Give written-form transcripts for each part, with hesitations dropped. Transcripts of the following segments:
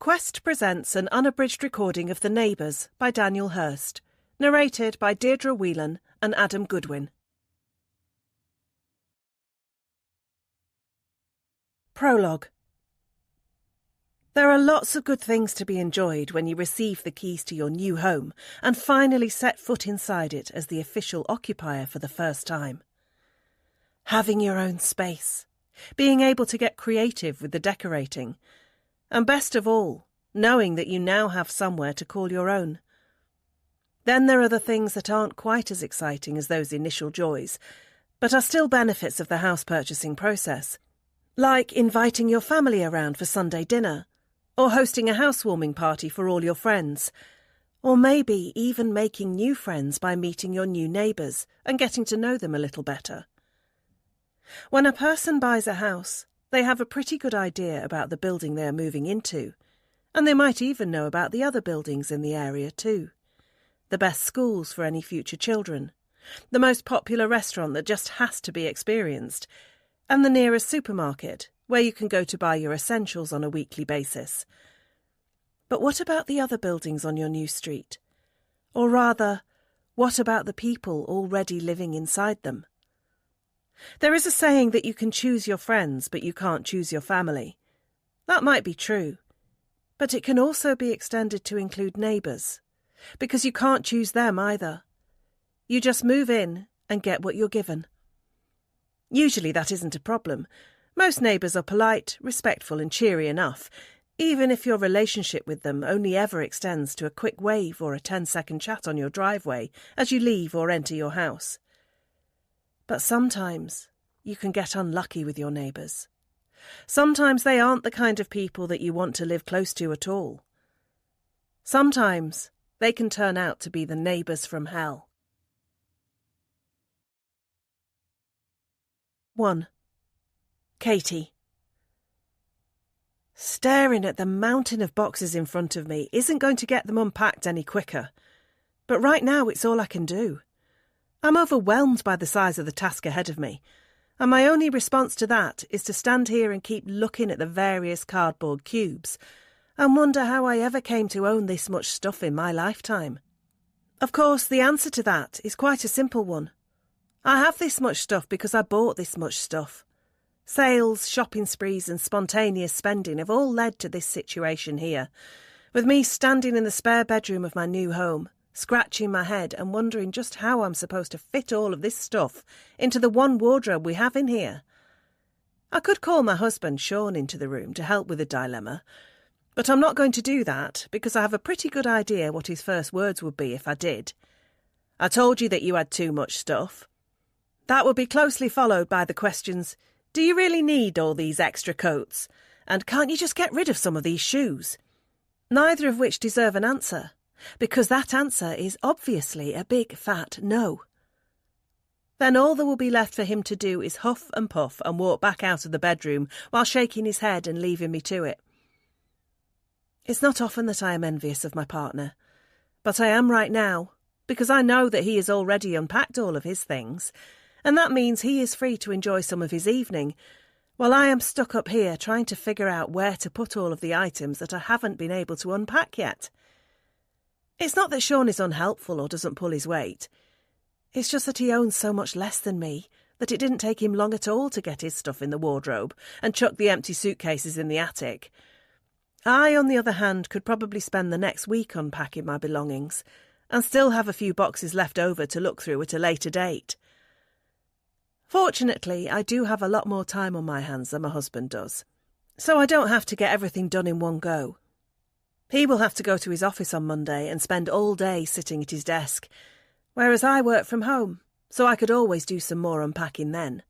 Quest presents an unabridged recording of The Neighbours by Daniel Hurst, narrated by Deirdre Whelan and Adam Goodwin. Prologue. There are lots of good things to be enjoyed when you receive the keys to your new home and finally set foot inside it as the official occupier for the first time. Having your own space, being able to get creative with the decorating, and best of all, knowing that you now have somewhere to call your own. Then there are the things that aren't quite as exciting as those initial joys, but are still benefits of the house purchasing process, like inviting your family around for Sunday dinner, or hosting a housewarming party for all your friends, or maybe even making new friends by meeting your new neighbours and getting to know them a little better. When a person buys a house, they have a pretty good idea about the building they are moving into, and they might even know about the other buildings in the area too. The best schools for any future children, the most popular restaurant that just has to be experienced, and the nearest supermarket where you can go to buy your essentials on a weekly basis. But what about the other buildings on your new street? Or rather, what about the people already living inside them? There is a saying that you can choose your friends, but you can't choose your family. That might be true, but it can also be extended to include neighbours, because you can't choose them either. You just move in and get what you're given. Usually that isn't a problem. Most neighbours are polite, respectful and cheery enough, even if your relationship with them only ever extends to a quick wave or a 10-second chat on your driveway as you leave or enter your house. But sometimes you can get unlucky with your neighbours. Sometimes they aren't the kind of people that you want to live close to at all. Sometimes they can turn out to be the neighbours from hell. 1. Katie. Staring at the mountain of boxes in front of me isn't going to get them unpacked any quicker. But right now it's all I can do. I'm overwhelmed by the size of the task ahead of me, and my only response to that is to stand here and keep looking at the various cardboard cubes and wonder how I ever came to own this much stuff in my lifetime. Of course, the answer to that is quite a simple one. I have this much stuff because I bought this much stuff. Sales, shopping sprees and spontaneous spending have all led to this situation here, with me standing in the spare bedroom of my new home, scratching my head and wondering just how I'm supposed to fit all of this stuff into the one wardrobe we have in here. I could call my husband Sean into the room to help with the dilemma, but I'm not going to do that because I have a pretty good idea what his first words would be if I did. I told you that you had too much stuff. That would be closely followed by the questions, do you really need all these extra coats? And can't you just get rid of some of these shoes? Neither of which deserve an answer, because that answer is obviously a big fat no. Then all there will be left for him to do is huff and puff and walk back out of the bedroom while shaking his head and leaving me to it. It's not often that I am envious of my partner, but I am right now, because I know that he has already unpacked all of his things, and that means he is free to enjoy some of his evening, while I am stuck up here trying to figure out where to put all of the items that I haven't been able to unpack yet. It's not that Sean is unhelpful or doesn't pull his weight. It's just that he owns so much less than me that it didn't take him long at all to get his stuff in the wardrobe and chuck the empty suitcases in the attic. I, on the other hand, could probably spend the next week unpacking my belongings and still have a few boxes left over to look through at a later date. Fortunately, I do have a lot more time on my hands than my husband does, so I don't have to get everything done in one go. He will have to go to his office on Monday and spend all day sitting at his desk, whereas I work from home, so I could always do some more unpacking then.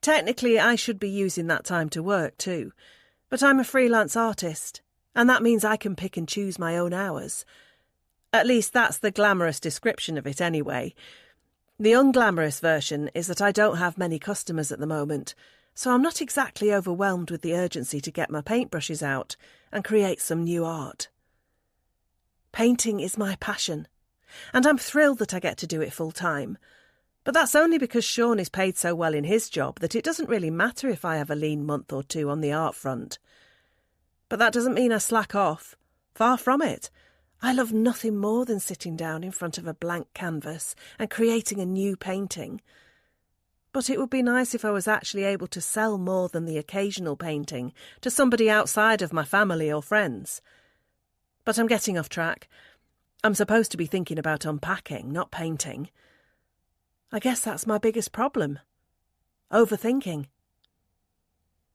Technically, I should be using that time to work too, but I'm a freelance artist, and that means I can pick and choose my own hours. At least that's the glamorous description of it anyway. The unglamorous version is that I don't have many customers at the moment, so I'm not exactly overwhelmed with the urgency to get my paintbrushes out and create some new art. Painting is my passion, and I'm thrilled that I get to do it full time. But that's only because Sean is paid so well in his job that it doesn't really matter if I have a lean month or two on the art front. But that doesn't mean I slack off. Far from it. I love nothing more than sitting down in front of a blank canvas and creating a new painting. But it would be nice if I was actually able to sell more than the occasional painting to somebody outside of my family or friends. But I'm getting off track. I'm supposed to be thinking about unpacking, not painting. I guess that's my biggest problem. Overthinking.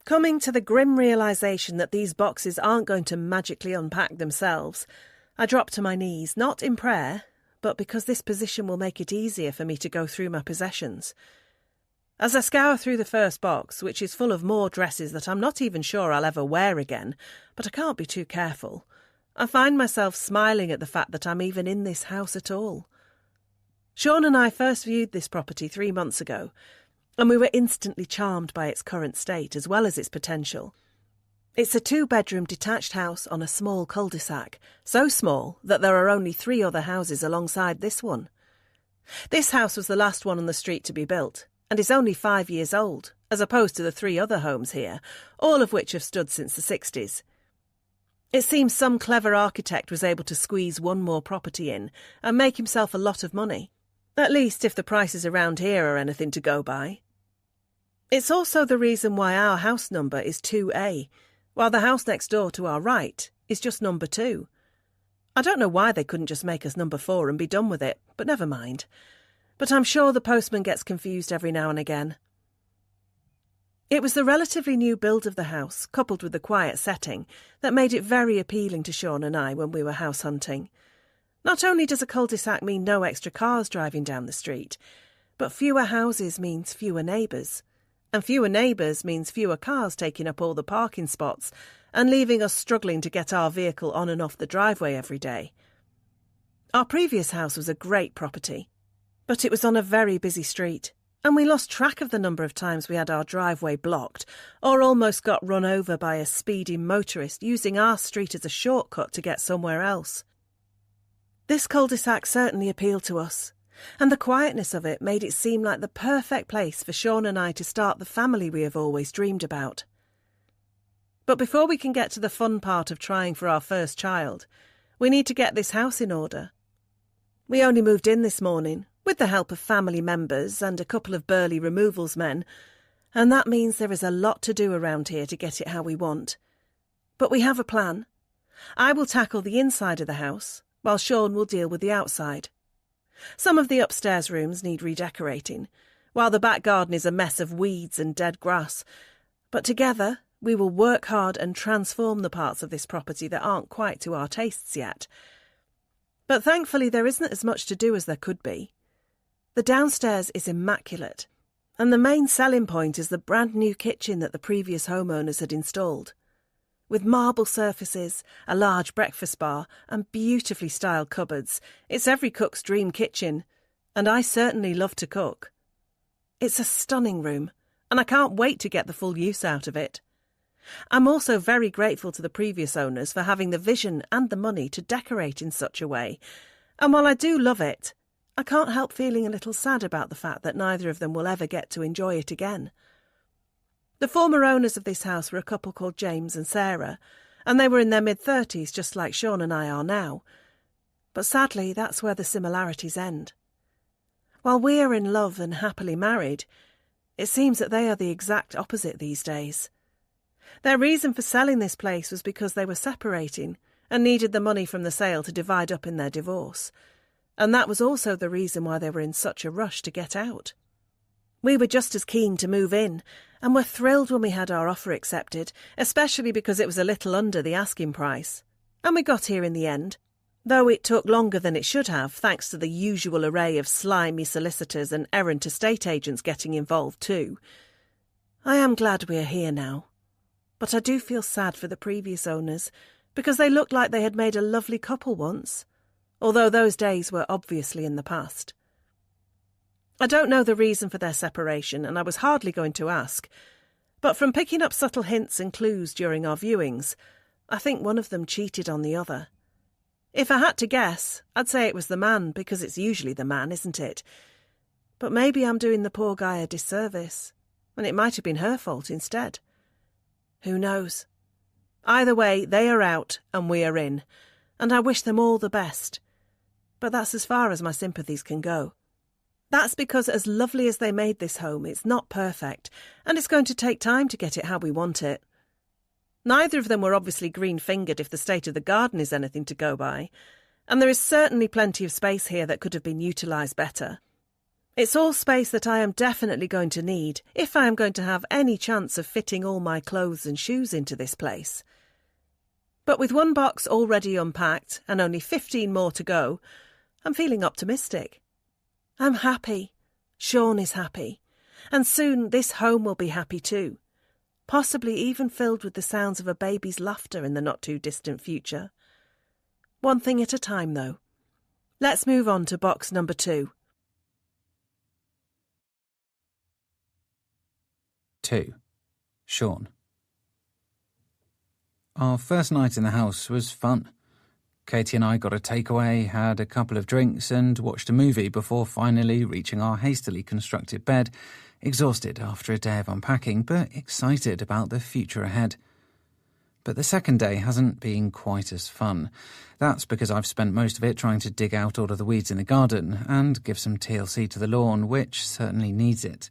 Coming to the grim realisation that these boxes aren't going to magically unpack themselves, I drop to my knees, not in prayer, but because this position will make it easier for me to go through my possessions. As I scour through the first box, which is full of more dresses that I'm not even sure I'll ever wear again, but I can't be too careful, I find myself smiling at the fact that I'm even in this house at all. Sean and I first viewed this property 3 months ago, and we were instantly charmed by its current state as well as its potential. It's a 2-bedroom detached house on a small cul-de-sac, so small that there are only 3 other houses alongside this one. This house was the last one on the street to be built, and is only 5 years old, as opposed to the 3 other homes here, all of which have stood since the 60s. It seems some clever architect was able to squeeze one more property in and make himself a lot of money, at least if the prices around here are anything to go by. It's also the reason why our house number is 2A, while the house next door to our right is just number 2. I don't know why they couldn't just make us number 4 and be done with it, but never mind. But I'm sure the postman gets confused every now and again. It was the relatively new build of the house, coupled with the quiet setting, that made it very appealing to Sean and I when we were house hunting. Not only does a cul-de-sac mean no extra cars driving down the street, but fewer houses means fewer neighbours, and fewer neighbours means fewer cars taking up all the parking spots and leaving us struggling to get our vehicle on and off the driveway every day. Our previous house was a great property, but it was on a very busy street, and we lost track of the number of times we had our driveway blocked or almost got run over by a speeding motorist using our street as a shortcut to get somewhere else. This cul-de-sac certainly appealed to us, and the quietness of it made it seem like the perfect place for Sean and I to start the family we have always dreamed about. But before we can get to the fun part of trying for our first child, we need to get this house in order. We only moved in this morning, with the help of family members and a couple of burly removals men, and that means there is a lot to do around here to get it how we want. But we have a plan. I will tackle the inside of the house, while Sean will deal with the outside. Some of the upstairs rooms need redecorating, while the back garden is a mess of weeds and dead grass, but together we will work hard and transform the parts of this property that aren't quite to our tastes yet. But thankfully there isn't as much to do as there could be. The downstairs is immaculate, and the main selling point is the brand new kitchen that the previous homeowners had installed. With marble surfaces, a large breakfast bar, and beautifully styled cupboards, it's every cook's dream kitchen, and I certainly love to cook. It's a stunning room, and I can't wait to get the full use out of it. I'm also very grateful to the previous owners for having the vision and the money to decorate in such a way, and while I do love it, I can't help feeling a little sad about the fact that neither of them will ever get to enjoy it again. The former owners of this house were a couple called James and Sarah, and they were in their mid-30s just like Sean and I are now. But sadly, that's where the similarities end. While we are in love and happily married, it seems that they are the exact opposite these days. Their reason for selling this place was because they were separating and needed the money from the sale to divide up in their divorce, and that was also the reason why they were in such a rush to get out. We were just as keen to move in, and were thrilled when we had our offer accepted, especially because it was a little under the asking price. And we got here in the end, though it took longer than it should have, thanks to the usual array of slimy solicitors and errant estate agents getting involved too. I am glad we are here now, but I do feel sad for the previous owners, because they looked like they had made a lovely couple once, although those days were obviously in the past. I don't know the reason for their separation, and I was hardly going to ask, but from picking up subtle hints and clues during our viewings, I think one of them cheated on the other. If I had to guess, I'd say it was the man, because it's usually the man, isn't it? But maybe I'm doing the poor guy a disservice, and it might have been her fault instead. Who knows? Either way, they are out and we are in, and I wish them all the best. But that's as far as my sympathies can go. That's because as lovely as they made this home, it's not perfect, and it's going to take time to get it how we want it. Neither of them were obviously green-fingered if the state of the garden is anything to go by, and there is certainly plenty of space here that could have been utilised better. It's all space that I am definitely going to need if I am going to have any chance of fitting all my clothes and shoes into this place. But with one box already unpacked and only 15 more to go, I'm feeling optimistic. I'm happy. Sean is happy. And soon this home will be happy too. Possibly even filled with the sounds of a baby's laughter in the not-too-distant future. One thing at a time, though. Let's move on to box number 2. 2. Sean. Our first night in the house was fun. Katie and I got a takeaway, had a couple of drinks and watched a movie before finally reaching our hastily constructed bed, exhausted after a day of unpacking but excited about the future ahead. But the second day hasn't been quite as fun. That's because I've spent most of it trying to dig out all of the weeds in the garden and give some TLC to the lawn, which certainly needs it.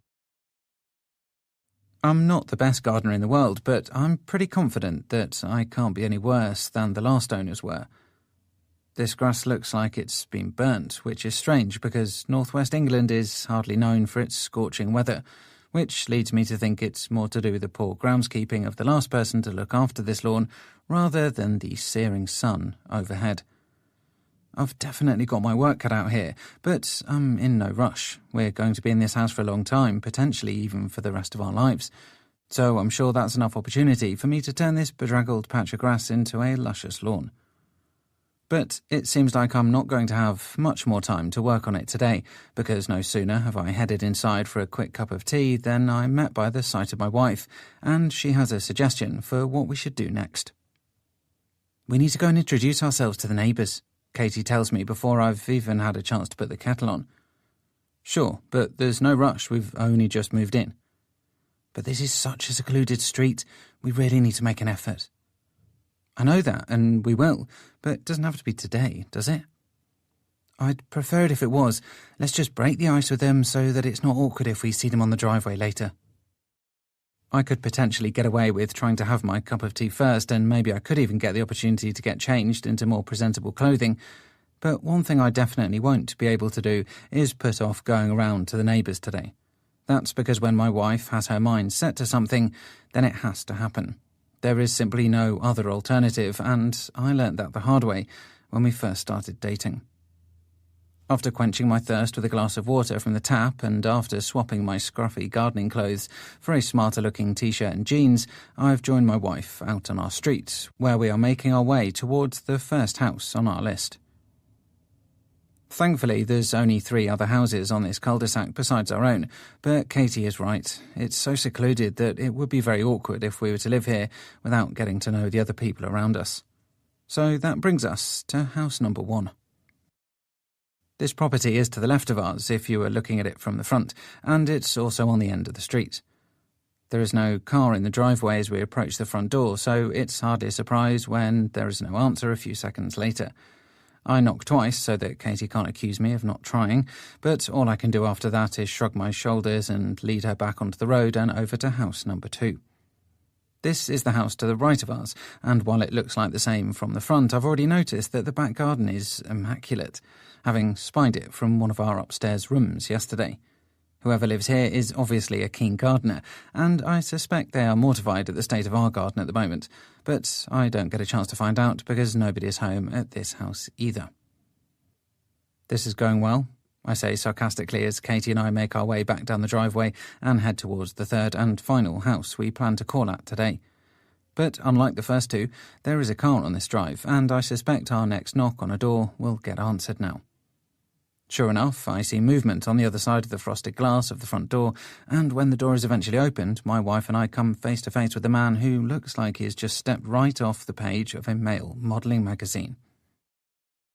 I'm not the best gardener in the world, but I'm pretty confident that I can't be any worse than the last owners were. This grass looks like it's been burnt, which is strange because northwest England is hardly known for its scorching weather, which leads me to think it's more to do with the poor groundskeeping of the last person to look after this lawn rather than the searing sun overhead. I've definitely got my work cut out here, but I'm in no rush. We're going to be in this house for a long time, potentially even for the rest of our lives. So I'm sure that's enough opportunity for me to turn this bedraggled patch of grass into a luscious lawn. But it seems like I'm not going to have much more time to work on it today, because no sooner have I headed inside for a quick cup of tea than I'm met by the sight of my wife, and she has a suggestion for what we should do next. We need to go and introduce ourselves to the neighbours, Katie tells me before I've even had a chance to put the kettle on. Sure, but there's no rush, we've only just moved in. But this is such a secluded street, we really need to make an effort. I know that, and we will, but it doesn't have to be today, does it? I'd prefer it if it was. Let's just break the ice with them so that it's not awkward if we see them on the driveway later. I could potentially get away with trying to have my cup of tea first, and maybe I could even get the opportunity to get changed into more presentable clothing, but one thing I definitely won't be able to do is put off going around to the neighbours today. That's because when my wife has her mind set to something, then it has to happen. There is simply no other alternative, and I learnt that the hard way when we first started dating. After quenching my thirst with a glass of water from the tap and after swapping my scruffy gardening clothes for a smarter-looking t-shirt and jeans, I've joined my wife out on our street, where we are making our way towards the first house on our list. Thankfully, there's only 3 other houses on this cul-de-sac besides our own, but Katie is right. It's so secluded that it would be very awkward if we were to live here without getting to know the other people around us. So that brings us to house number 1. This property is to the left of ours if you are looking at it from the front, and it's also on the end of the street. There is no car in the driveway as we approach the front door, so it's hardly a surprise when there is no answer a few seconds later. I knock twice so that Katie can't accuse me of not trying, but all I can do after that is shrug my shoulders and lead her back onto the road and over to house number 2. This is the house to the right of ours, and while it looks like the same from the front, I've already noticed that the back garden is immaculate, having spied it from one of our upstairs rooms yesterday. Whoever lives here is obviously a keen gardener, and I suspect they are mortified at the state of our garden at the moment, but I don't get a chance to find out because nobody is home at this house either. This is going well, I say sarcastically as Katie and I make our way back down the driveway and head towards the third and final house we plan to call at today. But unlike the first 2, there is a car on this drive, and I suspect our next knock on a door will get answered now. Sure enough, I see movement on the other side of the frosted glass of the front door, and when the door is eventually opened, my wife and I come face to face with a man who looks like he has just stepped right off the page of a male modelling magazine.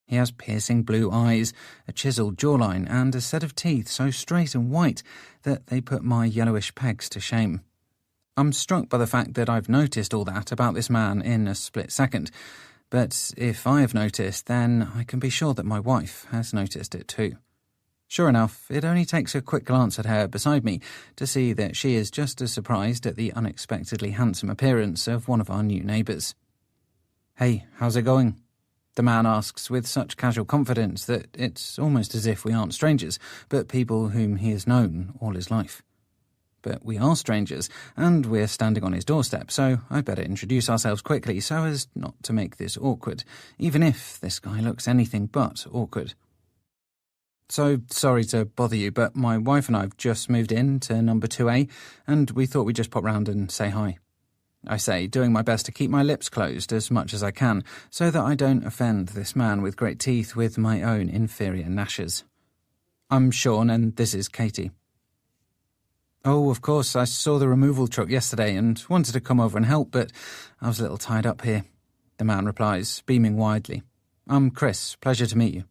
He has piercing blue eyes, a chiselled jawline, and a set of teeth so straight and white that they put my yellowish pegs to shame. I'm struck by the fact that I've noticed all that about this man in a split second, but if I have noticed, then I can be sure that my wife has noticed it too. Sure enough, it only takes a quick glance at her beside me to see that she is just as surprised at the unexpectedly handsome appearance of one of our new neighbours. "Hey, how's it going?" the man asks with such casual confidence that it's almost as if we aren't strangers, but people whom he has known all his life. But we are strangers, and we're standing on his doorstep, so I better introduce ourselves quickly so as not to make this awkward, even if this guy looks anything but awkward. "So, sorry to bother you, but my wife and I have just moved in to number 2A, and we thought we'd just pop round and say hi," I say, doing my best to keep my lips closed as much as I can, so that I don't offend this man with great teeth with my own inferior gnashes. "I'm Sean, and this is Katie." "Oh, of course, I saw the removal truck yesterday and wanted to come over and help, but I was a little tied up here," the man replies, beaming widely. "I'm Chris, pleasure to meet you."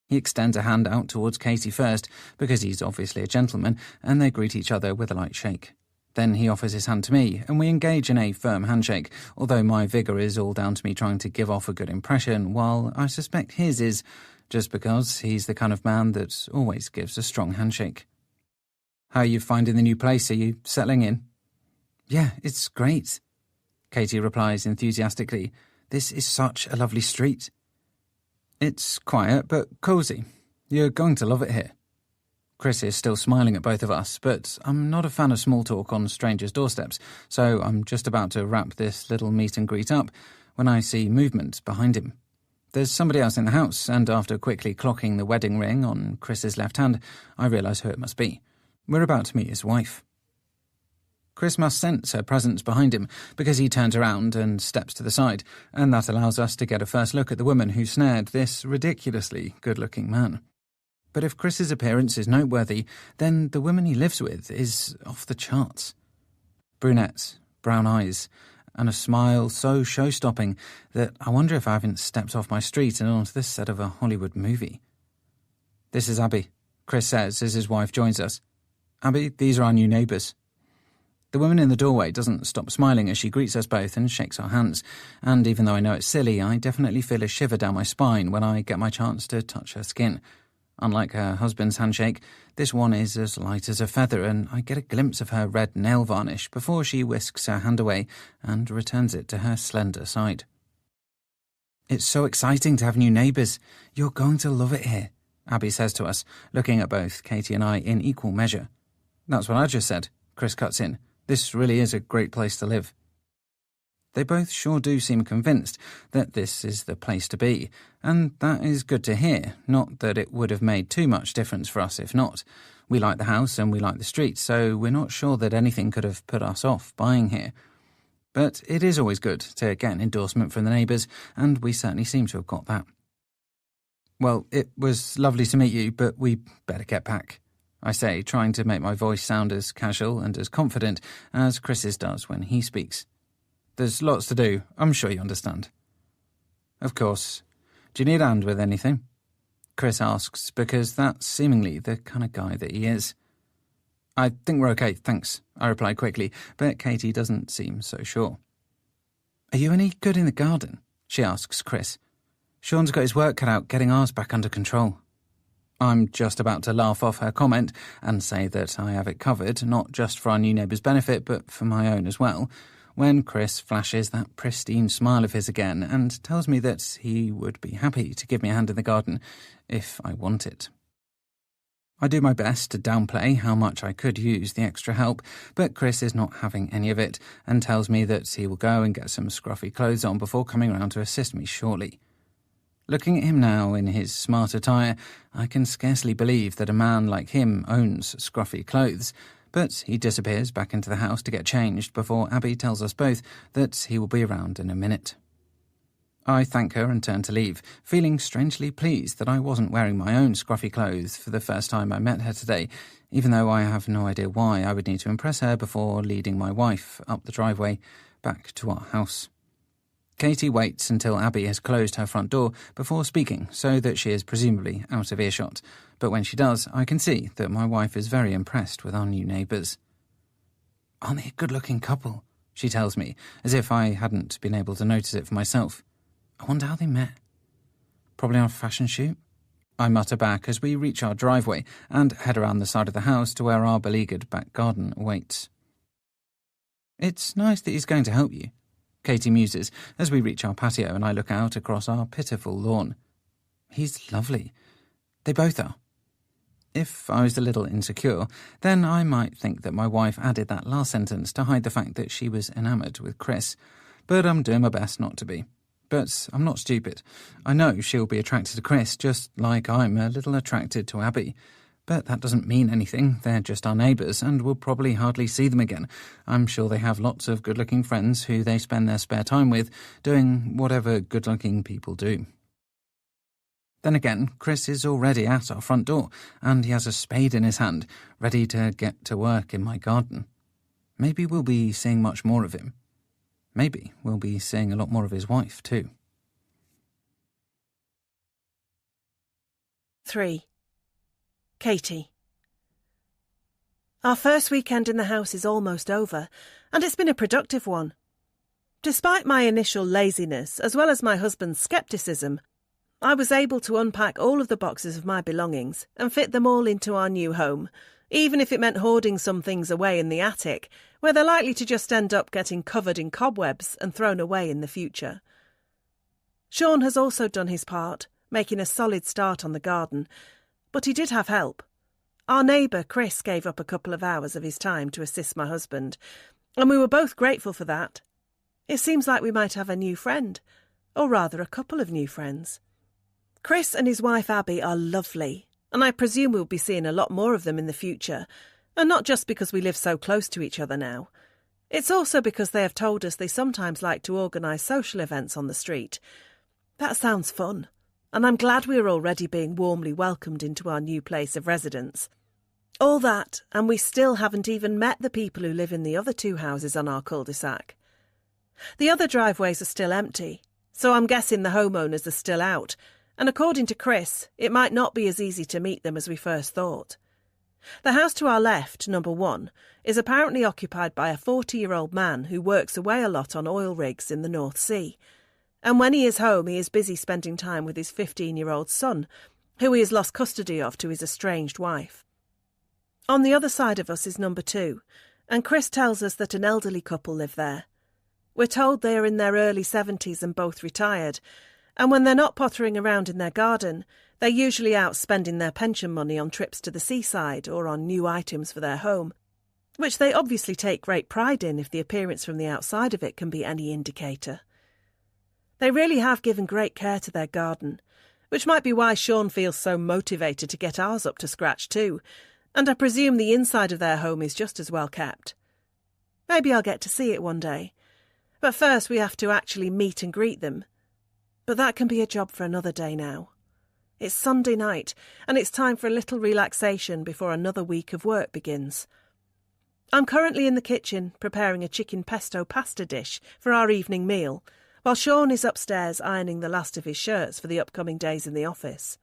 He extends a hand out towards Katie first, because he's obviously a gentleman, and they greet each other with a light shake. Then he offers his hand to me, and we engage in a firm handshake, although my vigour is all down to me trying to give off a good impression, while I suspect his is just because he's the kind of man that always gives a strong handshake. "How are you finding the new place? Are you settling in?" "Yeah, it's great," Katie replies enthusiastically. "This is such a lovely street." "It's quiet but cosy. You're going to love it here." Chris is still smiling at both of us, but I'm not a fan of small talk on strangers' doorsteps, so I'm just about to wrap this little meet and greet up when I see movement behind him. There's somebody else in the house, and after quickly clocking the wedding ring on Chris's left hand, I realise who it must be. We're about to meet his wife. Chris must sense her presence behind him because he turns around and steps to the side, and that allows us to get a first look at the woman who snared this ridiculously good-looking man. But if Chris's appearance is noteworthy, then the woman he lives with is off the charts. Brunette, brown eyes, and a smile so show-stopping that I wonder if I haven't stepped off my street and onto this set of a Hollywood movie. "This is Abby," Chris says as his wife joins us. "Abby, these are our new neighbours." The woman in the doorway doesn't stop smiling as she greets us both and shakes our hands, and even though I know it's silly, I definitely feel a shiver down my spine when I get my chance to touch her skin. Unlike her husband's handshake, this one is as light as a feather, and I get a glimpse of her red nail varnish before she whisks her hand away and returns it to her slender side. "It's so exciting to have new neighbours. You're going to love it here," Abby says to us, looking at both Katie and I in equal measure. "That's what I just said," Chris cuts in. "This really is a great place to live." They both sure do seem convinced that this is the place to be, and that is good to hear, not that it would have made too much difference for us if not. We like the house and we like the street, so we're not sure that anything could have put us off buying here. But it is always good to get an endorsement from the neighbours, and we certainly seem to have got that. "Well, it was lovely to meet you, but we better get back," I say, trying to make my voice sound as casual and as confident as Chris's does when he speaks. "There's lots to do, I'm sure you understand." "Of course. Do you need a hand with anything?" Chris asks, because that's seemingly the kind of guy that he is. "I think we're okay, thanks," I reply quickly, but Katie doesn't seem so sure. "Are you any good in the garden?" she asks Chris. "Sean's got his work cut out getting ours back under control." I'm just about to laugh off her comment and say that I have it covered, not just for our new neighbour's benefit, but for my own as well, when Chris flashes that pristine smile of his again and tells me that he would be happy to give me a hand in the garden if I want it. I do my best to downplay how much I could use the extra help, but Chris is not having any of it and tells me that he will go and get some scruffy clothes on before coming round to assist me shortly. Looking at him now in his smart attire, I can scarcely believe that a man like him owns scruffy clothes, but he disappears back into the house to get changed before Abby tells us both that he will be around in a minute. I thank her and turn to leave, feeling strangely pleased that I wasn't wearing my own scruffy clothes for the first time I met her today, even though I have no idea why I would need to impress her before leading my wife up the driveway back to our house. Katie waits until Abby has closed her front door before speaking so that she is presumably out of earshot, but when she does, I can see that my wife is very impressed with our new neighbours. "Aren't they a good-looking couple?" she tells me, as if I hadn't been able to notice it for myself. I wonder how they met. Probably on a fashion shoot? I mutter back as we reach our driveway and head around the side of the house to where our beleaguered back garden awaits. "It's nice that he's going to help you," Katie muses as we reach our patio and I look out across our pitiful lawn. "He's lovely. They both are." If I was a little insecure, then I might think that my wife added that last sentence to hide the fact that she was enamoured with Chris, but I'm doing my best not to be. But I'm not stupid. I know she'll be attracted to Chris, just like I'm a little attracted to Abby. But that doesn't mean anything. They're just our neighbours, and we'll probably hardly see them again. I'm sure they have lots of good-looking friends who they spend their spare time with, doing whatever good-looking people do. Then again, Chris is already at our front door, and he has a spade in his hand, ready to get to work in my garden. Maybe we'll be seeing much more of him. Maybe we'll be seeing a lot more of his wife, too. 3. Katie. Our first weekend in the house is almost over, and it's been a productive one. Despite my initial laziness, as well as my husband's scepticism, I was able to unpack all of the boxes of my belongings and fit them all into our new home, even if it meant hoarding some things away in the attic, where they're likely to just end up getting covered in cobwebs and thrown away in the future. Sean has also done his part, making a solid start on the garden, but he did have help. Our neighbour, Chris, gave up a couple of hours of his time to assist my husband, and we were both grateful for that. It seems like we might have a new friend, or rather a couple of new friends. Chris and his wife Abby are lovely, and I presume we'll be seeing a lot more of them in the future, and not just because we live so close to each other now. It's also because they have told us they sometimes like to organise social events on the street. That sounds fun, and I'm glad we're already being warmly welcomed into our new place of residence. All that, and we still haven't even met the people who live in the other 2 houses on our cul-de-sac. The other driveways are still empty, so I'm guessing the homeowners are still out, and according to Chris, it might not be as easy to meet them as we first thought. The house to our left, number 1, is apparently occupied by a 40-year-old man who works away a lot on oil rigs in the North Sea, and when he is home he is busy spending time with his 15-year-old son, who he has lost custody of to his estranged wife. On the other side of us is number 2, and Chris tells us that an elderly couple live there. We're told they are in their early 70s and both retired, and when they're not pottering around in their garden, they're usually out spending their pension money on trips to the seaside or on new items for their home, which they obviously take great pride in if the appearance from the outside of it can be any indicator. They really have given great care to their garden, which might be why Sean feels so motivated to get ours up to scratch too, and I presume the inside of their home is just as well kept. Maybe I'll get to see it one day, but first we have to actually meet and greet them. But that can be a job for another day now. It's Sunday night, and it's time for a little relaxation before another week of work begins. I'm currently in the kitchen preparing a chicken pesto pasta dish for our evening meal, while Sean is upstairs ironing the last of his shirts for the upcoming days in the office.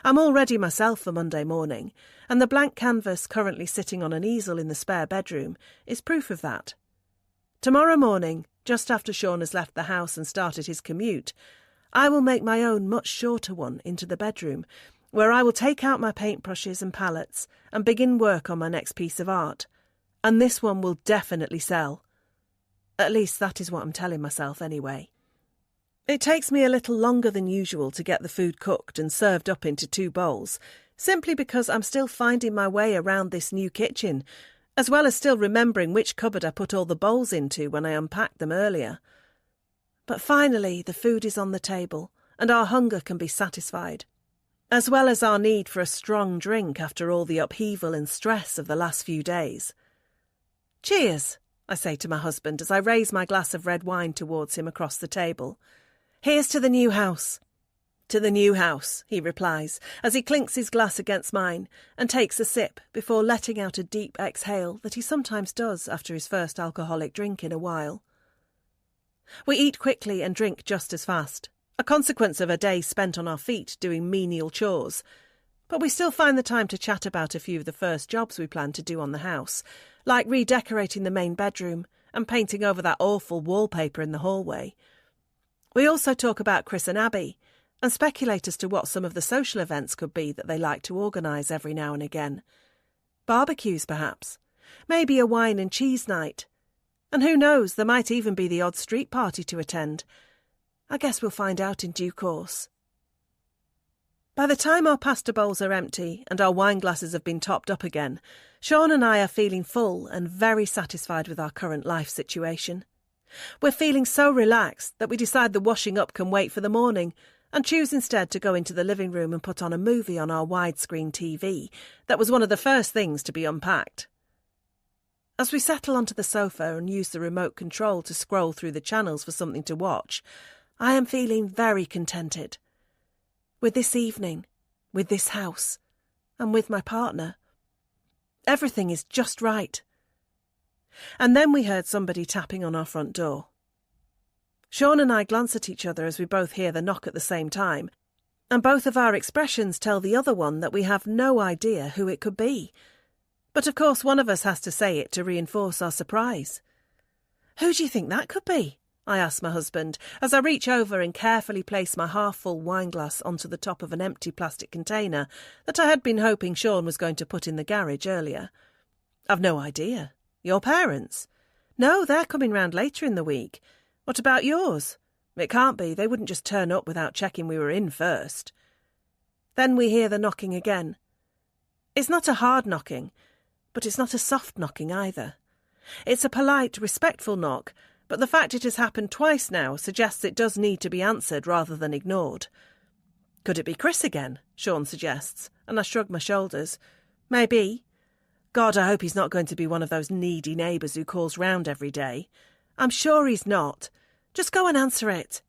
I'm all ready myself for Monday morning, and the blank canvas currently sitting on an easel in the spare bedroom is proof of that. Tomorrow morning, just after Sean has left the house and started his commute, I will make my own much shorter one into the bedroom, where I will take out my paintbrushes and palettes and begin work on my next piece of art. And this one will definitely sell. At least that is what I'm telling myself anyway. It takes me a little longer than usual to get the food cooked and served up into 2 bowls, simply because I'm still finding my way around this new kitchen, as well as still remembering which cupboard I put all the bowls into when I unpacked them earlier. But finally the food is on the table, and our hunger can be satisfied, as well as our need for a strong drink after all the upheaval and stress of the last few days. "Cheers," I say to my husband as I raise my glass of red wine towards him across the table. "Here's to the new house." "To the new house," he replies, as he clinks his glass against mine and takes a sip before letting out a deep exhale that he sometimes does after his first alcoholic drink in a while. We eat quickly and drink just as fast, a consequence of a day spent on our feet doing menial chores. But we still find the time to chat about a few of the first jobs we plan to do on the house, like redecorating the main bedroom and painting over that awful wallpaper in the hallway. We also talk about Chris and Abby and speculate as to what some of the social events could be that they like to organise every now and again. Barbecues, perhaps. Maybe a wine and cheese night. And who knows, there might even be the odd street party to attend. I guess we'll find out in due course. By the time our pasta bowls are empty and our wine glasses have been topped up again, Sean and I are feeling full and very satisfied with our current life situation. We're feeling so relaxed that we decide the washing up can wait for the morning and choose instead to go into the living room and put on a movie on our widescreen TV that was one of the first things to be unpacked. As we settle onto the sofa and use the remote control to scroll through the channels for something to watch, I am feeling very contented. With this evening, with this house, and with my partner. Everything is just right. And then we heard somebody tapping on our front door. Sean and I glance at each other as we both hear the knock at the same time, and both of our expressions tell the other one that we have no idea who it could be. But of course one of us has to say it to reinforce our surprise. "Who do you think that could be?" I ask my husband, as I reach over and carefully place my half-full wine glass onto the top of an empty plastic container that I had been hoping Sean was going to put in the garage earlier. "I've no idea. Your parents?" "No, they're coming round later in the week. What about yours?" "It can't be. They wouldn't just turn up without checking we were in first." Then we hear the knocking again. It's not a hard knocking, but it's not a soft knocking either. It's a polite, respectful knock, but the fact it has happened twice now suggests it does need to be answered rather than ignored. "Could it be Chris again?" Sean suggests, and I shrug my shoulders. "Maybe. God, I hope he's not going to be one of those needy neighbours who calls round every day. I'm sure he's not. Just go and answer it."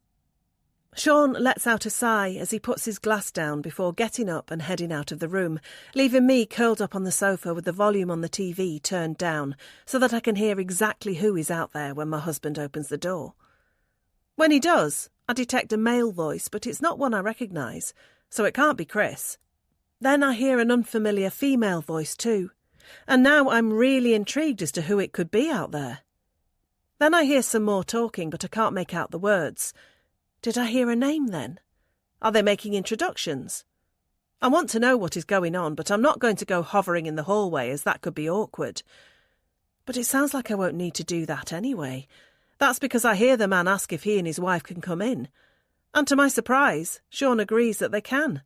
Sean lets out a sigh as he puts his glass down before getting up and heading out of the room, leaving me curled up on the sofa with the volume on the TV turned down so that I can hear exactly who is out there when my husband opens the door. When he does, I detect a male voice, but it's not one I recognise, so it can't be Chris. Then I hear an unfamiliar female voice too, and now I'm really intrigued as to who it could be out there. Then I hear some more talking, but I can't make out the words. Did I hear a name then? Are they making introductions? I want to know what is going on, but I'm not going to go hovering in the hallway as that could be awkward. But it sounds like I won't need to do that anyway. That's because I hear the man ask if he and his wife can come in. And to my surprise, Sean agrees that they can.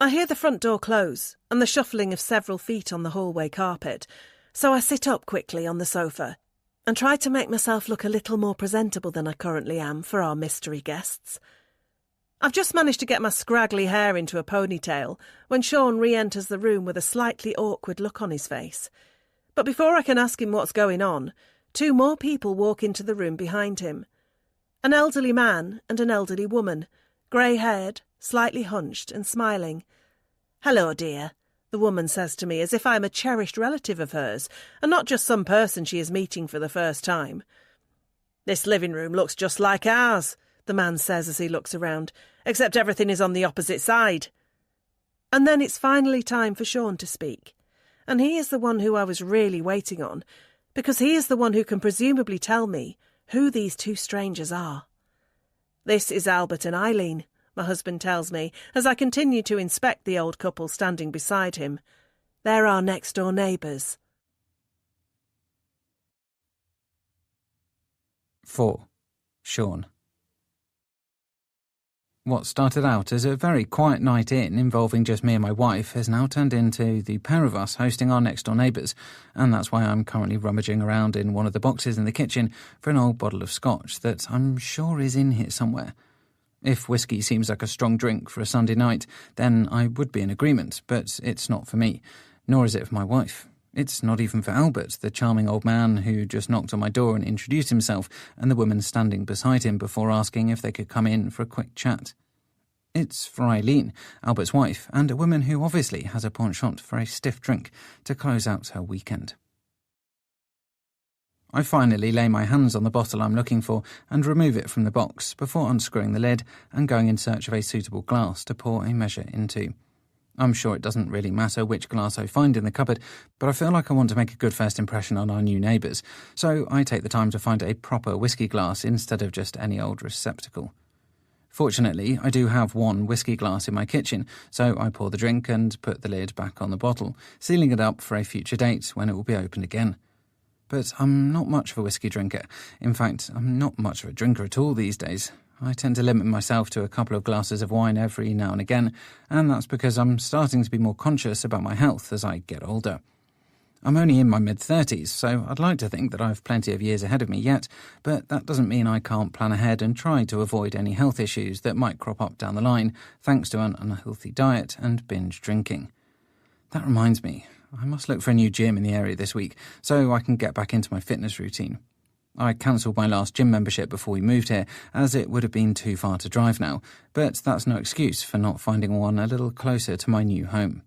I hear the front door close and the shuffling of several feet on the hallway carpet, so I sit up quickly on the sofa and try to make myself look a little more presentable than I currently am for our mystery guests. I've just managed to get my scraggly hair into a ponytail when Sean re-enters the room with a slightly awkward look on his face. But before I can ask him what's going on, two more people walk into the room behind him. An elderly man and an elderly woman, grey-haired, slightly hunched and smiling. "Hello, dear," the woman says to me as if I'm a cherished relative of hers and not just some person she is meeting for the first time. "This living room looks just like ours," the man says as he looks around, "except everything is on the opposite side." And then it's finally time for Sean to speak. And he is the one who I was really waiting on, because he is the one who can presumably tell me who these two strangers are. "This is Albert and Eileen," my husband tells me, as I continue to inspect the old couple standing beside him. "They're our next-door neighbours." 4. Sean. What started out as a very quiet night in involving just me and my wife has now turned into the pair of us hosting our next-door neighbours, and that's why I'm currently rummaging around in one of the boxes in the kitchen for an old bottle of scotch that I'm sure is in here somewhere. If whiskey seems like a strong drink for a Sunday night, then I would be in agreement, but it's not for me, nor is it for my wife. It's not even for Albert, the charming old man who just knocked on my door and introduced himself, and the woman standing beside him before asking if they could come in for a quick chat. It's for Eileen, Albert's wife, and a woman who obviously has a penchant for a stiff drink to close out her weekend. I finally lay my hands on the bottle I'm looking for and remove it from the box before unscrewing the lid and going in search of a suitable glass to pour a measure into. I'm sure it doesn't really matter which glass I find in the cupboard, but I feel like I want to make a good first impression on our new neighbours, so I take the time to find a proper whiskey glass instead of just any old receptacle. Fortunately, I do have one whiskey glass in my kitchen, so I pour the drink and put the lid back on the bottle, sealing it up for a future date when it will be opened again. But I'm not much of a whiskey drinker. In fact, I'm not much of a drinker at all these days. I tend to limit myself to a couple of glasses of wine every now and again, and that's because I'm starting to be more conscious about my health as I get older. I'm only in my mid-30s, so I'd like to think that I've plenty of years ahead of me yet, but that doesn't mean I can't plan ahead and try to avoid any health issues that might crop up down the line thanks to an unhealthy diet and binge drinking. That reminds me, I must look for a new gym in the area this week so I can get back into my fitness routine. I cancelled my last gym membership before we moved here, as it would have been too far to drive now, but that's no excuse for not finding one a little closer to my new home.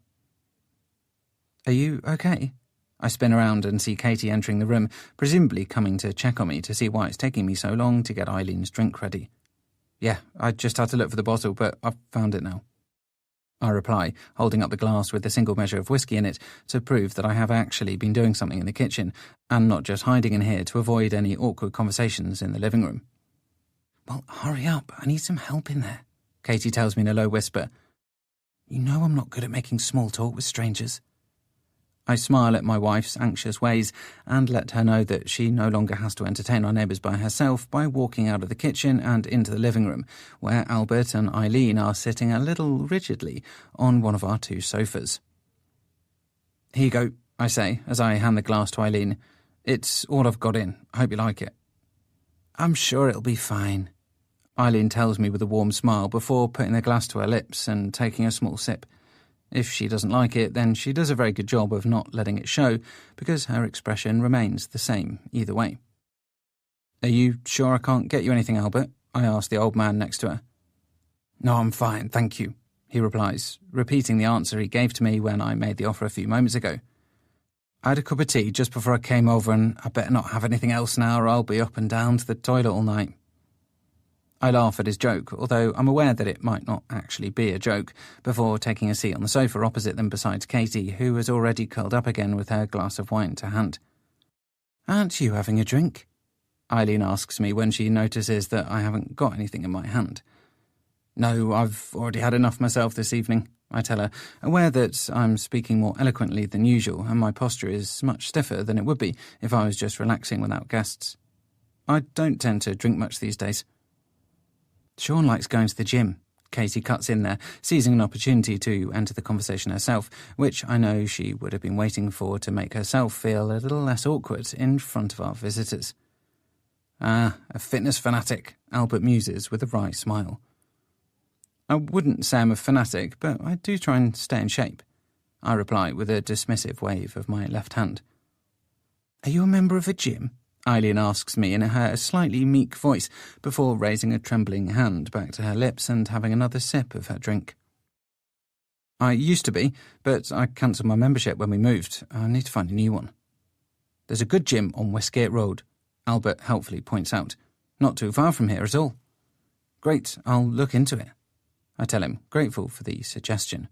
Are you okay? I spin around and see Katie entering the room, presumably coming to check on me to see why it's taking me so long to get Eileen's drink ready. Yeah, I just had to look for the bottle, but I've found it now. I reply, holding up the glass with a single measure of whiskey in it to prove that I have actually been doing something in the kitchen, and not just hiding in here to avoid any awkward conversations in the living room. Well, hurry up, I need some help in there, Katie tells me in a low whisper. You know I'm not good at making small talk with strangers. I smile at my wife's anxious ways and let her know that she no longer has to entertain our neighbours by herself by walking out of the kitchen and into the living room, where Albert and Eileen are sitting a little rigidly on one of our two sofas. Here you go, I say, as I hand the glass to Eileen. It's all I've got in. I hope you like it. I'm sure it'll be fine, Eileen tells me with a warm smile before putting the glass to her lips and taking a small sip. If she doesn't like it, then she does a very good job of not letting it show, because her expression remains the same either way. Are you sure I can't get you anything, Albert? I ask the old man next to her. No, I'm fine, thank you, he replies, repeating the answer he gave to me when I made the offer a few moments ago. I had a cup of tea just before I came over, and I better not have anything else now or I'll be up and down to the toilet all night. I laugh at his joke, although I'm aware that it might not actually be a joke, before taking a seat on the sofa opposite them beside Katie, who has already curled up again with her glass of wine to hand. Aren't you having a drink? Eileen asks me when she notices that I haven't got anything in my hand. No, I've already had enough myself this evening, I tell her, aware that I'm speaking more eloquently than usual and my posture is much stiffer than it would be if I was just relaxing without guests. I don't tend to drink much these days. Sean likes going to the gym, Katie cuts in there, seizing an opportunity to enter the conversation herself, which I know she would have been waiting for to make herself feel a little less awkward in front of our visitors. Ah, a fitness fanatic, Albert muses with a wry smile. I wouldn't say I'm a fanatic, but I do try and stay in shape, I reply with a dismissive wave of my left hand. Are you a member of a gym? Eileen asks me in her slightly meek voice before raising a trembling hand back to her lips and having another sip of her drink. I used to be, but I cancelled my membership when we moved. I need to find a new one. There's a good gym on Westgate Road, Albert helpfully points out. Not too far from here at all. Great, I'll look into it, I tell him, grateful for the suggestion.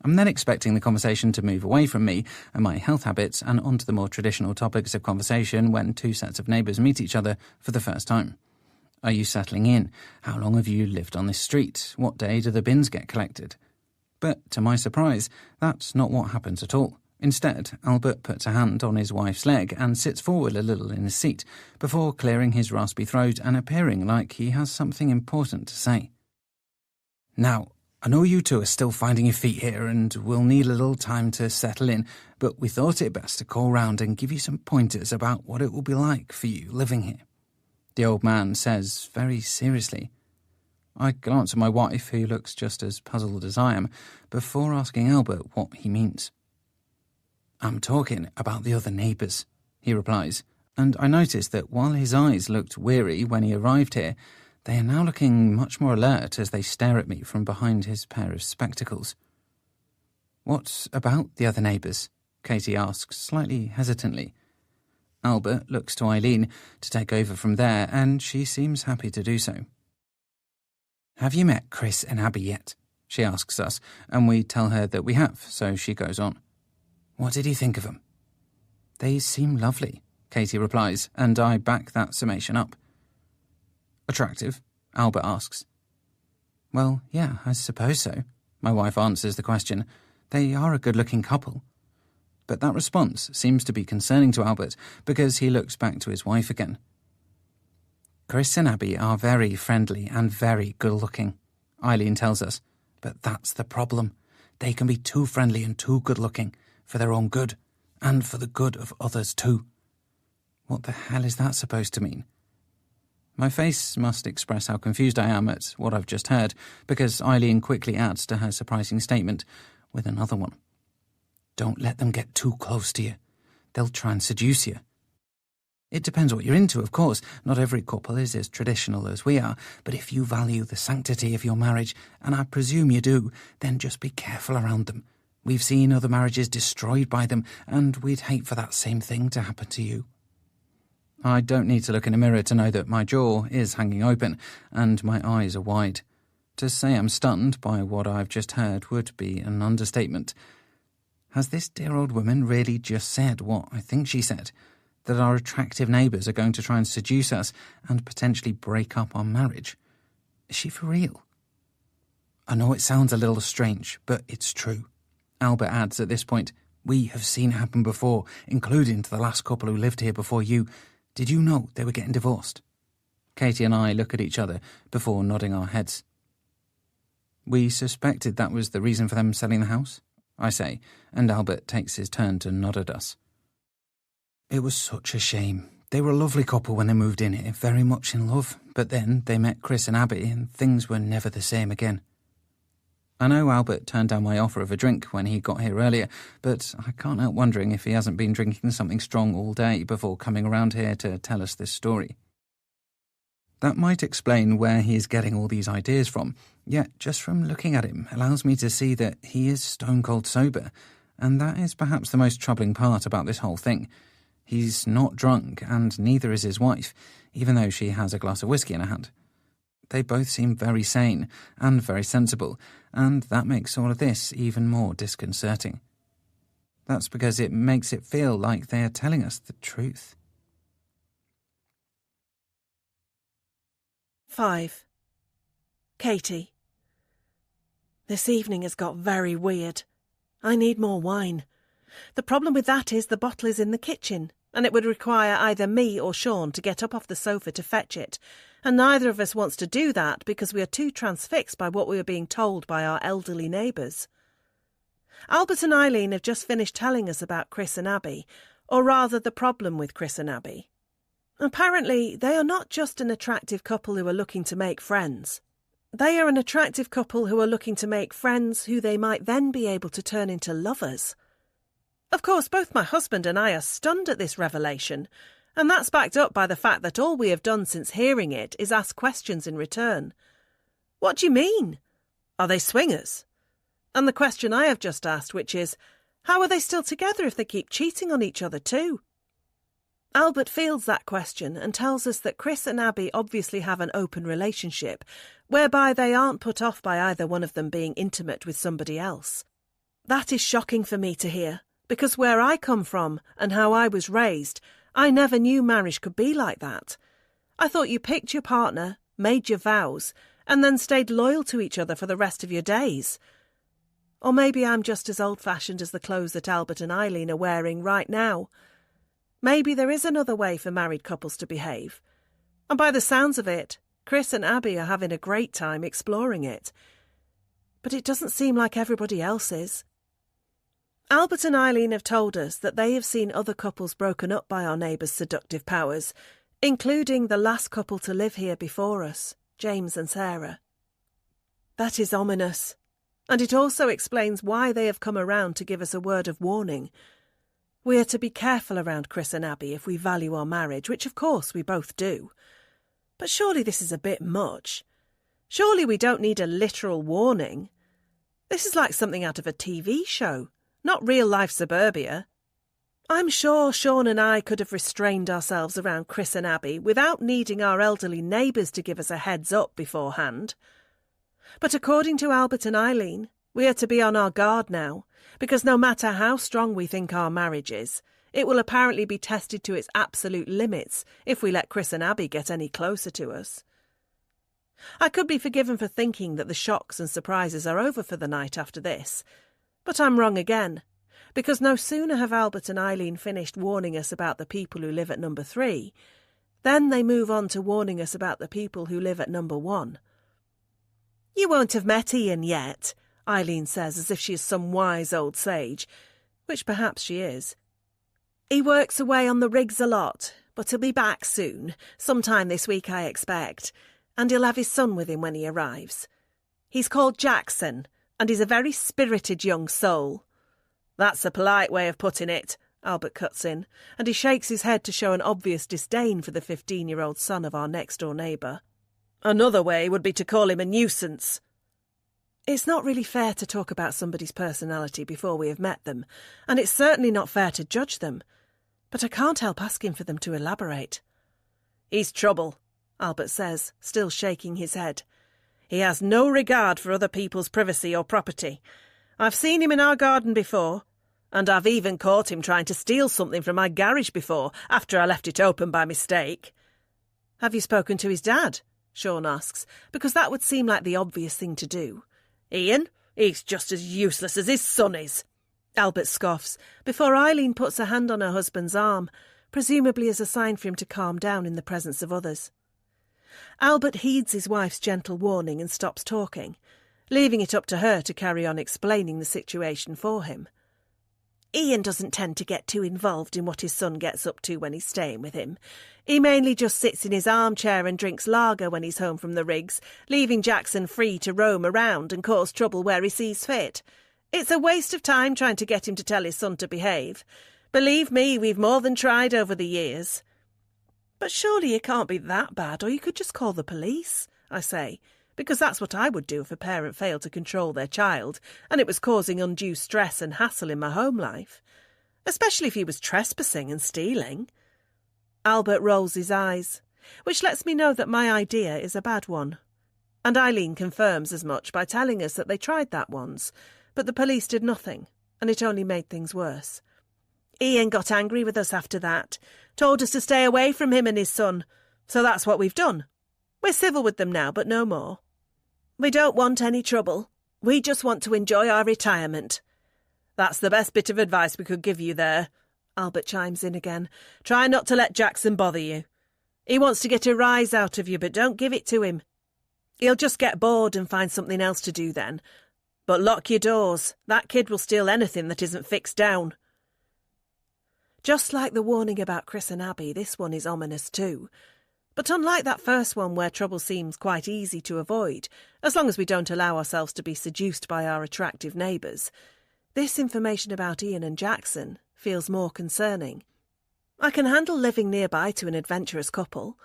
I'm then expecting the conversation to move away from me and my health habits and onto the more traditional topics of conversation when two sets of neighbours meet each other for the first time. Are you settling in? How long have you lived on this street? What day do the bins get collected? But, to my surprise, that's not what happens at all. Instead, Albert puts a hand on his wife's leg and sits forward a little in his seat before clearing his raspy throat and appearing like he has something important to say. Now, I know you two are still finding your feet here and will need a little time to settle in, but we thought it best to call round and give you some pointers about what it will be like for you living here, the old man says very seriously. I glance at my wife, who looks just as puzzled as I am, before asking Albert what he means. I'm talking about the other neighbours, he replies, and I notice that while his eyes looked weary when he arrived here, they are now looking much more alert as they stare at me from behind his pair of spectacles. What about the other neighbours? Katie asks, slightly hesitantly. Albert looks to Eileen to take over from there, and she seems happy to do so. Have you met Chris and Abby yet? she asks us, and we tell her that we have, so she goes on. What did you think of them? They seem lovely, Katie replies, and I back that summation up. Attractive? Albert asks. Well, yeah, I suppose so. My wife answers the question. They are a good-looking couple. But that response seems to be concerning to Albert because he looks back to his wife again. Chris and Abby are very friendly and very good-looking, Eileen tells us. But that's the problem. They can be too friendly and too good-looking for their own good, and for the good of others too. What the hell is that supposed to mean? My face must express how confused I am at what I've just heard, because Eileen quickly adds to her surprising statement with another one. Don't let them get too close to you. They'll try and seduce you. It depends what you're into, of course. Not every couple is as traditional as we are, but if you value the sanctity of your marriage, and I presume you do, then just be careful around them. We've seen other marriages destroyed by them, and we'd hate for that same thing to happen to you. I don't need to look in a mirror to know that my jaw is hanging open, and my eyes are wide. To say I'm stunned by what I've just heard would be an understatement. Has this dear old woman really just said what I think she said? That our attractive neighbours are going to try and seduce us and potentially break up our marriage? Is she for real? I know it sounds a little strange, but it's true. Albert adds at this point, we have seen it happen before, including to the last couple who lived here before you. Did you know they were getting divorced? Katie and I look at each other before nodding our heads. We suspected that was the reason for them selling the house, I say, and Albert takes his turn to nod at us. It was such a shame. They were a lovely couple when they moved in here, very much in love, but then they met Chris and Abby and things were never the same again. I know Albert turned down my offer of a drink when he got here earlier, but I can't help wondering if he hasn't been drinking something strong all day before coming around here to tell us this story. That might explain where he is getting all these ideas from, yet just from looking at him allows me to see that he is stone-cold sober, and that is perhaps the most troubling part about this whole thing. He's not drunk, and neither is his wife, even though she has a glass of whiskey in her hand. They both seem very sane and very sensible, and that makes all of this even more disconcerting. That's because it makes it feel like they are telling us the truth. 5. Katie. This evening has got very weird. I need more wine. The problem with that is the bottle is in the kitchen, and it would require either me or Sean to get up off the sofa to fetch it, and neither of us wants to do that because we are too transfixed by what we are being told by our elderly neighbours. Albert and Eileen have just finished telling us about Chris and Abby, or rather the problem with Chris and Abby. Apparently, they are not just an attractive couple who are looking to make friends. They are an attractive couple who are looking to make friends who they might then be able to turn into lovers. Of course, both my husband and I are stunned at this revelation, and that's backed up by the fact that all we have done since hearing it is ask questions in return. What do you mean? Are they swingers? And the question I have just asked, which is, how are they still together if they keep cheating on each other too? Albert fields that question and tells us that Chris and Abby obviously have an open relationship, whereby they aren't put off by either one of them being intimate with somebody else. That is shocking for me to hear, because where I come from and how I was raised, I never knew marriage could be like that. I thought you picked your partner, made your vows, and then stayed loyal to each other for the rest of your days. Or maybe I'm just as old-fashioned as the clothes that Albert and Eileen are wearing right now. Maybe there is another way for married couples to behave. And by the sounds of it, Chris and Abby are having a great time exploring it. But it doesn't seem like everybody else is. Albert and Eileen have told us that they have seen other couples broken up by our neighbours' seductive powers, including the last couple to live here before us, James and Sarah. That is ominous, and it also explains why they have come around to give us a word of warning. We are to be careful around Chris and Abby if we value our marriage, which of course we both do. But surely this is a bit much. Surely we don't need a literal warning. This is like something out of a TV show, not real-life suburbia. I'm sure Sean and I could have restrained ourselves around Chris and Abby without needing our elderly neighbours to give us a heads-up beforehand. But according to Albert and Eileen, we are to be on our guard now, because no matter how strong we think our marriage is, it will apparently be tested to its absolute limits if we let Chris and Abby get any closer to us. I could be forgiven for thinking that the shocks and surprises are over for the night after this, but I'm wrong again, because no sooner have Albert and Eileen finished warning us about the people who live at number 3, then they move on to warning us about the people who live at number 1. "You won't have met Ian yet," Eileen says as if she is some wise old sage, which perhaps she is. "He works away on the rigs a lot, but he'll be back soon, sometime this week I expect, and he'll have his son with him when he arrives. He's called Jackson, and he's a very spirited young soul." "That's a polite way of putting it," Albert cuts in, and he shakes his head to show an obvious disdain for the 15-year-old son of our next-door neighbour. "Another way would be to call him a nuisance." It's not really fair to talk about somebody's personality before we have met them, and it's certainly not fair to judge them, but I can't help asking for them to elaborate. "He's trouble," Albert says, still shaking his head. "He has no regard for other people's privacy or property. I've seen him in our garden before, and I've even caught him trying to steal something from my garage before, after I left it open by mistake." "Have you spoken to his dad?" Sean asks, because that would seem like the obvious thing to do. "Ian? He's just as useless as his son is," Albert scoffs, before Eileen puts a hand on her husband's arm, presumably as a sign for him to calm down in the presence of others. Albert heeds his wife's gentle warning and stops talking, leaving it up to her to carry on explaining the situation for him. "Ian doesn't tend to get too involved in what his son gets up to when he's staying with him. He mainly just sits in his armchair and drinks lager when he's home from the rigs, leaving Jackson free to roam around and cause trouble where he sees fit. It's a waste of time trying to get him to tell his son to behave. Believe me, we've more than tried over the years." "But surely it can't be that bad, or you could just call the police," I say, because that's what I would do if a parent failed to control their child and it was causing undue stress and hassle in my home life, especially if he was trespassing and stealing. Albert rolls his eyes, which lets me know that my idea is a bad one. And Eileen confirms as much by telling us that they tried that once, but the police did nothing, and it only made things worse. "Ian got angry with us after that, told us to stay away from him and his son, so that's what we've done. We're civil with them now, but no more. We don't want any trouble. We just want to enjoy our retirement." "That's the best bit of advice we could give you there," Albert chimes in again. "Try not to let Jackson bother you. He wants to get a rise out of you, but don't give it to him. He'll just get bored and find something else to do then. But lock your doors. That kid will steal anything that isn't fixed down." Just like the warning about Chris and Abby, this one is ominous too. But unlike that first one where trouble seems quite easy to avoid, as long as we don't allow ourselves to be seduced by our attractive neighbours, this information about Ian and Jackson feels more concerning. I can handle living nearby to an adventurous couple,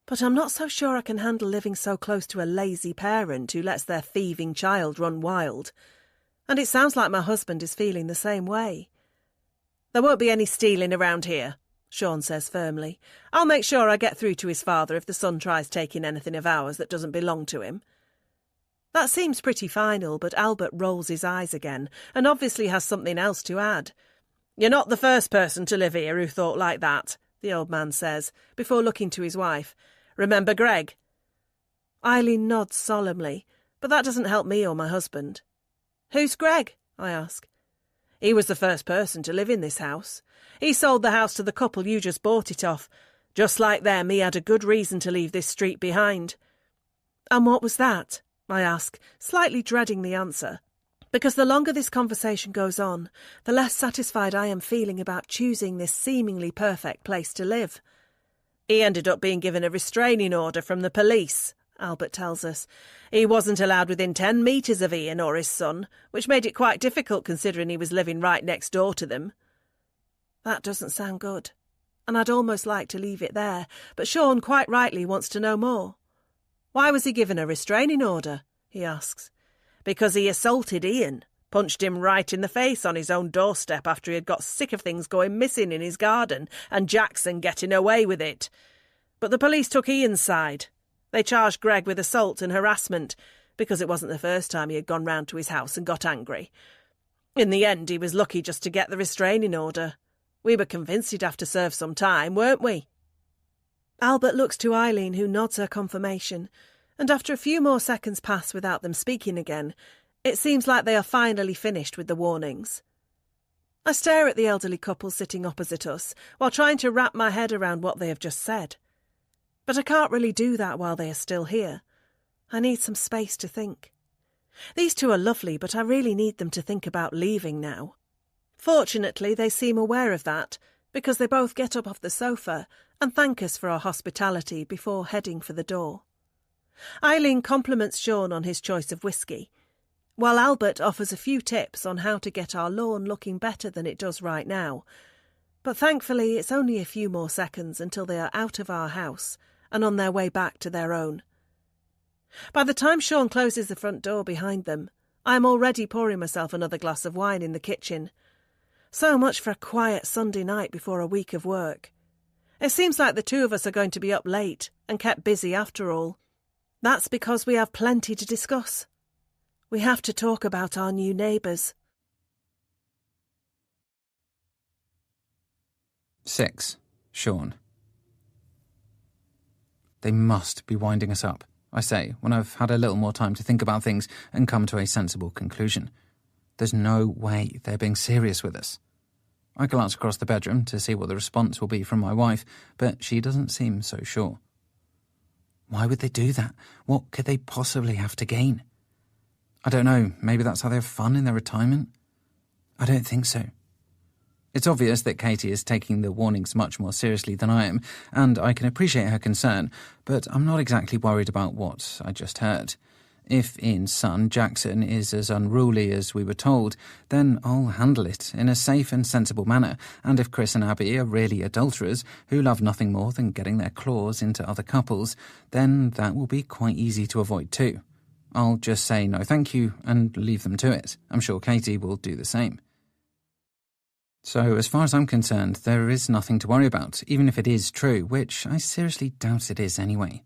but I'm not so sure I can handle living so close to a lazy parent who lets their thieving child run wild. And it sounds like my husband is feeling the same way. "There won't be any stealing around here," Sean says firmly. "I'll make sure I get through to his father if the son tries taking anything of ours that doesn't belong to him." That seems pretty final, but Albert rolls his eyes again and obviously has something else to add. "You're not the first person to live here who thought like that," the old man says, before looking to his wife. "Remember Greg?" Eileen nods solemnly, but that doesn't help me or my husband. "Who's Greg?" I ask. "He was the first person to live in this house. He sold the house to the couple you just bought it off. Just like them, he had a good reason to leave this street behind." "And what was that?" I ask, slightly dreading the answer, because the longer this conversation goes on, the less satisfied I am feeling about choosing this seemingly perfect place to live. "He ended up being given a restraining order from the police," Albert tells us. "He wasn't allowed within 10 metres of Ian or his son, which made it quite difficult considering he was living right next door to them." That doesn't sound good, and I'd almost like to leave it there, but Sean quite rightly wants to know more. "Why was he given a restraining order?" he asks. "Because he assaulted Ian, punched him right in the face on his own doorstep after he had got sick of things going missing in his garden and Jackson getting away with it. But the police took Ian's side. They charged Greg with assault and harassment, because it wasn't the first time he had gone round to his house and got angry. In the end, he was lucky just to get the restraining order. We were convinced he'd have to serve some time, weren't we? Albert looks to Eileen, who nods her confirmation, and after a few more seconds pass without them speaking again, it seems like they are finally finished with the warnings. I stare at the elderly couple sitting opposite us while trying to wrap my head around what they have just said. But I can't really do that while they are still here. I need some space to think. These two are lovely, but I really need them to think about leaving now. Fortunately, they seem aware of that, because they both get up off the sofa and thank us for our hospitality before heading for the door. Eileen compliments Sean on his choice of whiskey, while Albert offers a few tips on how to get our lawn looking better than it does right now. But thankfully, it's only a few more seconds until they are out of our house and on their way back to their own. By the time Sean closes the front door behind them, I am already pouring myself another glass of wine in the kitchen. So much for a quiet Sunday night before a week of work. It seems like the two of us are going to be up late and kept busy after all. That's because we have plenty to discuss. We have to talk about our new neighbours. 6. Sean. They must be winding us up, I say, when I've had a little more time to think about things and come to a sensible conclusion. There's no way they're being serious with us. I glance across the bedroom to see what the response will be from my wife, but she doesn't seem so sure. Why would they do that? What could they possibly have to gain? I don't know, maybe that's how they have fun in their retirement? I don't think so. It's obvious that Katie is taking the warnings much more seriously than I am, and I can appreciate her concern, but I'm not exactly worried about what I just heard. If Ian's son, Jackson, is as unruly as we were told, then I'll handle it in a safe and sensible manner, and if Chris and Abby are really adulterers who love nothing more than getting their claws into other couples, then that will be quite easy to avoid too. I'll just say no thank you and leave them to it. I'm sure Katie will do the same. So, as far as I'm concerned, there is nothing to worry about, even if it is true, which I seriously doubt it is anyway.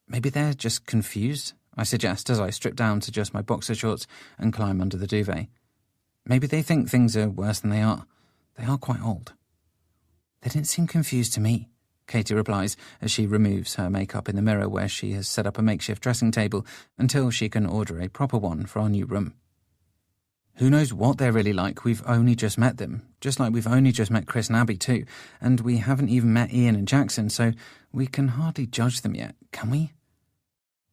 Maybe they're just confused, I suggest as I strip down to just my boxer shorts and climb under the duvet. Maybe they think things are worse than they are. They are quite old. They didn't seem confused to me, Katie replies as she removes her makeup in the mirror where she has set up a makeshift dressing table until she can order a proper one for our new room. Who knows what they're really like? We've only just met them, just like we've only just met Chris and Abby too, and we haven't even met Ian and Jackson, so we can hardly judge them yet, can we?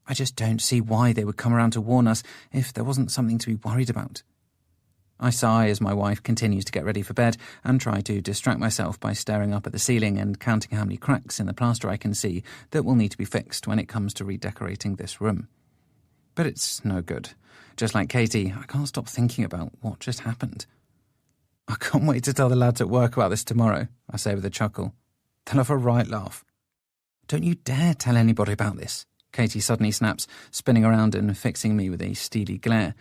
I just don't see why they would come around to warn us if there wasn't something to be worried about. I sigh as my wife continues to get ready for bed and try to distract myself by staring up at the ceiling and counting how many cracks in the plaster I can see that will need to be fixed when it comes to redecorating this room. But it's no good. Just like Katie, I can't stop thinking about what just happened. I can't wait to tell the lads at work about this tomorrow, I say with a chuckle. They'll have a right laugh. Don't you dare tell anybody about this, Katie suddenly snaps, spinning around and fixing me with a steely glare.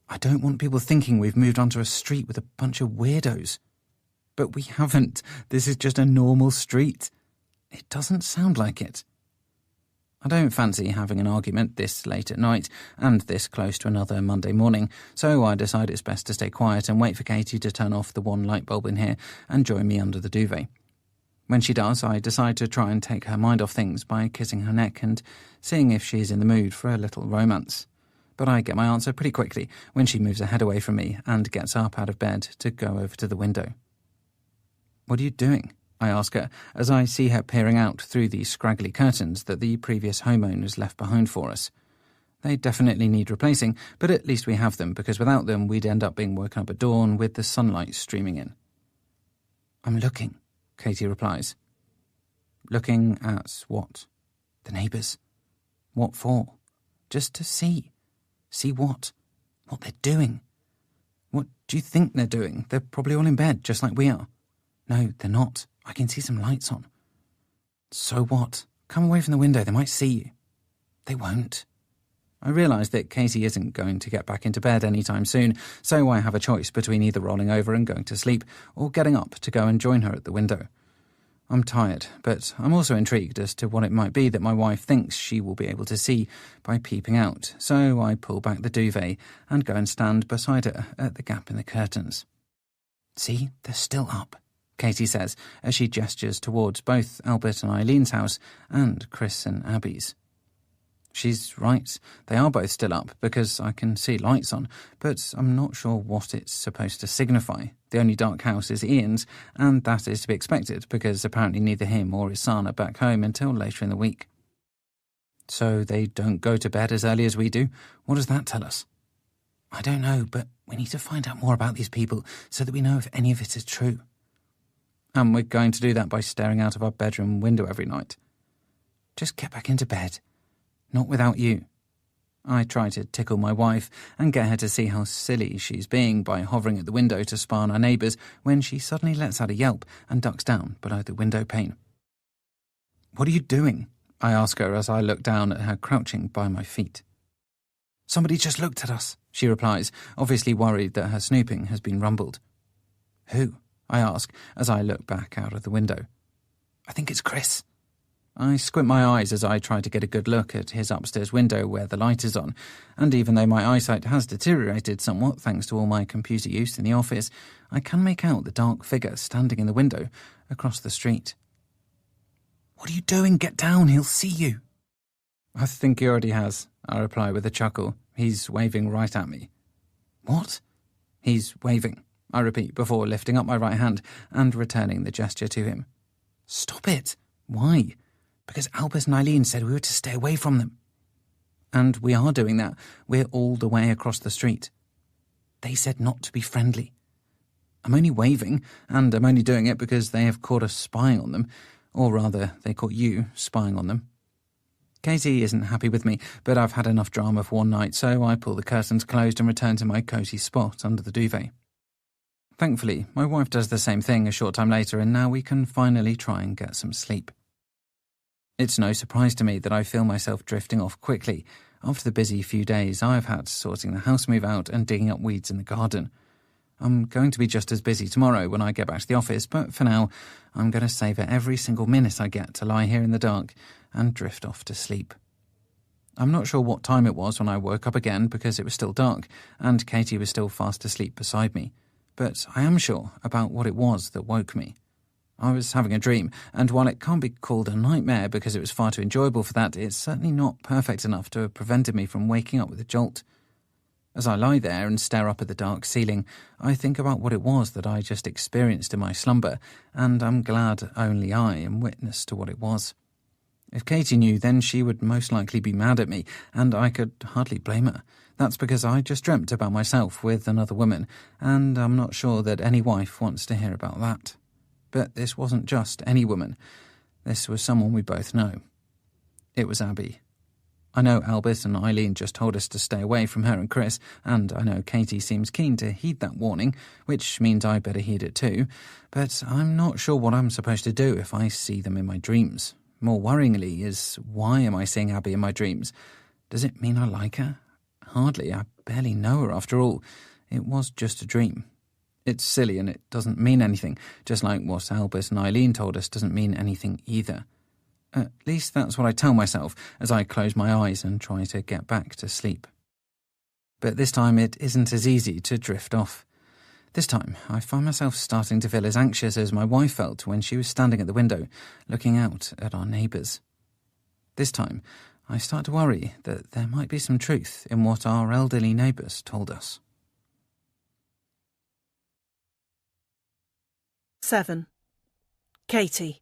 I don't want people thinking we've moved onto a street with a bunch of weirdos. But we haven't. This is just a normal street. It doesn't sound like it. I don't fancy having an argument this late at night and this close to another Monday morning, so I decide it's best to stay quiet and wait for Katie to turn off the one light bulb in here and join me under the duvet. When she does, I decide to try and take her mind off things by kissing her neck and seeing if she's in the mood for a little romance. But I get my answer pretty quickly when she moves her head away from me and gets up out of bed to go over to the window. "What are you doing?" I ask her, as I see her peering out through the scraggly curtains that the previous homeowners left behind for us. They definitely need replacing, but at least we have them, because without them we'd end up being woken up at dawn with the sunlight streaming in. "I'm looking," Katie replies. "Looking at what?" "The neighbours." "What for?" "Just to see." "See what?" "What they're doing." "What do you think they're doing? They're probably all in bed, just like we are." "No, they're not. I can see some lights on." "So what? Come away from the window, they might see you." "They won't." I realise that Katie isn't going to get back into bed anytime soon, so I have a choice between either rolling over and going to sleep or getting up to go and join her at the window. I'm tired, but I'm also intrigued as to what it might be that my wife thinks she will be able to see by peeping out, so I pull back the duvet and go and stand beside her at the gap in the curtains. "See, they're still up," Katie says as she gestures towards both Albert and Eileen's house and Chris and Abby's. She's right, they are both still up because I can see lights on, but I'm not sure what it's supposed to signify. The only dark house is Ian's, and that is to be expected because apparently neither him or his son are back home until later in the week. So they don't go to bed as early as we do? What does that tell us? I don't know, but we need to find out more about these people so that we know if any of it is true. And we're going to do that by staring out of our bedroom window every night. Just get back into bed. Not without you. I try to tickle my wife and get her to see how silly she's being by hovering at the window to spy on our neighbours when she suddenly lets out a yelp and ducks down below the window pane. "What are you doing?" I ask her as I look down at her crouching by my feet. "Somebody just looked at us," she replies, obviously worried that her snooping has been rumbled. "Who?" I ask as I look back out of the window. "I think it's Chris." I squint my eyes as I try to get a good look at his upstairs window where the light is on, and even though my eyesight has deteriorated somewhat thanks to all my computer use in the office, I can make out the dark figure standing in the window across the street. "What are you doing? Get down, he'll see you." "I think he already has," I reply with a chuckle. "He's waving right at me." "What?" "He's waving," I repeat before lifting up my right hand and returning the gesture to him. "Stop it." "Why?" "Because Albert and Eileen said we were to stay away from them." "And we are doing that. We're all the way across the street." "They said not to be friendly." "I'm only waving, and I'm only doing it because they have caught us spying on them. Or rather, they caught you spying on them." Katie isn't happy with me, but I've had enough drama for one night, so I pull the curtains closed and return to my cosy spot under the duvet. Thankfully, my wife does the same thing a short time later, and now we can finally try and get some sleep. It's no surprise to me that I feel myself drifting off quickly after the busy few days I've had sorting the house move out and digging up weeds in the garden. I'm going to be just as busy tomorrow when I get back to the office, but for now, I'm going to savour every single minute I get to lie here in the dark and drift off to sleep. I'm not sure what time it was when I woke up again because it was still dark and Katie was still fast asleep beside me, but I am sure about what it was that woke me. I was having a dream, and while it can't be called a nightmare because it was far too enjoyable for that, it's certainly not perfect enough to have prevented me from waking up with a jolt. As I lie there and stare up at the dark ceiling, I think about what it was that I just experienced in my slumber, and I'm glad only I am witness to what it was. If Katie knew, then she would most likely be mad at me, and I could hardly blame her. That's because I just dreamt about myself with another woman, and I'm not sure that any wife wants to hear about that. But this wasn't just any woman. This was someone we both know. It was Abby. I know Albert and Eileen just told us to stay away from her and Chris, and I know Katie seems keen to heed that warning, which means I better heed it too, but I'm not sure what I'm supposed to do if I see them in my dreams. More worryingly is, why am I seeing Abby in my dreams? Does it mean I like her? Hardly. I barely know her after all. It was just a dream. It's silly and it doesn't mean anything, just like what Albert and Eileen told us doesn't mean anything either. At least that's what I tell myself as I close my eyes and try to get back to sleep. But this time it isn't as easy to drift off. This time I find myself starting to feel as anxious as my wife felt when she was standing at the window, looking out at our neighbours. This time I start to worry that there might be some truth in what our elderly neighbours told us. 7. Katie.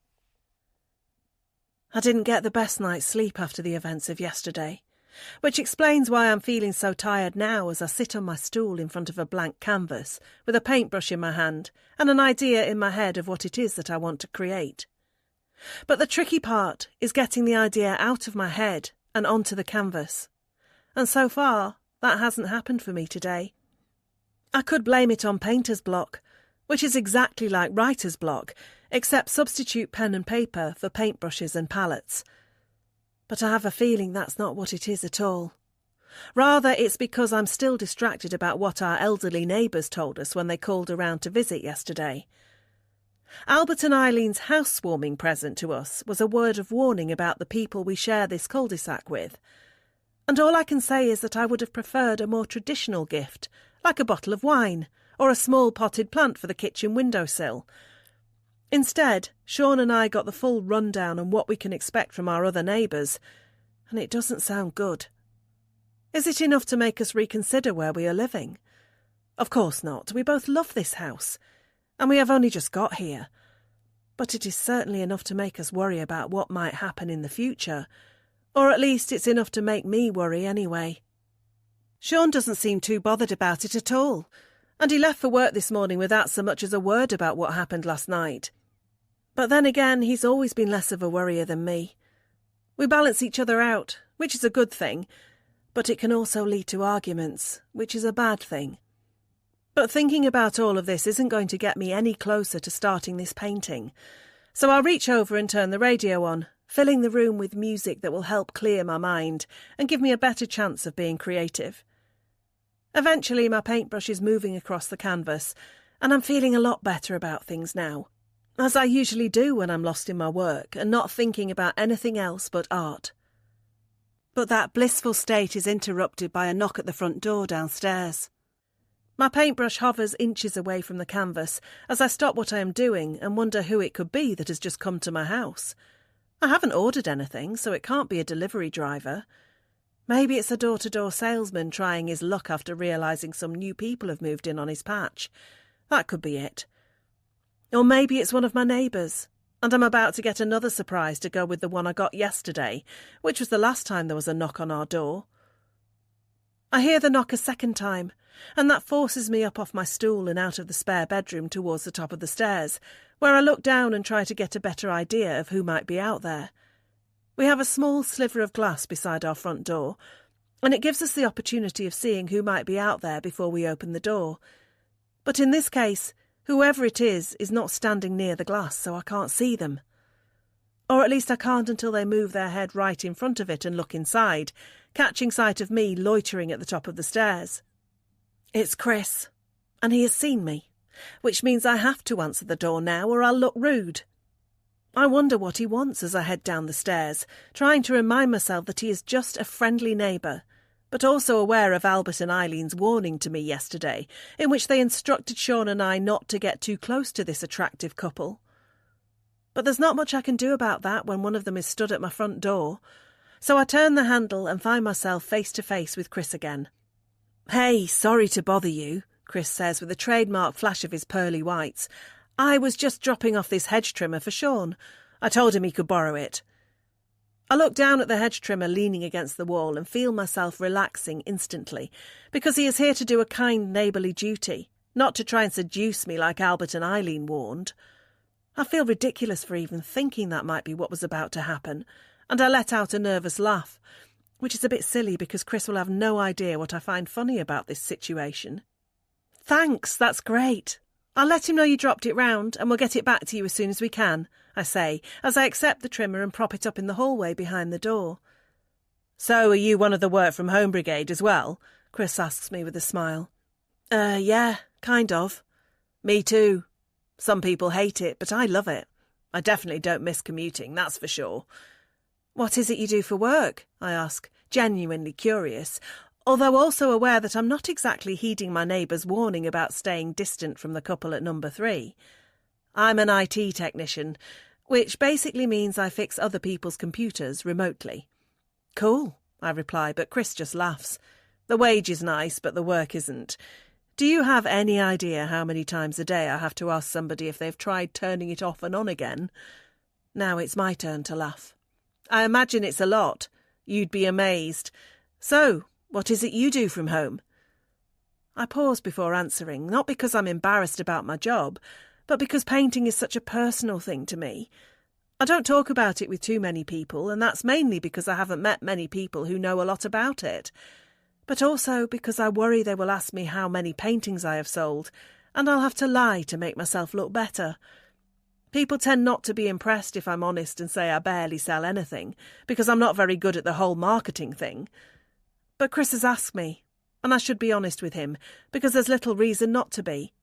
I didn't get the best night's sleep after the events of yesterday, which explains why I'm feeling so tired now as I sit on my stool in front of a blank canvas with a paintbrush in my hand and an idea in my head of what it is that I want to create. But the tricky part is getting the idea out of my head and onto the canvas. And so far, that hasn't happened for me today. I could blame it on painter's block, which is exactly like writer's block, except substitute pen and paper for paintbrushes and palettes. But I have a feeling that's not what it is at all. Rather, it's because I'm still distracted about what our elderly neighbours told us when they called around to visit yesterday. Albert and Eileen's housewarming present to us was a word of warning about the people we share this cul-de-sac with. And all I can say is that I would have preferred a more traditional gift, like a bottle of wine, or a small potted plant for the kitchen windowsill. Instead, Sean and I got the full rundown on what we can expect from our other neighbours, and it doesn't sound good. Is it enough to make us reconsider where we are living? Of course not. We both love this house, and we have only just got here. But it is certainly enough to make us worry about what might happen in the future, or at least it's enough to make me worry anyway. Sean doesn't seem too bothered about it at all, and he left for work this morning without so much as a word about what happened last night. But then again, he's always been less of a worrier than me. We balance each other out, which is a good thing, but it can also lead to arguments, which is a bad thing. But thinking about all of this isn't going to get me any closer to starting this painting, so I'll reach over and turn the radio on, filling the room with music that will help clear my mind and give me a better chance of being creative. Eventually my paintbrush is moving across the canvas, and I'm feeling a lot better about things now, as I usually do when I'm lost in my work and not thinking about anything else but art. But that blissful state is interrupted by a knock at the front door downstairs. My paintbrush hovers inches away from the canvas as I stop what I am doing and wonder who it could be that has just come to my house. I haven't ordered anything, so it can't be a delivery driver. Maybe it's a door-to-door salesman trying his luck after realising some new people have moved in on his patch. That could be it. Or maybe it's one of my neighbours, and I'm about to get another surprise to go with the one I got yesterday, which was the last time there was a knock on our door. I hear the knock a second time, and that forces me up off my stool and out of the spare bedroom towards the top of the stairs, where I look down and try to get a better idea of who might be out there. We have a small sliver of glass beside our front door, and it gives us the opportunity of seeing who might be out there before we open the door. But in this case, whoever it is not standing near the glass, so I can't see them. Or at least I can't until they move their head right in front of it and look inside, catching sight of me loitering at the top of the stairs. It's Chris, and he has seen me, which means I have to answer the door now or I'll look rude. I wonder what he wants as I head down the stairs, trying to remind myself that he is just a friendly neighbour, but also aware of Albert and Eileen's warning to me yesterday, in which they instructed Sean and I not to get too close to this attractive couple. But there's not much I can do about that when one of them is stood at my front door, so I turn the handle and find myself face to face with Chris again. "Hey, sorry to bother you," Chris says with a trademark flash of his pearly whites. "I was just dropping off this hedge trimmer for Sean. I told him he could borrow it." I look down at the hedge trimmer leaning against the wall and feel myself relaxing instantly, because he is here to do a kind neighbourly duty, not to try and seduce me like Albert and Eileen warned. I feel ridiculous for even thinking that might be what was about to happen, and I let out a nervous laugh, which is a bit silly because Chris will have no idea what I find funny about this situation. "Thanks, that's great. I'll let him know you dropped it round and we'll get it back to you as soon as we can," I say, as I accept the trimmer and prop it up in the hallway behind the door. "So are you one of the work-from-home brigade as well?" Chris asks me with a smile. Yeah, kind of. Me too. Some people hate it, but I love it. I definitely don't miss commuting, that's for sure." "What is it you do for work?" I ask, genuinely curious, although also aware that I'm not exactly heeding my neighbour's warning about staying distant from the couple at number 3. "I'm an IT technician, which basically means I fix other people's computers remotely." "Cool," I reply, but Chris just laughs. "The wage is nice, but the work isn't. Do you have any idea how many times a day I have to ask somebody if they've tried turning it off and on again?" Now it's my turn to laugh. "I imagine it's a lot. You'd be amazed. So, what is it you do from home?" I pause before answering, not because I'm embarrassed about my job, but because painting is such a personal thing to me. I don't talk about it with too many people, and that's mainly because I haven't met many people who know a lot about it. But also because I worry they will ask me how many paintings I have sold, and I'll have to lie to make myself look better. People tend not to be impressed if I'm honest and say I barely sell anything, because I'm not very good at the whole marketing thing. But Chris has asked me, and I should be honest with him, because there's little reason not to be.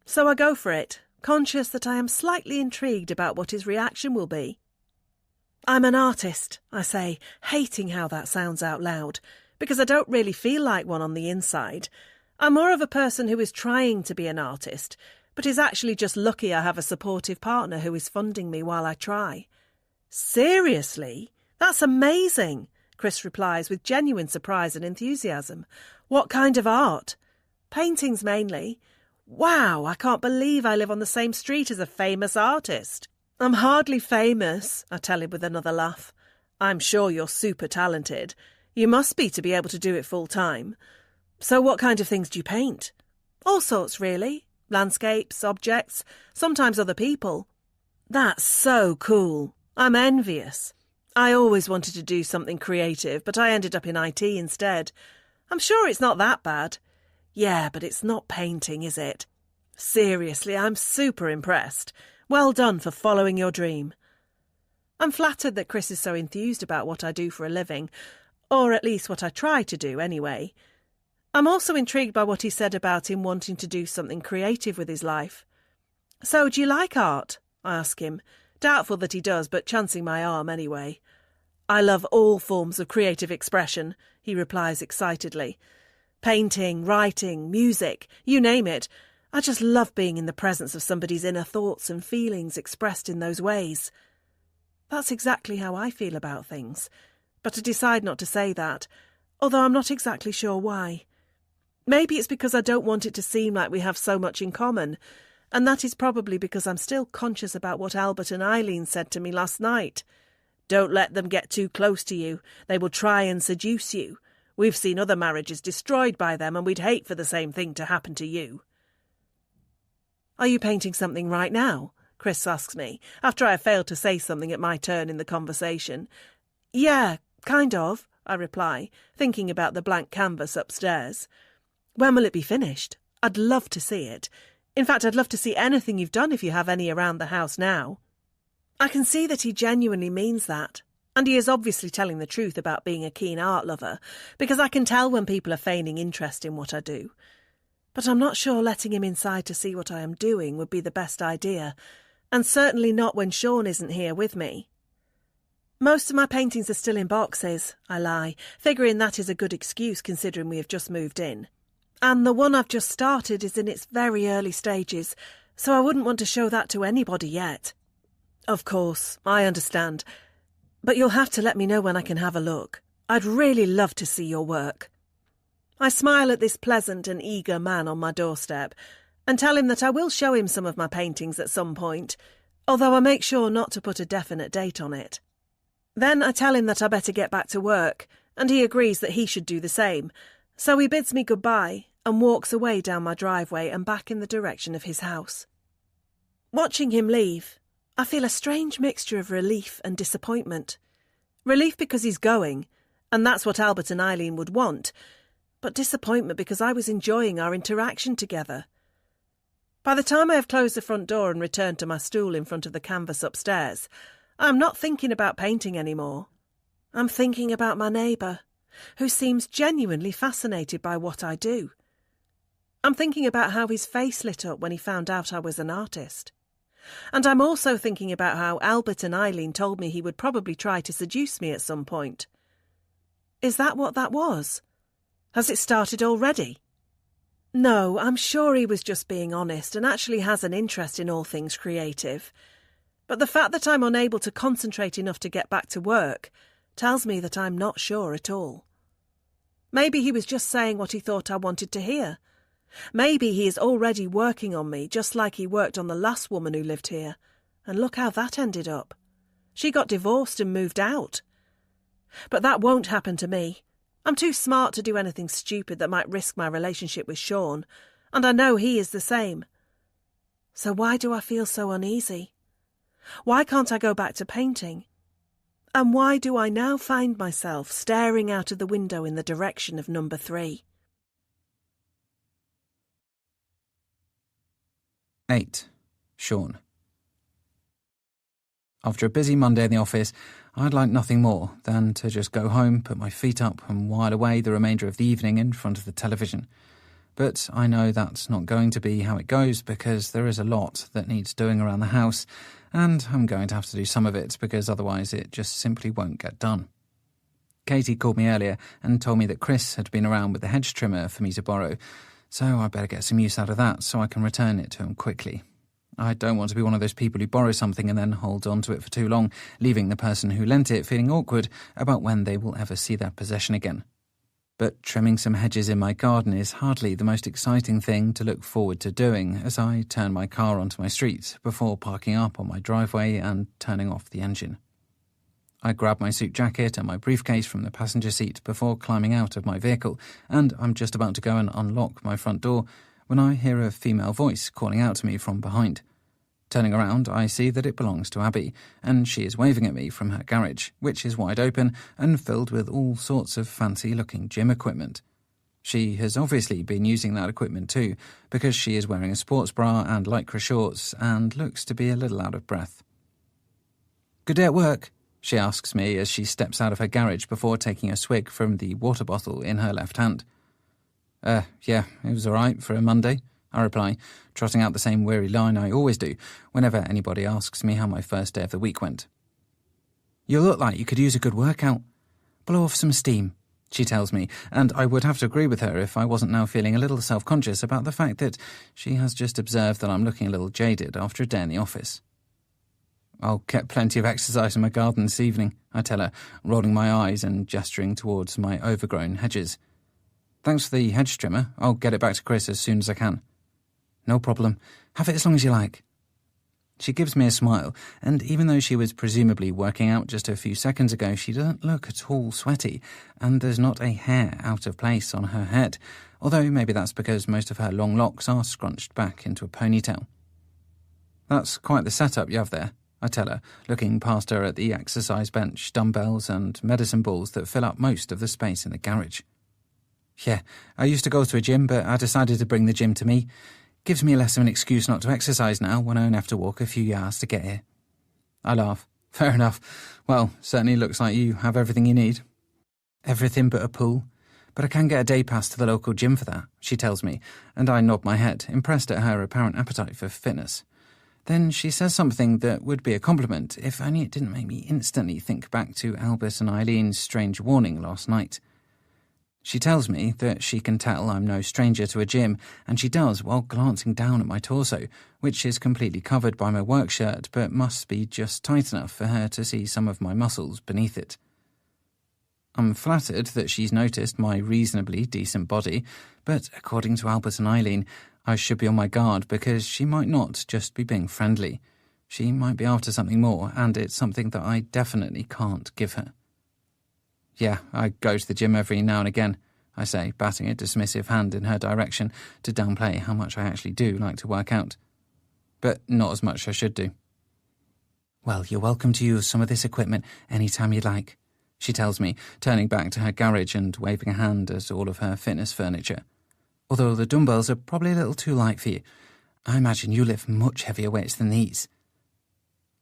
So I go for it, conscious that I am slightly intrigued about what his reaction will be. I'm an artist, I say, hating how that sounds out loud, because I don't really feel like one on the inside. I'm more of a person who is trying to be an artist, but is actually just lucky I have a supportive partner who is funding me while I try. Seriously? That's amazing, Chris replies with genuine surprise and enthusiasm. What kind of art? Paintings mainly. Wow, I can't believe I live on the same street as a famous artist. I'm hardly famous, I tell him with another laugh. I'm sure you're super talented. You must be to be able to do it full time. So what kind of things do you paint? All sorts, really. Landscapes, objects, sometimes other people. That's so cool. I'm envious. I always wanted to do something creative, but I ended up in IT instead. I'm sure it's not that bad. Yeah, but it's not painting, is it? Seriously, I'm super impressed. Well done for following your dream. I'm flattered that Chris is so enthused about what I do for a living, or at least what I try to do anyway. I'm also intrigued by what he said about him wanting to do something creative with his life. So, do you like art? I ask him, doubtful that he does, but chancing my arm anyway. I love all forms of creative expression, he replies excitedly. Painting, writing, music, you name it. I just love being in the presence of somebody's inner thoughts and feelings expressed in those ways. That's exactly how I feel about things, but I decide not to say that, although I'm not exactly sure why. Maybe it's because I don't want it to seem like we have so much in common, and that is probably because I'm still conscious about what Albert and Eileen said to me last night. Don't let them get too close to you. They will try and seduce you. We've seen other marriages destroyed by them, and we'd hate for the same thing to happen to you. Are you painting something right now? Chris asks me, after I have failed to say something at my turn in the conversation. Yeah, kind of, I reply, thinking about the blank canvas upstairs. When will it be finished? I'd love to see it. In fact, I'd love to see anything you've done if you have any around the house now. I can see that he genuinely means that, and he is obviously telling the truth about being a keen art lover, because I can tell when people are feigning interest in what I do. But I'm not sure letting him inside to see what I am doing would be the best idea, and certainly not when Sean isn't here with me. Most of my paintings are still in boxes, I lie, figuring that is a good excuse considering we have just moved in. And the one I've just started is in its very early stages, so I wouldn't want to show that to anybody yet. Of course, I understand, but you'll have to let me know when I can have a look. I'd really love to see your work. I smile at this pleasant and eager man on my doorstep and tell him that I will show him some of my paintings at some point, although I make sure not to put a definite date on it. Then I tell him that I better get back to work, and he agrees that he should do the same, so he bids me goodbye and walks away down my driveway and back in the direction of his house. Watching him leave, I feel a strange mixture of relief and disappointment. Relief because he's going, and that's what Albert and Eileen would want, but disappointment because I was enjoying our interaction together. By the time I have closed the front door and returned to my stool in front of the canvas upstairs, I am not thinking about painting anymore. I'm thinking about my neighbour, who seems genuinely fascinated by what I do. I'm thinking about how his face lit up when he found out I was an artist. And I'm also thinking about how Albert and Eileen told me he would probably try to seduce me at some point. Is that what that was? Has it started already? No, I'm sure he was just being honest and actually has an interest in all things creative. But the fact that I'm unable to concentrate enough to get back to work tells me that I'm not sure at all. Maybe he was just saying what he thought I wanted to hear. Maybe he is already working on me just like he worked on the last woman who lived here. And look how that ended up. She got divorced and moved out. But that won't happen to me. I'm too smart to do anything stupid that might risk my relationship with Sean, and I know he is the same. So why do I feel so uneasy? Why can't I go back to painting? And why do I now find myself staring out of the window in the direction of number 3? 8. Sean. After a busy Monday in the office, I'd like nothing more than to just go home, put my feet up and while away the remainder of the evening in front of the television. But I know that's not going to be how it goes because there is a lot that needs doing around the house, and I'm going to have to do some of it because otherwise it just simply won't get done. Katie called me earlier and told me that Chris had been around with the hedge trimmer for me to borrow, so I better get some use out of that so I can return it to him quickly. I don't want to be one of those people who borrow something and then hold on to it for too long, leaving the person who lent it feeling awkward about when they will ever see their possession again. But trimming some hedges in my garden is hardly the most exciting thing to look forward to doing as I turn my car onto my street before parking up on my driveway and turning off the engine. I grab my suit jacket and my briefcase from the passenger seat before climbing out of my vehicle, and I'm just about to go and unlock my front door when I hear a female voice calling out to me from behind. Turning around, I see that it belongs to Abby, and she is waving at me from her garage, which is wide open and filled with all sorts of fancy-looking gym equipment. She has obviously been using that equipment too, because she is wearing a sports bra and lycra shorts and looks to be a little out of breath. "Good day at work?" she asks me as she steps out of her garage before taking a swig from the water bottle in her left hand. Yeah, it was all right for a Monday," I reply, trotting out the same weary line I always do whenever anybody asks me how my first day of the week went. "You look like you could use a good workout. Blow off some steam," she tells me, and I would have to agree with her if I wasn't now feeling a little self-conscious about the fact that she has just observed that I'm looking a little jaded after a day in the office. "I'll get plenty of exercise in my garden this evening," I tell her, rolling my eyes and gesturing towards my overgrown hedges. "Thanks for the hedge trimmer. I'll get it back to Chris as soon as I can." "No problem. Have it as long as you like." She gives me a smile, and even though she was presumably working out just a few seconds ago, she doesn't look at all sweaty, and there's not a hair out of place on her head, although maybe that's because most of her long locks are scrunched back into a ponytail. "That's quite the setup you have there," I tell her, looking past her at the exercise bench, dumbbells and medicine balls that fill up most of the space in the garage. "Yeah, I used to go to a gym, but I decided to bring the gym to me. Gives me less of an excuse not to exercise now when I only have to walk a few yards to get here." I laugh. "Fair enough. Well, certainly looks like you have everything you need." "Everything but a pool. But I can get a day pass to the local gym for that," she tells me, and I nod my head, impressed at her apparent appetite for fitness. Then she says something that would be a compliment, if only it didn't make me instantly think back to Albus and Eileen's strange warning last night. She tells me that she can tell I'm no stranger to a gym, and she does while glancing down at my torso, which is completely covered by my work shirt but must be just tight enough for her to see some of my muscles beneath it. I'm flattered that she's noticed my reasonably decent body, but according to Albus and Eileen, I should be on my guard because she might not just be being friendly. She might be after something more, and it's something that I definitely can't give her. "Yeah, I go to the gym every now and again," I say, batting a dismissive hand in her direction to downplay how much I actually do like to work out. But not as much as I should do. "Well, you're welcome to use some of this equipment any time you'd like," she tells me, turning back to her garage and waving a hand at all of her fitness furniture. "Although the dumbbells are probably a little too light for you. I imagine you lift much heavier weights than these."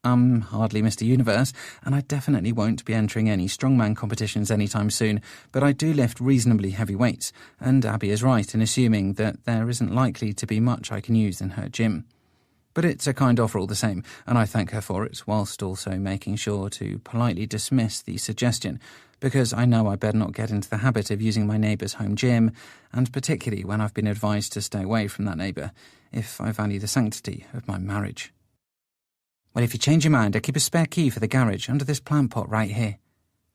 I'm hardly Mr. Universe, and I definitely won't be entering any strongman competitions anytime soon, but I do lift reasonably heavy weights, and Abby is right in assuming that there isn't likely to be much I can use in her gym. But it's a kind offer all the same, and I thank her for it, whilst also making sure to politely dismiss the suggestion, because I know I better not get into the habit of using my neighbour's home gym, and particularly when I've been advised to stay away from that neighbour, if I value the sanctity of my marriage. "Well, if you change your mind, I keep a spare key for the garage under this plant pot right here,"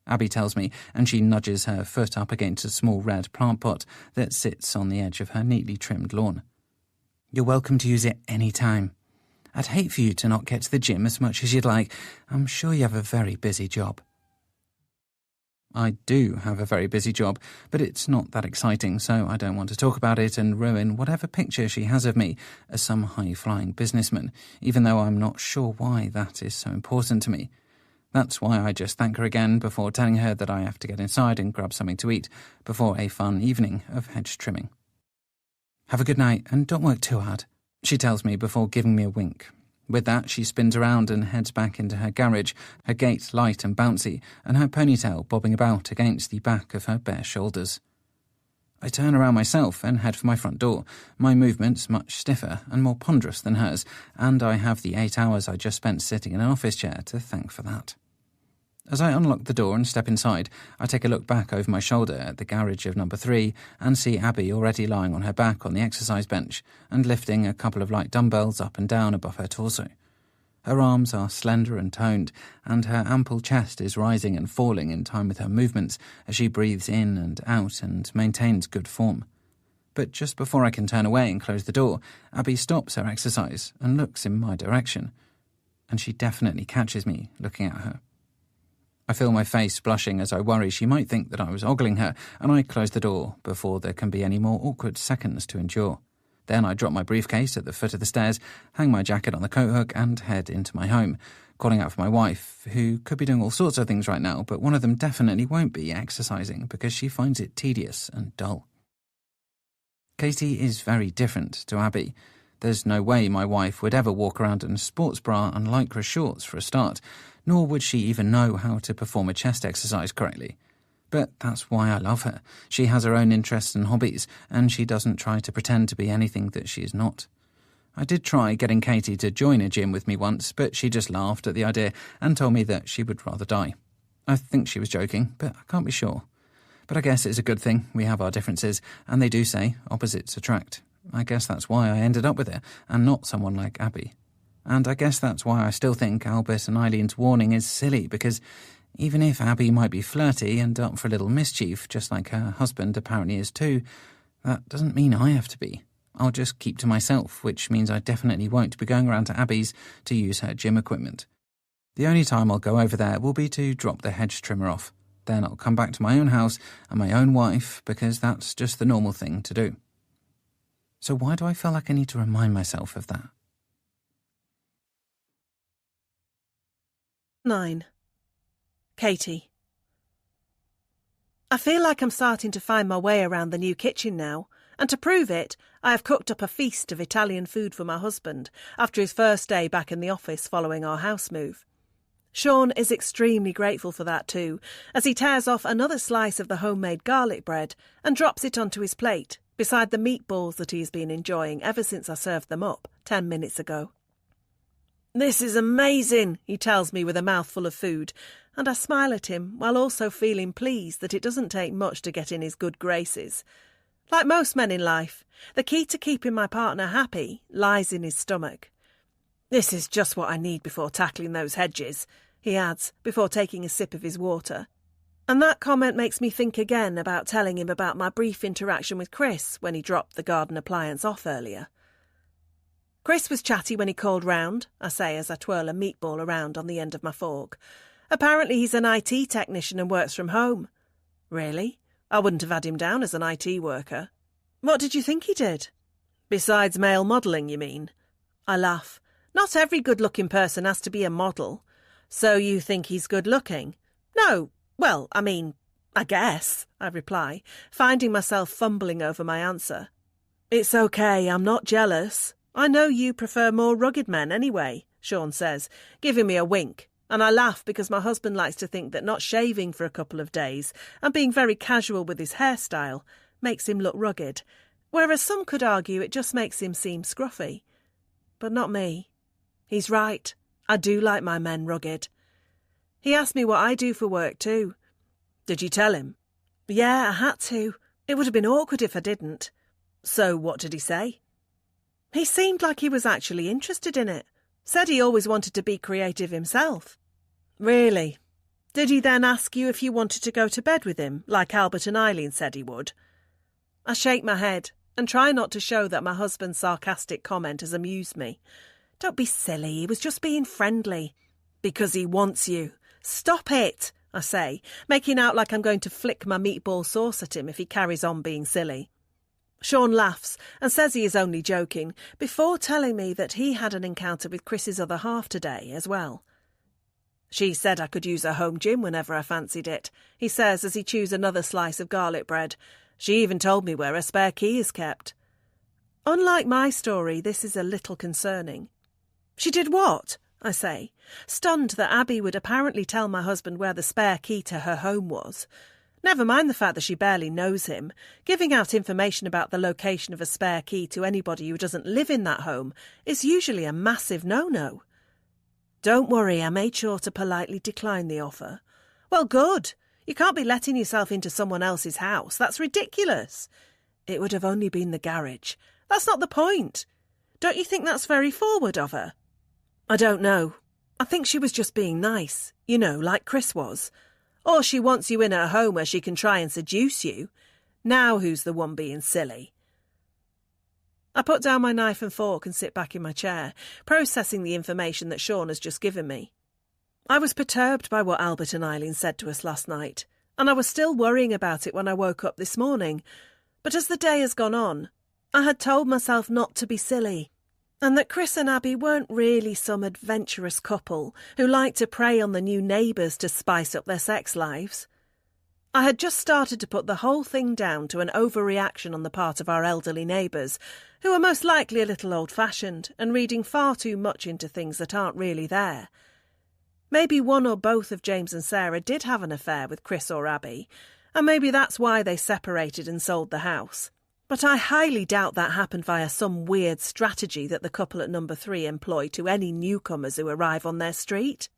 Abby tells me, and she nudges her foot up against a small red plant pot that sits on the edge of her neatly trimmed lawn. "You're welcome to use it any time. I'd hate for you to not get to the gym as much as you'd like. I'm sure you have a very busy job." I do have a very busy job, but it's not that exciting, so I don't want to talk about it and ruin whatever picture she has of me as some high-flying businessman, even though I'm not sure why that is so important to me. That's why I just thank her again before telling her that I have to get inside and grab something to eat before a fun evening of hedge trimming. "Have a good night, and don't work too hard," she tells me before giving me a wink. With that, she spins around and heads back into her garage, her gait light and bouncy, and her ponytail bobbing about against the back of her bare shoulders. I turn around myself and head for my front door, my movements much stiffer and more ponderous than hers, and I have the 8 hours I just spent sitting in an office chair to thank for that. As I unlock the door and step inside, I take a look back over my shoulder at the garage of number 3 and see Abby already lying on her back on the exercise bench and lifting a couple of light dumbbells up and down above her torso. Her arms are slender and toned, and her ample chest is rising and falling in time with her movements as she breathes in and out and maintains good form. But just before I can turn away and close the door, Abby stops her exercise and looks in my direction. And she definitely catches me looking at her. I feel my face blushing as I worry she might think that I was ogling her, and I close the door before there can be any more awkward seconds to endure. Then I drop my briefcase at the foot of the stairs, hang my jacket on the coat hook, and head into my home, calling out for my wife, who could be doing all sorts of things right now, but one of them definitely won't be exercising because she finds it tedious and dull. Katie is very different to Abby. There's no way my wife would ever walk around in a sports bra and lycra shorts for a start, nor would she even know how to perform a chest exercise correctly. But that's why I love her. She has her own interests and hobbies, and she doesn't try to pretend to be anything that she is not. I did try getting Katie to join a gym with me once, but she just laughed at the idea and told me that she would rather die. I think she was joking, but I can't be sure. But I guess it's a good thing we have our differences, and they do say opposites attract. I guess that's why I ended up with her, and not someone like Abby. And I guess that's why I still think Albert and Eileen's warning is silly, because even if Abby might be flirty and up for a little mischief, just like her husband apparently is too, that doesn't mean I have to be. I'll just keep to myself, which means I definitely won't be going around to Abby's to use her gym equipment. The only time I'll go over there will be to drop the hedge trimmer off. Then I'll come back to my own house and my own wife, because that's just the normal thing to do. So why do I feel like I need to remind myself of that? 9. Katie. I feel like I'm starting to find my way around the new kitchen now, and to prove it, I have cooked up a feast of Italian food for my husband after his first day back in the office following our house move. Sean is extremely grateful for that too, as he tears off another slice of the homemade garlic bread and drops it onto his plate, beside the meatballs that he has been enjoying ever since I served them up 10 minutes ago. "This is amazing," he tells me with a mouthful of food, and I smile at him while also feeling pleased that it doesn't take much to get in his good graces. Like most men in life, the key to keeping my partner happy lies in his stomach. "This is just what I need before tackling those hedges," he adds, before taking a sip of his water. And that comment makes me think again about telling him about my brief interaction with Chris when he dropped the garden appliance off earlier. "Chris was chatty when he called round," I say as I twirl a meatball around on the end of my fork. "Apparently he's an IT technician and works from home." "Really? I wouldn't have had him down as an IT worker." "What did you think he did?" "Besides male modelling, you mean?" I laugh. "Not every good-looking person has to be a model." "So you think he's good-looking?" "No, well, I guess," I reply, finding myself fumbling over my answer. "It's okay, I'm not jealous. I know you prefer more rugged men anyway," Sean says, giving me a wink, and I laugh because my husband likes to think that not shaving for a couple of days and being very casual with his hairstyle makes him look rugged, whereas some could argue it just makes him seem scruffy. But not me. He's right. I do like my men rugged. He asked me what I do for work too. "Did you tell him?" "Yeah, I had to. It would have been awkward if I didn't." "So what did he say?" "He seemed like he was actually interested in it. Said he always wanted to be creative himself." "Really? Did he then ask you if you wanted to go to bed with him, like Albert and Eileen said he would?" I shake my head and try not to show that my husband's sarcastic comment has amused me. "Don't be silly, he was just being friendly." "Because he wants you." "Stop it," I say, making out like I'm going to flick my meatball sauce at him if he carries on being silly. Sean laughs and says he is only joking, before telling me that he had an encounter with Chris's other half today as well. "She said I could use her home gym whenever I fancied it," he says as he chews another slice of garlic bread. "She even told me where her spare key is kept." Unlike my story, this is a little concerning. "She did what?" I say, stunned that Abby would apparently tell my husband where the spare key to her home was. Never mind the fact that she barely knows him. Giving out information about the location of a spare key to anybody who doesn't live in that home is usually a massive no-no. Don't worry, I made sure to politely decline the offer. Well, good. You can't be letting yourself into someone else's house. That's ridiculous. It would have only been the garage. That's not the point. Don't you think that's very forward of her? I don't know. I think she was just being nice, like Chris was. Or she wants you in her home where she can try and seduce you. Now who's the one being silly? I put down my knife and fork and sit back in my chair, processing the information that Sean has just given me. I was perturbed by what Albert and Eileen said to us last night, and I was still worrying about it when I woke up this morning. But as the day has gone on, I had told myself not to be silly, and that Chris and Abby weren't really some adventurous couple who liked to prey on the new neighbours to spice up their sex lives. I had just started to put the whole thing down to an overreaction on the part of our elderly neighbours, who are most likely a little old-fashioned and reading far too much into things that aren't really there. Maybe one or both of James and Sarah did have an affair with Chris or Abby, and maybe that's why they separated and sold the house. But I highly doubt that happened via some weird strategy that the couple at number 3 employ to any newcomers who arrive on their street.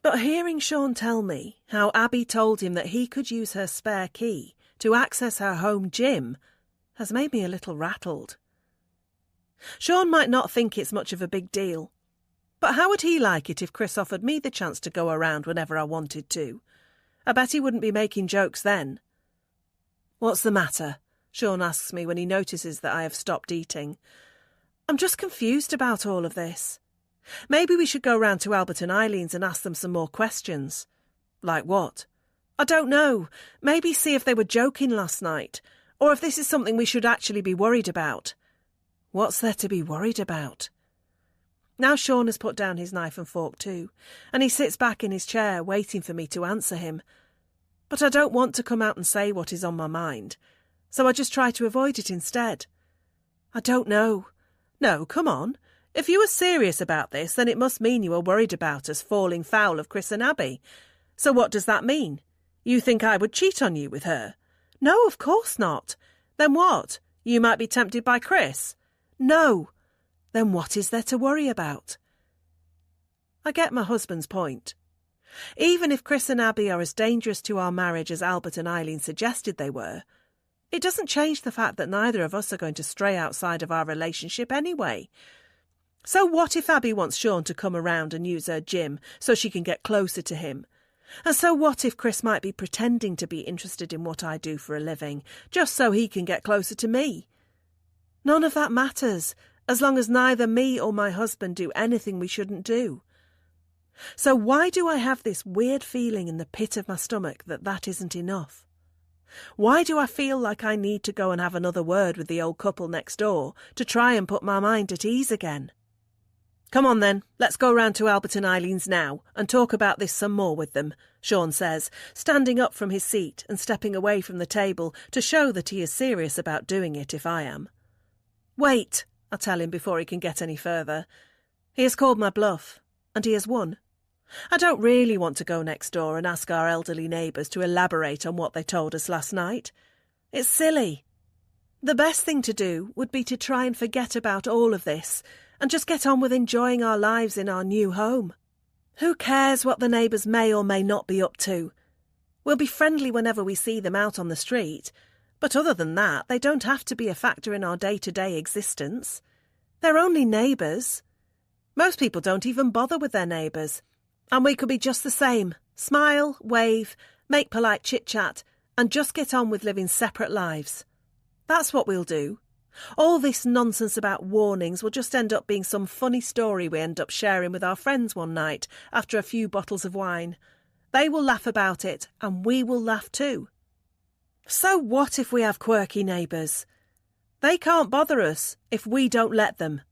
But hearing Sean tell me how Abby told him that he could use her spare key to access her home gym has made me a little rattled. Sean might not think it's much of a big deal, but how would he like it if Chris offered me the chance to go around whenever I wanted to? I bet he wouldn't be making jokes then. What's the matter? Sean asks me when he notices that I have stopped eating. I'm just confused about all of this. Maybe we should go round to Albert and Eileen's and ask them some more questions. Like what? I don't know. Maybe see if they were joking last night, or if this is something we should actually be worried about. What's there to be worried about? Now Sean has put down his knife and fork too, and he sits back in his chair waiting for me to answer him. But I don't want to come out and say what is on my mind, so I just try to avoid it instead. I don't know. No, come on. If you were serious about this, then it must mean you are worried about us falling foul of Chris and Abby. So what does that mean? You think I would cheat on you with her? No, of course not. Then what? You might be tempted by Chris? No. Then what is there to worry about? I get my husband's point. Even if Chris and Abby are as dangerous to our marriage as Albert and Eileen suggested they were, it doesn't change the fact that neither of us are going to stray outside of our relationship anyway. So what if Abby wants Sean to come around and use her gym so she can get closer to him? And so what if Chris might be pretending to be interested in what I do for a living, just so he can get closer to me? None of that matters, as long as neither me or my husband do anything we shouldn't do. So why do I have this weird feeling in the pit of my stomach that isn't enough? Why do I feel like I need to go and have another word with the old couple next door to try and put my mind at ease again? Come on then, let's go round to Albert and Eileen's now and talk about this some more with them, Sean says, standing up from his seat and stepping away from the table to show that he is serious about doing it if I am. Wait, I tell him before he can get any further. He has called my bluff, and he has won. I don't really want to go next door and ask our elderly neighbours to elaborate on what they told us last night. It's silly. The best thing to do would be to try and forget about all of this and just get on with enjoying our lives in our new home. Who cares what the neighbours may or may not be up to? We'll be friendly whenever we see them out on the street, but other than that, they don't have to be a factor in our day-to-day existence. They're only neighbours. Most people don't even bother with their neighbours. And we could be just the same. Smile, wave, make polite chit-chat, and just get on with living separate lives. That's what we'll do. All this nonsense about warnings will just end up being some funny story we end up sharing with our friends one night after a few bottles of wine. They will laugh about it, and we will laugh too. So what if we have quirky neighbours? They can't bother us if we don't let them.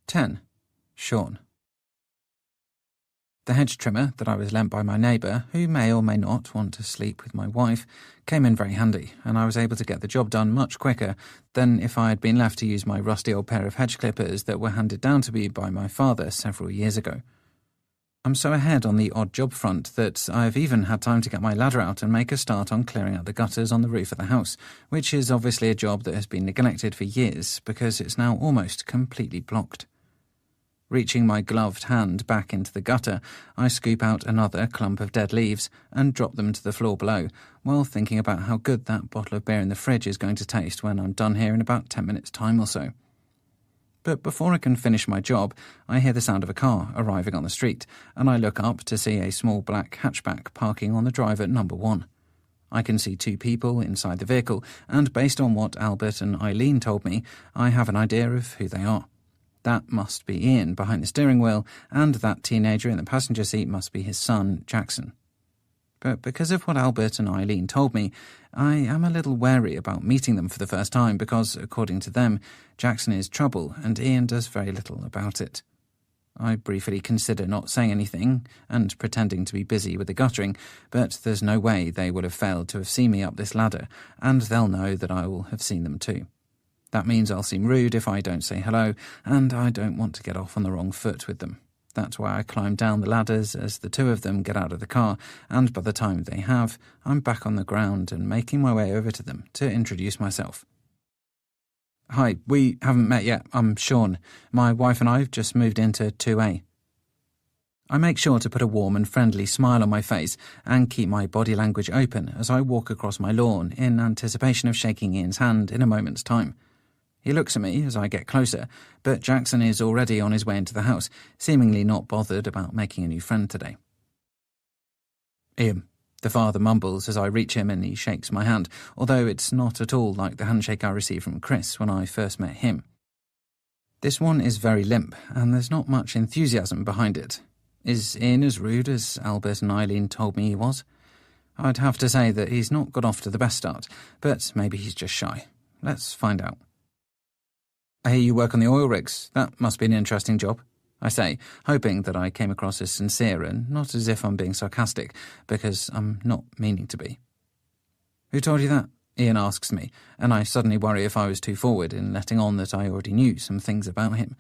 10. Sean. The hedge trimmer that I was lent by my neighbour, who may or may not want to sleep with my wife, came in very handy, and I was able to get the job done much quicker than if I had been left to use my rusty old pair of hedge clippers that were handed down to me by my father several years ago. I'm so ahead on the odd job front that I've even had time to get my ladder out and make a start on clearing out the gutters on the roof of the house, which is obviously a job that has been neglected for years because it's now almost completely blocked. Reaching my gloved hand back into the gutter, I scoop out another clump of dead leaves and drop them to the floor below, while thinking about how good that bottle of beer in the fridge is going to taste when I'm done here in about 10 minutes' time or so. But before I can finish my job, I hear the sound of a car arriving on the street, and I look up to see a small black hatchback parking on the drive at number 1. I can see 2 people inside the vehicle, and based on what Albert and Eileen told me, I have an idea of who they are. That must be Ian behind the steering wheel, and that teenager in the passenger seat must be his son, Jackson. But because of what Albert and Eileen told me, I am a little wary about meeting them for the first time because, according to them, Jackson is trouble and Ian does very little about it. I briefly consider not saying anything and pretending to be busy with the guttering, but there's no way they would have failed to have seen me up this ladder, and they'll know that I will have seen them too. That means I'll seem rude if I don't say hello, and I don't want to get off on the wrong foot with them. That's why I climb down the ladders as the 2 of them get out of the car, and by the time they have, I'm back on the ground and making my way over to them to introduce myself. Hi, we haven't met yet. I'm Sean. My wife and I have just moved into 2A. I make sure to put a warm and friendly smile on my face and keep my body language open as I walk across my lawn in anticipation of shaking Ian's hand in a moment's time. He looks at me as I get closer, but Jackson is already on his way into the house, seemingly not bothered about making a new friend today. Ian, the father mumbles as I reach him and he shakes my hand, although it's not at all like the handshake I received from Chris when I first met him. This one is very limp, and there's not much enthusiasm behind it. Is Ian as rude as Albert and Eileen told me he was? I'd have to say that he's not got off to the best start, but maybe he's just shy. Let's find out. I hear you work on the oil rigs. That must be an interesting job, I say, hoping that I came across as sincere and not as if I'm being sarcastic, because I'm not meaning to be. Who told you that? Ian asks me, and I suddenly worry if I was too forward in letting on that I already knew some things about him.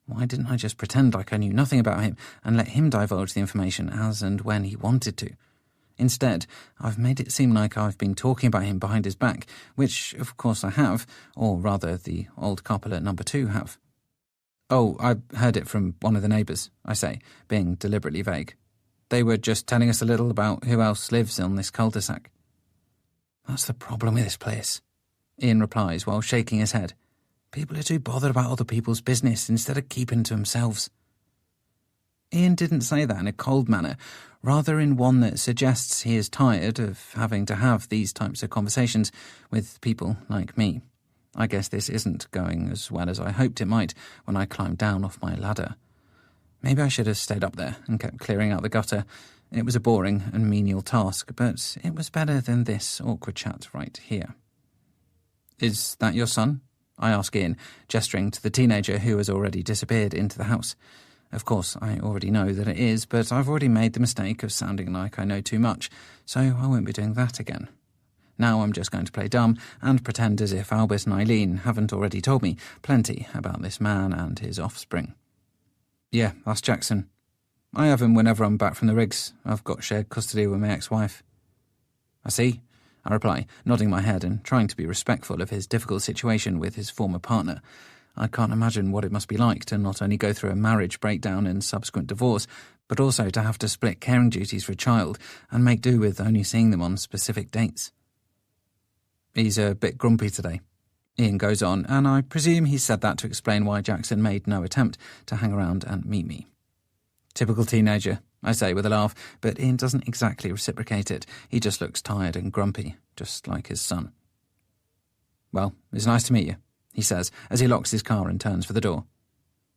Why didn't I just pretend like I knew nothing about him and let him divulge the information as and when he wanted to? Instead, I've made it seem like I've been talking about him behind his back, which, of course, I have, or rather, the old couple at number 2 have. Oh, I heard it from one of the neighbours, I say, being deliberately vague. They were just telling us a little about who else lives on this cul-de-sac. That's the problem with this place, Ian replies while shaking his head. People are too bothered about other people's business instead of keeping to themselves. Ian didn't say that in a cold manner, rather in one that suggests he is tired of having to have these types of conversations with people like me. I guess this isn't going as well as I hoped it might when I climbed down off my ladder. Maybe I should have stayed up there and kept clearing out the gutter. It was a boring and menial task, but it was better than this awkward chat right here. Is that your son? I ask Ian, gesturing to the teenager who has already disappeared into the house. Of course, I already know that it is, but I've already made the mistake of sounding like I know too much, so I won't be doing that again. Now I'm just going to play dumb and pretend as if Albert and Eileen haven't already told me plenty about this man and his offspring. Yeah, that's Jackson. I have him whenever I'm back from the rigs. I've got shared custody with my ex-wife. I see, I reply, nodding my head and trying to be respectful of his difficult situation with his former partner. I can't imagine what it must be like to not only go through a marriage breakdown and subsequent divorce, but also to have to split caring duties for a child and make do with only seeing them on specific dates. He's a bit grumpy today, Ian goes on, and I presume he said that to explain why Jackson made no attempt to hang around and meet me. Typical teenager, I say with a laugh, but Ian doesn't exactly reciprocate it. He just looks tired and grumpy, just like his son. Well, it's nice to meet you, he says as he locks his car and turns for the door.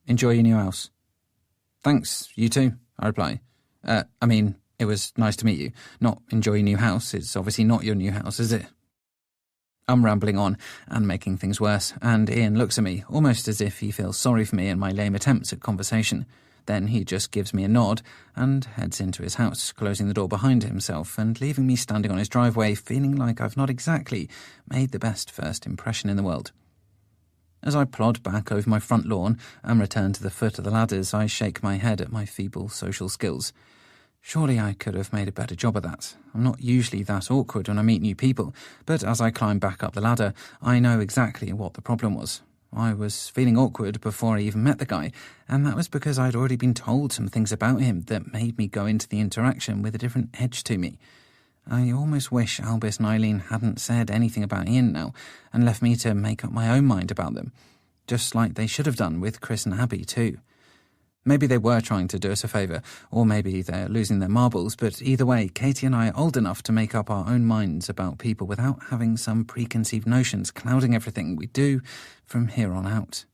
Enjoy your new house. Thanks, you too, I reply. It was nice to meet you. Not enjoy your new house. It's obviously not your new house, is it? I'm rambling on and making things worse, and Ian looks at me, almost as if he feels sorry for me and my lame attempts at conversation. Then he just gives me a nod and heads into his house, closing the door behind himself and leaving me standing on his driveway, feeling like I've not exactly made the best first impression in the world. As I plod back over my front lawn and return to the foot of the ladders, I shake my head at my feeble social skills. Surely I could have made a better job of that. I'm not usually that awkward when I meet new people, but as I climb back up the ladder, I know exactly what the problem was. I was feeling awkward before I even met the guy, and that was because I'd already been told some things about him that made me go into the interaction with a different edge to me. I almost wish Albus and Eileen hadn't said anything about Ian now, and left me to make up my own mind about them, just like they should have done with Chris and Abby too. Maybe they were trying to do us a favour, or maybe they're losing their marbles, but either way, Katie and I are old enough to make up our own minds about people without having some preconceived notions clouding everything we do from here on out.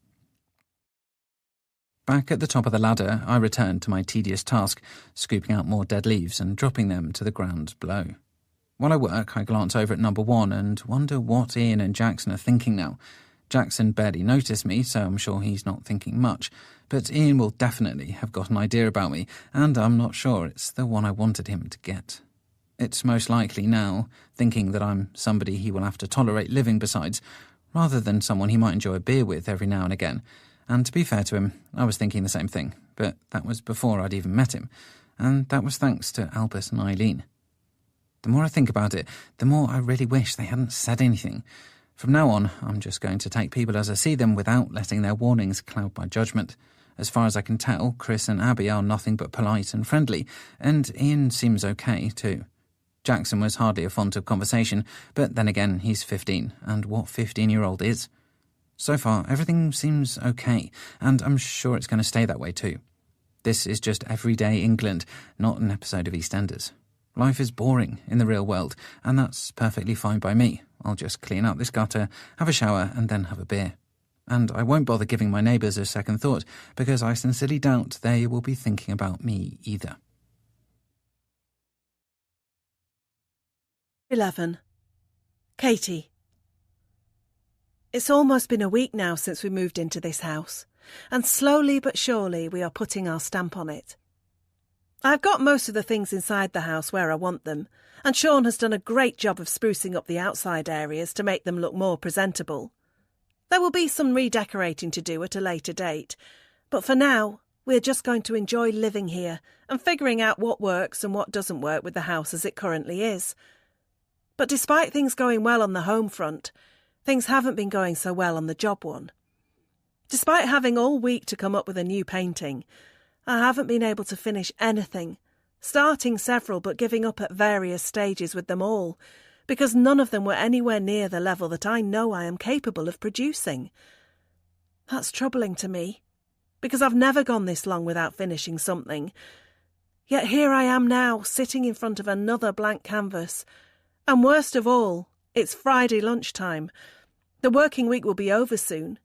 Back at the top of the ladder, I return to my tedious task, scooping out more dead leaves and dropping them to the ground below. While I work, I glance over at number 1 and wonder what Ian and Jackson are thinking now. Jackson barely noticed me, so I'm sure he's not thinking much, but Ian will definitely have got an idea about me, and I'm not sure it's the one I wanted him to get. It's most likely now, thinking that I'm somebody he will have to tolerate living besides, rather than someone he might enjoy a beer with every now and again. And to be fair to him, I was thinking the same thing, but that was before I'd even met him, and that was thanks to Albus and Eileen. The more I think about it, the more I really wish they hadn't said anything. From now on, I'm just going to take people as I see them without letting their warnings cloud my judgment. As far as I can tell, Chris and Abby are nothing but polite and friendly, and Ian seems okay too. Jackson was hardly a font of conversation, but then again, he's 15, and what 15-year-old is? So far, everything seems okay, and I'm sure it's going to stay that way too. This is just everyday England, not an episode of EastEnders. Life is boring in the real world, and that's perfectly fine by me. I'll just clean out this gutter, have a shower, and then have a beer. And I won't bother giving my neighbours a second thought, because I sincerely doubt they will be thinking about me either. 11. Katie. It's almost been a week now since we moved into this house, and slowly but surely we are putting our stamp on it. I've got most of the things inside the house where I want them, and Sean has done a great job of sprucing up the outside areas to make them look more presentable. There will be some redecorating to do at a later date, but for now, we're just going to enjoy living here and figuring out what works and what doesn't work with the house as it currently is. But despite things going well on the home front, things haven't been going so well on the job one. Despite having all week to come up with a new painting, I haven't been able to finish anything, starting several but giving up at various stages with them all, because none of them were anywhere near the level that I know I am capable of producing. That's troubling to me, because I've never gone this long without finishing something. Yet here I am now, sitting in front of another blank canvas, and worst of all, it's Friday lunchtime. The working week will be over soon,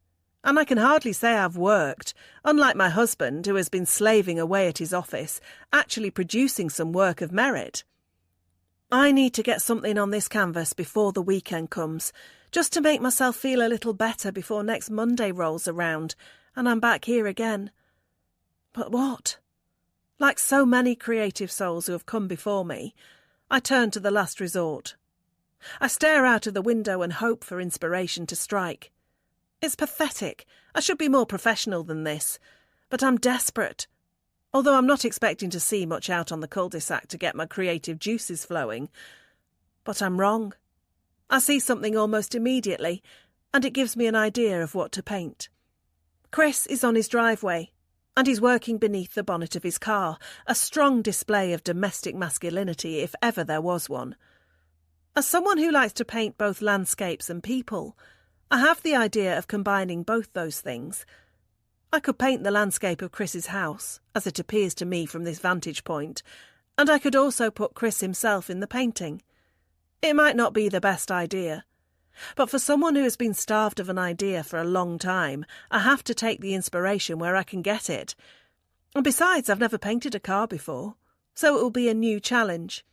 and I can hardly say I've worked, unlike my husband, who has been slaving away at his office, actually producing some work of merit. I need to get something on this canvas before the weekend comes, just to make myself feel a little better before next Monday rolls around, and I'm back here again. But what? Like so many creative souls who have come before me, I turn to the last resort. I stare out of the window and hope for inspiration to strike. It's pathetic. I should be more professional than this. But I'm desperate. Although I'm not expecting to see much out on the cul-de-sac to get my creative juices flowing. But I'm wrong. I see something almost immediately, and it gives me an idea of what to paint. Chris is on his driveway, and he's working beneath the bonnet of his car, a strong display of domestic masculinity if ever there was one. As someone who likes to paint both landscapes and people, I have the idea of combining both those things. I could paint the landscape of Chris's house, as it appears to me from this vantage point, and I could also put Chris himself in the painting. It might not be the best idea, but for someone who has been starved of an idea for a long time, I have to take the inspiration where I can get it. And besides, I've never painted a car before, so it will be a new challenge.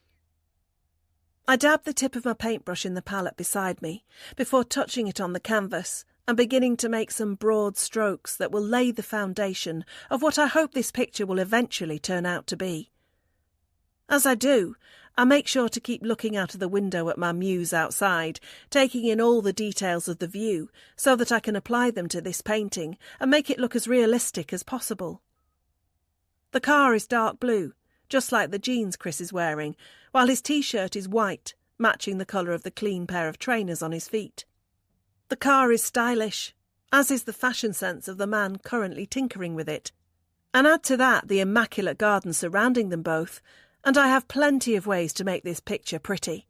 I dab the tip of my paintbrush in the palette beside me, before touching it on the canvas and beginning to make some broad strokes that will lay the foundation of what I hope this picture will eventually turn out to be. As I do, I make sure to keep looking out of the window at my muse outside, taking in all the details of the view so that I can apply them to this painting and make it look as realistic as possible. The car is dark blue, just like the jeans Chris is wearing, while his t-shirt is white, matching the colour of the clean pair of trainers on his feet. The car is stylish, as is the fashion sense of the man currently tinkering with it. And add to that the immaculate garden surrounding them both, and I have plenty of ways to make this picture pretty.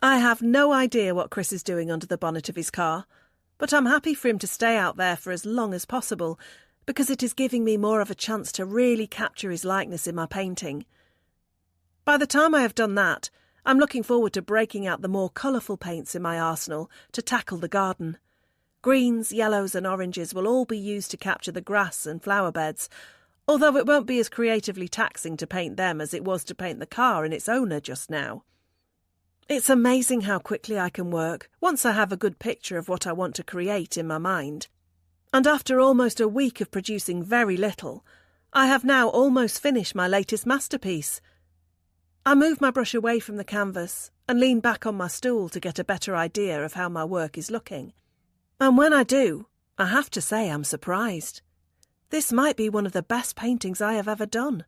I have no idea what Chris is doing under the bonnet of his car, but I'm happy for him to stay out there for as long as possible, because it is giving me more of a chance to really capture his likeness in my painting. By the time I have done that, I'm looking forward to breaking out the more colourful paints in my arsenal to tackle the garden. Greens, yellows and oranges will all be used to capture the grass and flower beds, although it won't be as creatively taxing to paint them as it was to paint the car and its owner just now. It's amazing how quickly I can work once I have a good picture of what I want to create in my mind. And after almost a week of producing very little, I have now almost finished my latest masterpiece. I move my brush away from the canvas and lean back on my stool to get a better idea of how my work is looking. And when I do, I have to say I'm surprised. This might be one of the best paintings I have ever done.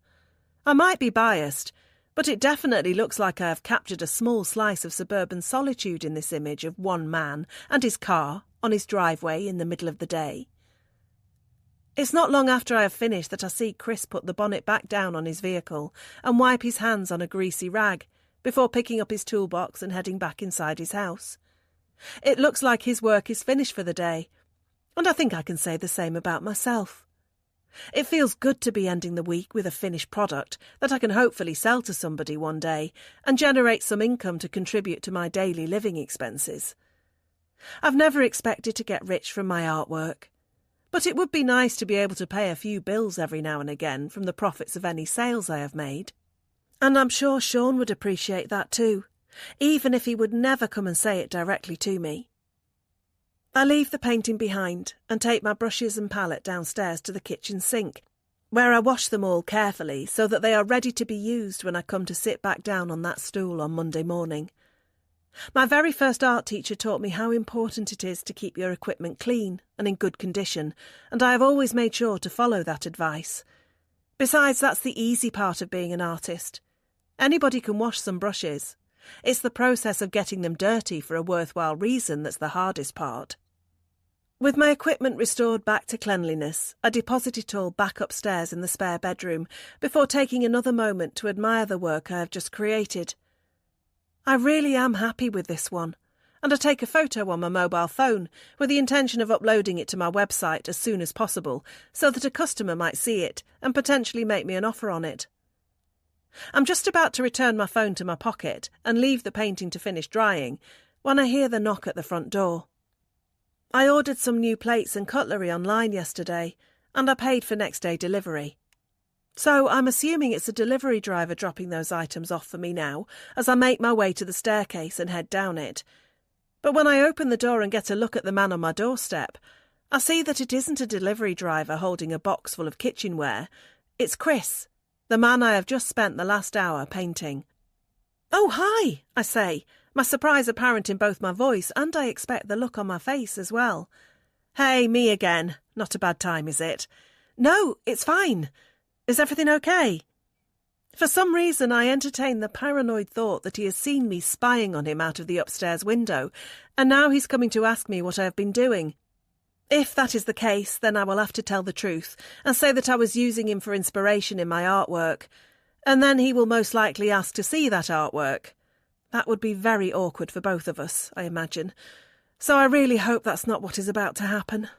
I might be biased, but it definitely looks like I have captured a small slice of suburban solitude in this image of one man and his car on his driveway in the middle of the day. It's not long after I have finished that I see Chris put the bonnet back down on his vehicle and wipe his hands on a greasy rag before picking up his toolbox and heading back inside his house. It looks like his work is finished for the day, and I think I can say the same about myself. It feels good to be ending the week with a finished product that I can hopefully sell to somebody one day and generate some income to contribute to my daily living expenses. I've never expected to get rich from my artwork, but it would be nice to be able to pay a few bills every now and again from the profits of any sales I have made. And I'm sure Sean would appreciate that too, even if he would never come and say it directly to me. I leave the painting behind and take my brushes and palette downstairs to the kitchen sink, where I wash them all carefully so that they are ready to be used when I come to sit back down on that stool on Monday morning. My very first art teacher taught me how important it is to keep your equipment clean and in good condition, and I have always made sure to follow that advice. Besides, that's the easy part of being an artist. Anybody can wash some brushes. It's the process of getting them dirty for a worthwhile reason that's the hardest part. With my equipment restored back to cleanliness, I deposit it all back upstairs in the spare bedroom before taking another moment to admire the work I have just created. I really am happy with this one, and I take a photo on my mobile phone with the intention of uploading it to my website as soon as possible so that a customer might see it and potentially make me an offer on it. I'm just about to return my phone to my pocket and leave the painting to finish drying when I hear the knock at the front door. I ordered some new plates and cutlery online yesterday, and I paid for next day delivery. So I'm assuming it's a delivery driver dropping those items off for me now as I make my way to the staircase and head down it. But when I open the door and get a look at the man on my doorstep, I see that it isn't a delivery driver holding a box full of kitchenware. It's Chris, the man I have just spent the last hour painting. "Oh, hi," I say, my surprise apparent in both my voice and I expect the look on my face as well. "Hey, me again. Not a bad time, is it?" "No, it's fine. Is everything okay?" For some reason I entertain the paranoid thought that he has seen me spying on him out of the upstairs window, and now he's coming to ask me what I have been doing. If that is the case, then I will have to tell the truth and say that I was using him for inspiration in my artwork, and then he will most likely ask to see that artwork. That would be very awkward for both of us, I imagine, so I really hope that's not what is about to happen.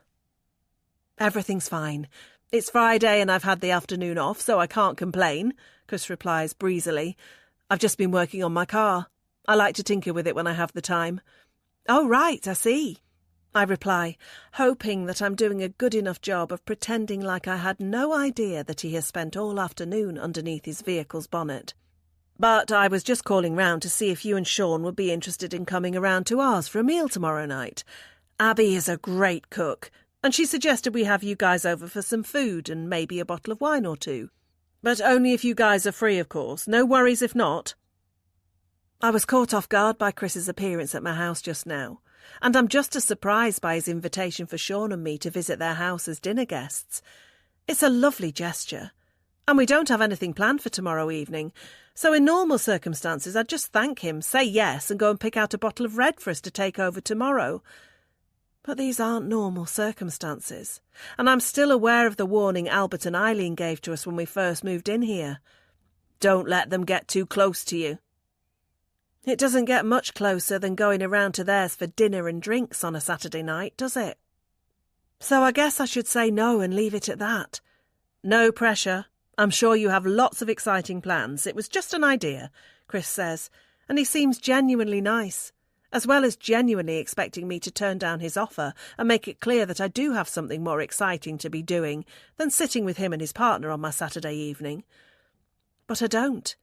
"Everything's fine. It's Friday and I've had the afternoon off, so I can't complain," Chris replies breezily. "I've just been working on my car. I like to tinker with it when I have the time." "Oh, right, I see," I reply, hoping that I'm doing a good enough job of pretending like I had no idea that he has spent all afternoon underneath his vehicle's bonnet. "But I was just calling round to see if you and Sean would be interested in coming around to ours for a meal tomorrow night. Abby is a great cook, and she suggested we have you guys over for some food and maybe a bottle of wine or two. But only if you guys are free, of course. No worries if not. I was caught off guard by Chris's appearance at my house just now, and I'm just as surprised by his invitation for Sean and me to visit their house as dinner guests. It's a lovely gesture, and we don't have anything planned for tomorrow evening, so in normal circumstances I'd just thank him, say yes, and go and pick out a bottle of red for us to take over tomorrow. But these aren't normal circumstances, and I'm still aware of the warning Albert and Eileen gave to us when we first moved in here. Don't let them get too close to you. It doesn't get much closer than going around to theirs for dinner and drinks on a Saturday night, does it? So I guess I should say no and leave it at that. No pressure. I'm sure you have lots of exciting plans. It was just an idea, Chris says, and he seems genuinely nice, as well as genuinely expecting me to turn down his offer and make it clear that I do have something more exciting to be doing than sitting with him and his partner on my Saturday evening. But I don't.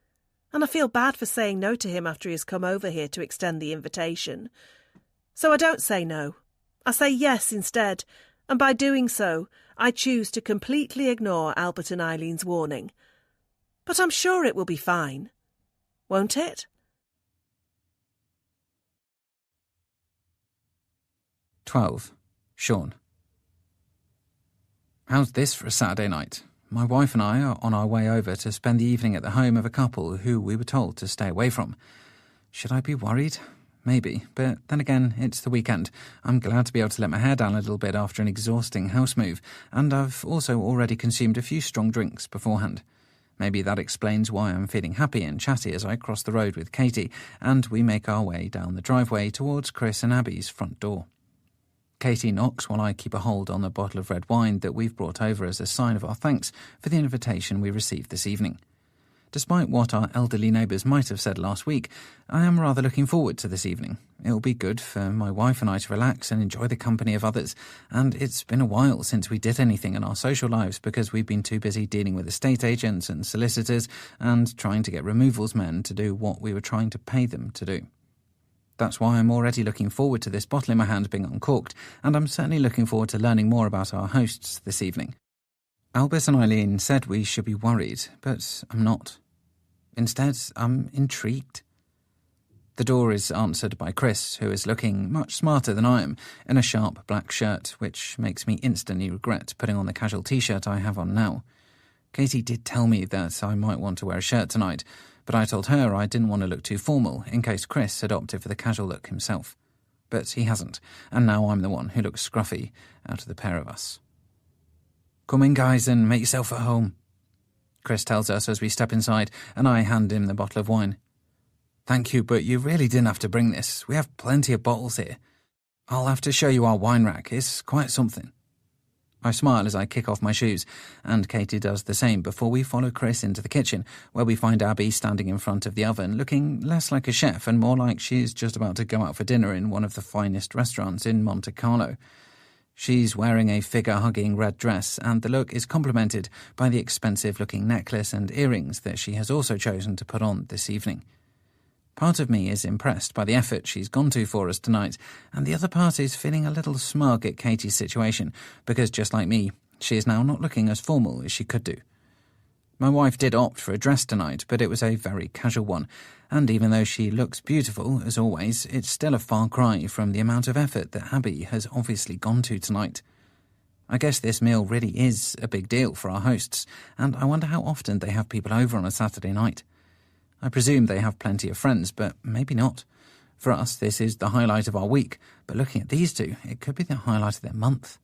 And I feel bad for saying no to him after he has come over here to extend the invitation. So I don't say no. I say yes instead, and by doing so, I choose to completely ignore Albert and Eileen's warning. But I'm sure it will be fine. Won't it? 12. Sean. How's this for a Saturday night? My wife and I are on our way over to spend the evening at the home of a couple who we were told to stay away from. Should I be worried? Maybe, but then again, it's the weekend. I'm glad to be able to let my hair down a little bit after an exhausting house move, and I've also already consumed a few strong drinks beforehand. Maybe that explains why I'm feeling happy and chatty as I cross the road with Katie, and we make our way down the driveway towards Chris and Abby's front door. Katie knocks while I keep a hold on the bottle of red wine that we've brought over as a sign of our thanks for the invitation we received this evening. Despite what our elderly neighbours might have said last week, I am rather looking forward to this evening. It'll be good for my wife and I to relax and enjoy the company of others, and it's been a while since we did anything in our social lives because we've been too busy dealing with estate agents and solicitors and trying to get removals men to do what we were trying to pay them to do. That's why I'm already looking forward to this bottle in my hand being uncorked, and I'm certainly looking forward to learning more about our hosts this evening. Albert and Eileen said we should be worried, but I'm not. Instead, I'm intrigued. The door is answered by Chris, who is looking much smarter than I am, in a sharp black shirt, which makes me instantly regret putting on the casual t-shirt I have on now. Katie did tell me that I might want to wear a shirt tonight, but I told her I didn't want to look too formal in case Chris had opted for the casual look himself. But he hasn't, and now I'm the one who looks scruffy out of the pair of us. Come in, guys, and make yourself at home, Chris tells us as we step inside, and I hand him the bottle of wine. Thank you, but you really didn't have to bring this. We have plenty of bottles here. I'll have to show you our wine rack. It's quite something. I smile as I kick off my shoes, and Katie does the same before we follow Chris into the kitchen, where we find Abby standing in front of the oven, looking less like a chef and more like she's just about to go out for dinner in one of the finest restaurants in Monte Carlo. She's wearing a figure-hugging red dress, and the look is complemented by the expensive-looking necklace and earrings that she has also chosen to put on this evening. Part of me is impressed by the effort she's gone to for us tonight, and the other part is feeling a little smug at Katie's situation, because just like me, she is now not looking as formal as she could do. My wife did opt for a dress tonight, but it was a very casual one, and even though she looks beautiful, as always, it's still a far cry from the amount of effort that Abby has obviously gone to tonight. I guess this meal really is a big deal for our hosts, and I wonder how often they have people over on a Saturday night. I presume they have plenty of friends, but maybe not. For us, this is the highlight of our week, but looking at these two, it could be the highlight of their month.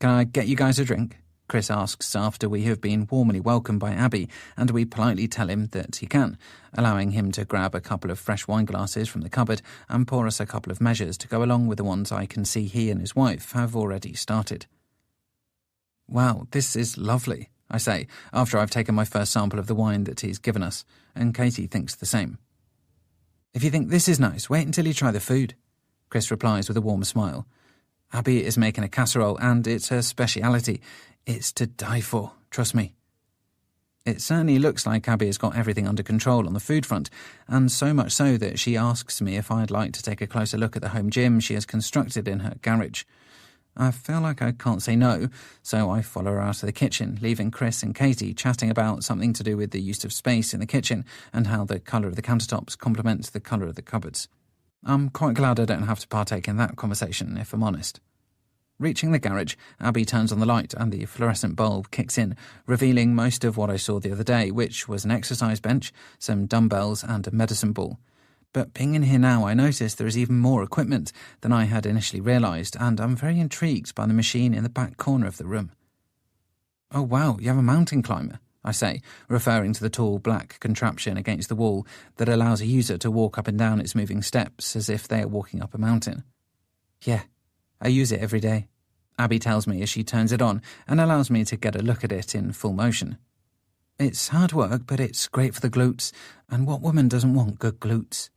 Can I get you guys a drink? Chris asks after we have been warmly welcomed by Abby, and we politely tell him that he can, allowing him to grab a couple of fresh wine glasses from the cupboard and pour us a couple of measures to go along with the ones I can see he and his wife have already started. Wow, this is lovely, I say, after I've taken my first sample of the wine that he's given us, and Katie thinks the same. If you think this is nice, wait until you try the food, Chris replies with a warm smile. Abby is making a casserole, and it's her speciality. It's to die for, trust me. It certainly looks like Abby has got everything under control on the food front, and so much so that she asks me if I'd like to take a closer look at the home gym she has constructed in her garage. I feel like I can't say no, so I follow her out of the kitchen, leaving Chris and Katie chatting about something to do with the use of space in the kitchen and how the colour of the countertops complements the colour of the cupboards. I'm quite glad I don't have to partake in that conversation, if I'm honest. Reaching the garage, Abby turns on the light and the fluorescent bulb kicks in, revealing most of what I saw the other day, which was an exercise bench, some dumbbells and a medicine ball. But being in here now, I notice there is even more equipment than I had initially realised, and I'm very intrigued by the machine in the back corner of the room. "Oh wow, you have a mountain climber," I say, referring to the tall black contraption against the wall that allows a user to walk up and down its moving steps as if they are walking up a mountain. "Yeah, I use it every day," Abby tells me as she turns it on and allows me to get a look at it in full motion. "It's hard work, but it's great for the glutes, and what woman doesn't want good glutes?"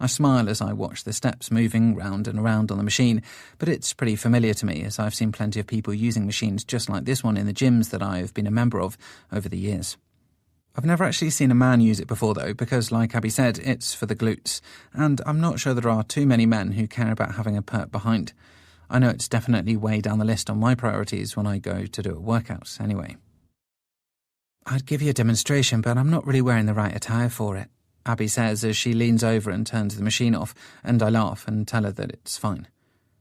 I smile as I watch the steps moving round and around on the machine, but it's pretty familiar to me as I've seen plenty of people using machines just like this one in the gyms that I have been a member of over the years. I've never actually seen a man use it before though, because like Abby said, it's for the glutes, and I'm not sure there are too many men who care about having a perk behind. I know it's definitely way down the list on my priorities when I go to do a workout anyway. "I'd give you a demonstration, but I'm not really wearing the right attire for it," Abby says as she leans over and turns the machine off, and I laugh and tell her that it's fine.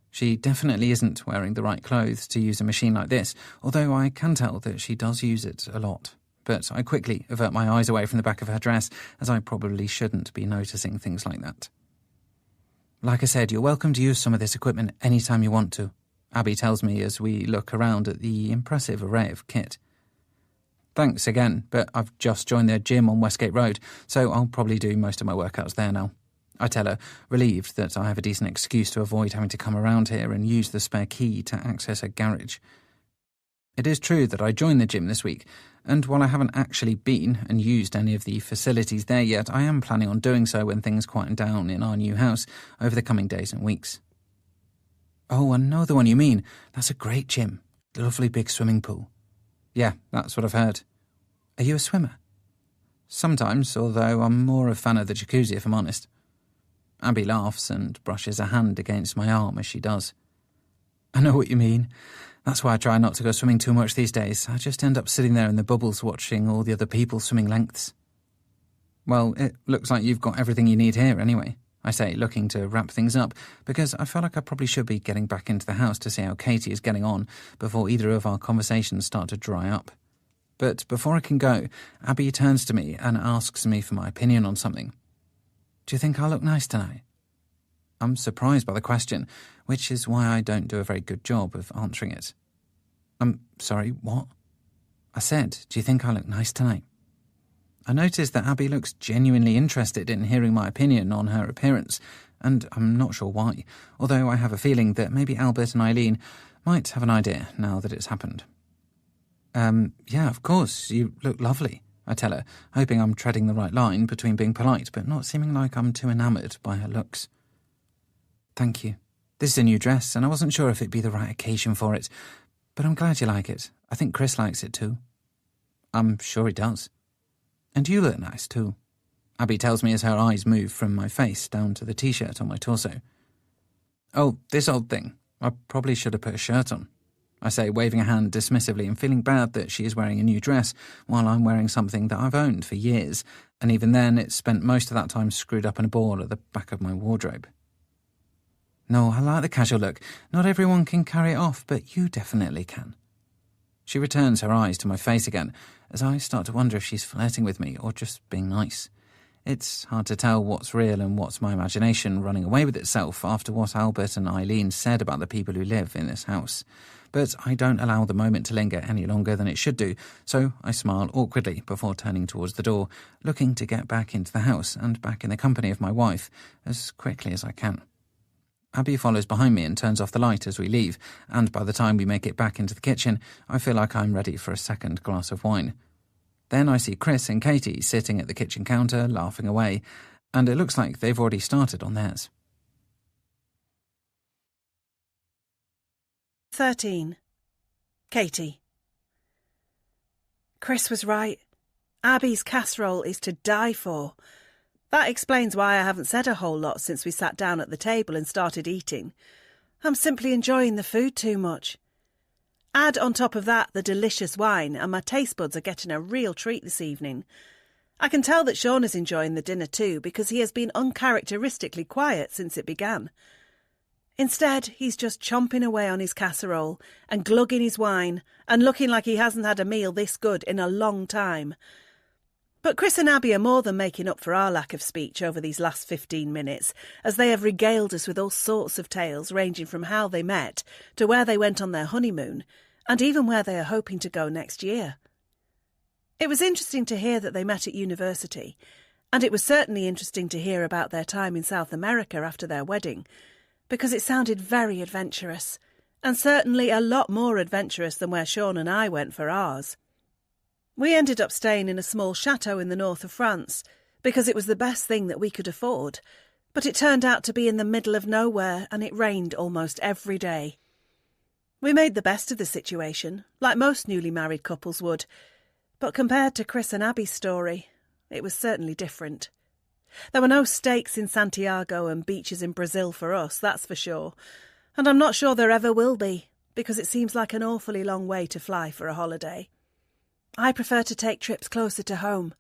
She definitely isn't wearing the right clothes to use a machine like this, although I can tell that she does use it a lot. But I quickly avert my eyes away from the back of her dress, as I probably shouldn't be noticing things like that. "Like I said, you're welcome to use some of this equipment anytime you want to," Abby tells me as we look around at the impressive array of kit. "Thanks again, but I've just joined their gym on Westgate Road, so I'll probably do most of my workouts there now," I tell her, relieved that I have a decent excuse to avoid having to come around here and use the spare key to access a garage. It is true that I joined the gym this week, and while I haven't actually been and used any of the facilities there yet, I am planning on doing so when things quieten down in our new house over the coming days and weeks. "Oh, I know the one you mean. That's a great gym. Lovely big swimming pool." "Yeah, that's what I've heard." "Are you a swimmer?" "Sometimes, although I'm more a fan of the jacuzzi if I'm honest." Abby laughs and brushes a hand against my arm as she does. "I know what you mean. That's why I try not to go swimming too much these days. I just end up sitting there in the bubbles watching all the other people swimming lengths." "Well, it looks like you've got everything you need here anyway," I say, looking to wrap things up, because I feel like I probably should be getting back into the house to see how Katie is getting on before either of our conversations start to dry up. But before I can go, Abby turns to me and asks me for my opinion on something. "Do you think I look nice tonight?" I'm surprised by the question, which is why I don't do a very good job of answering it. "I'm sorry, what?" I said, "Do you think I look nice tonight?" I noticed that Abby looks genuinely interested in hearing my opinion on her appearance, and I'm not sure why, although I have a feeling that maybe Albert and Eileen might have an idea now that it's happened. Yeah, of course, you look lovely," I tell her, hoping I'm treading the right line between being polite but not seeming like I'm too enamoured by her looks. "Thank you. This is a new dress, and I wasn't sure if it'd be the right occasion for it, but I'm glad you like it. I think Chris likes it too." "I'm sure he does." "And you look nice too," Abby tells me as her eyes move from my face down to the t-shirt on my torso. "Oh, this old thing. I probably should have put a shirt on," I say, waving a hand dismissively and feeling bad that she is wearing a new dress while I'm wearing something that I've owned for years, and even then it's spent most of that time screwed up in a ball at the back of my wardrobe. "No, I like the casual look. Not everyone can carry it off, but you definitely can." She returns her eyes to my face again, as I start to wonder if she's flirting with me or just being nice. It's hard to tell what's real and what's my imagination running away with itself after what Albert and Eileen said about the people who live in this house. But I don't allow the moment to linger any longer than it should do, so I smile awkwardly before turning towards the door, looking to get back into the house and back in the company of my wife as quickly as I can. Abby follows behind me and turns off the light as we leave, and by the time we make it back into the kitchen, I feel like I'm ready for a second glass of wine. Then I see Chris and Katie sitting at the kitchen counter, laughing away, and it looks like they've already started on theirs. 13. Katie. Chris was right. Abby's casserole is to die for. That explains why I haven't said a whole lot since we sat down at the table and started eating. I'm simply enjoying the food too much. Add on top of that the delicious wine, and my taste buds are getting a real treat this evening. I can tell that Sean is enjoying the dinner too, because he has been uncharacteristically quiet since it began. Instead, he's just chomping away on his casserole and glugging his wine and looking like he hasn't had a meal this good in a long time. But Chris and Abby are more than making up for our lack of speech over these last 15 minutes, as they have regaled us with all sorts of tales ranging from how they met to where they went on their honeymoon, and even where they are hoping to go next year. It was interesting to hear that they met at university, and it was certainly interesting to hear about their time in South America after their wedding, because it sounded very adventurous, and certainly a lot more adventurous than where Sean and I went for ours. We ended up staying in a small chateau in the north of France, because it was the best thing that we could afford, but it turned out to be in the middle of nowhere, and it rained almost every day. We made the best of the situation, like most newly married couples would, but compared to Chris and Abby's story, it was certainly different. There were no steaks in Santiago and beaches in Brazil for us, that's for sure, and I'm not sure there ever will be, because it seems like an awfully long way to fly for a holiday. I prefer to take trips closer to home,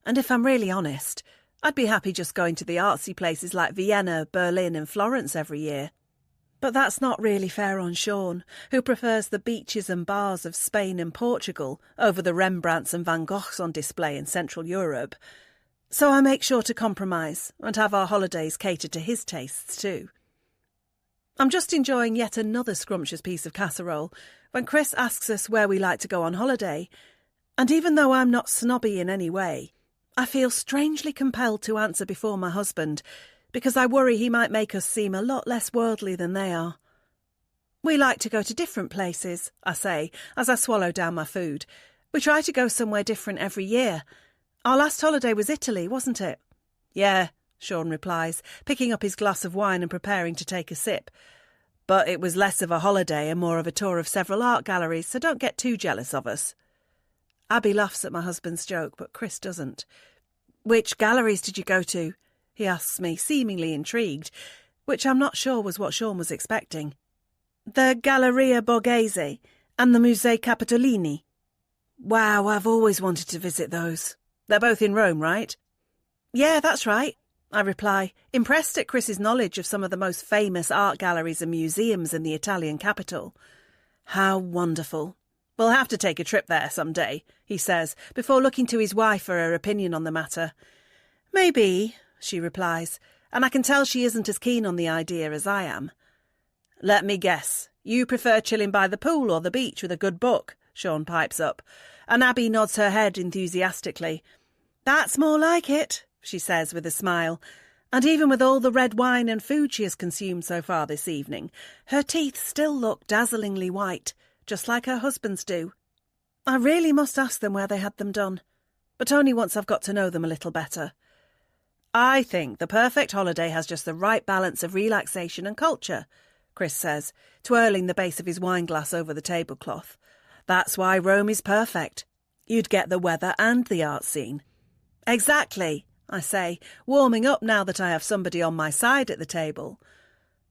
and if I'm really honest, I'd be happy just going to the artsy places like Vienna, Berlin and Florence every year. But that's not really fair on Sean, who prefers the beaches and bars of Spain and Portugal over the Rembrandts and Van Goghs on display in Central Europe. So I make sure to compromise and have our holidays cater to his tastes too. I'm just enjoying yet another scrumptious piece of casserole when Chris asks us where we like to go on holiday, and even though I'm not snobby in any way, I feel strangely compelled to answer before my husband, because I worry he might make us seem a lot less worldly than they are. We like to go to different places, I say, as I swallow down my food. We try to go somewhere different every year. Our last holiday was Italy, wasn't it? Yeah, Sean replies, picking up his glass of wine and preparing to take a sip. But it was less of a holiday and more of a tour of several art galleries, so don't get too jealous of us. Abby laughs at my husband's joke, but Chris doesn't. Which galleries did you go to? He asks me, seemingly intrigued, which I'm not sure was what Sean was expecting. The Galleria Borghese and the Musei Capitolini. Wow, I've always wanted to visit those. They're both in Rome, right? Yeah, that's right, I reply, impressed at Chris's knowledge of some of the most famous art galleries and museums in the Italian capital. How wonderful. We'll have to take a trip there some day, he says, before looking to his wife for her opinion on the matter. Maybe, she replies, and I can tell she isn't as keen on the idea as I am. Let me guess, you prefer chilling by the pool or the beach with a good book, Sean pipes up, and Abby nods her head enthusiastically. That's more like it, she says with a smile, and even with all the red wine and food she has consumed so far this evening, her teeth still look dazzlingly white, just like her husband's do. I really must ask them where they had them done, but only once I've got to know them a little better. I think the perfect holiday has just the right balance of relaxation and culture, Chris says, twirling the base of his wine glass over the tablecloth. That's why Rome is perfect. You'd get the weather and the art scene. Exactly, I say, warming up now that I have somebody on my side at the table.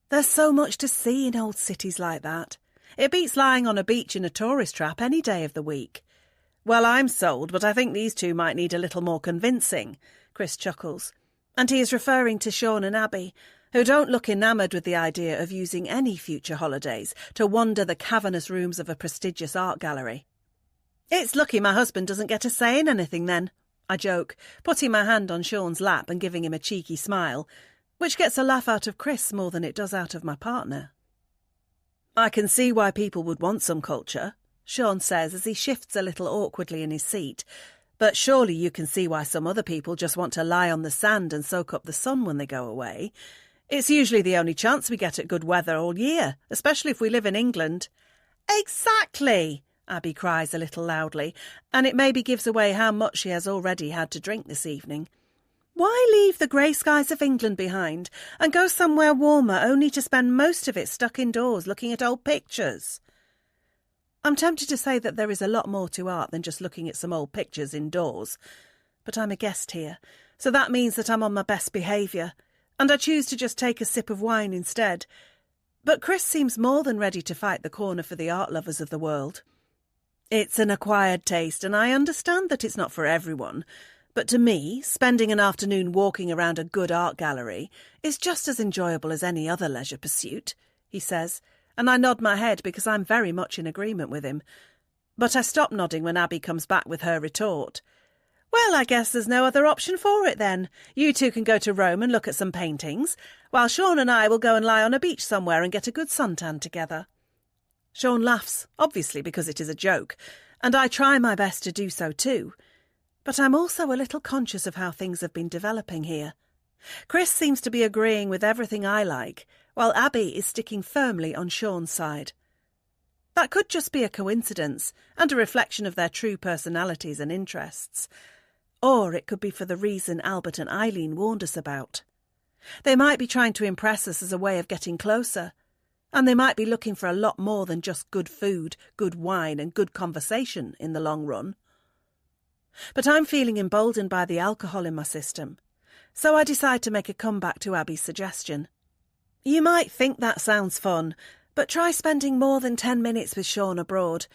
There's so much to see in old cities like that. It beats lying on a beach in a tourist trap any day of the week. Well, I'm sold, but I think these two might need a little more convincing, Chris chuckles. And he is referring to Sean and Abby, who don't look enamoured with the idea of using any future holidays to wander the cavernous rooms of a prestigious art gallery. It's lucky my husband doesn't get a say in anything then, I joke, putting my hand on Sean's lap and giving him a cheeky smile, which gets a laugh out of Chris more than it does out of my partner. I can see why people would want some culture, Sean says as he shifts a little awkwardly in his seat, but surely you can see why some other people just want to lie on the sand and soak up the sun when they go away. It's usually the only chance we get at good weather all year, especially if we live in England. Exactly, Abby cries a little loudly, and it maybe gives away how much she has already had to drink this evening. Why leave the grey skies of England behind and go somewhere warmer only to spend most of it stuck indoors looking at old pictures? I'm tempted to say that there is a lot more to art than just looking at some old pictures indoors, but I'm a guest here, so that means that I'm on my best behaviour, and I choose to just take a sip of wine instead. But Chris seems more than ready to fight the corner for the art lovers of the world. It's an acquired taste, and I understand that it's not for everyone, but to me, spending an afternoon walking around a good art gallery is just as enjoyable as any other leisure pursuit, he says, and I nod my head because I'm very much in agreement with him. But I stop nodding when Abby comes back with her retort. Well, I guess there's no other option for it then. You two can go to Rome and look at some paintings, while Sean and I will go and lie on a beach somewhere and get a good suntan together. Sean laughs, obviously because it is a joke, and I try my best to do so too. But I'm also a little conscious of how things have been developing here. Chris seems to be agreeing with everything I like, while Abby is sticking firmly on Sean's side. That could just be a coincidence and a reflection of their true personalities and interests. Or it could be for the reason Albert and Eileen warned us about. They might be trying to impress us as a way of getting closer, and they might be looking for a lot more than just good food, good wine and good conversation in the long run. But I'm feeling emboldened by the alcohol in my system, so I decide to make a comeback to Abby's suggestion. You might think that sounds fun, but try spending more than 10 minutes with Sean abroad.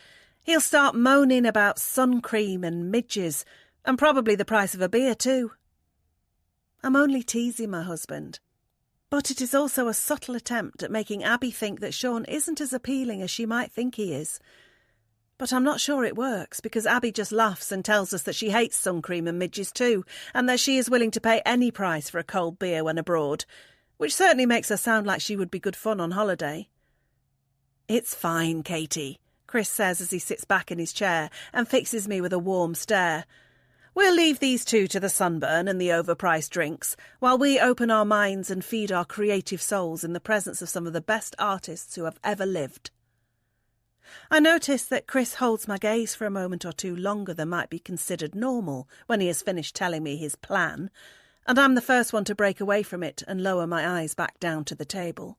He'll start moaning about sun cream and midges, and probably the price of a beer too. I'm only teasing my husband, but it is also a subtle attempt at making Abby think that Sean isn't as appealing as she might think he is. But I'm not sure it works, because Abby just laughs and tells us that she hates sun cream and midges too, and that she is willing to pay any price for a cold beer when abroad, which certainly makes her sound like she would be good fun on holiday. It's fine, Katie, Chris says as he sits back in his chair and fixes me with a warm stare. We'll leave these two to the sunburn and the overpriced drinks, while we open our minds and feed our creative souls in the presence of some of the best artists who have ever lived. I notice that Chris holds my gaze for a moment or two longer than might be considered normal when he has finished telling me his plan, and I'm the first one to break away from it and lower my eyes back down to the table.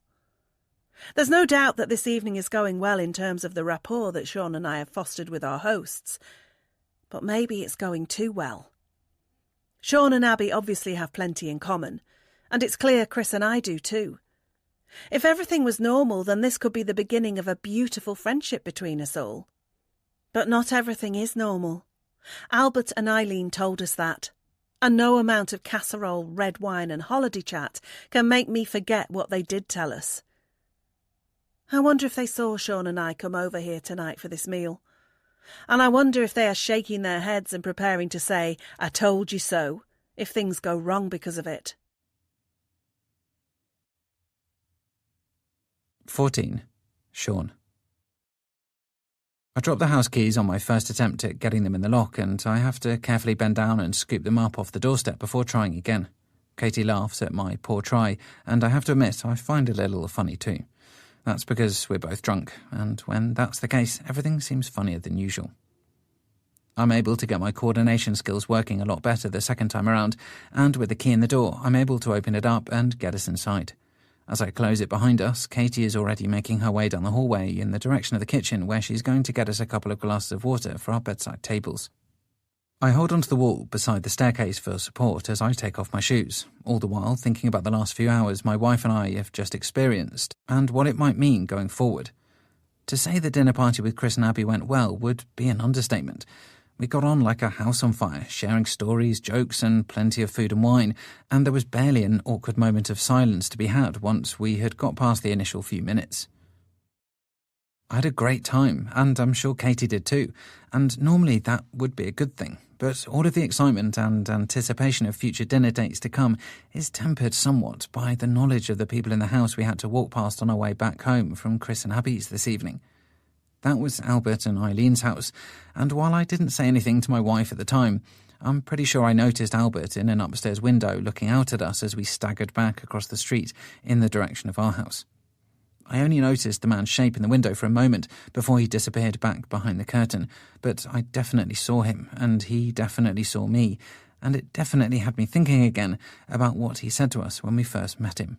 There's no doubt that this evening is going well in terms of the rapport that Sean and I have fostered with our hosts, but maybe it's going too well. Sean and Abby obviously have plenty in common, and it's clear Chris and I do too. If everything was normal, then this could be the beginning of a beautiful friendship between us all. But not everything is normal. Albert and Eileen told us that, and no amount of casserole, red wine and holiday chat can make me forget what they did tell us. I wonder if they saw Sean and I come over here tonight for this meal. And I wonder if they are shaking their heads and preparing to say, "I told you so," if things go wrong because of it. 14. Sean. I drop the house keys on my first attempt at getting them in the lock, and I have to carefully bend down and scoop them up off the doorstep before trying again. Katie laughs at my poor try, and I have to admit I find it a little funny too. That's because we're both drunk, and when that's the case, everything seems funnier than usual. I'm able to get my coordination skills working a lot better the second time around, and with the key in the door, I'm able to open it up and get us inside. As I close it behind us, Katie is already making her way down the hallway in the direction of the kitchen, where she's going to get us a couple of glasses of water for our bedside tables. I hold onto the wall beside the staircase for support as I take off my shoes, all the while thinking about the last few hours my wife and I have just experienced and what it might mean going forward. To say the dinner party with Chris and Abby went well would be an understatement. We got on like a house on fire, sharing stories, jokes, and plenty of food and wine, and there was barely an awkward moment of silence to be had once we had got past the initial few minutes. I had a great time, and I'm sure Katie did too, and normally that would be a good thing, but all of the excitement and anticipation of future dinner dates to come is tempered somewhat by the knowledge of the people in the house we had to walk past on our way back home from Chris and Abby's this evening. That was Albert and Eileen's house, and while I didn't say anything to my wife at the time, I'm pretty sure I noticed Albert in an upstairs window looking out at us as we staggered back across the street in the direction of our house. I only noticed the man's shape in the window for a moment before he disappeared back behind the curtain, but I definitely saw him, and he definitely saw me, and it definitely had me thinking again about what he said to us when we first met him.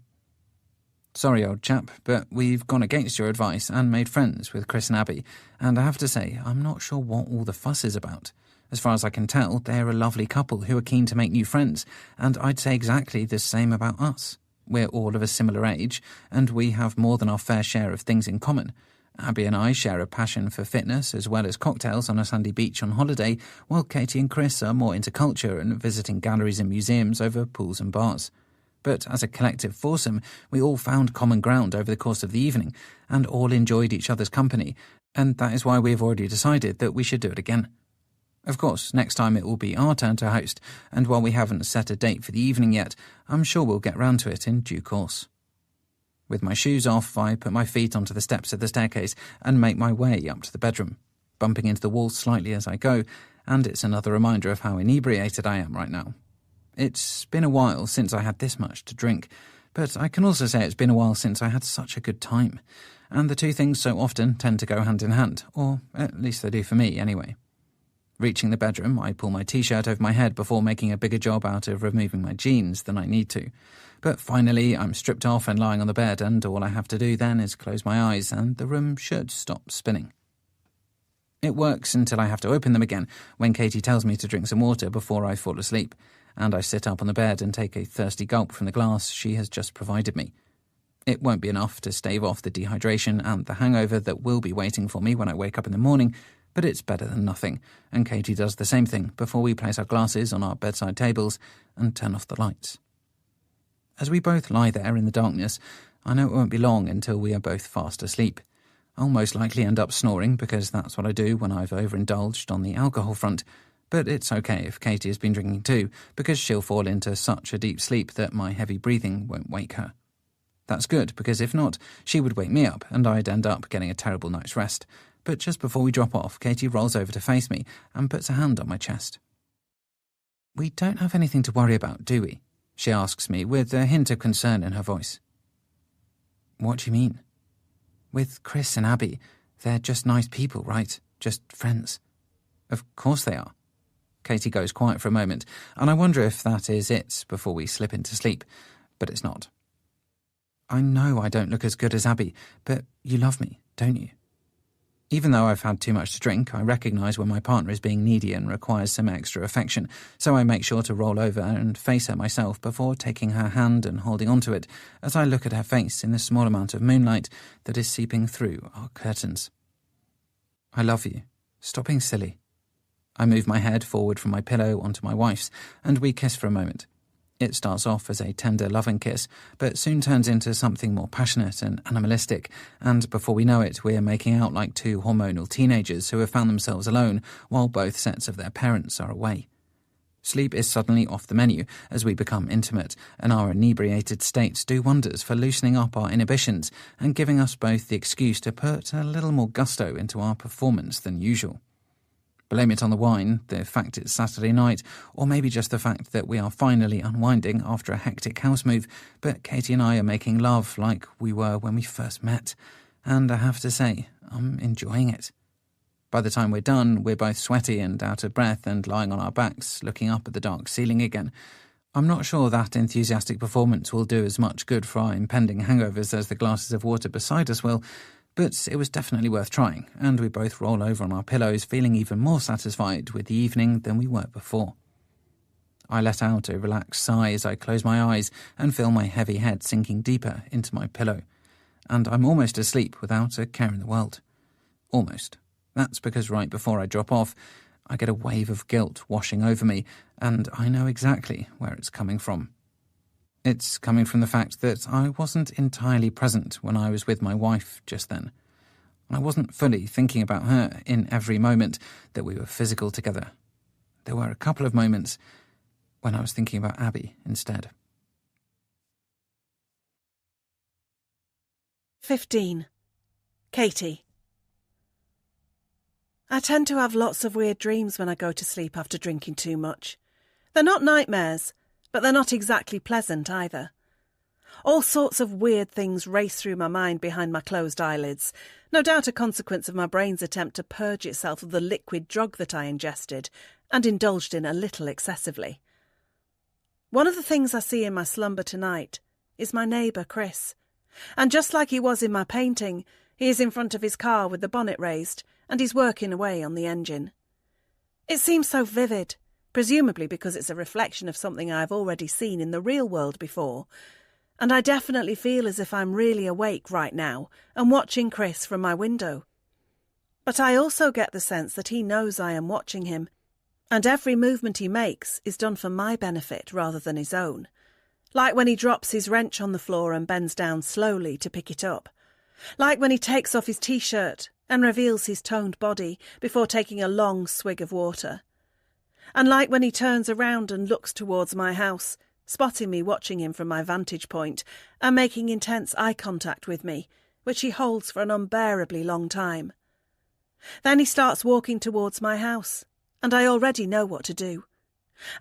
Sorry, old chap, but we've gone against your advice and made friends with Chris and Abby, and I have to say, I'm not sure what all the fuss is about. As far as I can tell, they're a lovely couple who are keen to make new friends, and I'd say exactly the same about us. We're all of a similar age, and we have more than our fair share of things in common. Abby and I share a passion for fitness as well as cocktails on a sandy beach on holiday, while Katie and Chris are more into culture and visiting galleries and museums over pools and bars. But as a collective foursome, we all found common ground over the course of the evening, and all enjoyed each other's company, and that is why we have already decided that we should do it again. Of course, next time it will be our turn to host, and while we haven't set a date for the evening yet, I'm sure we'll get round to it in due course. With my shoes off, I put my feet onto the steps of the staircase and make my way up to the bedroom, bumping into the wall slightly as I go, and it's another reminder of how inebriated I am right now. It's been a while since I had this much to drink, but I can also say it's been a while since I had such a good time, and the two things so often tend to go hand in hand, or at least they do for me anyway. Reaching the bedroom, I pull my t-shirt over my head before making a bigger job out of removing my jeans than I need to. But finally, I'm stripped off and lying on the bed, and all I have to do then is close my eyes, and the room should stop spinning. It works until I have to open them again, when Katie tells me to drink some water before I fall asleep, and I sit up on the bed and take a thirsty gulp from the glass she has just provided me. It won't be enough to stave off the dehydration and the hangover that will be waiting for me when I wake up in the morning, but it's better than nothing, and Katie does the same thing before we place our glasses on our bedside tables and turn off the lights. As we both lie there in the darkness, I know it won't be long until we are both fast asleep. I'll most likely end up snoring because that's what I do when I've overindulged on the alcohol front, but it's okay if Katie has been drinking too, because she'll fall into such a deep sleep that my heavy breathing won't wake her. That's good, because if not, she would wake me up and I'd end up getting a terrible night's rest. But just before we drop off, Katie rolls over to face me and puts a hand on my chest. "We don't have anything to worry about, do we?" she asks me with a hint of concern in her voice. "What do you mean?" "With Chris and Abby, they're just nice people, right? Just friends." "Of course they are." Katie goes quiet for a moment, and I wonder if that is it before we slip into sleep, but it's not. "I know I don't look as good as Abby, but you love me, don't you?" Even though I've had too much to drink, I recognise when my partner is being needy and requires some extra affection, so I make sure to roll over and face her myself before taking her hand and holding onto it as I look at her face in the small amount of moonlight that is seeping through our curtains. "I love you. Stop being silly." I move my head forward from my pillow onto my wife's, and we kiss for a moment. It starts off as a tender, loving kiss, but soon turns into something more passionate and animalistic, and before we know it, we're making out like two hormonal teenagers who have found themselves alone while both sets of their parents are away. Sleep is suddenly off the menu as we become intimate, and our inebriated states do wonders for loosening up our inhibitions and giving us both the excuse to put a little more gusto into our performance than usual. Blame it on the wine, the fact it's Saturday night, or maybe just the fact that we are finally unwinding after a hectic house move, but Katie and I are making love like we were when we first met, and I have to say, I'm enjoying it. By the time we're done, we're both sweaty and out of breath and lying on our backs, looking up at the dark ceiling again. I'm not sure that enthusiastic performance will do as much good for our impending hangovers as the glasses of water beside us will, but it was definitely worth trying, and we both roll over on our pillows feeling even more satisfied with the evening than we were before. I let out a relaxed sigh as I close my eyes and feel my heavy head sinking deeper into my pillow, and I'm almost asleep without a care in the world. Almost. That's because right before I drop off, I get a wave of guilt washing over me, and I know exactly where it's coming from. It's coming from the fact that I wasn't entirely present when I was with my wife just then. I wasn't fully thinking about her in every moment that we were physical together. There were a couple of moments when I was thinking about Abby instead. 15. Katie. I tend to have lots of weird dreams when I go to sleep after drinking too much. They're not nightmares, but they're not exactly pleasant either. All sorts of weird things race through my mind behind my closed eyelids, no doubt a consequence of my brain's attempt to purge itself of the liquid drug that I ingested and indulged in a little excessively. One of the things I see in my slumber tonight is my neighbour, Chris. And just like he was in my painting, he is in front of his car with the bonnet raised, and he's working away on the engine. It seems so vivid, presumably because it's a reflection of something I've already seen in the real world before, and I definitely feel as if I'm really awake right now and watching Chris from my window. But I also get the sense that he knows I am watching him, and every movement he makes is done for my benefit rather than his own. Like when he drops his wrench on the floor and bends down slowly to pick it up. Like when he takes off his t-shirt and reveals his toned body before taking a long swig of water. And like when he turns around and looks towards my house, spotting me watching him from my vantage point and making intense eye contact with me, which he holds for an unbearably long time. Then he starts walking towards my house, and I already know what to do.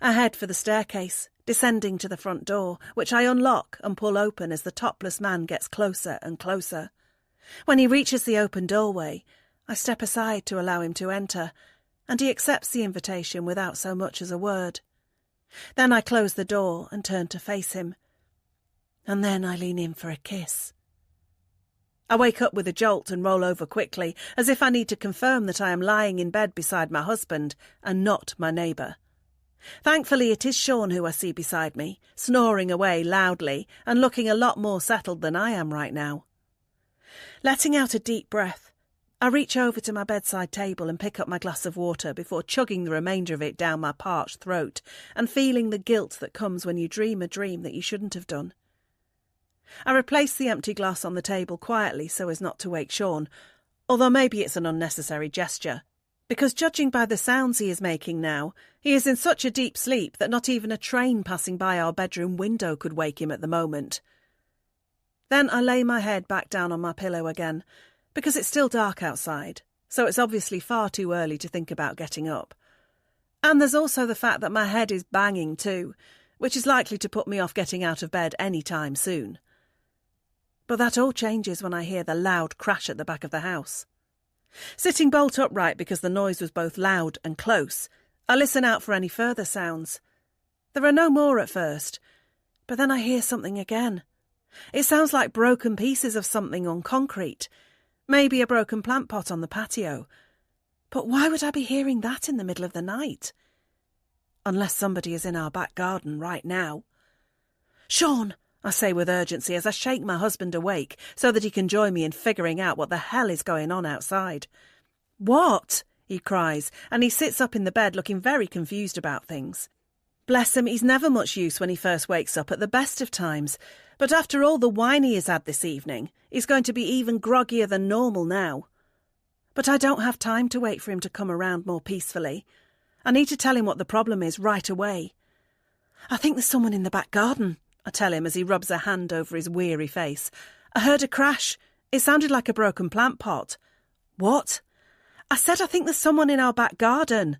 I head for the staircase, descending to the front door, which I unlock and pull open as the topless man gets closer and closer. When he reaches the open doorway, I step aside to allow him to enter, and he accepts the invitation without so much as a word. Then I close the door and turn to face him. And then I lean in for a kiss. I wake up with a jolt and roll over quickly, as if I need to confirm that I am lying in bed beside my husband and not my neighbour. Thankfully it is Sean who I see beside me, snoring away loudly and looking a lot more settled than I am right now. Letting out a deep breath, I reach over to my bedside table and pick up my glass of water before chugging the remainder of it down my parched throat and feeling the guilt that comes when you dream a dream that you shouldn't have done. I replace the empty glass on the table quietly so as not to wake Sean, although maybe it's an unnecessary gesture, because judging by the sounds he is making now, he is in such a deep sleep that not even a train passing by our bedroom window could wake him at the moment. Then I lay my head back down on my pillow again, because it's still dark outside, so it's obviously far too early to think about getting up. And there's also the fact that my head is banging too, which is likely to put me off getting out of bed any time soon. But that all changes when I hear the loud crash at the back of the house. Sitting bolt upright because the noise was both loud and close, I listen out for any further sounds. There are no more at first, but then I hear something again. It sounds like broken pieces of something on concrete, maybe a broken plant pot on the patio. But why would I be hearing that in the middle of the night? Unless somebody is in our back garden right now. "Sean," I say with urgency as I shake my husband awake so that he can join me in figuring out what the hell is going on outside. "What?" he cries, and he sits up in the bed looking very confused about things. Bless him, he's never much use when he first wakes up at the best of times, but after all the wine he has had this evening, he's going to be even groggier than normal now. But I don't have time to wait for him to come around more peacefully. I need to tell him what the problem is right away. "I think there's someone in the back garden," I tell him as he rubs a hand over his weary face. "I heard a crash. It sounded like a broken plant pot." "What?" "I said I think there's someone in our back garden."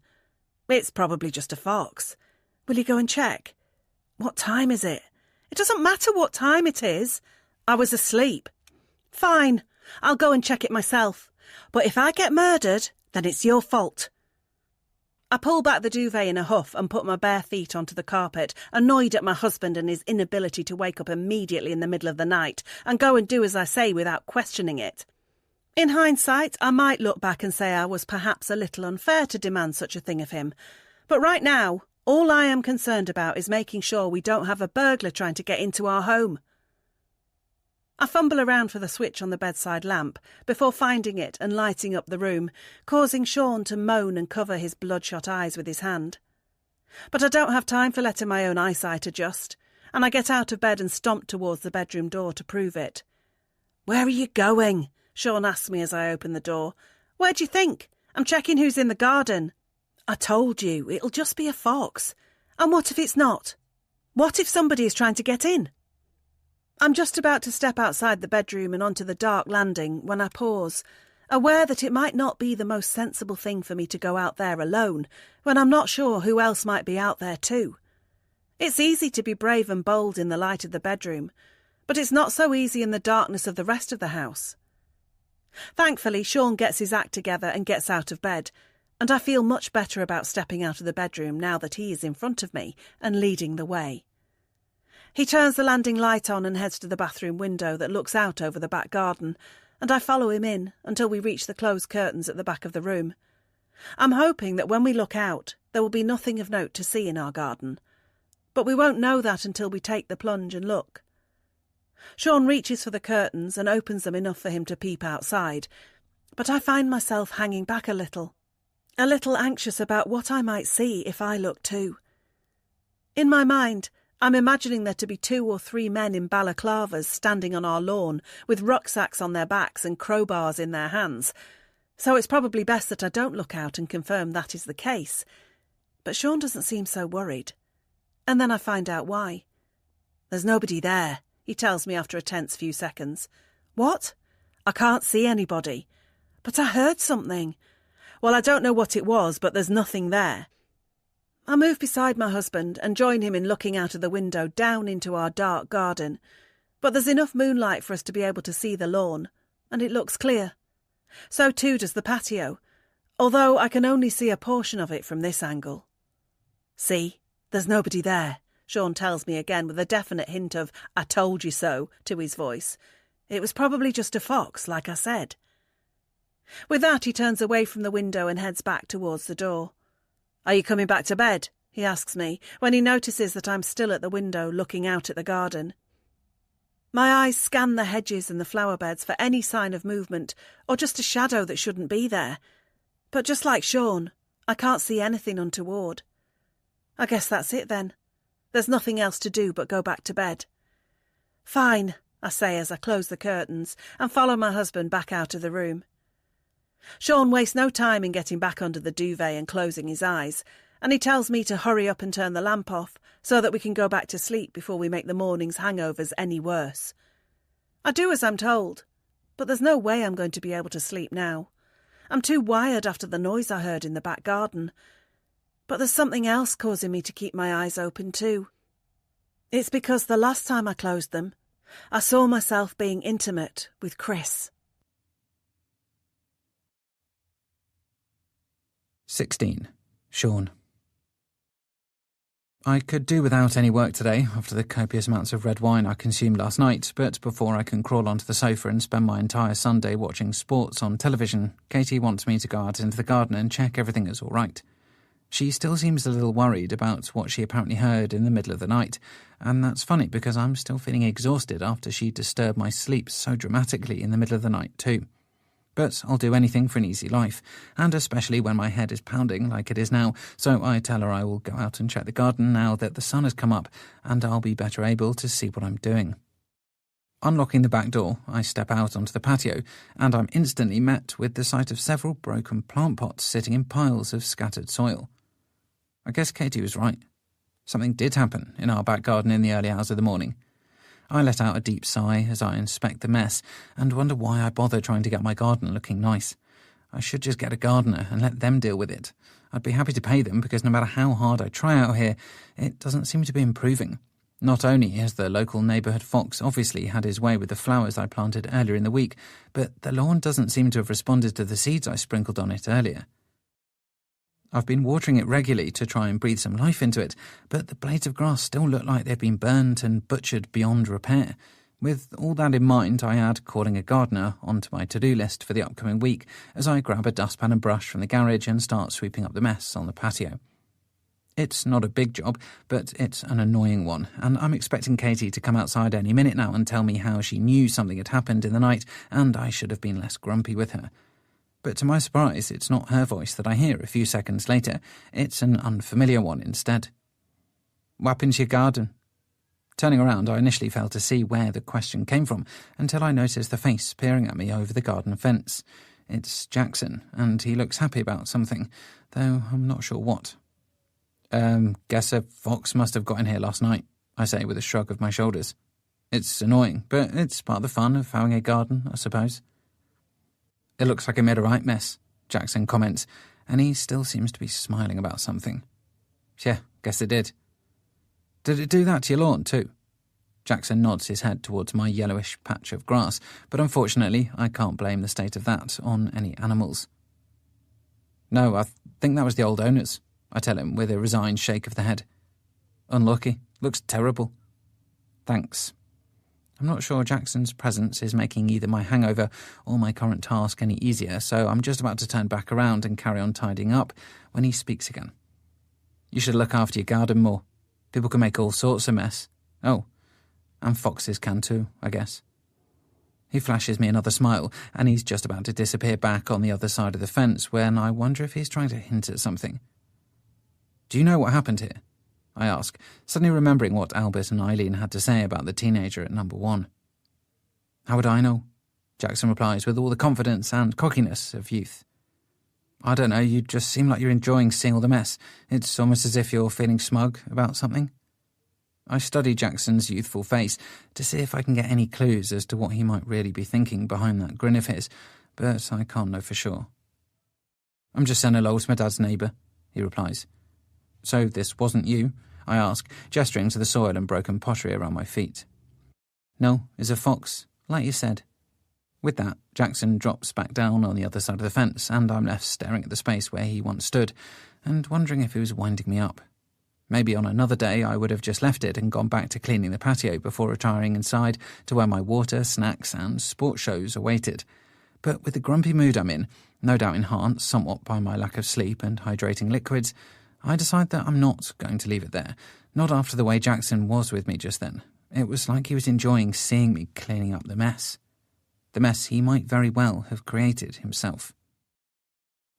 "It's probably just a fox." "Will you go and check?" "What time is it?" "It doesn't matter what time it is. I was asleep." "Fine, I'll go and check it myself. But if I get murdered, then it's your fault." I pull back the duvet in a huff and put my bare feet onto the carpet, annoyed at my husband and his inability to wake up immediately in the middle of the night and go and do as I say without questioning it. In hindsight, I might look back and say I was perhaps a little unfair to demand such a thing of him. But right now, all I am concerned about is making sure we don't have a burglar trying to get into our home. I fumble around for the switch on the bedside lamp before finding it and lighting up the room, causing Sean to moan and cover his bloodshot eyes with his hand. But I don't have time for letting my own eyesight adjust, and I get out of bed and stomp towards the bedroom door to prove it. "Where are you going?" Sean asks me as I open the door. "Where do you think? I'm checking who's in the garden." "I told you, it'll just be a fox. And what if it's not? What if somebody is trying to get in?" I'm just about to step outside the bedroom and onto the dark landing when I pause, aware that it might not be the most sensible thing for me to go out there alone when I'm not sure who else might be out there too. It's easy to be brave and bold in the light of the bedroom, but it's not so easy in the darkness of the rest of the house. Thankfully, Sean gets his act together and gets out of bed, and I feel much better about stepping out of the bedroom now that he is in front of me and leading the way. He turns the landing light on and heads to the bathroom window that looks out over the back garden, and I follow him in until we reach the closed curtains at the back of the room. I'm hoping that when we look out, there will be nothing of note to see in our garden. But we won't know that until we take the plunge and look. Sean reaches for the curtains and opens them enough for him to peep outside, but I find myself hanging back a little anxious about what I might see if I look too. In my mind, I'm imagining there to be 2 or 3 men in balaclavas standing on our lawn with rucksacks on their backs and crowbars in their hands, so it's probably best that I don't look out and confirm that is the case. But Sean doesn't seem so worried. And then I find out why. There's nobody there, he tells me after a tense few seconds. What? I can't see anybody. But I heard something. Well, I don't know what it was, but there's nothing there. I move beside my husband and join him in looking out of the window down into our dark garden. But there's enough moonlight for us to be able to see the lawn, and it looks clear. So too does the patio, although I can only see a portion of it from this angle. See, there's nobody there, Sean tells me again with a definite hint of "I told you so" to his voice. It was probably just a fox, like I said. With that, he turns away from the window and heads back towards the door. Are you coming back to bed? He asks me, when he notices that I'm still at the window looking out at the garden. My eyes scan the hedges and the flower beds for any sign of movement or just a shadow that shouldn't be there. But just like Sean, I can't see anything untoward. I guess that's it then. There's nothing else to do but go back to bed. Fine, I say as I close the curtains and follow my husband back out of the room. Sean wastes no time in getting back under the duvet and closing his eyes, and he tells me to hurry up and turn the lamp off so that we can go back to sleep before we make the morning's hangovers any worse. I do as I'm told, but there's no way I'm going to be able to sleep now. I'm too wired after the noise I heard in the back garden. But there's something else causing me to keep my eyes open too. It's because the last time I closed them, I saw myself being intimate with Chris. 16. Sean. I could do without any work today after the copious amounts of red wine I consumed last night, but before I can crawl onto the sofa and spend my entire Sunday watching sports on television, Katie wants me to go out into the garden and check everything is all right. She still seems a little worried about what she apparently heard in the middle of the night, and that's funny because I'm still feeling exhausted after she disturbed my sleep so dramatically in the middle of the night too. But I'll do anything for an easy life, and especially when my head is pounding like it is now, so I tell her I will go out and check the garden now that the sun has come up, and I'll be better able to see what I'm doing. Unlocking the back door, I step out onto the patio, and I'm instantly met with the sight of several broken plant pots sitting in piles of scattered soil. I guess Katie was right. Something did happen in our back garden in the early hours of the morning. I let out a deep sigh as I inspect the mess and wonder why I bother trying to get my garden looking nice. I should just get a gardener and let them deal with it. I'd be happy to pay them because no matter how hard I try out here, it doesn't seem to be improving. Not only has the local neighbourhood fox obviously had his way with the flowers I planted earlier in the week, but the lawn doesn't seem to have responded to the seeds I sprinkled on it earlier. I've been watering it regularly to try and breathe some life into it, but the blades of grass still look like they've been burnt and butchered beyond repair. With all that in mind, I add calling a gardener onto my to-do list for the upcoming week as I grab a dustpan and brush from the garage and start sweeping up the mess on the patio. It's not a big job, but it's an annoying one, and I'm expecting Katie to come outside any minute now and tell me how she knew something had happened in the night and I should have been less grumpy with her. But to my surprise, it's not her voice that I hear a few seconds later. It's an unfamiliar one instead. What happened to your garden? Turning around, I initially failed to see where the question came from until I noticed the face peering at me over the garden fence. It's Jackson, and he looks happy about something, though I'm not sure what. Guess a fox must have got in here last night, I say with a shrug of my shoulders. It's annoying, but it's part of the fun of having a garden, I suppose. It looks like I made a right mess, Jackson comments, and he still seems to be smiling about something. Yeah, guess it did. Did it do that to your lawn too? Jackson nods his head towards my yellowish patch of grass, but unfortunately I can't blame the state of that on any animals. No, I think that was the old owners, I tell him with a resigned shake of the head. Unlucky. Looks terrible. Thanks. I'm not sure Jackson's presence is making either my hangover or my current task any easier, so I'm just about to turn back around and carry on tidying up when he speaks again. You should look after your garden more. People can make all sorts of mess. Oh, And foxes can too, I guess. He flashes me another smile, and he's just about to disappear back on the other side of the fence when I wonder if he's trying to hint at something. Do you know what happened here? I ask, suddenly remembering what Albert and Eileen had to say about the teenager at number 1. How would I know? Jackson replies with all the confidence and cockiness of youth. I don't know, you just seem like you're enjoying seeing all the mess. It's almost as if you're feeling smug about something. I study Jackson's youthful face to see if I can get any clues as to what he might really be thinking behind that grin of his, but I can't know for sure. I'm just saying hello to my dad's neighbour, he replies. So this wasn't you? I ask, gesturing to the soil and broken pottery around my feet. No, it's a fox, like you said. With that, Jackson drops back down on the other side of the fence, and I'm left staring at the space where he once stood, and wondering if he was winding me up. Maybe on another day I would have just left it and gone back to cleaning the patio before retiring inside to where my water, snacks and sports shows awaited. But with the grumpy mood I'm in, no doubt enhanced somewhat by my lack of sleep and hydrating liquids, I decide that I'm not going to leave it there, not after the way Jackson was with me just then. It was like he was enjoying seeing me cleaning up the mess. The mess he might very well have created himself.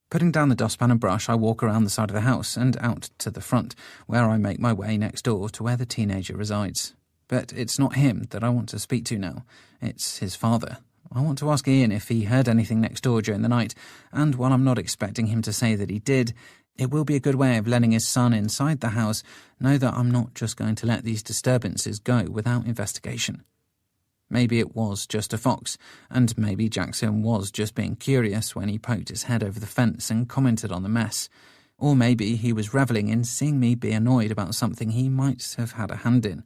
Putting down the dustpan and brush, I walk around the side of the house and out to the front, where I make my way next door to where the teenager resides. But it's not him that I want to speak to now. It's his father. I want to ask Ian if he heard anything next door during the night, and while I'm not expecting him to say that he did, it will be a good way of letting his son inside the house know that I'm not just going to let these disturbances go without investigation. Maybe it was just a fox, and maybe Jackson was just being curious when he poked his head over the fence and commented on the mess. Or maybe he was revelling in seeing me be annoyed about something he might have had a hand in.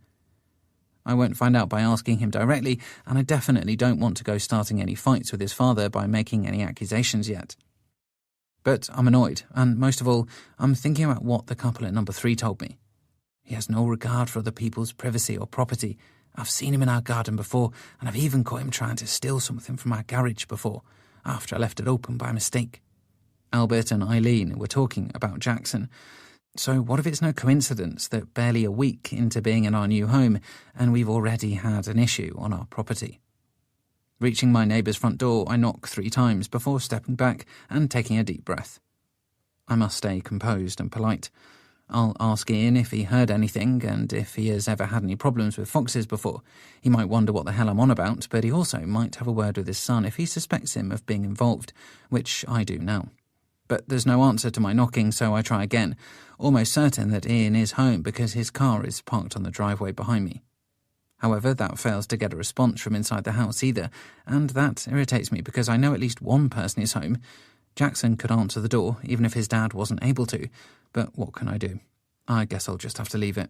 I won't find out by asking him directly, and I definitely don't want to go starting any fights with his father by making any accusations yet. But I'm annoyed, and most of all, I'm thinking about what the couple at number 3 told me. He has no regard for other people's privacy or property. I've seen him in our garden before, and I've even caught him trying to steal something from our garage before, after I left it open by mistake. Albert and Eileen were talking about Jackson. So what if it's no coincidence that barely a week into being in our new home, and we've already had an issue on our property? Reaching my neighbour's front door, I knock 3 times before stepping back and taking a deep breath. I must stay composed and polite. I'll ask Ian if he heard anything and if he has ever had any problems with foxes before. He might wonder what the hell I'm on about, but he also might have a word with his son if he suspects him of being involved, which I do now. But there's no answer to my knocking, so I try again, almost certain that Ian is home because his car is parked on the driveway behind me. However, that fails to get a response from inside the house either, and that irritates me because I know at least one person is home. Jackson could answer the door, even if his dad wasn't able to, but what can I do? I guess I'll just have to leave it.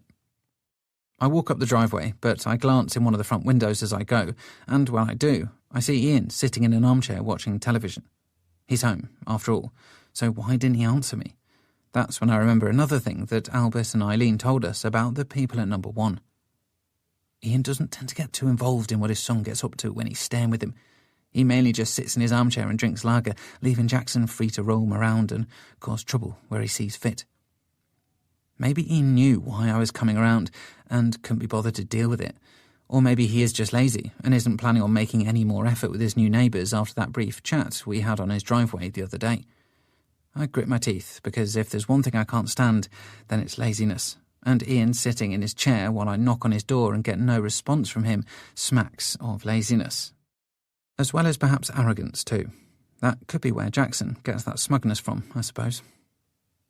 I walk up the driveway, but I glance in one of the front windows as I go, and when I do, I see Ian sitting in an armchair watching television. He's home, after all, so why didn't he answer me? That's when I remember another thing that Albert and Eileen told us about the people at number 1. Ian doesn't tend to get too involved in what his son gets up to when he's staying with him. He mainly just sits in his armchair and drinks lager, leaving Jackson free to roam around and cause trouble where he sees fit. Maybe he knew why I was coming around and couldn't be bothered to deal with it. Or maybe he is just lazy and isn't planning on making any more effort with his new neighbours after that brief chat we had on his driveway the other day. I grit my teeth, because if there's one thing I can't stand, then it's laziness. And Ian sitting in his chair while I knock on his door and get no response from him smacks of laziness. As well as perhaps arrogance too. That could be where Jackson gets that smugness from, I suppose.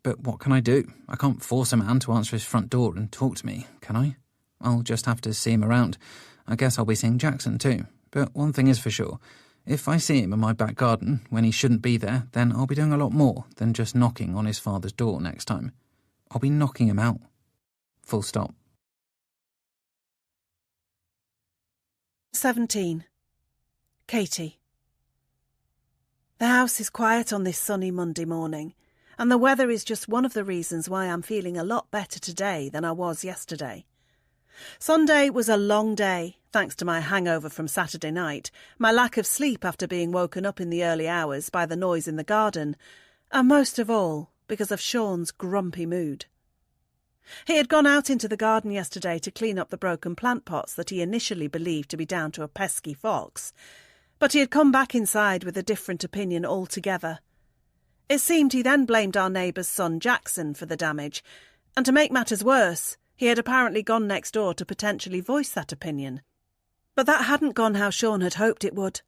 But what can I do? I can't force a man to answer his front door and talk to me, can I? I'll just have to see him around. I guess I'll be seeing Jackson too. But one thing is for sure. If I see him in my back garden when he shouldn't be there, then I'll be doing a lot more than just knocking on his father's door next time. I'll be knocking him out. Full stop. 17. Katie. The house is quiet on this sunny Monday morning, and the weather is just one of the reasons why I'm feeling a lot better today than I was yesterday. Sunday was a long day, thanks to my hangover from Saturday night, my lack of sleep after being woken up in the early hours by the noise in the garden, and most of all, because of Sean's grumpy mood. He had gone out into the garden yesterday to clean up the broken plant pots that he initially believed to be down to a pesky fox, but he had come back inside with a different opinion altogether. It seemed he then blamed our neighbour's son Jackson for the damage, and to make matters worse, he had apparently gone next door to potentially voice that opinion. But that hadn't gone how Sean had hoped it would,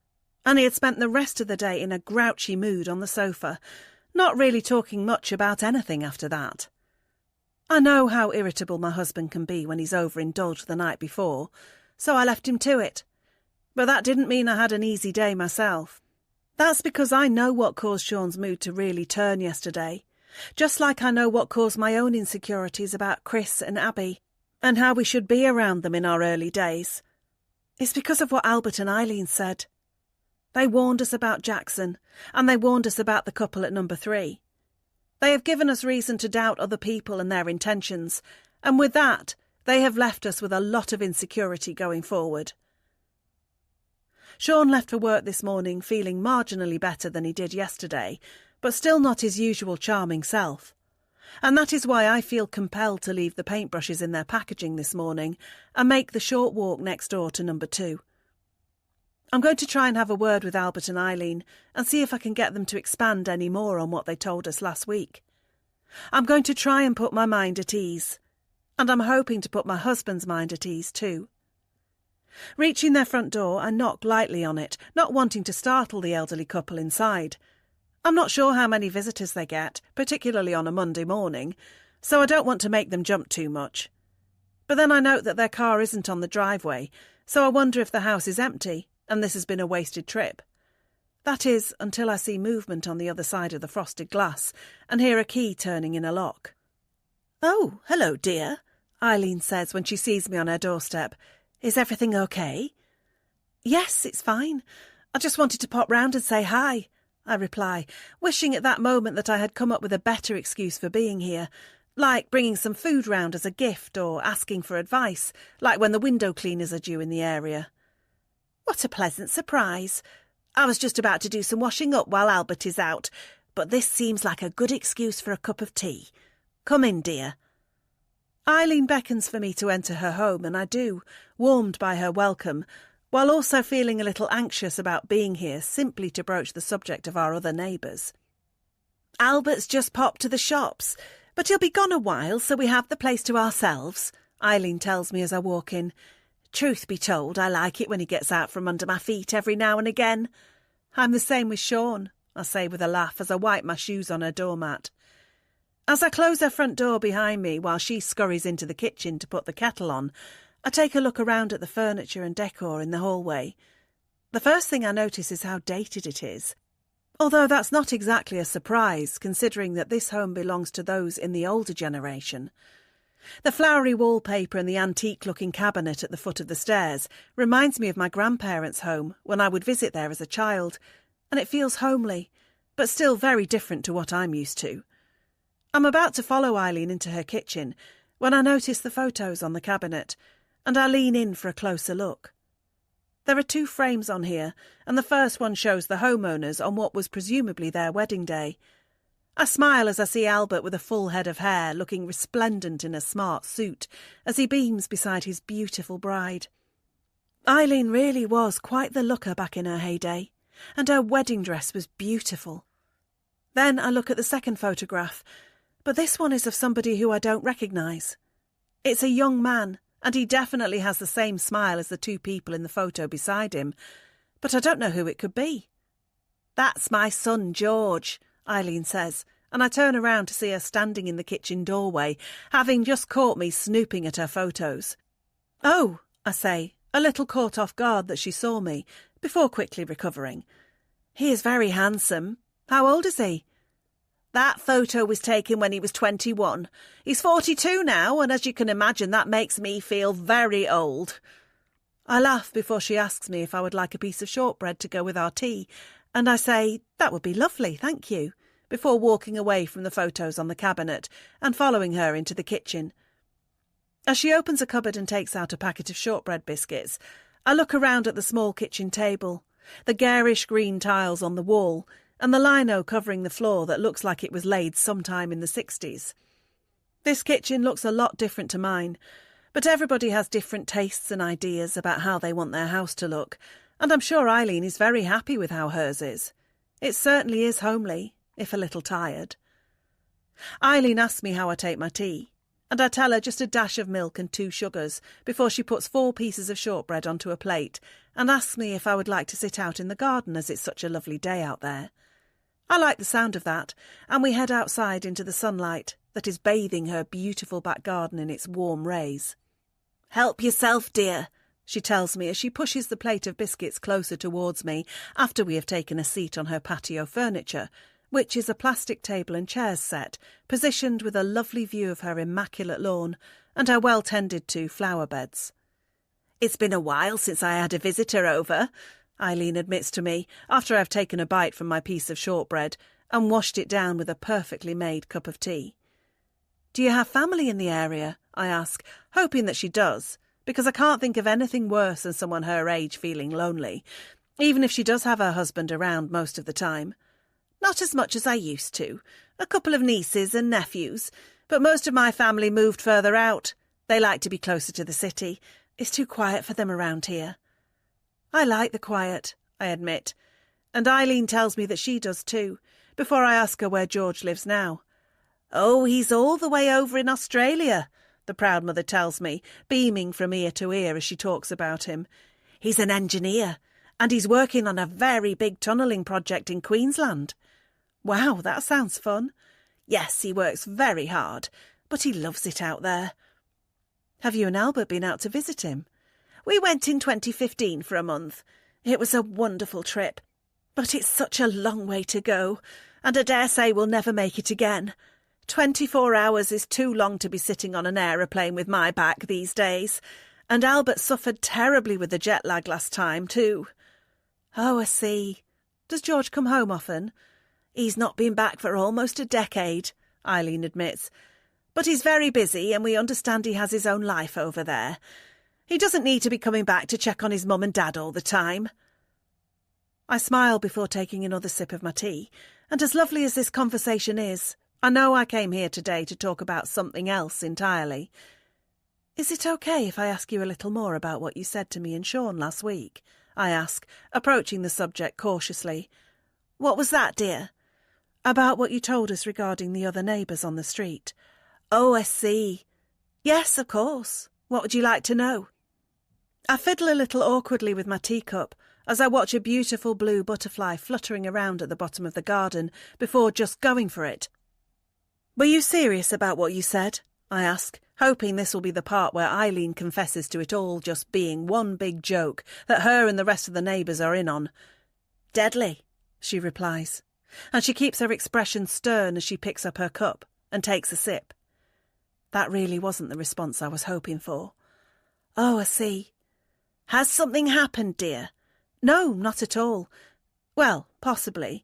and he had spent the rest of the day in a grouchy mood on the sofa, not really talking much about anything after that. I know how irritable my husband can be when he's overindulged the night before, so I left him to it. But that didn't mean I had an easy day myself. That's because I know what caused Sean's mood to really turn yesterday, just like I know what caused my own insecurities about Chris and Abby, and how we should be around them in our early days. It's because of what Albert and Eileen said. They warned us about Jackson, and they warned us about the couple at number 3. They have given us reason to doubt other people and their intentions, and with that, they have left us with a lot of insecurity going forward. Sean left for work this morning feeling marginally better than he did yesterday, but still not his usual charming self. And that is why I feel compelled to leave the paintbrushes in their packaging this morning and make the short walk next door to number 2. I'm going to try and have a word with Albert and Eileen and see if I can get them to expand any more on what they told us last week. I'm going to try and put my mind at ease, and I'm hoping to put my husband's mind at ease too. Reaching their front door, I knocked lightly on it, not wanting to startle the elderly couple inside. I'm not sure how many visitors they get, particularly on a Monday morning, so I don't want to make them jump too much. But then I note that their car isn't on the driveway, so I wonder if the house is empty and this has been a wasted trip. That is, until I see movement on the other side of the frosted glass and hear a key turning in a lock. "Oh, hello, dear," Eileen says when she sees me on her doorstep. "Is everything okay?" "Yes, it's fine. I just wanted to pop round and say hi," I reply, wishing at that moment that I had come up with a better excuse for being here, like bringing some food round as a gift or asking for advice, like when the window cleaners are due in the area. "What a pleasant surprise. I was just about to do some washing up while Albert is out, but this seems like a good excuse for a cup of tea. Come in, dear." Eileen beckons for me to enter her home, and I do, warmed by her welcome, while also feeling a little anxious about being here simply to broach the subject of our other neighbours. "Albert's just popped to the shops, but he'll be gone a while, so we have the place to ourselves," Eileen tells me as I walk in. "Truth be told, I like it when he gets out from under my feet every now and again. I'm the same with Sean," I say with a laugh as I wipe my shoes on her doormat. As I close her front door behind me while she scurries into the kitchen to put the kettle on, I take a look around at the furniture and decor in the hallway. The first thing I notice is how dated it is, although that's not exactly a surprise considering that this home belongs to those in the older generation. The flowery wallpaper and the antique-looking cabinet at the foot of the stairs reminds me of my grandparents' home when I would visit there as a child, and it feels homely, but still very different to what I'm used to. I'm about to follow Eileen into her kitchen when I notice the photos on the cabinet, and I lean in for a closer look. There are 2 frames on here, and the first one shows the homeowners on what was presumably their wedding day. I smile as I see Albert with a full head of hair, looking resplendent in a smart suit, as he beams beside his beautiful bride. Eileen really was quite the looker back in her heyday, and her wedding dress was beautiful. Then I look at the second photograph, but this one is of somebody who I don't recognise. It's a young man, and he definitely has the same smile as the 2 people in the photo beside him, but I don't know who it could be. "That's my son George," Eileen says, and I turn around to see her standing in the kitchen doorway, having just caught me snooping at her photos. "Oh," I say, a little caught off guard that she saw me, before quickly recovering. "He is very handsome. How old is he?" "That photo was taken when he was 21. He's 42 now, and as you can imagine, that makes me feel very old." I laugh before she asks me if I would like a piece of shortbread to go with our tea, and I say, "That would be lovely, thank you," before walking away from the photos on the cabinet and following her into the kitchen. As she opens a cupboard and takes out a packet of shortbread biscuits, I look around at the small kitchen table, the garish green tiles on the wall, and the lino covering the floor that looks like it was laid sometime in the 60s. This kitchen looks a lot different to mine, but everybody has different tastes and ideas about how they want their house to look, and I'm sure Eileen is very happy with how hers is. It certainly is homely, if a little tired. Eileen asks me how I take my tea, and I tell her just a dash of milk and 2 sugars before she puts 4 pieces of shortbread onto a plate and asks me if I would like to sit out in the garden as it's such a lovely day out there. I like the sound of that, and we head outside into the sunlight that is bathing her beautiful back garden in its warm rays. "Help yourself, dear," she tells me as she pushes the plate of biscuits closer towards me after we have taken a seat on her patio furniture, which is a plastic table and chairs set, positioned with a lovely view of her immaculate lawn and her well-tended-to flower beds. "It's been a while since I had a visitor over," Eileen admits to me after I've taken a bite from my piece of shortbread and washed it down with a perfectly made cup of tea. "Do you have family in the area?" I ask, hoping that she does, because I can't think of anything worse than someone her age feeling lonely, even if she does have her husband around most of the time. "Not as much as I used to. A couple of nieces and nephews, but most of my family moved further out. They like to be closer to the city. It's too quiet for them around here." "I like the quiet," I admit, and Eileen tells me that she does too, before I ask her where George lives now. "Oh, he's all the way over in Australia," the proud mother tells me, beaming from ear to ear as she talks about him. "He's an engineer, and he's working on a very big tunnelling project in Queensland." "Wow, that sounds fun." "Yes, he works very hard, but he loves it out there." "Have you and Albert been out to visit him?" "We went in 2015 for a month. It was a wonderful trip, but it's such a long way to go, and I dare say we'll never make it again. 24 hours is too long to be sitting on an aeroplane with my back these days, and Albert suffered terribly with the jet lag last time too." "Oh, I see. Does George come home often?" "He's not been back for almost a decade," Eileen admits. "But he's very busy, and we understand he has his own life over there. He doesn't need to be coming back to check on his mum and dad all the time." I smile before taking another sip of my tea, and as lovely as this conversation is, I know I came here today to talk about something else entirely. "Is it okay if I ask you a little more about what you said to me and Sean last week?" I ask, approaching the subject cautiously. "What was that, dear?" "About what you told us regarding the other neighbours on the street." "Oh, I see. Yes, of course. What would you like to know?" I fiddle a little awkwardly with my teacup as I watch a beautiful blue butterfly fluttering around at the bottom of the garden before just going for it. "Were you serious about what you said?" I ask, hoping this will be the part where Eileen confesses to it all just being one big joke that her and the rest of the neighbours are in on. "Deadly," she replies, and she keeps her expression stern as she picks up her cup and takes a sip. That really wasn't the response I was hoping for. "Oh, I see. Has something happened, dear?" "No, not at all. Well, possibly.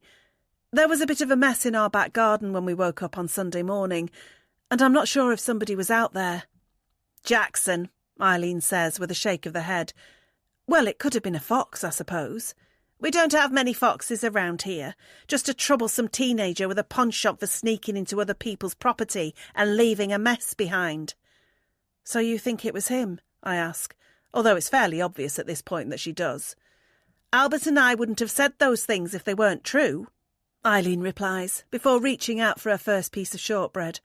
There was a bit of a mess in our back garden when we woke up on Sunday morning, and I'm not sure if somebody was out there." "Jackson," Eileen says with a shake of the head. "Well, it could have been a fox, I suppose. We don't have many foxes around here, just a troublesome teenager with a pawnshop for sneaking into other people's property and leaving a mess behind." "So you think it was him?" I ask, although it's fairly obvious at this point that she does. "Albert and I wouldn't have said those things if they weren't true," Eileen replies, before reaching out for her first piece of shortbread.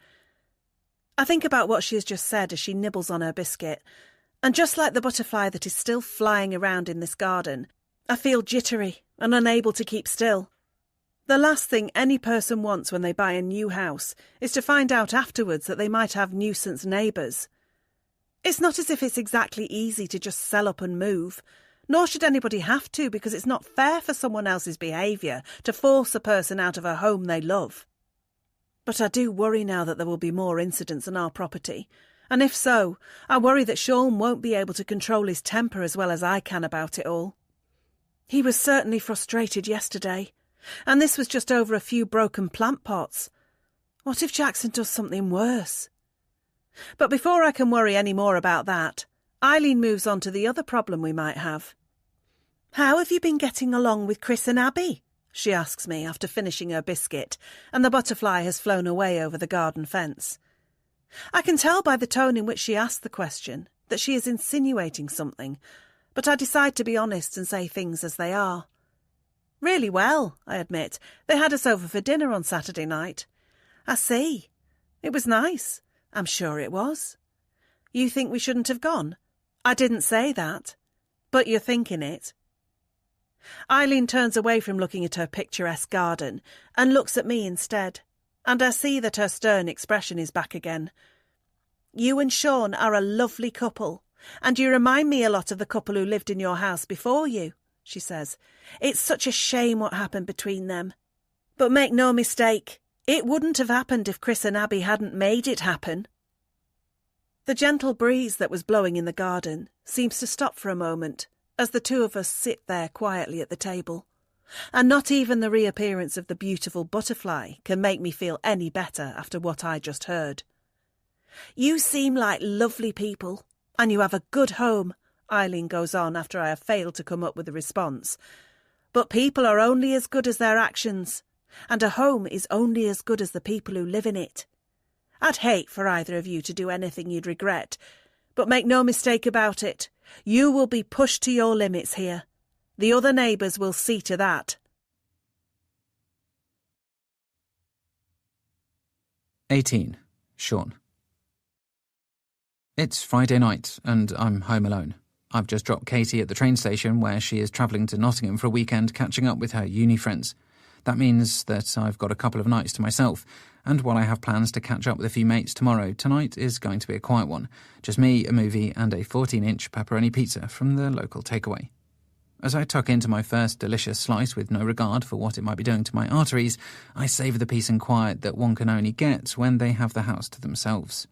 I think about what she has just said as she nibbles on her biscuit, and just like the butterfly that is still flying around in this garden, I feel jittery and unable to keep still. The last thing any person wants when they buy a new house is to find out afterwards that they might have nuisance neighbours. It's not as if it's exactly easy to just sell up and move, nor should anybody have to, because it's not fair for someone else's behaviour to force a person out of a home they love. But I do worry now that there will be more incidents on our property, and if so, I worry that Sean won't be able to control his temper as well as I can about it all. He was certainly frustrated yesterday, and this was just over a few broken plant pots. What if Jackson does something worse? But before I can worry any more about that, Eileen moves on to the other problem we might have. "How have you been getting along with Chris and Abby?" she asks me after finishing her biscuit, and the butterfly has flown away over the garden fence. I can tell by the tone in which she asked the question that she is insinuating something, but I decide to be honest and say things as they are. Really well, I admit. They had us over for dinner on Saturday night. I see. It was nice. I'm sure it was. You think we shouldn't have gone? I didn't say that. But you're thinking it. Eileen turns away from looking at her picturesque garden and looks at me instead, and I see that her stern expression is back again. You and Sean are a lovely couple, and you remind me a lot of the couple who lived in your house before you, she says. It's such a shame what happened between them. But make no mistake, it wouldn't have happened if Chris and Abby hadn't made it happen. The gentle breeze that was blowing in the garden seems to stop for a moment as the two of us sit there quietly at the table, and not even the reappearance of the beautiful butterfly can make me feel any better after what I just heard. You seem like lovely people, and you have a good home, Eileen goes on after I have failed to come up with a response. But people are only as good as their actions, and a home is only as good as the people who live in it. I'd hate for either of you to do anything you'd regret, but make no mistake about it, you will be pushed to your limits here. The other neighbours will see to that. 18. Sean. It's Friday night, and I'm home alone. I've just dropped Katie at the train station where she is travelling to Nottingham for a weekend catching up with her uni friends. That means that I've got a couple of nights to myself, and while I have plans to catch up with a few mates tomorrow, tonight is going to be a quiet one. Just me, a movie, and a 14-inch pepperoni pizza from the local takeaway. As I tuck into my first delicious slice with no regard for what it might be doing to my arteries, I savour the peace and quiet that one can only get when they have the house to themselves.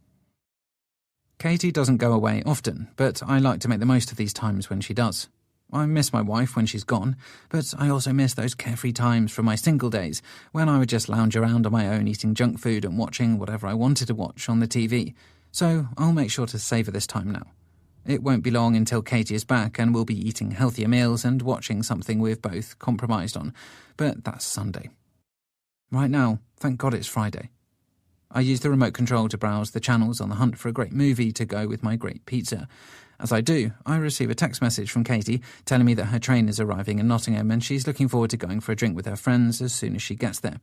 Katie doesn't go away often, but I like to make the most of these times when she does. I miss my wife when she's gone, but I also miss those carefree times from my single days when I would just lounge around on my own eating junk food and watching whatever I wanted to watch on the TV. So I'll make sure to savour this time now. It won't be long until Katie is back and we'll be eating healthier meals and watching something we've both compromised on, but that's Sunday. Right now, thank God it's Friday. I use the remote control to browse the channels on the hunt for a great movie to go with my great pizza. As I do, I receive a text message from Katie telling me that her train is arriving in Nottingham and she's looking forward to going for a drink with her friends as soon as she gets there.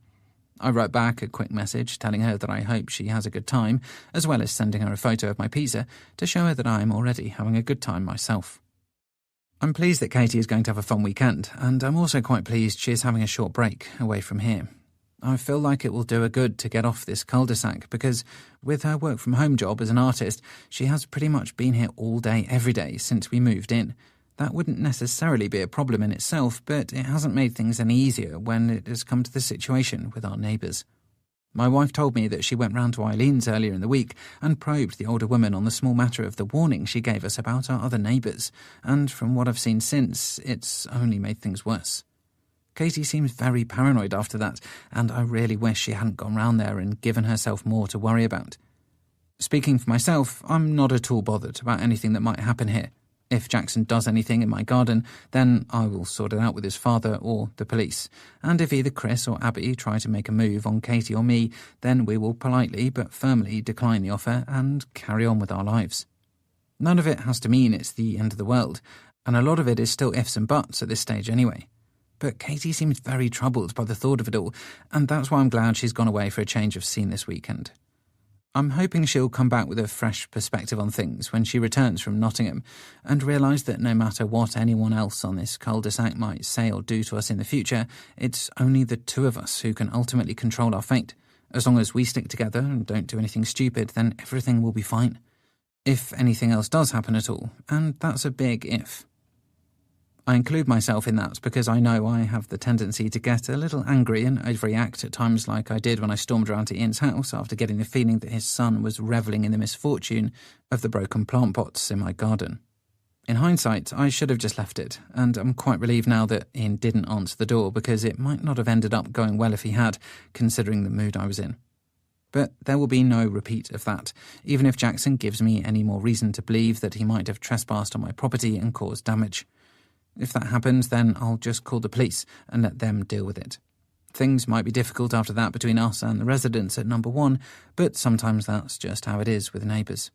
I wrote back a quick message telling her that I hope she has a good time, as well as sending her a photo of my pizza to show her that I am already having a good time myself. I'm pleased that Katie is going to have a fun weekend, and I'm also quite pleased she is having a short break away from here. I feel like it will do her good to get off this cul-de-sac because, with her work-from-home job as an artist, she has pretty much been here all day every day since we moved in. That wouldn't necessarily be a problem in itself, but it hasn't made things any easier when it has come to the situation with our neighbours. My wife told me that she went round to Eileen's earlier in the week and probed the older woman on the small matter of the warning she gave us about our other neighbours, and from what I've seen since, it's only made things worse. Katie seems very paranoid after that, and I really wish she hadn't gone round there and given herself more to worry about. Speaking for myself, I'm not at all bothered about anything that might happen here. If Jackson does anything in my garden, then I will sort it out with his father or the police. And if either Chris or Abby try to make a move on Katie or me, then we will politely but firmly decline the offer and carry on with our lives. None of it has to mean it's the end of the world, and a lot of it is still ifs and buts at this stage anyway. But Katie seems very troubled by the thought of it all, and that's why I'm glad she's gone away for a change of scene this weekend. I'm hoping she'll come back with a fresh perspective on things when she returns from Nottingham and realise that no matter what anyone else on this cul-de-sac might say or do to us in the future, it's only the two of us who can ultimately control our fate. As long as we stick together and don't do anything stupid, then everything will be fine. If anything else does happen at all, and that's a big if. I include myself in that because I know I have the tendency to get a little angry and overreact at times like I did when I stormed around to Ian's house after getting the feeling that his son was revelling in the misfortune of the broken plant pots in my garden. In hindsight, I should have just left it, and I'm quite relieved now that Ian didn't answer the door because it might not have ended up going well if he had, considering the mood I was in. But there will be no repeat of that, even if Jackson gives me any more reason to believe that he might have trespassed on my property and caused damage. If that happens, then I'll just call the police and let them deal with it. Things might be difficult after that between us and the residents at number 1, but sometimes that's just how it is with neighbours.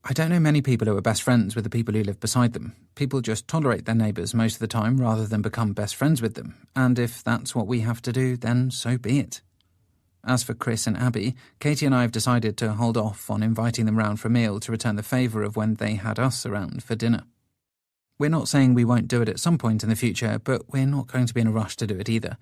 I don't know many people who are best friends with the people who live beside them. People just tolerate their neighbours most of the time rather than become best friends with them, and if that's what we have to do, then so be it. As for Chris and Abby, Katie and I have decided to hold off on inviting them round for a meal to return the favour of when they had us around for dinner. We're not saying we won't do it at some point in the future, but we're not going to be in a rush to do it either.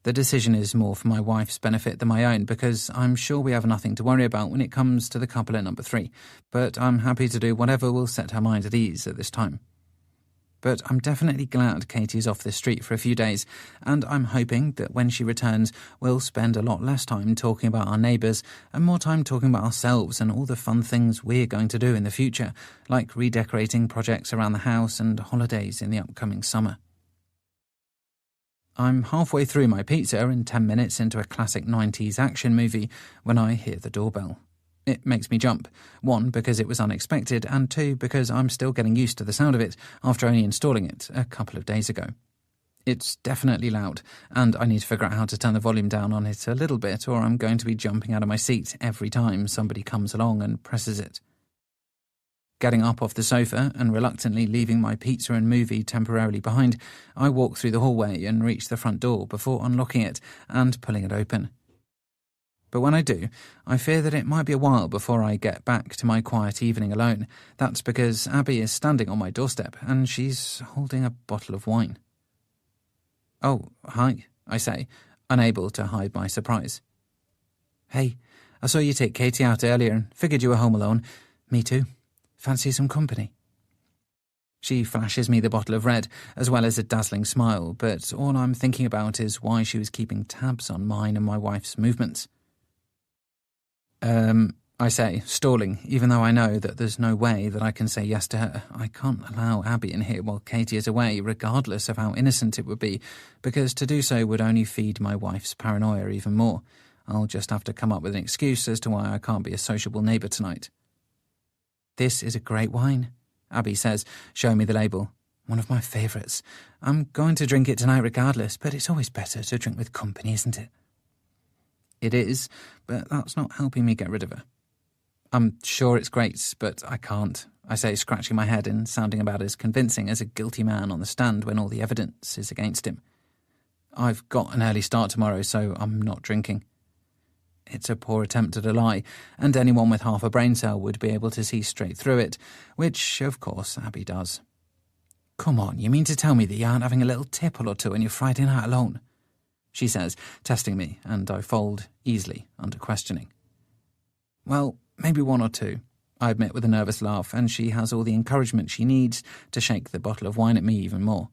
The decision is more for my wife's benefit than my own, because I'm sure we have nothing to worry about when it comes to the couple at number 3, but I'm happy to do whatever will set her mind at ease at this time. But I'm definitely glad Katie is off this street for a few days, and I'm hoping that when she returns, we'll spend a lot less time talking about our neighbours and more time talking about ourselves and all the fun things we're going to do in the future, like redecorating projects around the house and holidays in the upcoming summer. I'm halfway through my pizza and 10 minutes into a classic 90s action movie when I hear the doorbell. It makes me jump, 1, because it was unexpected, and 2, because I'm still getting used to the sound of it after only installing it a couple of days ago. It's definitely loud, and I need to figure out how to turn the volume down on it a little bit, or I'm going to be jumping out of my seat every time somebody comes along and presses it. Getting up off the sofa and reluctantly leaving my pizza and movie temporarily behind, I walk through the hallway and reach the front door before unlocking it and pulling it open. But when I do, I fear that it might be a while before I get back to my quiet evening alone. That's because Abby is standing on my doorstep and she's holding a bottle of wine. "Oh, hi," I say, unable to hide my surprise. "Hey, I saw you take Katie out earlier and figured you were home alone. Me too. Fancy some company?" She flashes me the bottle of red, as well as a dazzling smile, but all I'm thinking about is why she was keeping tabs on mine and my wife's movements. I say, stalling, even though I know that there's no way that I can say yes to her. I can't allow Abby in here while Katie is away, regardless of how innocent it would be, because to do so would only feed my wife's paranoia even more. I'll just have to come up with an excuse as to why I can't be a sociable neighbour tonight. "This is a great wine," Abby says, showing me the label. "One of my favourites. I'm going to drink it tonight regardless, but it's always better to drink with company, isn't it?" It is, but that's not helping me get rid of her. "I'm sure it's great, but I can't," I say, scratching my head and sounding about as convincing as a guilty man on the stand when all the evidence is against him. "I've got an early start tomorrow, so I'm not drinking." It's a poor attempt at a lie, and anyone with half a brain cell would be able to see straight through it, which, of course, Abby does. "Come on, you mean to tell me that you aren't having a little tipple or two on your Friday night alone?" she says, testing me, and I fold easily under questioning. "Well, maybe 1 or 2, I admit with a nervous laugh, and she has all the encouragement she needs to shake the bottle of wine at me even more.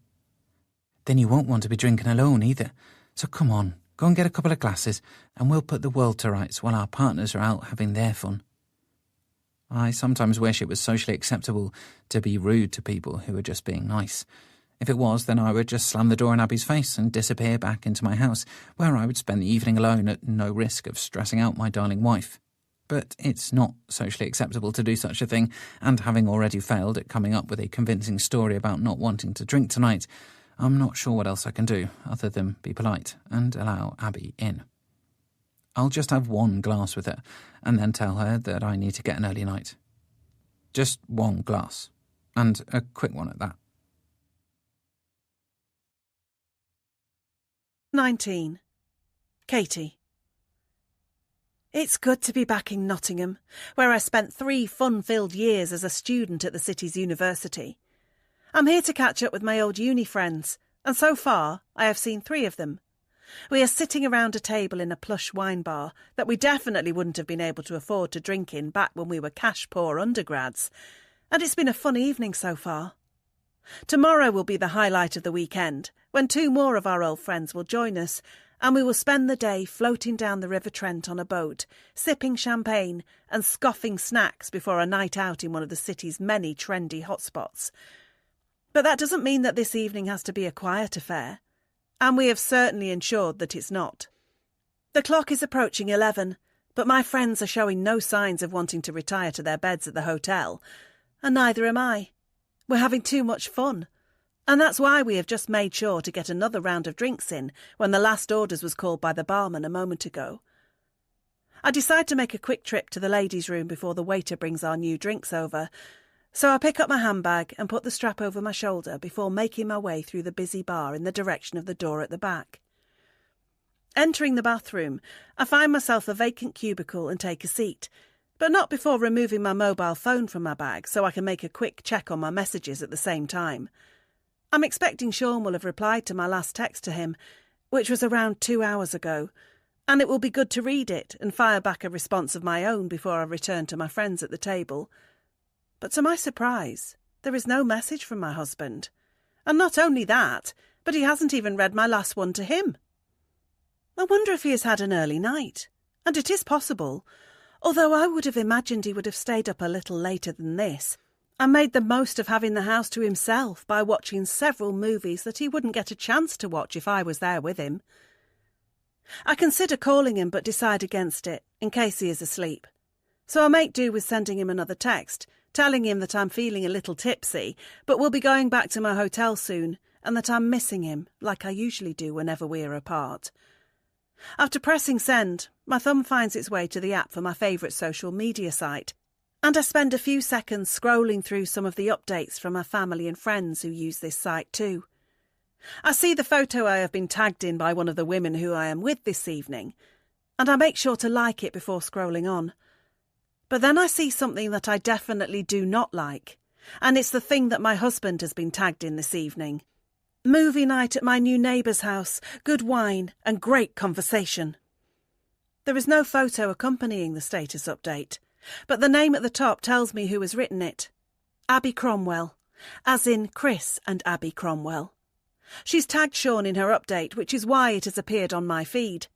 "Then you won't want to be drinking alone either, so come on, go and get a couple of glasses, and we'll put the world to rights while our partners are out having their fun." I sometimes wish it was socially acceptable to be rude to people who are just being nice. If it was, then I would just slam the door in Abby's face and disappear back into my house, where I would spend the evening alone at no risk of stressing out my darling wife. But it's not socially acceptable to do such a thing, and having already failed at coming up with a convincing story about not wanting to drink tonight, I'm not sure what else I can do other than be polite and allow Abby in. I'll just have 1 glass with her, and then tell her that I need to get an early night. Just 1 glass, and a quick one at that. 19. Katie. It's good to be back in Nottingham, where I spent 3 fun-filled years as a student at the city's university. I'm here to catch up with my old uni friends, and so far I have seen 3 of them. We are sitting around a table in a plush wine bar that we definitely wouldn't have been able to afford to drink in back when we were cash-poor undergrads, and it's been a fun evening so far. Tomorrow will be the highlight of the weekend, when 2 more of our old friends will join us, and we will spend the day floating down the River Trent on a boat, sipping champagne and scoffing snacks before a night out in one of the city's many trendy hotspots. But that doesn't mean that this evening has to be a quiet affair, and we have certainly ensured that it's not. The clock is approaching 11, but my friends are showing no signs of wanting to retire to their beds at the hotel, and neither am I. We're having too much fun. And that's why we have just made sure to get another round of drinks in when the last orders was called by the barman a moment ago. I decide to make a quick trip to the ladies' room before the waiter brings our new drinks over, so I pick up my handbag and put the strap over my shoulder before making my way through the busy bar in the direction of the door at the back. Entering the bathroom, I find myself a vacant cubicle and take a seat, but not before removing my mobile phone from my bag so I can make a quick check on my messages at the same time. I'm expecting Sean will have replied to my last text to him, which was around 2 hours ago, and it will be good to read it and fire back a response of my own before I return to my friends at the table. But to my surprise, there is no message from my husband. And not only that, but he hasn't even read my last one to him. I wonder if he has had an early night. And it is possible, although I would have imagined he would have stayed up a little later than this, and made the most of having the house to himself by watching several movies that he wouldn't get a chance to watch if I was there with him. I consider calling him but decide against it, in case he is asleep. So I make do with sending him another text, telling him that I'm feeling a little tipsy, but will be going back to my hotel soon, and that I'm missing him, like I usually do whenever we are apart. After pressing send, my thumb finds its way to the app for my favourite social media site, and I spend a few seconds scrolling through some of the updates from my family and friends who use this site too. I see the photo I have been tagged in by one of the women who I am with this evening, and I make sure to like it before scrolling on. But then I see something that I definitely do not like, and it's the thing that my husband has been tagged in this evening. Movie night at my new neighbour's house, good wine and great conversation. There is no photo accompanying the status update, but the name at the top tells me who has written it. Abby Cromwell, as in Chris and Abby Cromwell. She's tagged Sean in her update, which is why it has appeared on my feed.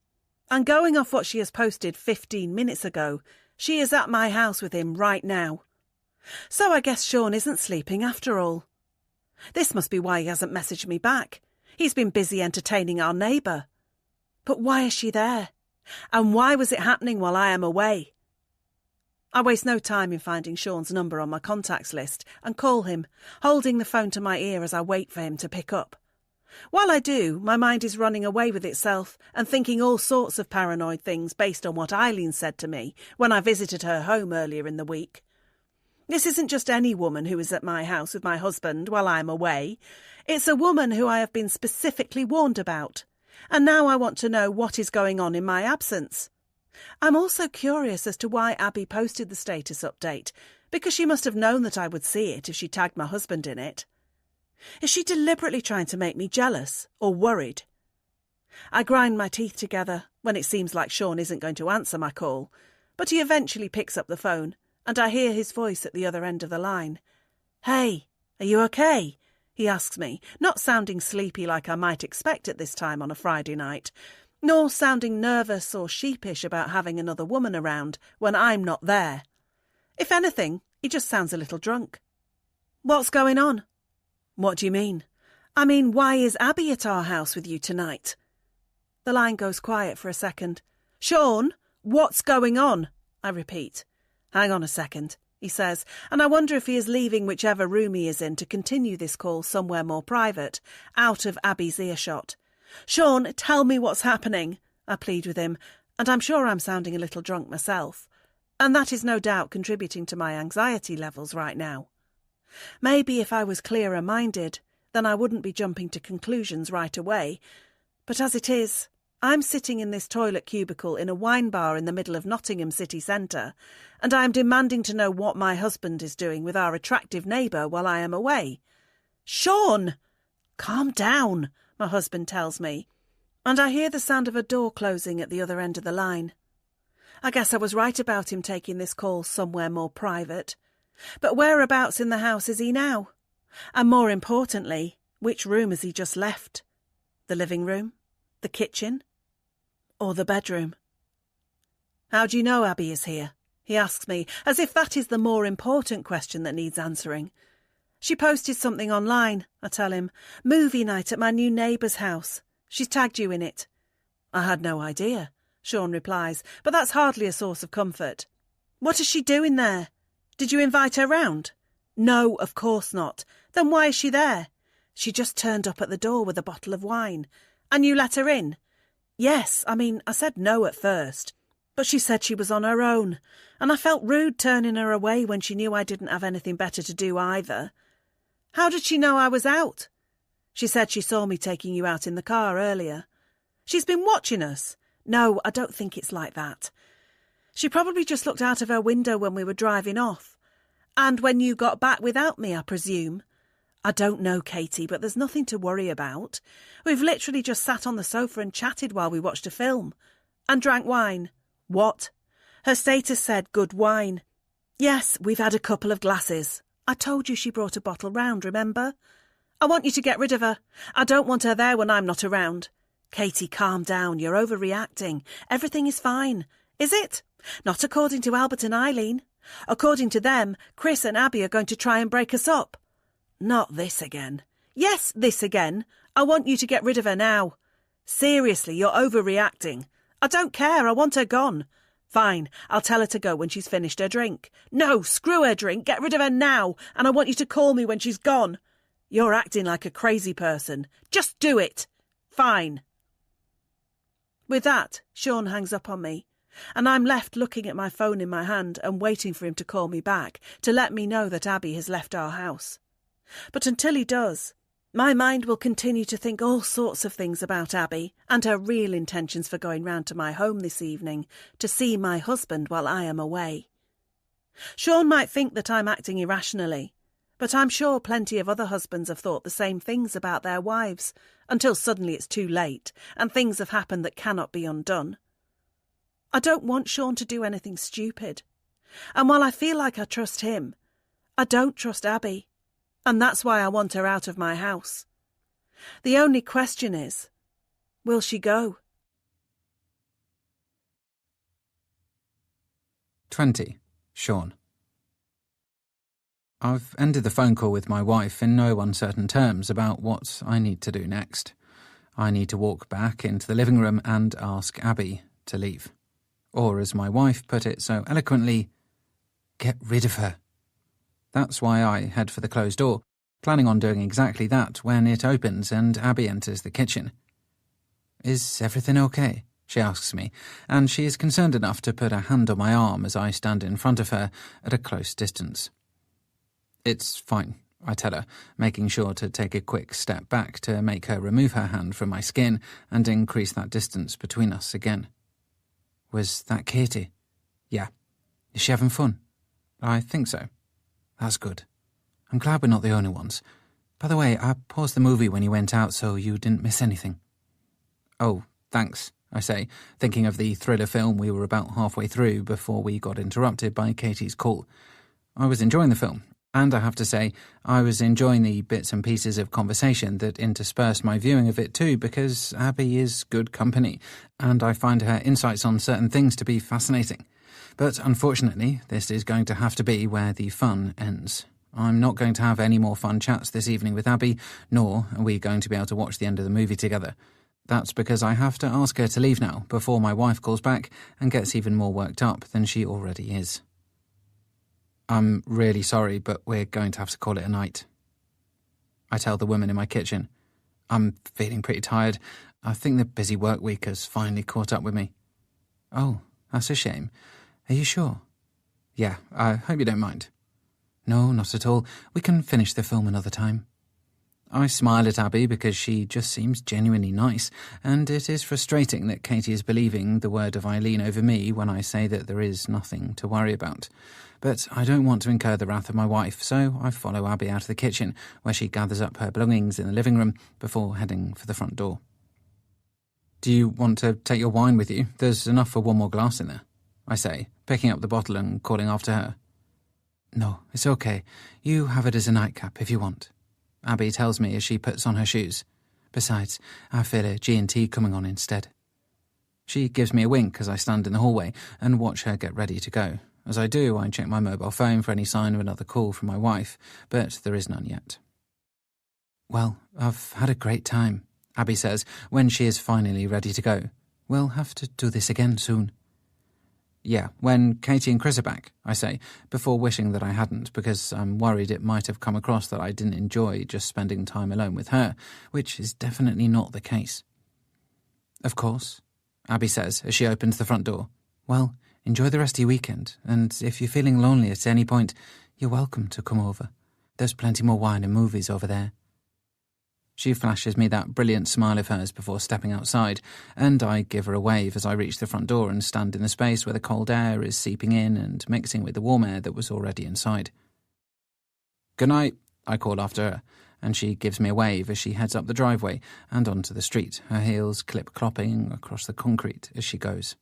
And going off what she has posted 15 minutes ago, she is at my house with him right now. So I guess Sean isn't sleeping after all. This must be why he hasn't messaged me back. He's been busy entertaining our neighbour. But why is she there? And why was it happening while I am away? I waste no time in finding Sean's number on my contacts list and call him, holding the phone to my ear as I wait for him to pick up. While I do, my mind is running away with itself and thinking all sorts of paranoid things based on what Eileen said to me when I visited her home earlier in the week. This isn't just any woman who is at my house with my husband while I am away. It's a woman who I have been specifically warned about, and now I want to know what is going on in my absence. I'm also curious as to why Abby posted the status update, because she must have known that I would see it if she tagged my husband in it. Is she deliberately trying to make me jealous or worried? I grind my teeth together when it seems like Sean isn't going to answer my call, but he eventually picks up the phone, and I hear his voice at the other end of the line. "Hey, are you okay?" he asks me, not sounding sleepy like I might expect at this time on a Friday night, nor sounding nervous or sheepish about having another woman around when I'm not there. If anything, he just sounds a little drunk. "What's going on?" "What do you mean?" "I mean, why is Abby at our house with you tonight?" The line goes quiet for a second. "Sean, what's going on?" I repeat. "Hang on a second," he says, and I wonder if he is leaving whichever room he is in to continue this call somewhere more private, out of Abby's earshot. "Sean, tell me what's happening," I plead with him, and I'm sure I'm sounding a little drunk myself. And that is no doubt contributing to my anxiety levels right now. Maybe if I was clearer-minded, then I wouldn't be jumping to conclusions right away. But as it is, I'm sitting in this toilet cubicle in a wine bar in the middle of Nottingham city centre, and I am demanding to know what my husband is doing with our attractive neighbour while I am away. "Sean!" "Calm down," my husband tells me, and I hear the sound of a door closing at the other end of the line. I guess I was right about him taking this call somewhere more private. But whereabouts in the house is he now? And more importantly, which room has he just left? The living room? The kitchen? Or the bedroom? "How do you know Abby is here?" he asks me, as if that is the more important question that needs answering. "She posted something online," I tell him. "Movie night at my new neighbour's house. She's tagged you in it." "I had no idea," Sean replies, but that's hardly a source of comfort. "What is she doing there? Did you invite her round?" "No, of course not. Then why is she there?" She just turned up at the door with a bottle of wine. And you let her in? Yes, I said no at first. But she said she was on her own, and I felt rude turning her away when she knew I didn't have anything better to do either. How did she know I was out? She said she saw me taking you out in the car earlier. She's been watching us. No, I don't think it's like that. She probably just looked out of her window when we were driving off. And when you got back without me, I presume. I don't know, Katie, but there's nothing to worry about. We've literally just sat on the sofa and chatted while we watched a film. And drank wine. What? Her status said good wine. Yes, we've had a couple of glasses. I told you she brought a bottle round, remember? I want you to get rid of her. I don't want her there when I'm not around. Katie, calm down. You're overreacting. Everything is fine. Is it? Not according to Albert and Eileen. According to them, Chris and Abby are going to try and break us up. Not this again. Yes, this again. I want you to get rid of her now. Seriously, you're overreacting. I don't care. I want her gone. Fine, I'll tell her to go when she's finished her drink. No, screw her drink. Get rid of her now, and I want you to call me when she's gone. You're acting like a crazy person. Just do it. Fine. With that, Sean hangs up on me, and I'm left looking at my phone in my hand and waiting for him to call me back to let me know that Abby has left our house. But until he does, my mind will continue to think all sorts of things about Abby and her real intentions for going round to my home this evening to see my husband while I am away. Sean might think that I'm acting irrationally, but I'm sure plenty of other husbands have thought the same things about their wives until suddenly it's too late and things have happened that cannot be undone. I don't want Sean to do anything stupid, and while I feel like I trust him, I don't trust Abby. And that's why I want her out of my house. The only question is, will she go? 20. Sean. I've ended the phone call with my wife in no uncertain terms about what I need to do next. I need to walk back into the living room and ask Abby to leave. Or, as my wife put it so eloquently, get rid of her. That's why I head for the closed door, planning on doing exactly that when it opens and Abby enters the kitchen. Is everything okay? She asks me, and she is concerned enough to put a hand on my arm as I stand in front of her at a close distance. It's fine, I tell her, making sure to take a quick step back to make her remove her hand from my skin and increase that distance between us again. Was that Katie? Yeah. Is she having fun? I think so. That's good. I'm glad we're not the only ones. By the way, I paused the movie when you went out so you didn't miss anything. Oh, thanks, I say, thinking of the thriller film we were about halfway through before we got interrupted by Katie's call. I was enjoying the film, and I have to say, I was enjoying the bits and pieces of conversation that interspersed my viewing of it too, because Abby is good company, and I find her insights on certain things to be fascinating. But unfortunately, this is going to have to be where the fun ends. I'm not going to have any more fun chats this evening with Abby, nor are we going to be able to watch the end of the movie together. That's because I have to ask her to leave now before my wife calls back and gets even more worked up than she already is. I'm really sorry, but we're going to have to call it a night. I tell the woman in my kitchen. I'm feeling pretty tired. I think the busy work week has finally caught up with me. Oh, that's a shame. Are you sure? Yeah, I hope you don't mind. No, not at all. We can finish the film another time. I smile at Abby because she just seems genuinely nice, and it is frustrating that Katie is believing the word of Eileen over me when I say that there is nothing to worry about. But I don't want to incur the wrath of my wife, so I follow Abby out of the kitchen, where she gathers up her belongings in the living room before heading for the front door. Do you want to take your wine with you? There's enough for one more glass in there, I say, picking up the bottle and calling after her. No, it's okay. You have it as a nightcap if you want, Abby tells me as she puts on her shoes. Besides, I feel a G&T coming on instead. She gives me a wink as I stand in the hallway and watch her get ready to go. As I do, I check my mobile phone for any sign of another call from my wife, but there is none yet. Well, I've had a great time, Abby says when she is finally ready to go. We'll have to do this again soon. Yeah, when Katie and Chris are back, I say, before wishing that I hadn't, because I'm worried it might have come across that I didn't enjoy just spending time alone with her, which is definitely not the case. Of course, Abby says as she opens the front door. Well, enjoy the rest of your weekend, and if you're feeling lonely at any point, you're welcome to come over. There's plenty more wine and movies over there. She flashes me that brilliant smile of hers before stepping outside, and I give her a wave as I reach the front door and stand in the space where the cold air is seeping in and mixing with the warm air that was already inside. Good night, I call after her, and she gives me a wave as she heads up the driveway and onto the street, her heels clip-clopping across the concrete as she goes.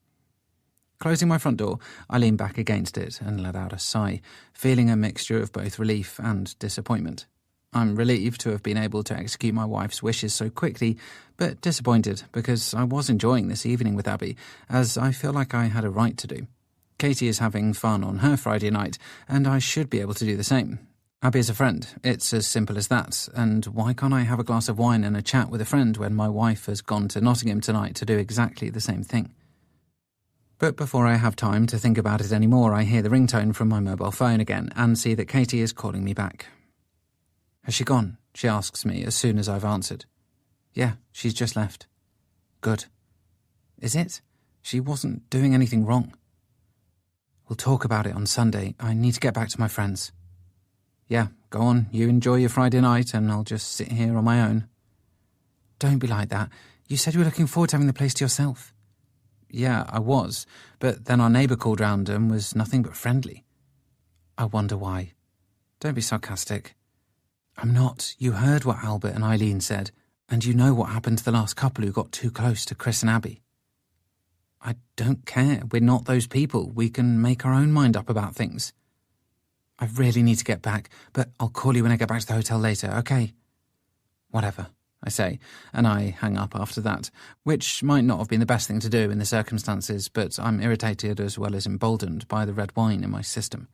Closing my front door, I lean back against it and let out a sigh, feeling a mixture of both relief and disappointment. I'm relieved to have been able to execute my wife's wishes so quickly, but disappointed because I was enjoying this evening with Abby, as I feel like I had a right to do. Katie is having fun on her Friday night, and I should be able to do the same. Abby is a friend, it's as simple as that, and why can't I have a glass of wine and a chat with a friend when my wife has gone to Nottingham tonight to do exactly the same thing? But before I have time to think about it anymore, I hear the ringtone from my mobile phone again and see that Katie is calling me back. Has she gone? She asks me as soon as I've answered. Yeah, she's just left. Good. Is it? She wasn't doing anything wrong. We'll talk about it on Sunday. I need to get back to my friends. Yeah, go on. You enjoy your Friday night and I'll just sit here on my own. Don't be like that. You said you were looking forward to having the place to yourself. Yeah, I was, but then our neighbour called round and was nothing but friendly. I wonder why. Don't be sarcastic. I'm not. You heard what Albert and Eileen said, and you know what happened to the last couple who got too close to Chris and Abby. I don't care. We're not those people. We can make our own mind up about things. I really need to get back, but I'll call you when I get back to the hotel later, okay? Whatever, I say, and I hang up after that, which might not have been the best thing to do in the circumstances, but I'm irritated as well as emboldened by the red wine in my system.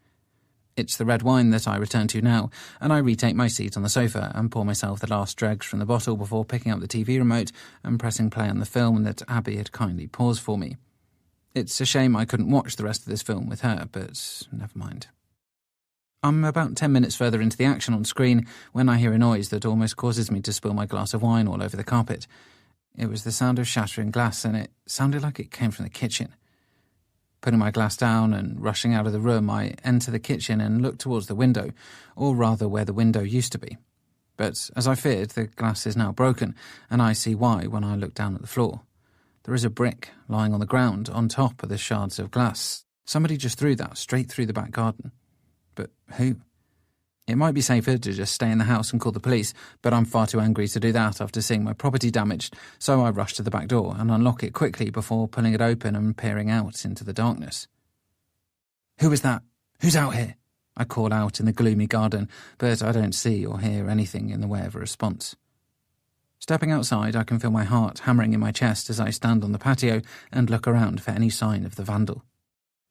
It's the red wine that I return to now, and I retake my seat on the sofa and pour myself the last dregs from the bottle before picking up the TV remote and pressing play on the film that Abby had kindly paused for me. It's a shame I couldn't watch the rest of this film with her, but never mind. I'm about 10 minutes further into the action on screen when I hear a noise that almost causes me to spill my glass of wine all over the carpet. It was the sound of shattering glass, and it sounded like it came from the kitchen. Putting my glass down and rushing out of the room, I enter the kitchen and look towards the window, or rather where the window used to be. But as I feared, the glass is now broken, and I see why when I look down at the floor. There is a brick lying on the ground on top of the shards of glass. Somebody just threw that straight through the back garden. But who? It might be safer to just stay in the house and call the police, but I'm far too angry to do that after seeing my property damaged, so I rush to the back door and unlock it quickly before pulling it open and peering out into the darkness. Who is that? Who's out here? I call out in the gloomy garden, but I don't see or hear anything in the way of a response. Stepping outside, I can feel my heart hammering in my chest as I stand on the patio and look around for any sign of the vandal.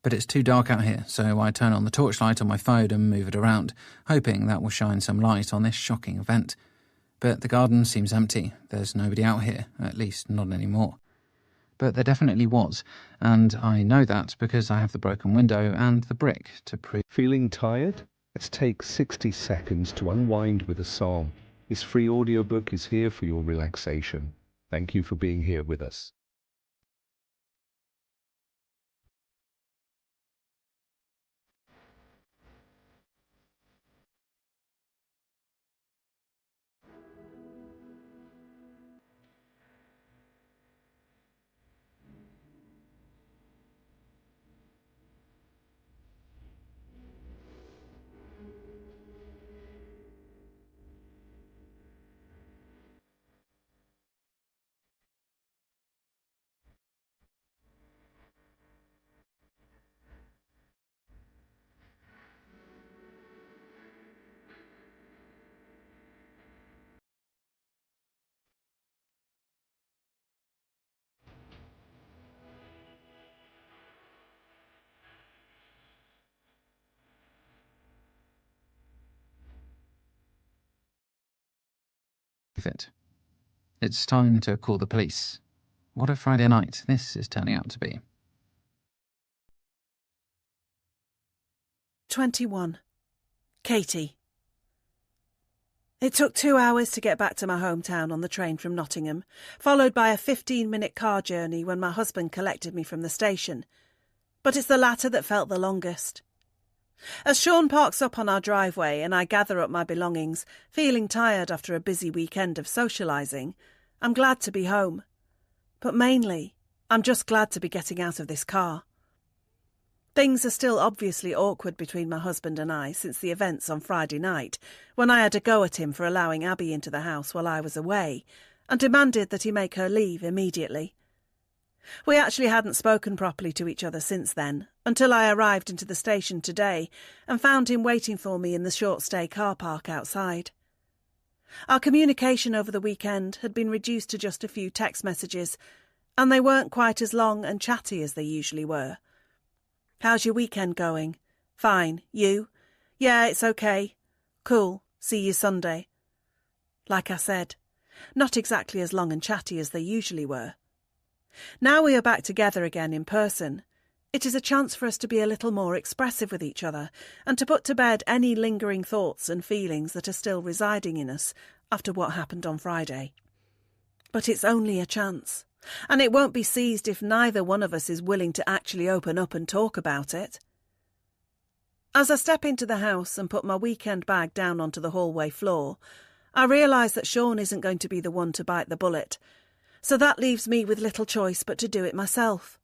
But it's too dark out here, so I turn on the torchlight on my phone and move it around, hoping that will shine some light on this shocking event. But the garden seems empty. There's nobody out here, at least not anymore. But there definitely was, and I know that because I have the broken window and the brick to prove. Feeling tired? Let's take 60 seconds to unwind with a song. This free audiobook is here for your relaxation. Thank you for being here with us. It. It's time to call the police. What a Friday night this is turning out to be. 21. Katie. It took 2 hours to get back to my hometown on the train from Nottingham, followed by a 15-minute car journey when my husband collected me from the station. But it's the latter that felt the longest. As Sean parks up on our driveway and I gather up my belongings, feeling tired after a busy weekend of socialising, I'm glad to be home. But mainly, I'm just glad to be getting out of this car. Things are still obviously awkward between my husband and I since the events on Friday night, when I had a go at him for allowing Abby into the house while I was away, and demanded that he make her leave immediately. We actually hadn't spoken properly to each other since then, until I arrived into the station today and found him waiting for me in the short-stay car park outside. Our communication over the weekend had been reduced to just a few text messages, and they weren't quite as long and chatty as they usually were. How's your weekend going? Fine. You? Yeah, it's okay. Cool. See you Sunday. Like I said, not exactly as long and chatty as they usually were. Now we are back together again in person, it is a chance for us to be a little more expressive with each other and to put to bed any lingering thoughts and feelings that are still residing in us after what happened on Friday. But it's only a chance. And it won't be seized if neither one of us is willing to actually open up and talk about it. As I step into the house and put my weekend bag down onto the hallway floor, I realise that Sean isn't going to be the one to bite the bullet, so that leaves me with little choice but to do it myself.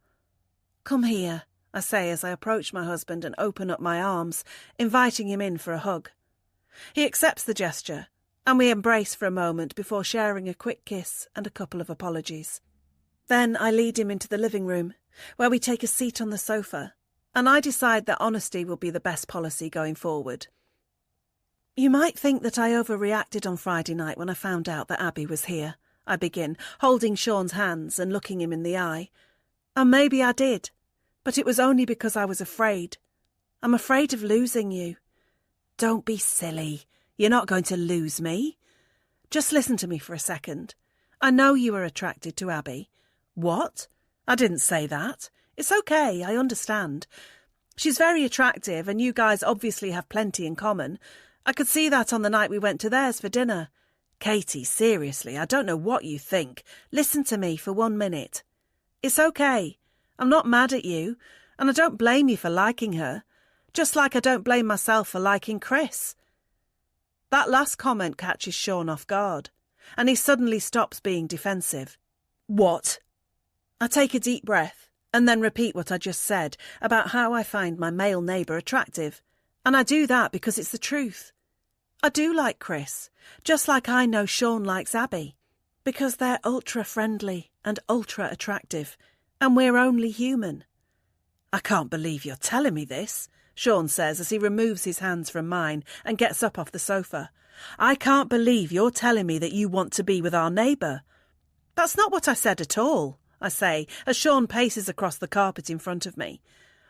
Come here, I say as I approach my husband and open up my arms, inviting him in for a hug. He accepts the gesture, and we embrace for a moment before sharing a quick kiss and a couple of apologies. Then I lead him into the living room, where we take a seat on the sofa, and I decide that honesty will be the best policy going forward. You might think that I overreacted on Friday night when I found out that Abby was here, I begin, holding Sean's hands and looking him in the eye. And maybe I did, but it was only because I was afraid. I'm afraid of losing you. Don't be silly. You're not going to lose me. Just listen to me for a second. I know you are attracted to Abby. What? I didn't say that. It's okay, I understand. She's very attractive and you guys obviously have plenty in common. I could see that on the night we went to theirs for dinner. Katie, seriously, I don't know what you think. Listen to me for 1 minute. It's okay. I'm not mad at you, and I don't blame you for liking her, just like I don't blame myself for liking Chris. That last comment catches Sean off guard, and he suddenly stops being defensive. What? I take a deep breath and then repeat what I just said about how I find my male neighbour attractive, and I do that because it's the truth. I do like Chris, just like I know Sean likes Abby, because they're ultra-friendly and ultra-attractive, and we're only human. I can't believe you're telling me this, Sean says as he removes his hands from mine and gets up off the sofa. I can't believe you're telling me that you want to be with our neighbour. That's not what I said at all, I say, as Sean paces across the carpet in front of me.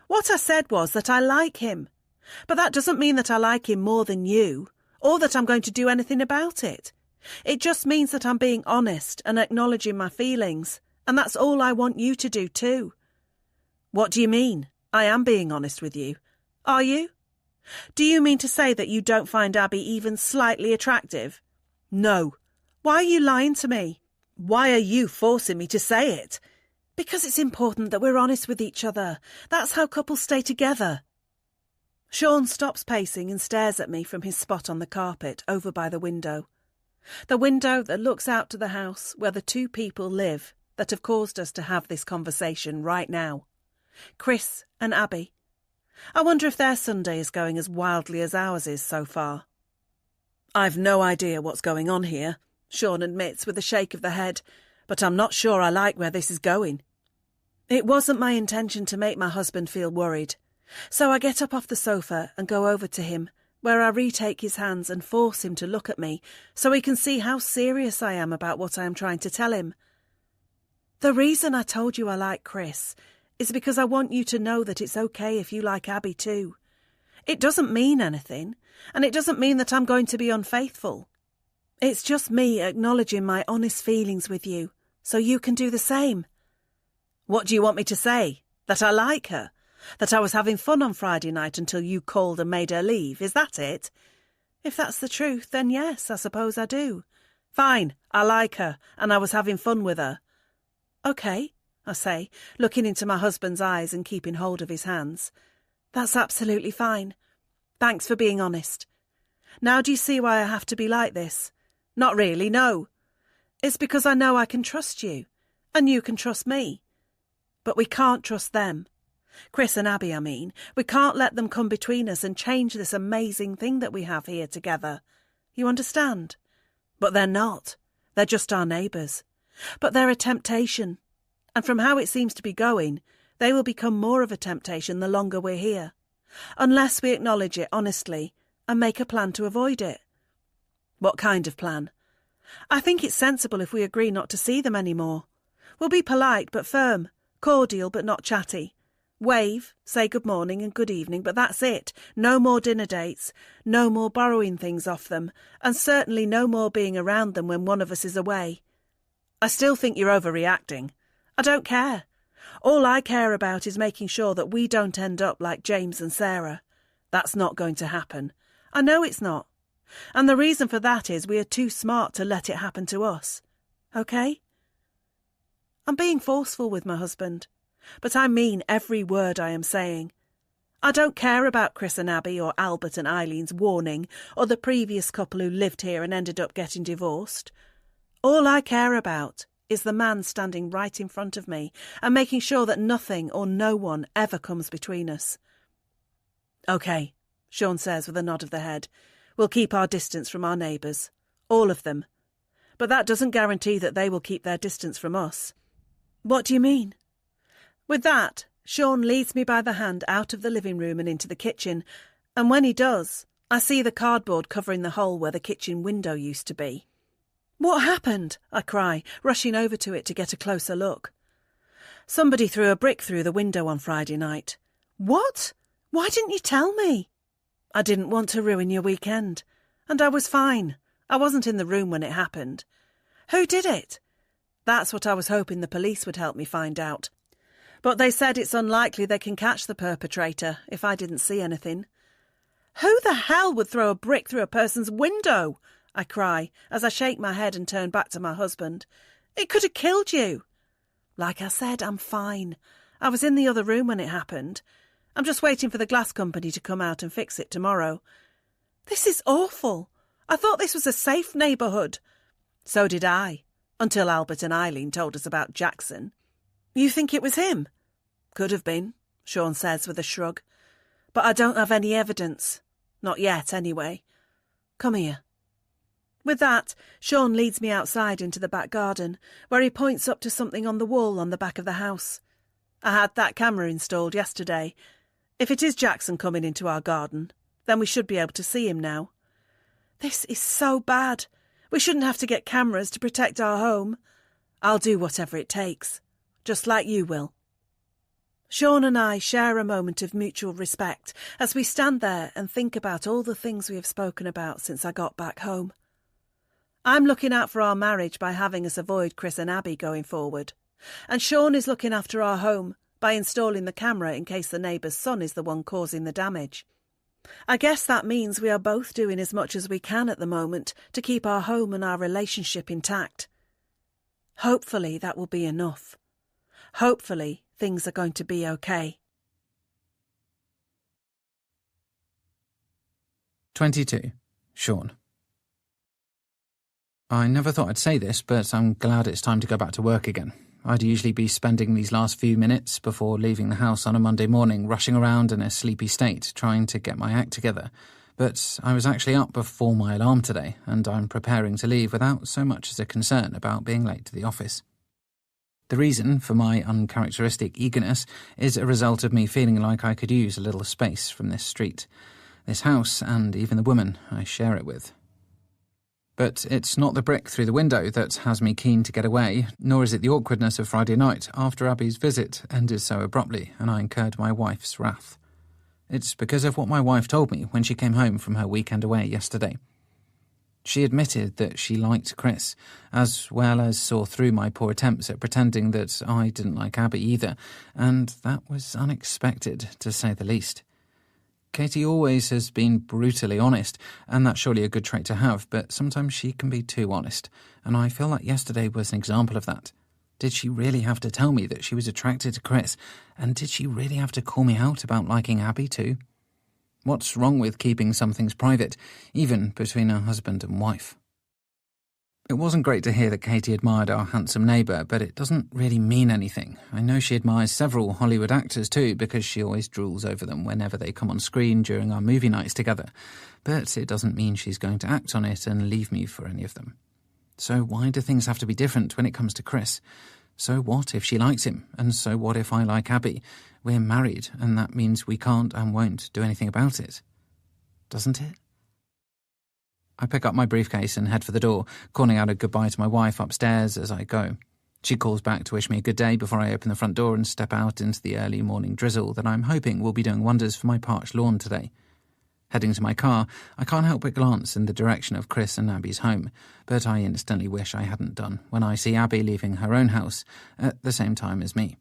What I said was that I like him. But that doesn't mean that I like him more than you, or that I'm going to do anything about it. It just means that I'm being honest and acknowledging my feelings, and that's all I want you to do too. What do you mean? I am being honest with you. Are you? Do you mean to say that you don't find Abby even slightly attractive? No. Why are you lying to me? Why are you forcing me to say it? Because it's important that we're honest with each other. That's how couples stay together. Sean stops pacing and stares at me from his spot on the carpet over by the window. The window that looks out to the house where the two people live that have caused us to have this conversation right now. Chris and Abby. I wonder if their Sunday is going as wildly as ours is so far. I've no idea what's going on here, Sean admits with a shake of the head, but I'm not sure I like where this is going. It wasn't my intention to make my husband feel worried, so I get up off the sofa and go over to him, where I retake his hands and force him to look at me so he can see how serious I am about what I am trying to tell him. The reason I told you I like Chris is because I want you to know that it's okay if you like Abby too. It doesn't mean anything, and it doesn't mean that I'm going to be unfaithful. It's just me acknowledging my honest feelings with you, so you can do the same. What do you want me to say? That I like her? That I was having fun on Friday night until you called and made her leave, is that it? If that's the truth, then yes, I suppose I do. Fine, I like her, and I was having fun with her. OK, I say, looking into my husband's eyes and keeping hold of his hands. That's absolutely fine. Thanks for being honest. Now do you see why I have to be like this? Not really, no. It's because I know I can trust you, and you can trust me. But we can't trust them. Chris and Abby, I mean. We can't let them come between us and change this amazing thing that we have here together. You understand? But they're not. They're just our neighbours. But they're a temptation. And from how it seems to be going, they will become more of a temptation the longer we're here. Unless we acknowledge it honestly and make a plan to avoid it. What kind of plan? I think it's sensible if we agree not to see them anymore. We'll be polite but firm, cordial but not chatty. Wave, say good morning and good evening, but that's it. No more dinner dates, no more borrowing things off them, and certainly no more being around them when one of us is away. I still think you're overreacting. I don't care. All I care about is making sure that we don't end up like James and Sarah. That's not going to happen. I know it's not. And the reason for that is we are too smart to let it happen to us. OK? I'm being forceful with my husband. But I mean every word I am saying. I don't care about Chris and Abby or Albert and Eileen's warning or the previous couple who lived here and ended up getting divorced. All I care about is the man standing right in front of me and making sure that nothing or no one ever comes between us. OK, Sean says with a nod of the head. We'll keep our distance from our neighbours. All of them. But that doesn't guarantee that they will keep their distance from us. What do you mean? With that, Sean leads me by the hand out of the living room and into the kitchen, and when he does, I see the cardboard covering the hole where the kitchen window used to be. What happened? I cry, rushing over to it to get a closer look. Somebody threw a brick through the window on Friday night. What? Why didn't you tell me? I didn't want to ruin your weekend, and I was fine. I wasn't in the room when it happened. Who did it? That's what I was hoping the police would help me find out. But they said it's unlikely they can catch the perpetrator if I didn't see anything. Who the hell would throw a brick through a person's window? I cry as I shake my head and turn back to my husband. It could have killed you. Like I said, I'm fine. I was in the other room when it happened. I'm just waiting for the glass company to come out and fix it tomorrow. This is awful. I thought this was a safe neighbourhood. So did I, until Albert and Eileen told us about Jackson. You think it was him? Could have been, Sean says with a shrug. But I don't have any evidence. Not yet, anyway. Come here. With that, Sean leads me outside into the back garden, where he points up to something on the wall on the back of the house. I had that camera installed yesterday. If it is Jackson coming into our garden, then we should be able to see him now. This is so bad. We shouldn't have to get cameras to protect our home. I'll do whatever it takes. Just like you will. Sean and I share a moment of mutual respect as we stand there and think about all the things we have spoken about since I got back home. I'm looking out for our marriage by having us avoid Chris and Abby going forward, and Sean is looking after our home by installing the camera in case the neighbour's son is the one causing the damage. I guess that means we are both doing as much as we can at the moment to keep our home and our relationship intact. Hopefully that will be enough. Hopefully things are going to be okay. 22. Sean. I never thought I'd say this, but I'm glad it's time to go back to work again. I'd usually be spending these last few minutes before leaving the house on a Monday morning rushing around in a sleepy state, trying to get my act together. But I was actually up before my alarm today, and I'm preparing to leave without so much as a concern about being late to the office. The reason for my uncharacteristic eagerness is a result of me feeling like I could use a little space from this street, this house, and even the woman I share it with. But it's not the brick through the window that has me keen to get away, nor is it the awkwardness of Friday night after Abby's visit ended so abruptly and I incurred my wife's wrath. It's because of what my wife told me when she came home from her weekend away yesterday. She admitted that she liked Chris, as well as saw through my poor attempts at pretending that I didn't like Abby either, and that was unexpected, to say the least. Katie always has been brutally honest, and that's surely a good trait to have, but sometimes she can be too honest, and I feel like yesterday was an example of that. Did she really have to tell me that she was attracted to Chris, and did she really have to call me out about liking Abby too? What's wrong with keeping some things private, even between a husband and wife? It wasn't great to hear that Katie admired our handsome neighbour, but it doesn't really mean anything. I know she admires several Hollywood actors too, because she always drools over them whenever they come on screen during our movie nights together. But it doesn't mean she's going to act on it and leave me for any of them. So why do things have to be different when it comes to Chris? So what if she likes him? And so what if I like Abby? We're married, and that means we can't and won't do anything about it. Doesn't it? I pick up my briefcase and head for the door, calling out a goodbye to my wife upstairs as I go. She calls back to wish me a good day before I open the front door and step out into the early morning drizzle that I'm hoping will be doing wonders for my parched lawn today. Heading to my car, I can't help but glance in the direction of Chris and Abby's home, but I instantly wish I hadn't done when I see Abby leaving her own house at the same time as me.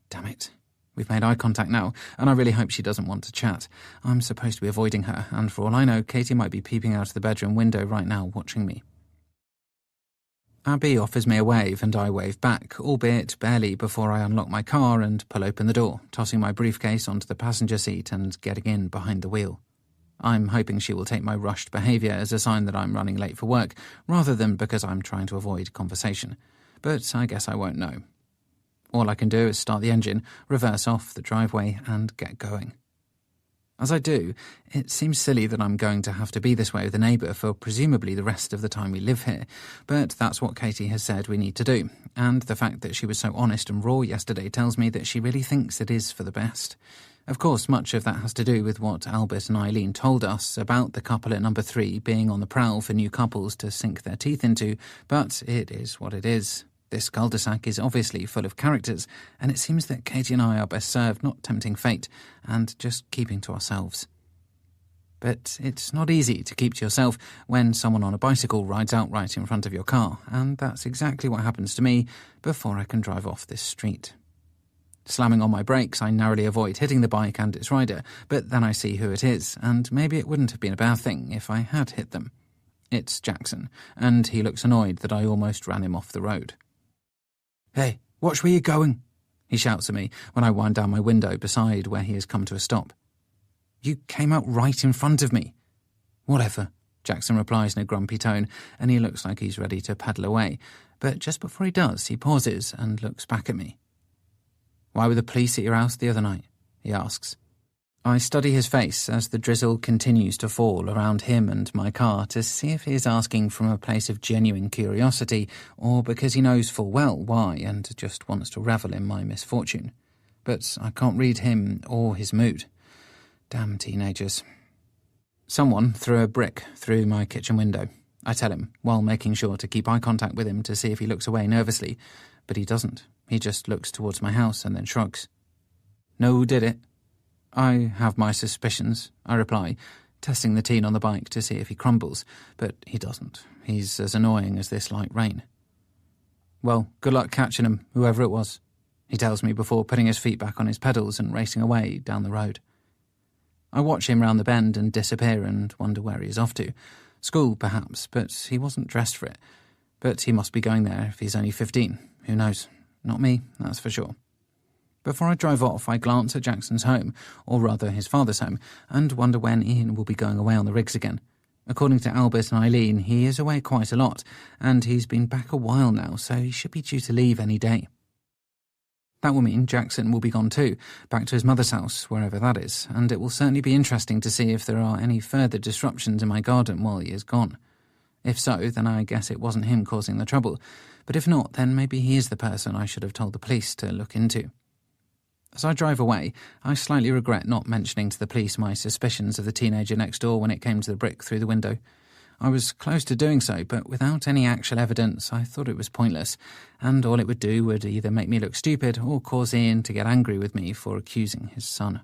Damn it. We've made eye contact now, and I really hope she doesn't want to chat. I'm supposed to be avoiding her, and for all I know, Katie might be peeping out of the bedroom window right now watching me. Abby offers me a wave, and I wave back, albeit barely before I unlock my car and pull open the door, tossing my briefcase onto the passenger seat and getting in behind the wheel. I'm hoping she will take my rushed behaviour as a sign that I'm running late for work, rather than because I'm trying to avoid conversation. But I guess I won't know. All I can do is start the engine, reverse off the driveway, and get going. As I do, it seems silly that I'm going to have to be this way with a neighbour for presumably the rest of the time we live here, but that's what Katie has said we need to do, and the fact that she was so honest and raw yesterday tells me that she really thinks it is for the best. Of course, much of that has to do with what Albert and Eileen told us about the couple at number 3 being on the prowl for new couples to sink their teeth into, but it is what it is. This cul-de-sac is obviously full of characters, and it seems that Katie and I are best served not tempting fate and just keeping to ourselves. But it's not easy to keep to yourself when someone on a bicycle rides out right in front of your car, and that's exactly what happens to me before I can drive off this street. Slamming on my brakes, I narrowly avoid hitting the bike and its rider, but then I see who it is, and maybe it wouldn't have been a bad thing if I had hit them. It's Jackson, and he looks annoyed that I almost ran him off the road. "Hey, watch where you're going," he shouts at me when I wind down my window beside where he has come to a stop. "You came out right in front of me." "Whatever," Jackson replies in a grumpy tone, and he looks like he's ready to pedal away, but just before he does, he pauses and looks back at me. "Why were the police at your house the other night?" he asks. I study his face as the drizzle continues to fall around him and my car to see if he is asking from a place of genuine curiosity or because he knows full well why and just wants to revel in my misfortune. But I can't read him or his mood. Damn teenagers. Someone threw a brick through my kitchen window, I tell him, while making sure to keep eye contact with him to see if he looks away nervously, but he doesn't. He just looks towards my house and then shrugs. "No, who did it?" "I have my suspicions," I reply, testing the teen on the bike to see if he crumbles, but he doesn't. He's as annoying as this light rain. "Well, good luck catching him, whoever it was," he tells me before putting his feet back on his pedals and racing away down the road. I watch him round the bend and disappear and wonder where he is off to. School, perhaps, but he wasn't dressed for it. But he must be going there if he's only 15. Who knows? Not me, that's for sure. Before I drive off, I glance at Jackson's home, or rather his father's home, and wonder when Ian will be going away on the rigs again. According to Albert and Eileen, he is away quite a lot, and he's been back a while now, so he should be due to leave any day. That will mean Jackson will be gone too, back to his mother's house, wherever that is, and it will certainly be interesting to see if there are any further disruptions in my garden while he is gone. If so, then I guess it wasn't him causing the trouble, but if not, then maybe he is the person I should have told the police to look into. As I drive away, I slightly regret not mentioning to the police my suspicions of the teenager next door when it came to the brick through the window. I was close to doing so, but without any actual evidence, I thought it was pointless, and all it would do would either make me look stupid or cause Ian to get angry with me for accusing his son.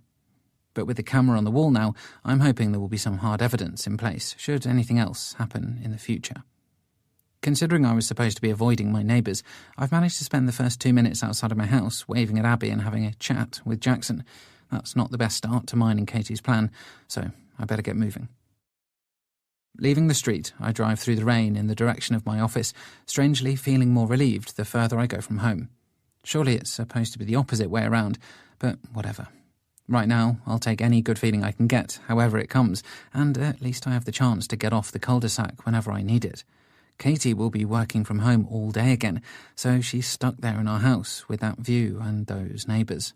But with the camera on the wall now, I'm hoping there will be some hard evidence in place should anything else happen in the future. Considering I was supposed to be avoiding my neighbours, I've managed to spend the first 2 minutes outside of my house waving at Abby and having a chat with Jackson. That's not the best start to mine and Katie's plan, so I better get moving. Leaving the street, I drive through the rain in the direction of my office, strangely feeling more relieved the further I go from home. Surely it's supposed to be the opposite way around, but whatever. Right now, I'll take any good feeling I can get, however it comes, and at least I have the chance to get off the cul-de-sac whenever I need it. Katie will be working from home all day again, so she's stuck there in our house with that view and those neighbours.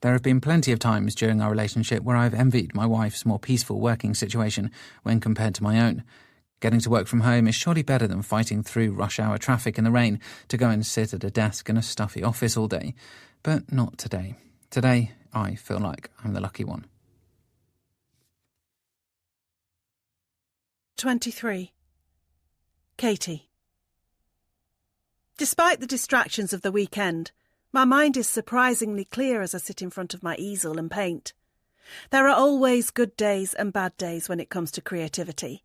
There have been plenty of times during our relationship where I've envied my wife's more peaceful working situation when compared to my own. Getting to work from home is surely better than fighting through rush-hour traffic in the rain to go and sit at a desk in a stuffy office all day. But not today. Today, I feel like I'm the lucky one. 23. Katie. Despite the distractions of the weekend, my mind is surprisingly clear as I sit in front of my easel and paint. There are always good days and bad days when it comes to creativity,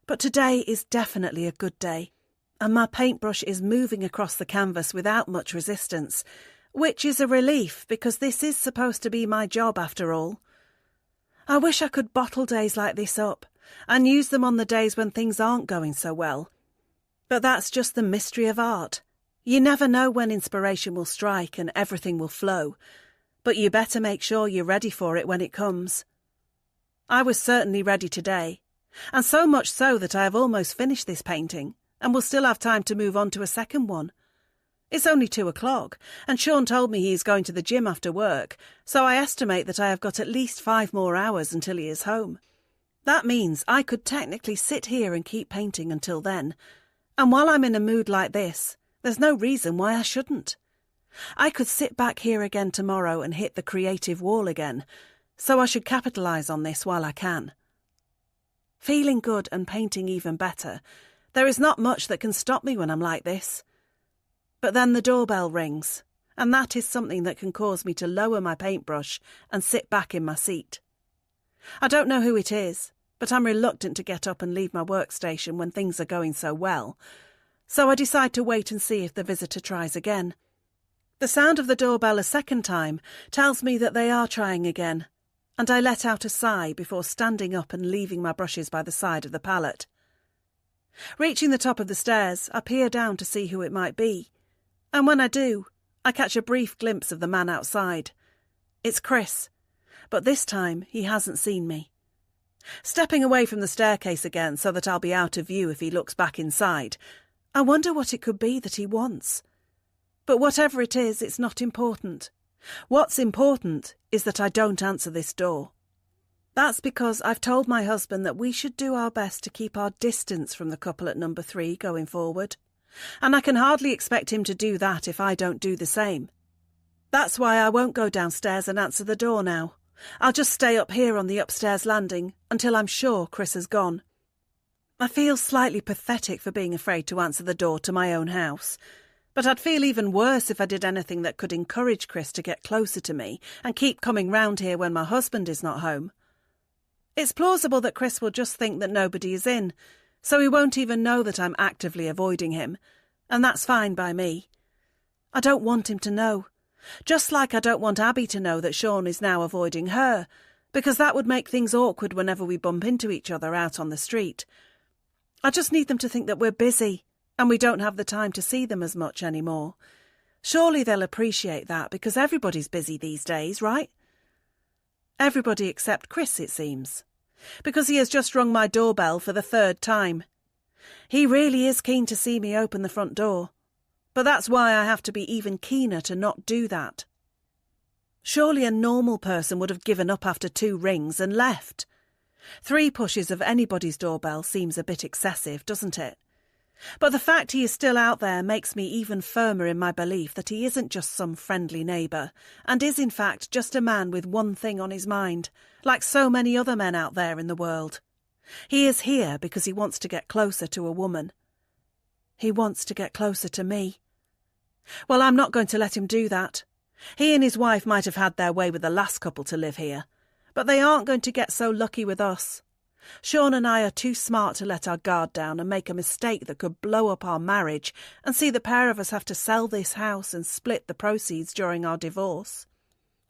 but today is definitely a good day, and my paintbrush is moving across the canvas without much resistance, which is a relief because this is supposed to be my job after all. I wish I could bottle days like this up and use them on the days when things aren't going so well. But that's just the mystery of art. You never know when inspiration will strike and everything will flow, but you better make sure you're ready for it when it comes. I was certainly ready today, and so much so that I have almost finished this painting and will still have time to move on to a second one. It's only 2:00, and Sean told me he is going to the gym after work, so I estimate that I have got at least 5 more hours until he is home. That means I could technically sit here and keep painting until then, and while I'm in a mood like this, there's no reason why I shouldn't. I could sit back here again tomorrow and hit the creative wall again, so I should capitalise on this while I can. Feeling good and painting even better, there is not much that can stop me when I'm like this. But then the doorbell rings, and that is something that can cause me to lower my paintbrush and sit back in my seat. I don't know who it is, but I'm reluctant to get up and leave my workstation when things are going so well, so I decide to wait and see if the visitor tries again. The sound of the doorbell a second time tells me that they are trying again, and I let out a sigh before standing up and leaving my brushes by the side of the pallet. Reaching the top of the stairs, I peer down to see who it might be, and when I do, I catch a brief glimpse of the man outside. It's Chris, but this time he hasn't seen me. Stepping away from the staircase again so that I'll be out of view if he looks back inside, I wonder what it could be that he wants. But whatever it is, it's not important. What's important is that I don't answer this door. That's because I've told my husband that we should do our best to keep our distance from the couple at number 3 going forward, and I can hardly expect him to do that if I don't do the same. That's why I won't go downstairs and answer the door now. I'll just stay up here on the upstairs landing until I'm sure Chris has gone. I feel slightly pathetic for being afraid to answer the door to my own house, but I'd feel even worse if I did anything that could encourage Chris to get closer to me and keep coming round here when my husband is not home. It's plausible that Chris will just think that nobody is in, so he won't even know that I'm actively avoiding him, and that's fine by me. I don't want him to know, just like I don't want Abby to know that Sean is now avoiding her, because that would make things awkward whenever we bump into each other out on the street. I just need them to think that we're busy and we don't have the time to see them as much anymore. Surely they'll appreciate that because everybody's busy these days, right? Everybody except Chris, it seems, because he has just rung my doorbell for the 3rd time. He really is keen to see me open the front door, but that's why I have to be even keener to not do that. Surely a normal person would have given up after 2 rings and left. 3 pushes of anybody's doorbell seems a bit excessive, doesn't it? But the fact he is still out there makes me even firmer in my belief that he isn't just some friendly neighbour, and is in fact just a man with one thing on his mind, like so many other men out there in the world. He is here because he wants to get closer to a woman. He wants to get closer to me. Well, I'm not going to let him do that. He and his wife might have had their way with the last couple to live here, but they aren't going to get so lucky with us. Sean and I are too smart to let our guard down and make a mistake that could blow up our marriage and see the pair of us have to sell this house and split the proceeds during our divorce.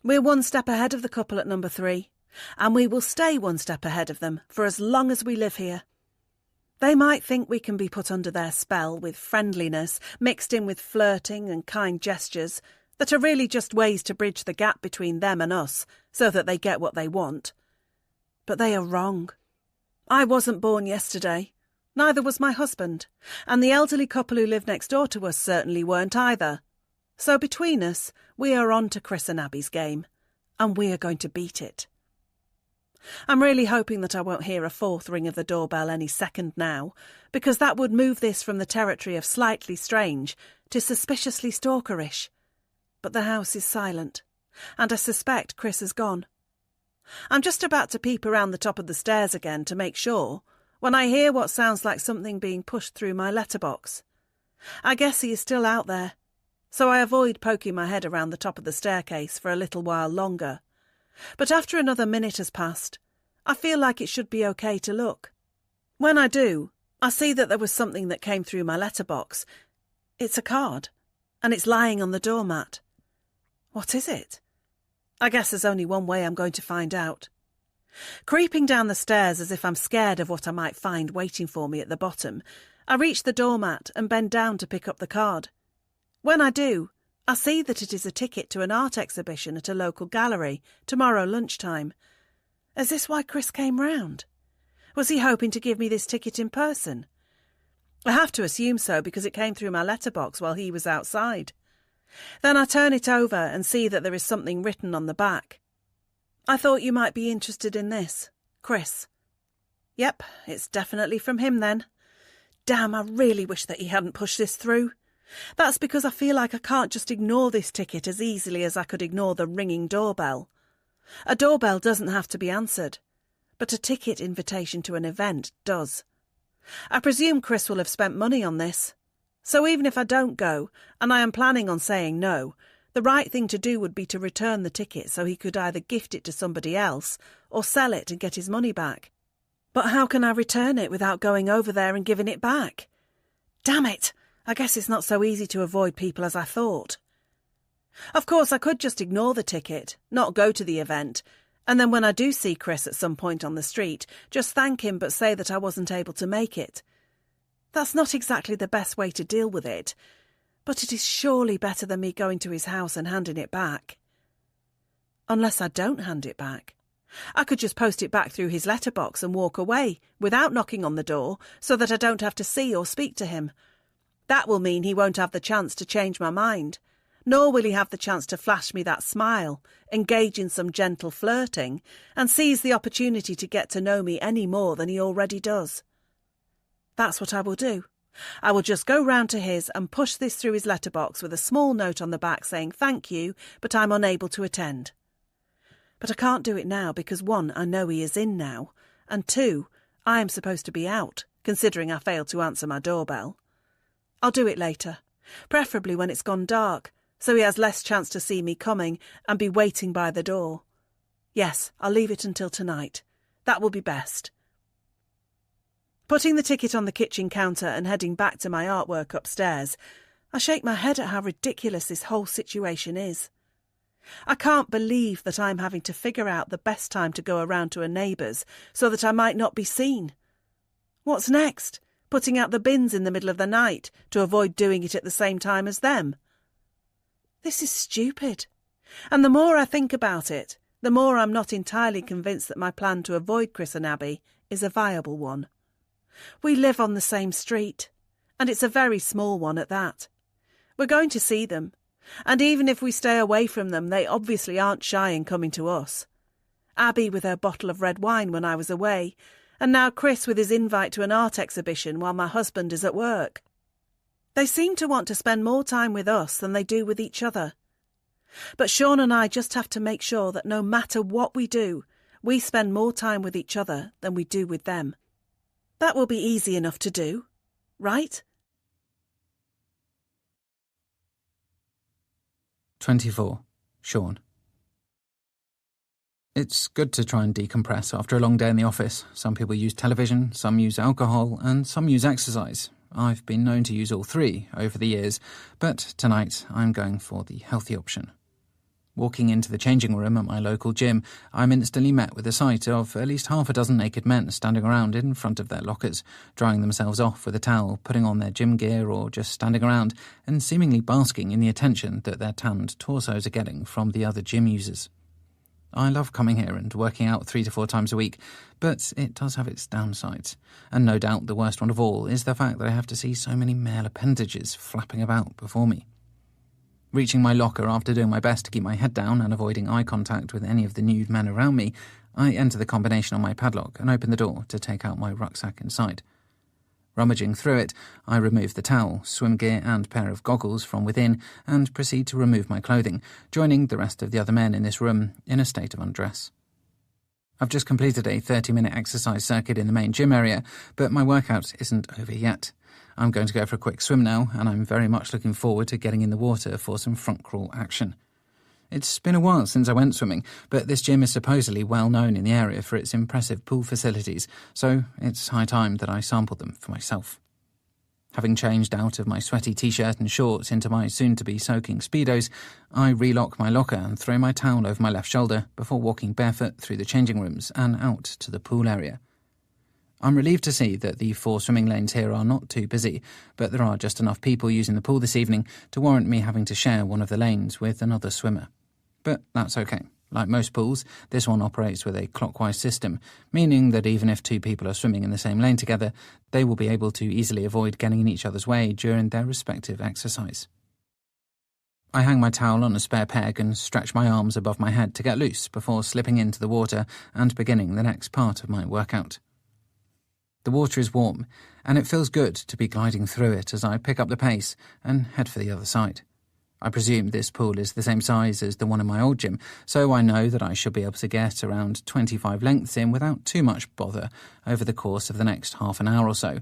We're one step ahead of the couple at number 3, and we will stay one step ahead of them for as long as we live here. They might think we can be put under their spell with friendliness mixed in with flirting and kind gestures that are really just ways to bridge the gap between them and us so that they get what they want. But they are wrong. I wasn't born yesterday. Neither was my husband, and the elderly couple who live next door to us certainly weren't either. So between us, we are on to Chris and Abby's game, and we are going to beat it. I'm really hoping that I won't hear a 4th ring of the doorbell any second now, because that would move this from the territory of slightly strange to suspiciously stalkerish. But the house is silent, and I suspect Chris has gone. I'm just about to peep around the top of the stairs again to make sure, when I hear what sounds like something being pushed through my letterbox. I guess he is still out there, so I avoid poking my head around the top of the staircase for a little while longer. But after another minute has passed, I feel like it should be okay to look. When I do, I see that there was something that came through my letterbox. It's a card, and it's lying on the doormat. What is it? I guess there's only one way I'm going to find out. Creeping down the stairs as if I'm scared of what I might find waiting for me at the bottom, I reach the doormat and bend down to pick up the card. When I do, I see that it is a ticket to an art exhibition at a local gallery tomorrow lunchtime. Is this why Chris came round? Was he hoping to give me this ticket in person? I have to assume so because it came through my letterbox while he was outside. Then I turn it over and see that there is something written on the back. I thought you might be interested in this, Chris. Yep, it's definitely from him then. Damn, I really wish that he hadn't pushed this through. That's because I feel like I can't just ignore this ticket as easily as I could ignore the ringing doorbell. A doorbell doesn't have to be answered, but a ticket invitation to an event does. I presume Chris will have spent money on this. So even if I don't go, and I am planning on saying no, the right thing to do would be to return the ticket so he could either gift it to somebody else or sell it and get his money back. But how can I return it without going over there and giving it back? Damn it! I guess it's not so easy to avoid people as I thought. Of course, I could just ignore the ticket, not go to the event, and then when I do see Chris at some point on the street, just thank him but say that I wasn't able to make it. That's not exactly the best way to deal with it, but it is surely better than me going to his house and handing it back. Unless I don't hand it back. I could just post it back through his letterbox and walk away, without knocking on the door, so that I don't have to see or speak to him. That will mean he won't have the chance to change my mind, nor will he have the chance to flash me that smile, engage in some gentle flirting, and seize the opportunity to get to know me any more than he already does. That's what I will do. I will just go round to his and push this through his letterbox with a small note on the back saying thank you, but I'm unable to attend. But I can't do it now because 1, I know he is in now, and 2, I am supposed to be out, considering I failed to answer my doorbell. I'll do it later, preferably when it's gone dark, so he has less chance to see me coming and be waiting by the door. Yes, I'll leave it until tonight. That will be best. Putting the ticket on the kitchen counter and heading back to my artwork upstairs, I shake my head at how ridiculous this whole situation is. I can't believe that I'm having to figure out the best time to go around to a neighbour's so that I might not be seen. What's next? Putting out the bins in the middle of the night to avoid doing it at the same time as them? This is stupid. And the more I think about it, the more I'm not entirely convinced that my plan to avoid Chris and Abby is a viable one. We live on the same street, and it's a very small one at that. We're going to see them, and even if we stay away from them, they obviously aren't shy in coming to us. Abby with her bottle of red wine when I was away, and now Chris with his invite to an art exhibition while my husband is at work. They seem to want to spend more time with us than they do with each other. But Sean and I just have to make sure that no matter what we do, we spend more time with each other than we do with them. That will be easy enough to do, right? 24. Sean. It's good to try and decompress after a long day in the office. Some people use television, some use alcohol, and some use exercise. I've been known to use all three over the years, but tonight I'm going for the healthy option. Walking into the changing room at my local gym, I'm instantly met with the sight of at least half a dozen naked men standing around in front of their lockers, drying themselves off with a towel, putting on their gym gear, or just standing around and seemingly basking in the attention that their tanned torsos are getting from the other gym users. I love coming here and working out 3 to 4 times a week, but it does have its downsides, and no doubt the worst one of all is the fact that I have to see so many male appendages flapping about before me. Reaching my locker after doing my best to keep my head down and avoiding eye contact with any of the nude men around me, I enter the combination on my padlock and open the door to take out my rucksack inside. Rummaging through it, I remove the towel, swim gear and pair of goggles from within and proceed to remove my clothing, joining the rest of the other men in this room in a state of undress. I've just completed a 30-minute exercise circuit in the main gym area, but my workout isn't over yet. I'm going to go for a quick swim now, and I'm very much looking forward to getting in the water for some front crawl action. It's been a while since I went swimming, but this gym is supposedly well known in the area for its impressive pool facilities, so it's high time that I sampled them for myself. Having changed out of my sweaty t-shirt and shorts into my soon-to-be soaking Speedos, I relock my locker and throw my towel over my left shoulder before walking barefoot through the changing rooms and out to the pool area. I'm relieved to see that the 4 swimming lanes here are not too busy, but there are just enough people using the pool this evening to warrant me having to share one of the lanes with another swimmer. But that's okay. Like most pools, this one operates with a clockwise system, meaning that even if 2 people are swimming in the same lane together, they will be able to easily avoid getting in each other's way during their respective exercise. I hang my towel on a spare peg and stretch my arms above my head to get loose before slipping into the water and beginning the next part of my workout. The water is warm, and it feels good to be gliding through it as I pick up the pace and head for the other side. I presume this pool is the same size as the one in my old gym, so I know that I should be able to get around 25 lengths in without too much bother over the course of the next half an hour or so.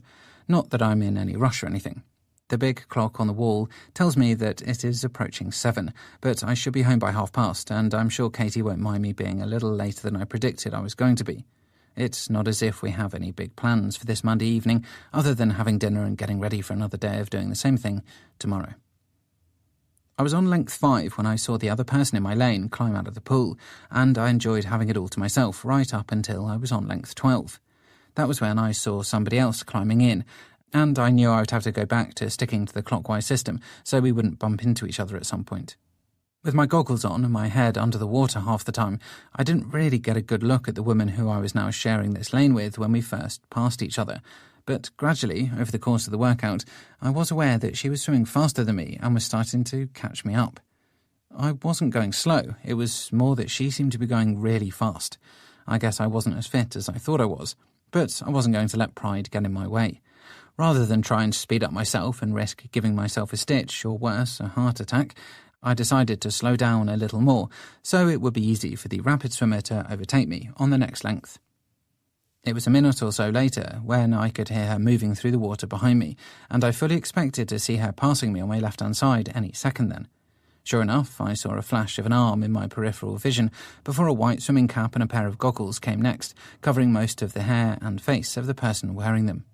Not that I'm in any rush or anything. The big clock on the wall tells me that it is approaching 7, but I should be home by past, and I'm sure Katie won't mind me being a little later than I predicted I was going to be. It's not as if we have any big plans for this Monday evening, other than having dinner and getting ready for another day of doing the same thing tomorrow. I was on length 5 when I saw the other person in my lane climb out of the pool, and I enjoyed having it all to myself right up until I was on length 12. That was when I saw somebody else climbing in, and I knew I would have to go back to sticking to the clockwise system so we wouldn't bump into each other at some point. With my goggles on and my head under the water half the time, I didn't really get a good look at the woman who I was now sharing this lane with when we first passed each other. But gradually, over the course of the workout, I was aware that she was swimming faster than me and was starting to catch me up. I wasn't going slow, it was more that she seemed to be going really fast. I guess I wasn't as fit as I thought I was, but I wasn't going to let pride get in my way. Rather than try and speed up myself and risk giving myself a stitch, or worse, a heart attack, I decided to slow down a little more, so it would be easy for the rapid swimmer to overtake me on the next length. It was a minute or so later when I could hear her moving through the water behind me, and I fully expected to see her passing me on my left-hand side any second then. Sure enough, I saw a flash of an arm in my peripheral vision before a white swimming cap and a pair of goggles came next, covering most of the hair and face of the person wearing them.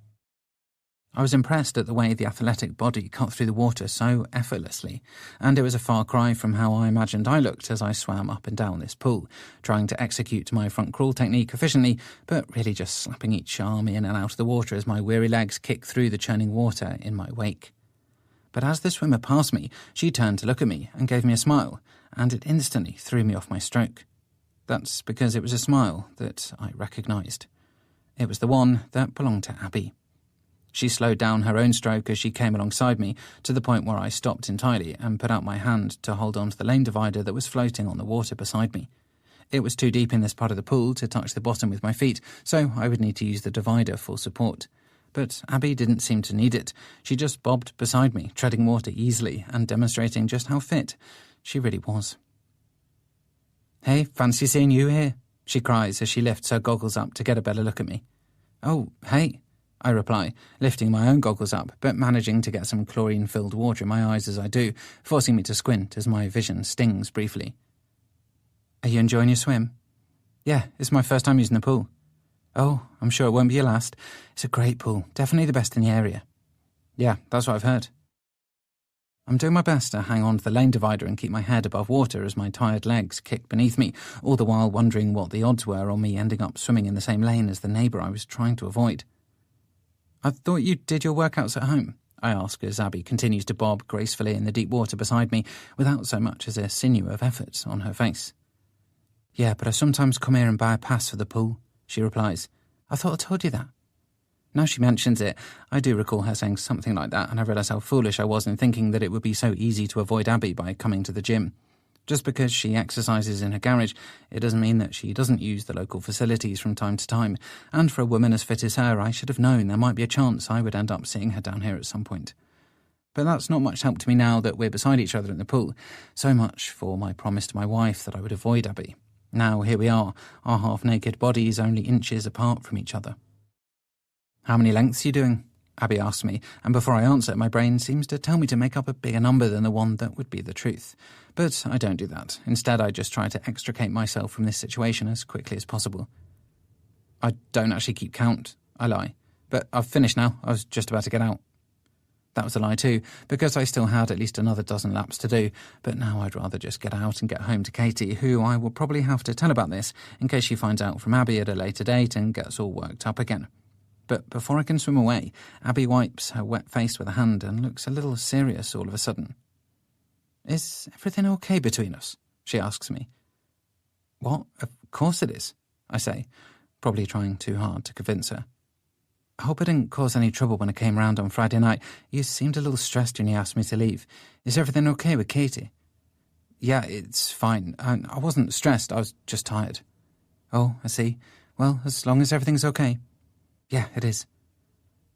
I was impressed at the way the athletic body cut through the water so effortlessly, and it was a far cry from how I imagined I looked as I swam up and down this pool, trying to execute my front crawl technique efficiently, but really just slapping each arm in and out of the water as my weary legs kicked through the churning water in my wake. But as the swimmer passed me, she turned to look at me and gave me a smile, and it instantly threw me off my stroke. That's because it was a smile that I recognised. It was the one that belonged to Abby. She slowed down her own stroke as she came alongside me, to the point where I stopped entirely and put out my hand to hold onto the lane divider that was floating on the water beside me. It was too deep in this part of the pool to touch the bottom with my feet, so I would need to use the divider for support. But Abby didn't seem to need it. She just bobbed beside me, treading water easily and demonstrating just how fit she really was. "Hey, fancy seeing you here," she cries as she lifts her goggles up to get a better look at me. "Oh, hey," I reply, lifting my own goggles up, but managing to get some chlorine-filled water in my eyes as I do, forcing me to squint as my vision stings briefly. Are you enjoying your swim? Yeah, it's my first time using the pool. Oh, I'm sure it won't be your last. It's a great pool, definitely the best in the area. Yeah, that's what I've heard. I'm doing my best to hang on to the lane divider and keep my head above water as my tired legs kick beneath me, all the while wondering what the odds were on me ending up swimming in the same lane as the neighbour I was trying to avoid. I thought you did your workouts at home, I ask as Abby continues to bob gracefully in the deep water beside me without so much as a sinew of effort on her face. Yeah, but I sometimes come here and buy a pass for the pool, she replies. I thought I told you that. Now she mentions it, I do recall her saying something like that, and I realise how foolish I was in thinking that it would be so easy to avoid Abby by coming to the gym. Just because she exercises in her garage, it doesn't mean that she doesn't use the local facilities from time to time, and for a woman as fit as her, I should have known there might be a chance I would end up seeing her down here at some point. But that's not much help to me now that we're beside each other in the pool. So much for my promise to my wife that I would avoid Abby. Now here we are, our half-naked bodies only inches apart from each other. How many lengths are you doing? Abby asks me, and before I answer, my brain seems to tell me to make up a bigger number than the one that would be the truth. But I don't do that. Instead, I just try to extricate myself from this situation as quickly as possible. I don't actually keep count, I lie. But I've finished now. I was just about to get out. That was a lie too, because I still had at least another dozen laps to do, but now I'd rather just get out and get home to Katie, who I will probably have to tell about this in case she finds out from Abby at a later date and gets all worked up again. But before I can swim away, Abby wipes her wet face with a hand and looks a little serious all of a sudden. Is everything okay between us? She asks me. What? Of course it is, I say, probably trying too hard to convince her. I hope I didn't cause any trouble when I came round on Friday night. You seemed a little stressed when you asked me to leave. Is everything okay with Katie? Yeah, it's fine. I wasn't stressed, I was just tired. Oh, I see. Well, as long as everything's okay. Yeah, it is.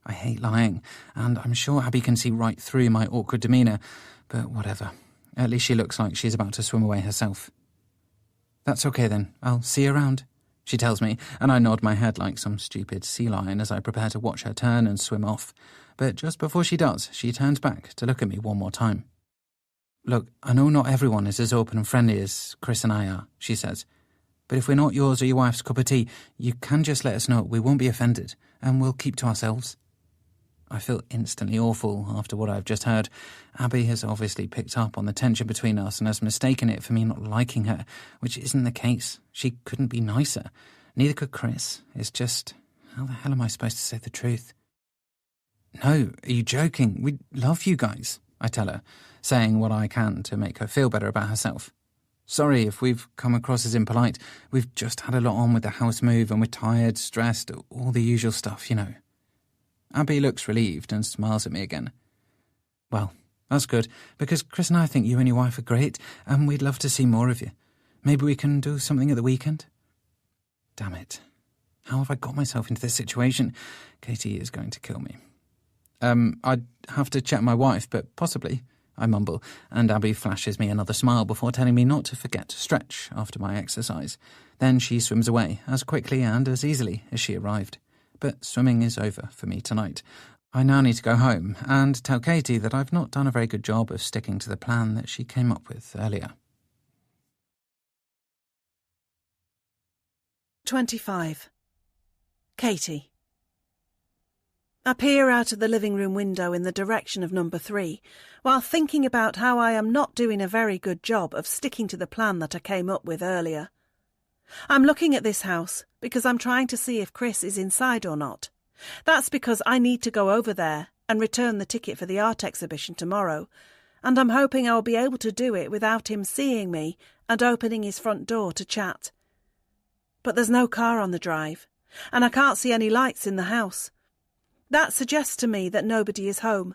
I hate lying, and I'm sure Abby can see right through my awkward demeanour, but whatever. At least she looks like she's about to swim away herself. That's okay then. I'll see you around, she tells me, and I nod my head like some stupid sea lion as I prepare to watch her turn and swim off. But just before she does, she turns back to look at me one more time. Look, I know not everyone is as open and friendly as Chris and I are, she says. But if we're not yours or your wife's cup of tea, you can just let us know. We won't be offended, and we'll keep to ourselves. I feel instantly awful after what I've just heard. Abby has obviously picked up on the tension between us and has mistaken it for me not liking her, which isn't the case. She couldn't be nicer. Neither could Chris. It's just, how the hell am I supposed to say the truth? No, are you joking? We love you guys, I tell her, saying what I can to make her feel better about herself. Sorry if we've come across as impolite. We've just had a lot on with the house move and we're tired, stressed, all the usual stuff, you know. Abby looks relieved and smiles at me again. Well, that's good, because Chris and I think you and your wife are great, and we'd love to see more of you. Maybe we can do something at the weekend? Damn it. How have I got myself into this situation? Katie is going to kill me. I'd have to check my wife, but possibly, I mumble, and Abby flashes me another smile before telling me not to forget to stretch after my exercise. Then she swims away, as quickly and as easily as she arrived. But swimming is over for me tonight. I now need to go home and tell Katie that I've not done a very good job of sticking to the plan that she came up with earlier. 25. Katie. I peer out of the living room window in the direction of number 3, while thinking about how I am not doing a very good job of sticking to the plan that I came up with earlier. I'm looking at this house because I'm trying to see if Chris is inside or not. That's because I need to go over there and return the ticket for the art exhibition tomorrow, and I'm hoping I'll be able to do it without him seeing me and opening his front door to chat. But there's no car on the drive, and I can't see any lights in the house. That suggests to me that nobody is home,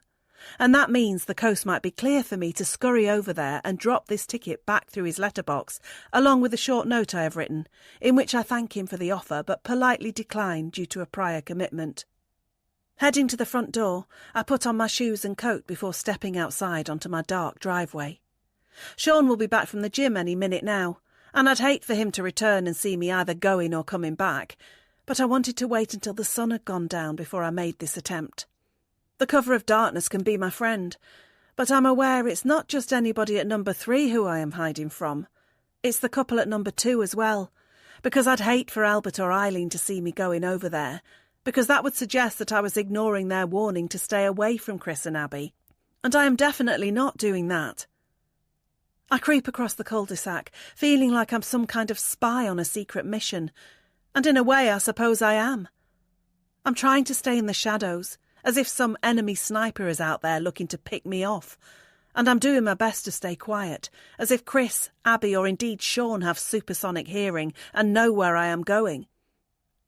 and that means the coast might be clear for me to scurry over there and drop this ticket back through his letterbox, along with a short note I have written, in which I thank him for the offer but politely decline due to a prior commitment. Heading to the front door, I put on my shoes and coat before stepping outside onto my dark driveway. Sean will be back from the gym any minute now, and I'd hate for him to return and see me either going or coming back, but I wanted to wait until the sun had gone down before I made this attempt. The cover of darkness can be my friend, but I'm aware it's not just anybody at number 3 who I am hiding from. It's the couple at number 2 as well, because I'd hate for Albert or Eileen to see me going over there, because that would suggest that I was ignoring their warning to stay away from Chris and Abby, and I am definitely not doing that. I creep across the cul-de-sac, feeling like I'm some kind of spy on a secret mission, and in a way I suppose I am. I'm trying to stay in the shadows, as if some enemy sniper is out there looking to pick me off, and I'm doing my best to stay quiet, as if Chris, Abby or indeed Sean have supersonic hearing and know where I am going.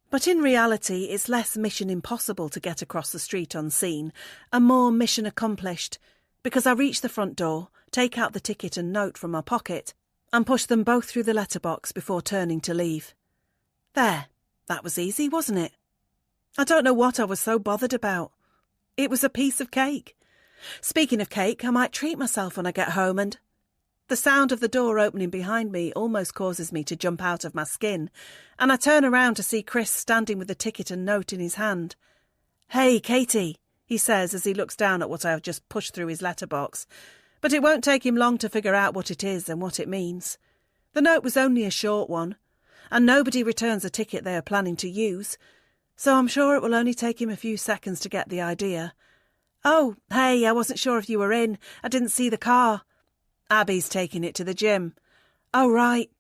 But in reality it's less mission impossible to get across the street unseen, and more mission accomplished, because I reach the front door, take out the ticket and note from my pocket, and push them both through the letterbox before turning to leave. There, that was easy, wasn't it? I don't know what I was so bothered about. It was a piece of cake. Speaking of cake, I might treat myself when I get home, and the sound of the door opening behind me almost causes me to jump out of my skin, and I turn around to see Chris standing with the ticket and note in his hand. "Hey, Katie," he says as he looks down at what I have just pushed through his letterbox, but it won't take him long to figure out what it is and what it means. The note was only a short one, and nobody returns a ticket they are planning to use, so I'm sure it will only take him a few seconds to get the idea. "Oh, hey, I wasn't sure if you were in. I didn't see the car." "Abby's taking it to the gym." "Oh, right."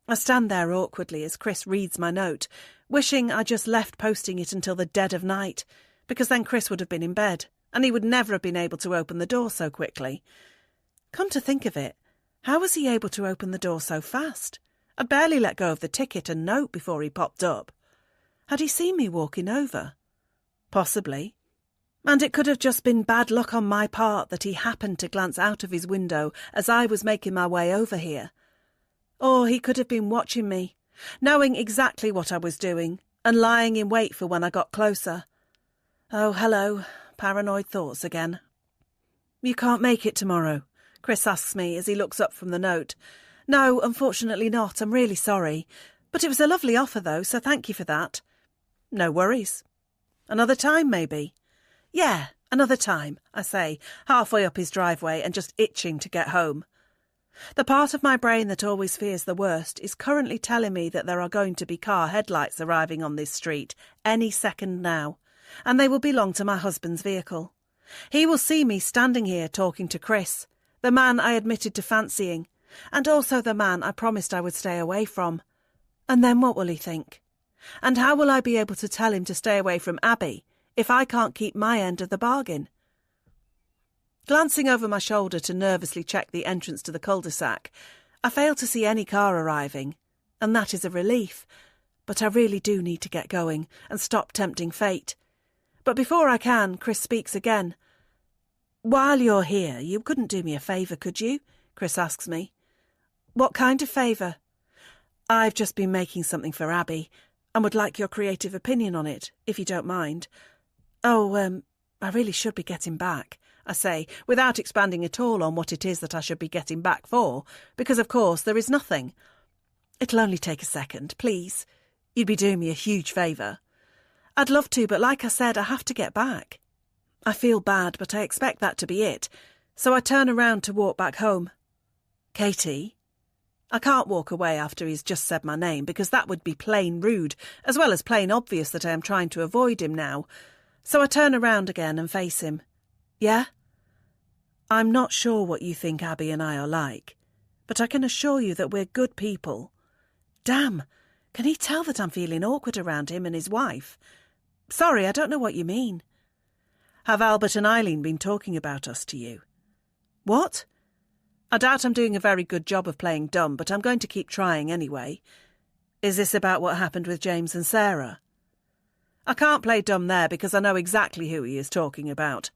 I stand there awkwardly as Chris reads my note, wishing I just left posting it until the dead of night, because then Chris would have been in bed, and he would never have been able to open the door so quickly. Come to think of it, how was he able to open the door so fast? I'd barely let go of the ticket and note before he popped up. Had he seen me walking over? Possibly. And it could have just been bad luck on my part that he happened to glance out of his window as I was making my way over here. Or he could have been watching me, knowing exactly what I was doing, and lying in wait for when I got closer. Oh, hello, paranoid thoughts again. "You can't make it tomorrow?" Chris asks me as he looks up from the note. "No, unfortunately not, I'm really sorry. But it was a lovely offer though, so thank you for that." "No worries. Another time, maybe?" "Yeah, another time," I say, halfway up his driveway and just itching to get home. The part of my brain that always fears the worst is currently telling me that there are going to be car headlights arriving on this street any second now, and they will belong to my husband's vehicle. He will see me standing here talking to Chris, the man I admitted to fancying, and also the man I promised I would stay away from. And then what will he think? And how will I be able to tell him to stay away from Abby if I can't keep my end of the bargain? Glancing over my shoulder to nervously check the entrance to the cul-de-sac, I fail to see any car arriving, and that is a relief. But I really do need to get going and stop tempting fate. But before I can, Chris speaks again. "While you're here, you couldn't do me a favour, could you?" Chris asks me. "What kind of favour?" "I've just been making something for Abby, and would like your creative opinion on it, if you don't mind." "Oh, I really should be getting back," I say, without expanding at all on what it is that I should be getting back for, because of course there is nothing. "It'll only take a second, please. You'd be doing me a huge favour." "I'd love to, but like I said, I have to get back." I feel bad, but I expect that to be it, so I turn around to walk back home. "Katie?" I can't walk away after he's just said my name, because that would be plain rude, as well as plain obvious that I am trying to avoid him now. So I turn around again and face him. "Yeah?" "I'm not sure what you think Abby and I are like, but I can assure you that we're good people." Damn, can he tell that I'm feeling awkward around him and his wife? "Sorry, I don't know what you mean." "Have Albert and Eileen been talking about us to you?" "What?" I doubt I'm doing a very good job of playing dumb, but I'm going to keep trying anyway. "Is this about what happened with James and Sarah?" I can't play dumb there because I know exactly who he is talking about.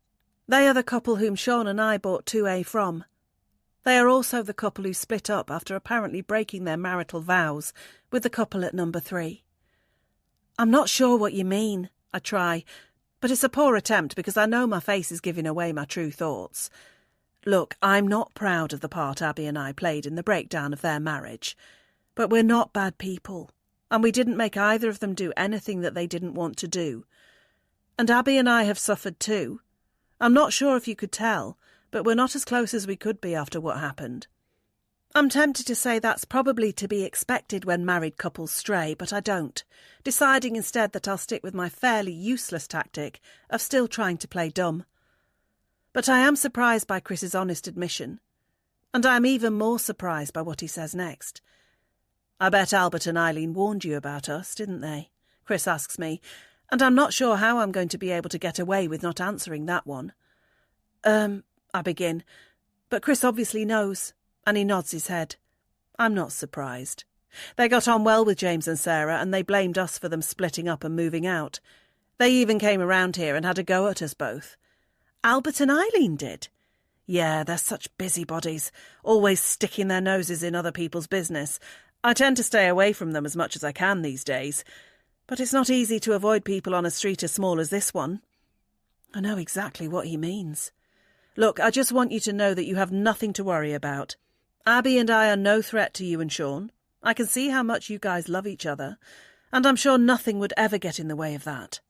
They are the couple whom Sean and I bought 2A from. They are also the couple who split up after apparently breaking their marital vows with the couple at number 3. "I'm not sure what you mean," I try, but it's a poor attempt because I know my face is giving away my true thoughts. Look, I'm not proud of the part Abby and I played in the breakdown of their marriage, but we're not bad people, and we didn't make either of them do anything that they didn't want to do. And Abby and I have suffered too. I'm not sure if you could tell, but we're not as close as we could be after what happened. I'm tempted to say that's probably to be expected when married couples stray, but I don't, deciding instead that I'll stick with my fairly useless tactic of still trying to play dumb. But I am surprised by Chris's honest admission, and I am even more surprised by what he says next. I bet Albert and Eileen warned you about us, didn't they? Chris asks me, and I'm not sure how I'm going to be able to get away with not answering that one. I begin, but Chris obviously knows, and he nods his head. I'm not surprised. They got on well with James and Sarah, and they blamed us for them splitting up and moving out. They even came around here and had a go at us both. Albert and Eileen did. Yeah, they're such busybodies, always sticking their noses in other people's business. I tend to stay away from them as much as I can these days, but it's not easy to avoid people on a street as small as this one. I know exactly what he means. Look, I just want you to know that you have nothing to worry about. Abby and I are no threat to you and Sean. I can see how much you guys love each other, and I'm sure nothing would ever get in the way of that.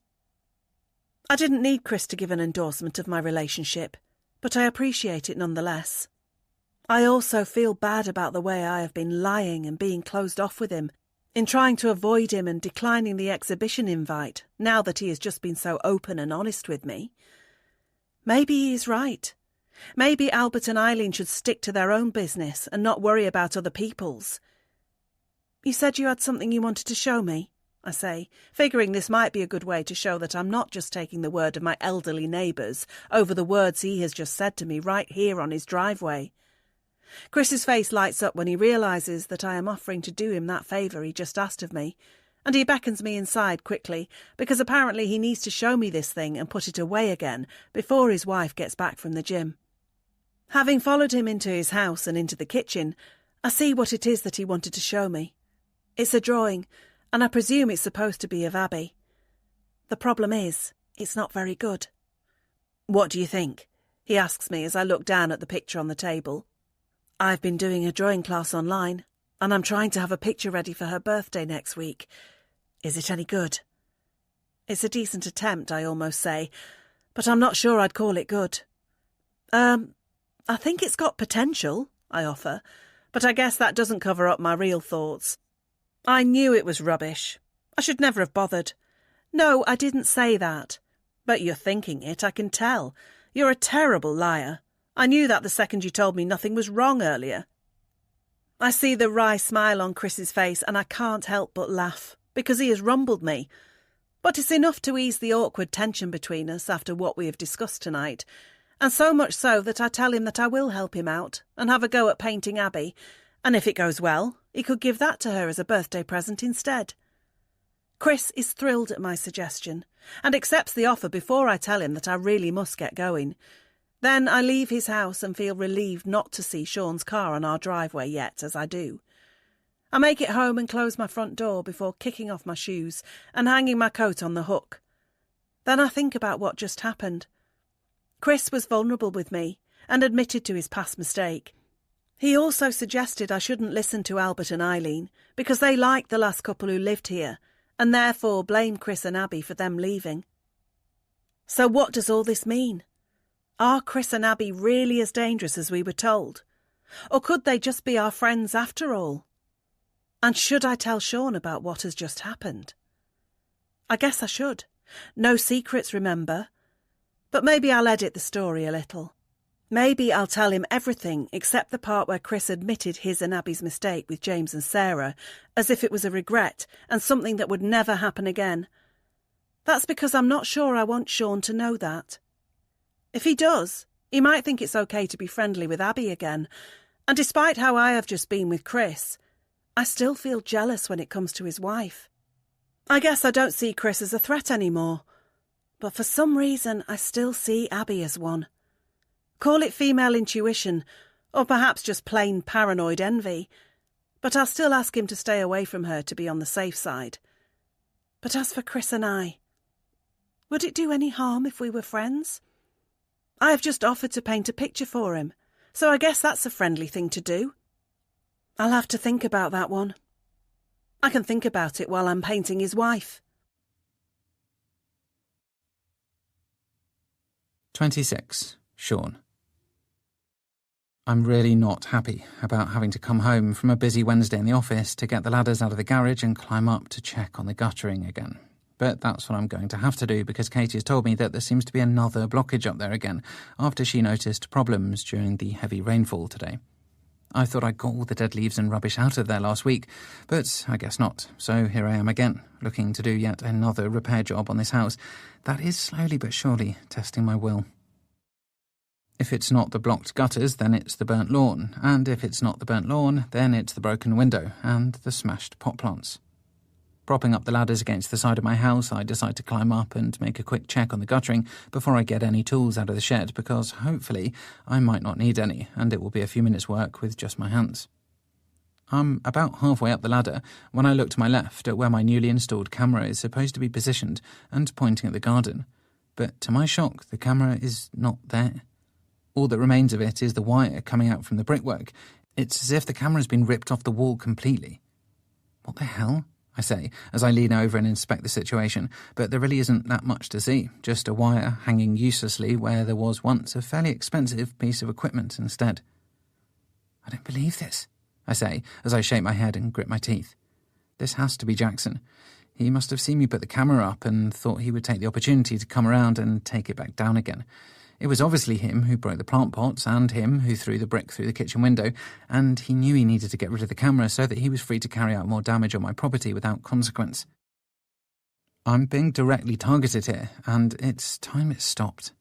I didn't need Chris to give an endorsement of my relationship, but I appreciate it nonetheless. I also feel bad about the way I have been lying and being closed off with him, in trying to avoid him and declining the exhibition invite, now that he has just been so open and honest with me. Maybe he is right. Maybe Albert and Eileen should stick to their own business and not worry about other people's. You said you had something you wanted to show me, I say, figuring this might be a good way to show that I'm not just taking the word of my elderly neighbours over the words he has just said to me right here on his driveway. Chris's face lights up when he realises that I am offering to do him that favour he just asked of me, and he beckons me inside quickly, because apparently he needs to show me this thing and put it away again before his wife gets back from the gym. Having followed him into his house and into the kitchen, I see what it is that he wanted to show me. It's a drawing, and I presume it's supposed to be of Abby. The problem is, it's not very good. What do you think? He asks me as I look down at the picture on the table. I've been doing a drawing class online, and I'm trying to have a picture ready for her birthday next week. Is it any good? It's a decent attempt, I almost say, but I'm not sure I'd call it good. I think it's got potential, I offer, but I guess that doesn't cover up my real thoughts. I knew it was rubbish. I should never have bothered. No, I didn't say that. But you're thinking it, I can tell. You're a terrible liar. I knew that the second you told me nothing was wrong earlier. I see the wry smile on Chris's face and I can't help but laugh, because he has rumbled me. But it's enough to ease the awkward tension between us after what we have discussed tonight, and so much so that I tell him that I will help him out and have a go at painting Abby, and if it goes well, he could give that to her as a birthday present instead. Chris is thrilled at my suggestion, and accepts the offer before I tell him that I really must get going. Then I leave his house and feel relieved not to see Sean's car on our driveway yet, as I do. I make it home and close my front door before kicking off my shoes and hanging my coat on the hook. Then I think about what just happened. Chris was vulnerable with me and admitted to his past mistake. He also suggested I shouldn't listen to Albert and Eileen because they liked the last couple who lived here and therefore blame Chris and Abby for them leaving. So what does all this mean? Are Chris and Abby really as dangerous as we were told? Or could they just be our friends after all? And should I tell Sean about what has just happened? I guess I should. No secrets, remember. But maybe I'll edit the story a little. Maybe I'll tell him everything except the part where Chris admitted his and Abby's mistake with James and Sarah, as if it was a regret and something that would never happen again. That's because I'm not sure I want Sean to know that. If he does, he might think it's okay to be friendly with Abby again, and despite how I have just been with Chris, I still feel jealous when it comes to his wife. I guess I don't see Chris as a threat anymore, but for some reason I still see Abby as one. Call it female intuition, or perhaps just plain paranoid envy, but I'll still ask him to stay away from her to be on the safe side. But as for Chris and I, would it do any harm if we were friends? I have just offered to paint a picture for him, so I guess that's a friendly thing to do. I'll have to think about that one. I can think about it while I'm painting his wife. 26. Sean. I'm really not happy about having to come home from a busy Wednesday in the office to get the ladders out of the garage and climb up to check on the guttering again. But that's what I'm going to have to do because Katie has told me that there seems to be another blockage up there again after she noticed problems during the heavy rainfall today. I thought I'd got all the dead leaves and rubbish out of there last week, but I guess not. So here I am again, looking to do yet another repair job on this house that is slowly but surely testing my will. If it's not the blocked gutters, then it's the burnt lawn, and if it's not the burnt lawn, then it's the broken window and the smashed pot plants. Propping up the ladders against the side of my house, I decide to climb up and make a quick check on the guttering before I get any tools out of the shed because, hopefully, I might not need any and it will be a few minutes' work with just my hands. I'm about halfway up the ladder when I look to my left at where my newly installed camera is supposed to be positioned and pointing at the garden. But to my shock, the camera is not there. All that remains of it is the wire coming out from the brickwork. It's as if the camera's been ripped off the wall completely. What the hell? I say, as I lean over and inspect the situation, but there really isn't that much to see, just a wire hanging uselessly where there was once a fairly expensive piece of equipment instead. I don't believe this, I say, as I shake my head and grit my teeth. This has to be Jackson. He must have seen me put the camera up and thought he would take the opportunity to come around and take it back down again. It was obviously him who broke the plant pots and him who threw the brick through the kitchen window, and he knew he needed to get rid of the camera so that he was free to carry out more damage on my property without consequence. I'm being directly targeted here, and it's time it stopped.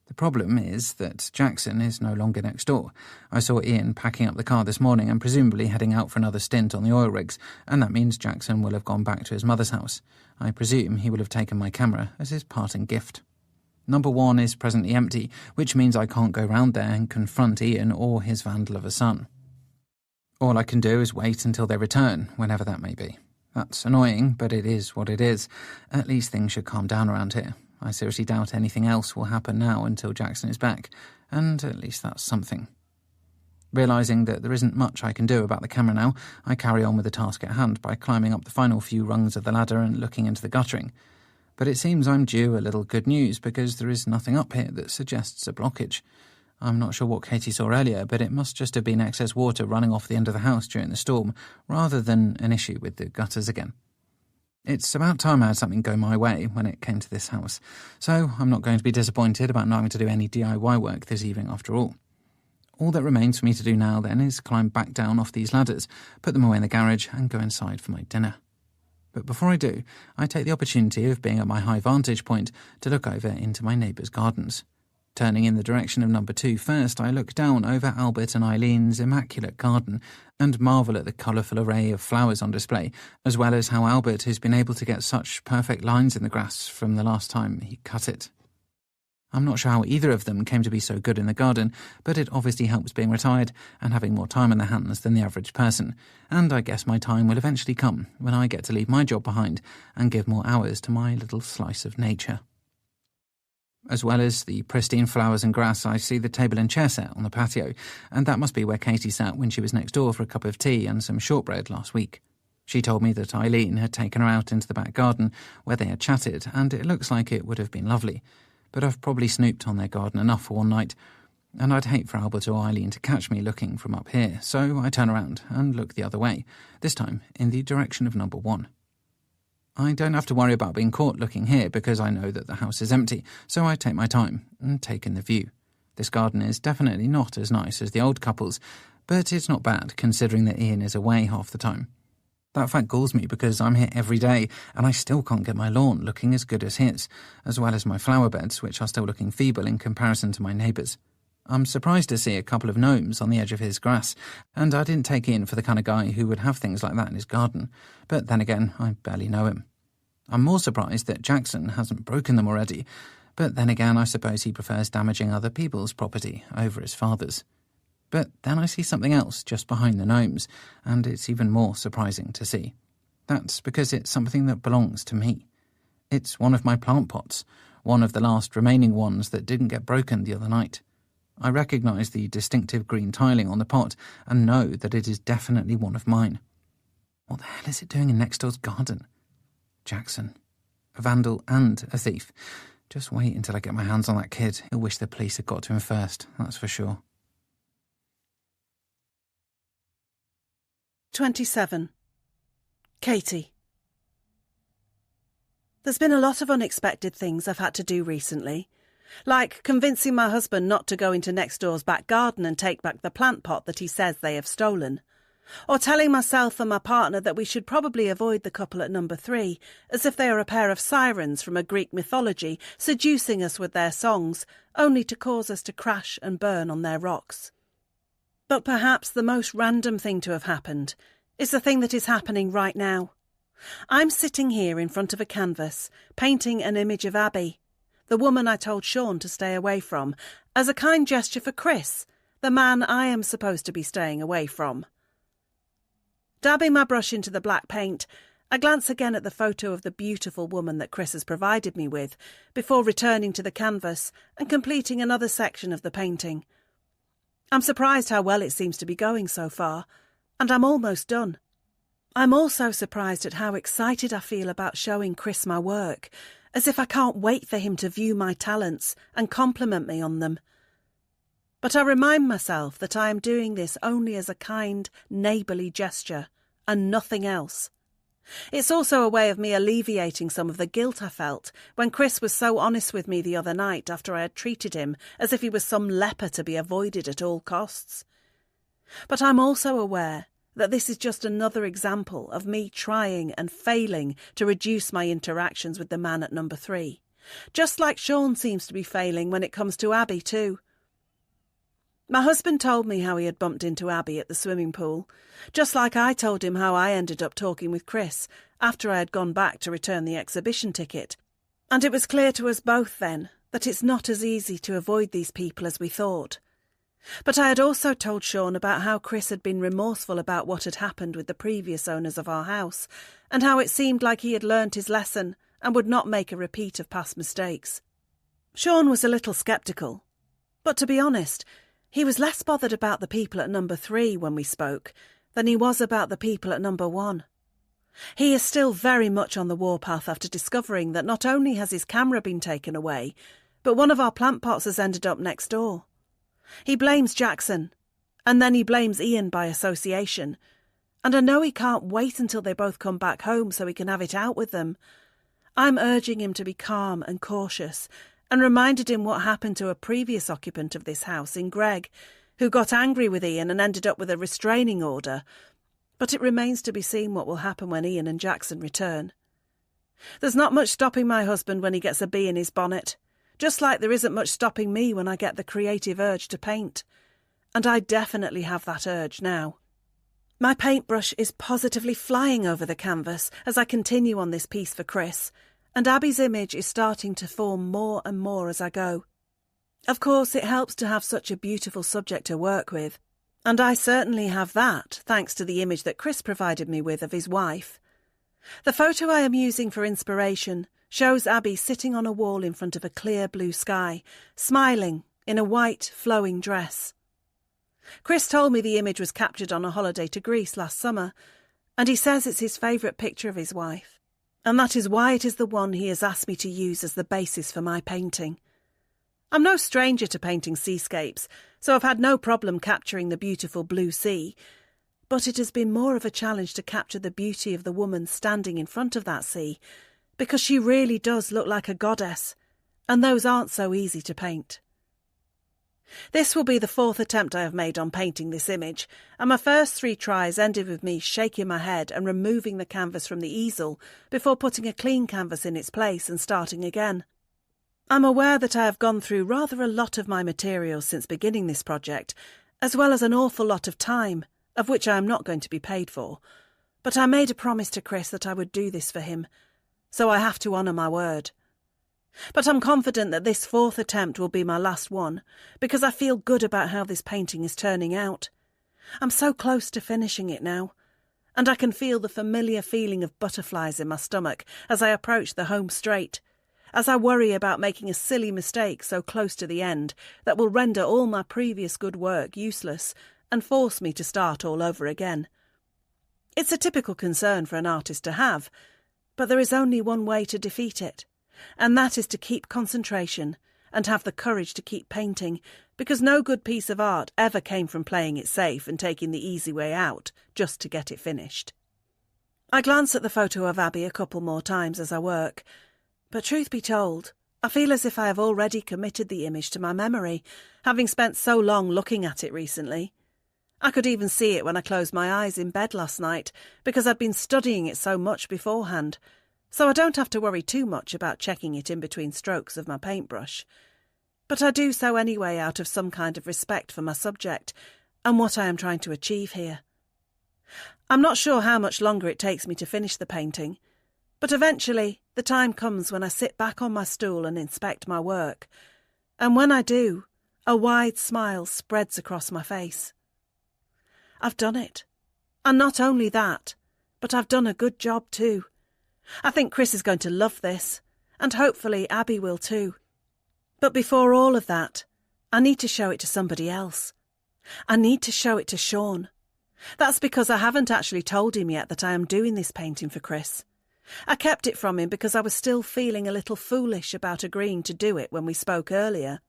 The problem is that Jackson is no longer next door. I saw Ian packing up the car this morning and presumably heading out for another stint on the oil rigs, and that means Jackson will have gone back to his mother's house. I presume he will have taken my camera as his parting gift. Number 1 is presently empty, which means I can't go round there and confront Ian or his vandal of a son. All I can do is wait until they return, whenever that may be. That's annoying, but it is what it is. At least things should calm down around here. I seriously doubt anything else will happen now until Jackson is back, and at least that's something. Realising that there isn't much I can do about the camera now, I carry on with the task at hand by climbing up the final few rungs of the ladder and looking into the guttering. But it seems I'm due a little good news because there is nothing up here that suggests a blockage. I'm not sure what Katie saw earlier, but it must just have been excess water running off the end of the house during the storm, rather than an issue with the gutters again. It's about time I had something go my way when it came to this house, so I'm not going to be disappointed about not having to do any DIY work this evening after all. All that remains for me to do now then is climb back down off these ladders, put them away in the garage and go inside for my dinner. But before I do, I take the opportunity of being at my high vantage point to look over into my neighbours' gardens. Turning in the direction of number 2 first, I look down over Albert and Eileen's immaculate garden and marvel at the colourful array of flowers on display, as well as how Albert has been able to get such perfect lines in the grass from the last time he cut it. I'm not sure how either of them came to be so good in the garden, but it obviously helps being retired and having more time on their hands than the average person, and I guess my time will eventually come when I get to leave my job behind and give more hours to my little slice of nature. As well as the pristine flowers and grass, I see the table and chair set on the patio, and that must be where Katie sat when she was next door for a cup of tea and some shortbread last week. She told me that Eileen had taken her out into the back garden where they had chatted, and it looks like it would have been lovely. But I've probably snooped on their garden enough for one night, and I'd hate for Albert or Eileen to catch me looking from up here, so I turn around and look the other way, this time in the direction of number 1. I don't have to worry about being caught looking here because I know that the house is empty, so I take my time and take in the view. This garden is definitely not as nice as the old couple's, but it's not bad considering that Ian is away half the time. That fact galls me because I'm here every day and I still can't get my lawn looking as good as his, as well as my flower beds, which are still looking feeble in comparison to my neighbours'. I'm surprised to see a couple of gnomes on the edge of his grass, and I didn't take Ian for the kind of guy who would have things like that in his garden, but then again, I barely know him. I'm more surprised that Jackson hasn't broken them already, but then again, I suppose he prefers damaging other people's property over his father's. But then I see something else just behind the gnomes, and it's even more surprising to see. That's because it's something that belongs to me. It's one of my plant pots, one of the last remaining ones that didn't get broken the other night. I recognise the distinctive green tiling on the pot and know that it is definitely one of mine. What the hell is it doing in next door's garden? Jackson. A vandal and a thief. Just wait until I get my hands on that kid. He'll wish the police had got to him first, that's for sure. 27. Katie. There's been a lot of unexpected things I've had to do recently, like convincing my husband not to go into next door's back garden and take back the plant pot that he says they have stolen, or telling myself and my partner that we should probably avoid the couple at number 3, as if they are a pair of sirens from a Greek mythology seducing us with their songs, only to cause us to crash and burn on their rocks. But perhaps the most random thing to have happened is the thing that is happening right now. I'm sitting here in front of a canvas, painting an image of Abby, the woman I told Sean to stay away from, as a kind gesture for Chris, the man I am supposed to be staying away from. Dabbing my brush into the black paint, I glance again at the photo of the beautiful woman that Chris has provided me with, before returning to the canvas and completing another section of the painting. I'm surprised how well it seems to be going so far, and I'm almost done. I'm also surprised at how excited I feel about showing Chris my work, as if I can't wait for him to view my talents and compliment me on them. But I remind myself that I am doing this only as a kind, neighbourly gesture, and nothing else. It's also a way of me alleviating some of the guilt I felt when Chris was so honest with me the other night after I had treated him as if he was some leper to be avoided at all costs. But I'm also aware that this is just another example of me trying and failing to reduce my interactions with the man at number 3, just like Sean seems to be failing when it comes to Abby too. My husband told me how he had bumped into Abby at the swimming pool, just like I told him how I ended up talking with Chris after I had gone back to return the exhibition ticket, and it was clear to us both then that it's not as easy to avoid these people as we thought. But I had also told Sean about how Chris had been remorseful about what had happened with the previous owners of our house, and how it seemed like he had learned his lesson and would not make a repeat of past mistakes. Sean was a little sceptical, but to be honest, he was less bothered about the people at number 3 when we spoke than he was about the people at number 1. He is still very much on the warpath after discovering that not only has his camera been taken away, but one of our plant pots has ended up next door. He blames Jackson, and then he blames Ian by association, and I know he can't wait until they both come back home so he can have it out with them. I'm urging him to be calm and cautious, and reminded him what happened to a previous occupant of this house in Greg, who got angry with Ian and ended up with a restraining order, but it remains to be seen what will happen when Ian and Jackson return. There's not much stopping my husband when he gets a bee in his bonnet, just like there isn't much stopping me when I get the creative urge to paint. And I definitely have that urge now. My paintbrush is positively flying over the canvas as I continue on this piece for Chris, and Abby's image is starting to form more and more as I go. Of course, it helps to have such a beautiful subject to work with, and I certainly have that thanks to the image that Chris provided me with of his wife. The photo I am using for inspiration shows Abby sitting on a wall in front of a clear blue sky, smiling in a white, flowing dress. Chris told me the image was captured on a holiday to Greece last summer, and he says it's his favourite picture of his wife, and that is why it is the one he has asked me to use as the basis for my painting. I'm no stranger to painting seascapes, so I've had no problem capturing the beautiful blue sea, but it has been more of a challenge to capture the beauty of the woman standing in front of that sea, because she really does look like a goddess, and those aren't so easy to paint. This will be the 4th attempt I have made on painting this image, and my first 3 tries ended with me shaking my head and removing the canvas from the easel before putting a clean canvas in its place and starting again. I'm aware that I have gone through rather a lot of my materials since beginning this project, as well as an awful lot of time, of which I am not going to be paid for, but I made a promise to Chris that I would do this for him, so I have to honour my word. But I'm confident that this 4th attempt will be my last one, because I feel good about how this painting is turning out. I'm so close to finishing it now, and I can feel the familiar feeling of butterflies in my stomach as I approach the home straight, as I worry about making a silly mistake so close to the end that will render all my previous good work useless and force me to start all over again. It's a typical concern for an artist to have, but there is only one way to defeat it, and that is to keep concentration and have the courage to keep painting, because no good piece of art ever came from playing it safe and taking the easy way out just to get it finished. I glance at the photo of Abby a couple more times as I work, but truth be told, I feel as if I have already committed the image to my memory, having spent so long looking at it recently. I could even see it when I closed my eyes in bed last night, because I'd been studying it so much beforehand, so I don't have to worry too much about checking it in between strokes of my paintbrush. But I do so anyway out of some kind of respect for my subject and what I am trying to achieve here. I'm not sure how much longer it takes me to finish the painting, but eventually the time comes when I sit back on my stool and inspect my work, and when I do, a wide smile spreads across my face. I've done it. And not only that, but I've done a good job too. I think Chris is going to love this, and hopefully Abby will too. But before all of that, I need to show it to somebody else. I need to show it to Sean. That's because I haven't actually told him yet that I am doing this painting for Chris. I kept it from him because I was still feeling a little foolish about agreeing to do it when we spoke earlier.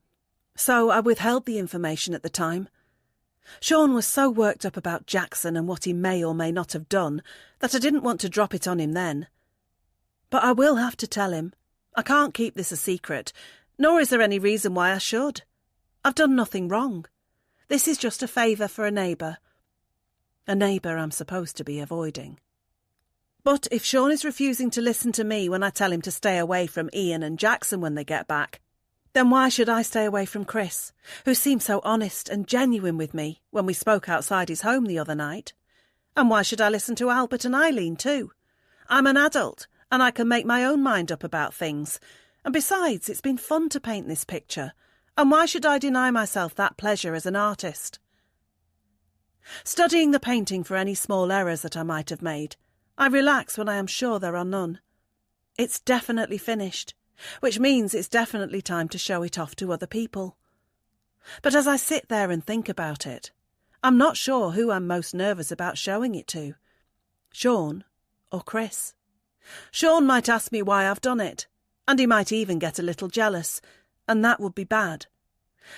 So I withheld the information at the time. Sean was so worked up about Jackson and what he may or may not have done that I didn't want to drop it on him then. But I will have to tell him. I can't keep this a secret, nor is there any reason why I should. I've done nothing wrong. This is just a favour for a neighbour. A neighbour I'm supposed to be avoiding. But if Sean is refusing to listen to me when I tell him to stay away from Ian and Jackson when they get back, then why should I stay away from Chris, who seemed so honest and genuine with me when we spoke outside his home the other night? And why should I listen to Albert and Eileen too? I'm an adult, and I can make my own mind up about things. And besides, it's been fun to paint this picture, and why should I deny myself that pleasure as an artist? Studying the painting for any small errors that I might have made, I relax when I am sure there are none. It's definitely finished, which means it's definitely time to show it off to other people. But as I sit there and think about it, I'm not sure who I'm most nervous about showing it to, Sean or Chris. Sean might ask me why I've done it, and he might even get a little jealous, and that would be bad.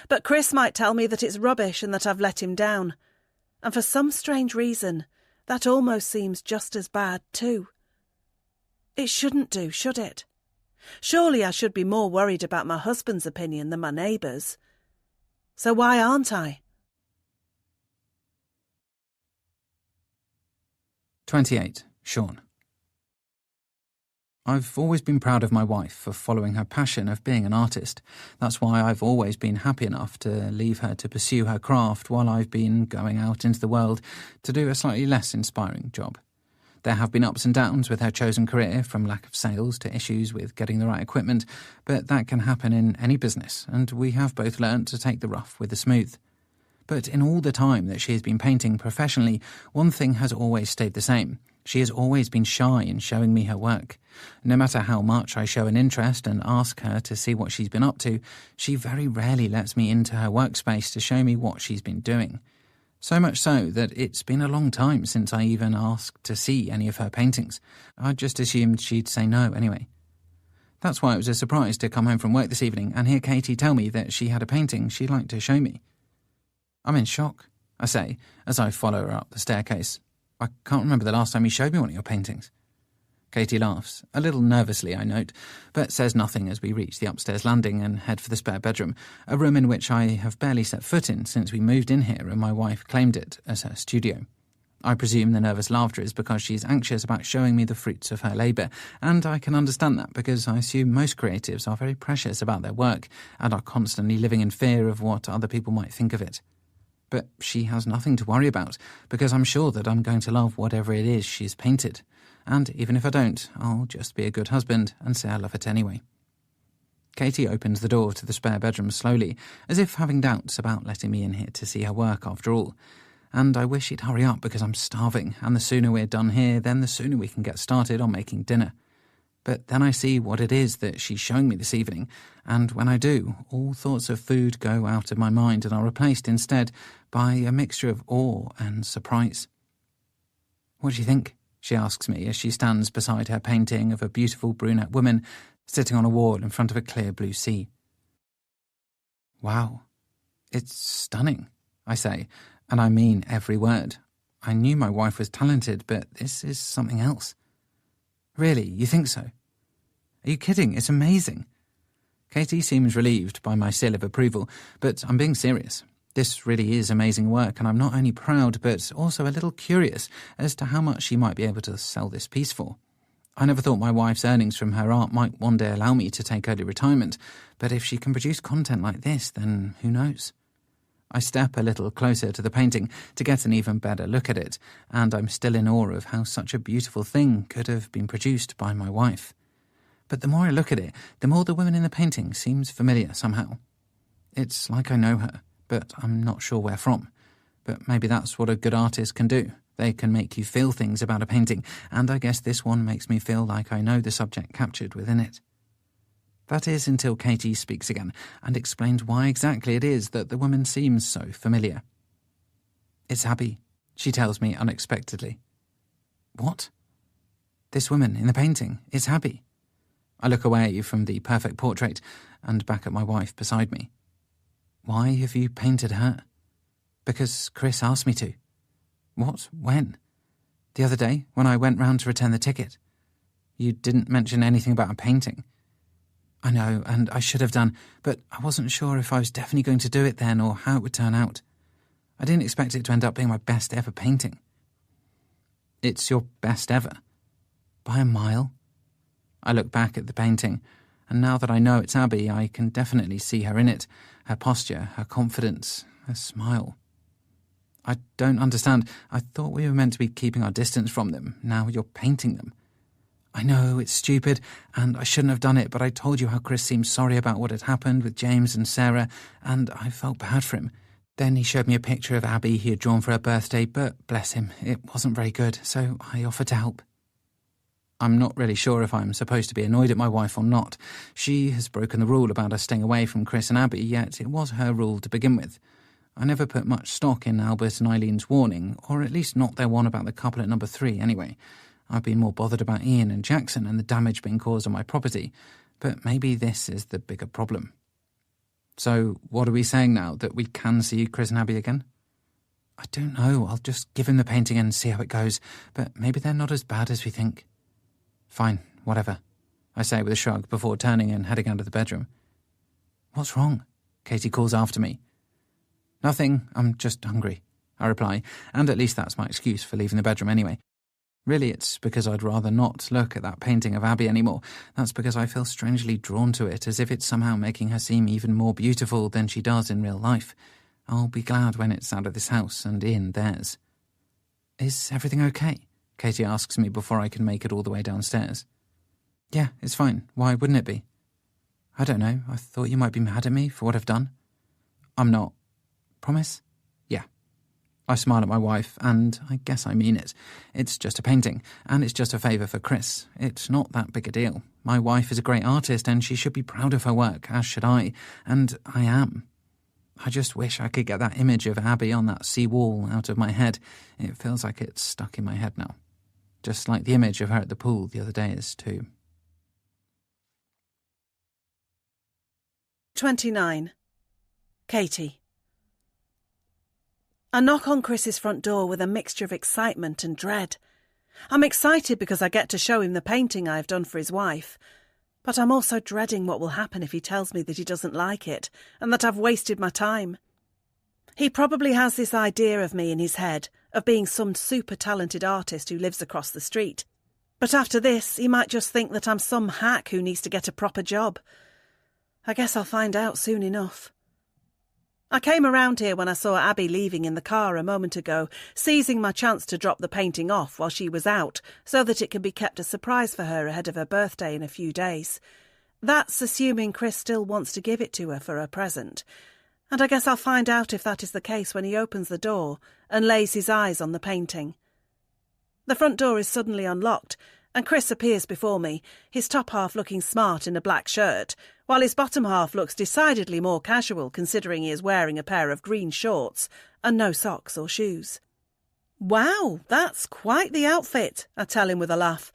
But Chris might tell me that it's rubbish and that I've let him down, and for some strange reason, that almost seems just as bad too. It shouldn't do, should it? Surely I should be more worried about my husband's opinion than my neighbours'. So why aren't I? 28. Sean. I've always been proud of my wife for following her passion of being an artist. That's why I've always been happy enough to leave her to pursue her craft while I've been going out into the world to do a slightly less inspiring job. There have been ups and downs with her chosen career, from lack of sales to issues with getting the right equipment, but that can happen in any business, and we have both learnt to take the rough with the smooth. But in all the time that she has been painting professionally, one thing has always stayed the same. She has always been shy in showing me her work. No matter how much I show an interest and ask her to see what she's been up to, she very rarely lets me into her workspace to show me what she's been doing. So much so that it's been a long time since I even asked to see any of her paintings. I just assumed she'd say no anyway. That's why it was a surprise to come home from work this evening and hear Katie tell me that she had a painting she'd like to show me. I'm in shock, I say, as I follow her up the staircase. I can't remember the last time you showed me one of your paintings. Katie laughs, a little nervously, I note, but says nothing as we reach the upstairs landing and head for the spare bedroom, a room in which I have barely set foot in since we moved in here and my wife claimed it as her studio. I presume the nervous laughter is because she's anxious about showing me the fruits of her labour, and I can understand that because I assume most creatives are very precious about their work and are constantly living in fear of what other people might think of it. But she has nothing to worry about, because I'm sure that I'm going to love whatever it is she's painted. And even if I don't, I'll just be a good husband and say I love it anyway. Katie opens the door to the spare bedroom slowly, as if having doubts about letting me in here to see her work after all. And I wish she'd hurry up because I'm starving, and the sooner we're done here, then the sooner we can get started on making dinner. But then I see what it is that she's showing me this evening, and when I do, all thoughts of food go out of my mind and are replaced instead by a mixture of awe and surprise. "What do you think?" she asks me as she stands beside her painting of a beautiful brunette woman sitting on a wall in front of a clear blue sea. "Wow. It's stunning, I say, and I mean every word. I knew my wife was talented, but this is something else. Really, you think so? Are you kidding? It's amazing. Katie seems relieved by my seal of approval, but I'm being serious. This really is amazing work, and I'm not only proud, but also a little curious as to how much she might be able to sell this piece for. I never thought my wife's earnings from her art might one day allow me to take early retirement, but if she can produce content like this, then who knows? I step a little closer to the painting to get an even better look at it, and I'm still in awe of how such a beautiful thing could have been produced by my wife. But the more I look at it, the more the woman in the painting seems familiar somehow. It's like I know her, but I'm not sure where from. But maybe that's what a good artist can do. They can make you feel things about a painting, and I guess this one makes me feel like I know the subject captured within it. That is until Katie speaks again and explains why exactly it is that the woman seems so familiar. It's Abby, she tells me unexpectedly. What? This woman in the painting, it's Abby. I look away from the perfect portrait and back at my wife beside me. Why have you painted her? Because Chris asked me to. What? When? The other day, when I went round to return the ticket. You didn't mention anything about a painting. I know, and I should have done, but I wasn't sure if I was definitely going to do it then or how it would turn out. I didn't expect it to end up being my best ever painting. It's your best ever? By a mile? I look back at the painting, and now that I know it's Abby, I can definitely see her in it, her posture, her confidence, her smile. I don't understand. I thought we were meant to be keeping our distance from them. Now you're painting them. I know, it's stupid, and I shouldn't have done it, but I told you how Chris seemed sorry about what had happened with James and Sarah, and I felt bad for him. Then he showed me a picture of Abby he had drawn for her birthday, but bless him, it wasn't very good, so I offered to help. I'm not really sure if I'm supposed to be annoyed at my wife or not. She has broken the rule about us staying away from Chris and Abby, yet it was her rule to begin with. I never put much stock in Albert and Eileen's warning, or at least not their one about the couple at number 3 anyway. I've been more bothered about Ian and Jackson and the damage being caused on my property, but maybe this is the bigger problem. So what are we saying now, that we can see Chris and Abby again? I don't know, I'll just give him the painting and see how it goes, but maybe they're not as bad as we think. Fine, whatever, I say with a shrug before turning and heading out of the bedroom. What's wrong? Katie calls after me. Nothing, I'm just hungry, I reply, and at least that's my excuse for leaving the bedroom anyway. Really, it's because I'd rather not look at that painting of Abby anymore. That's because I feel strangely drawn to it, as if it's somehow making her seem even more beautiful than she does in real life. I'll be glad when it's out of this house and in theirs. Is everything okay? Katie asks me before I can make it all the way downstairs. Yeah, it's fine. Why wouldn't it be? I don't know. I thought you might be mad at me for what I've done. I'm not. Promise? Yeah. I smile at my wife, and I guess I mean it. It's just a painting, and it's just a favour for Chris. It's not that big a deal. My wife is a great artist, and she should be proud of her work, as should I, and I am. I just wish I could get that image of Abby on that sea wall out of my head. It feels like it's stuck in my head now. Just like the image of her at the pool the other day is too. 29. Katie. I knock on Chris's front door with a mixture of excitement and dread. I'm excited because I get to show him the painting I've done for his wife, but I'm also dreading what will happen if he tells me that he doesn't like it and that I've wasted my time. He probably has this idea of me in his head, of being some super talented artist who lives across the street. But after this, he might just think that I'm some hack who needs to get a proper job. I guess I'll find out soon enough. I came around here when I saw Abby leaving in the car a moment ago, seizing my chance to drop the painting off while she was out, so that it can be kept a surprise for her ahead of her birthday in a few days. That's assuming Chris still wants to give it to her for her present. And I guess I'll find out if that is the case when he opens the door and lays his eyes on the painting. The front door is suddenly unlocked, and Chris appears before me, his top half looking smart in a black shirt, while his bottom half looks decidedly more casual considering he is wearing a pair of green shorts and no socks or shoes. Wow, that's quite the outfit, I tell him with a laugh,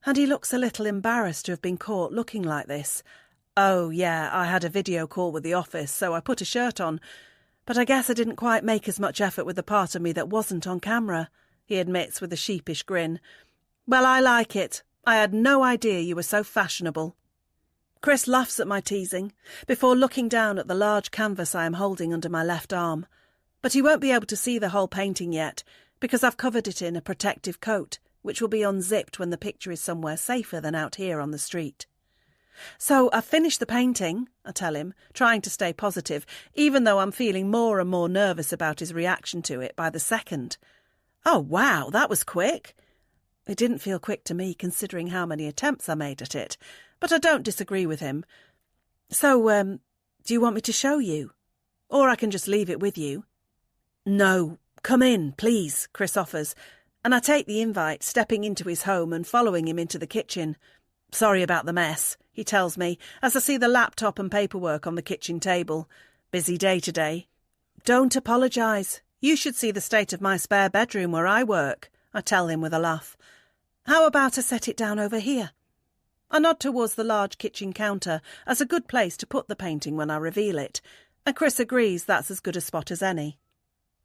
and he looks a little embarrassed to have been caught looking like this. Oh, yeah, I had a video call with the office, so I put a shirt on. But I guess I didn't quite make as much effort with the part of me that wasn't on camera, he admits with a sheepish grin. Well, I like it. I had no idea you were so fashionable. Chris laughs at my teasing, before looking down at the large canvas I am holding under my left arm. But he won't be able to see the whole painting yet, because I've covered it in a protective coat, which will be unzipped when the picture is somewhere safer than out here on the street. So I've finished the painting, I tell him, trying to stay positive, even though I'm feeling more and more nervous about his reaction to it by the second. Oh, wow, that was quick. It didn't feel quick to me, considering how many attempts I made at it, but I don't disagree with him. So, do you want me to show you? Or I can just leave it with you? No, come in, please, Chris offers, and I take the invite, stepping into his home and following him into the kitchen. Sorry about the mess, he tells me, as I see the laptop and paperwork on the kitchen table. Busy day today. Don't apologise. You should see the state of my spare bedroom where I work, I tell him with a laugh. How about I set it down over here? I nod towards the large kitchen counter as a good place to put the painting when I reveal it, and Chris agrees that's as good a spot as any.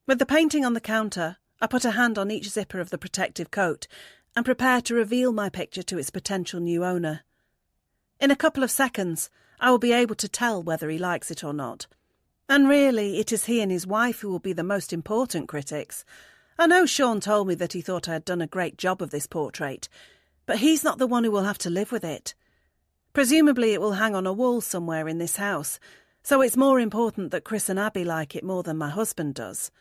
With the painting on the counter, I put a hand on each zipper of the protective coat and prepare to reveal my picture to its potential new owner. In a couple of seconds, I will be able to tell whether he likes it or not. And really, it is he and his wife who will be the most important critics. I know Sean told me that he thought I had done a great job of this portrait, but he's not the one who will have to live with it. Presumably it will hang on a wall somewhere in this house, so it's more important that Chris and Abby like it more than my husband does.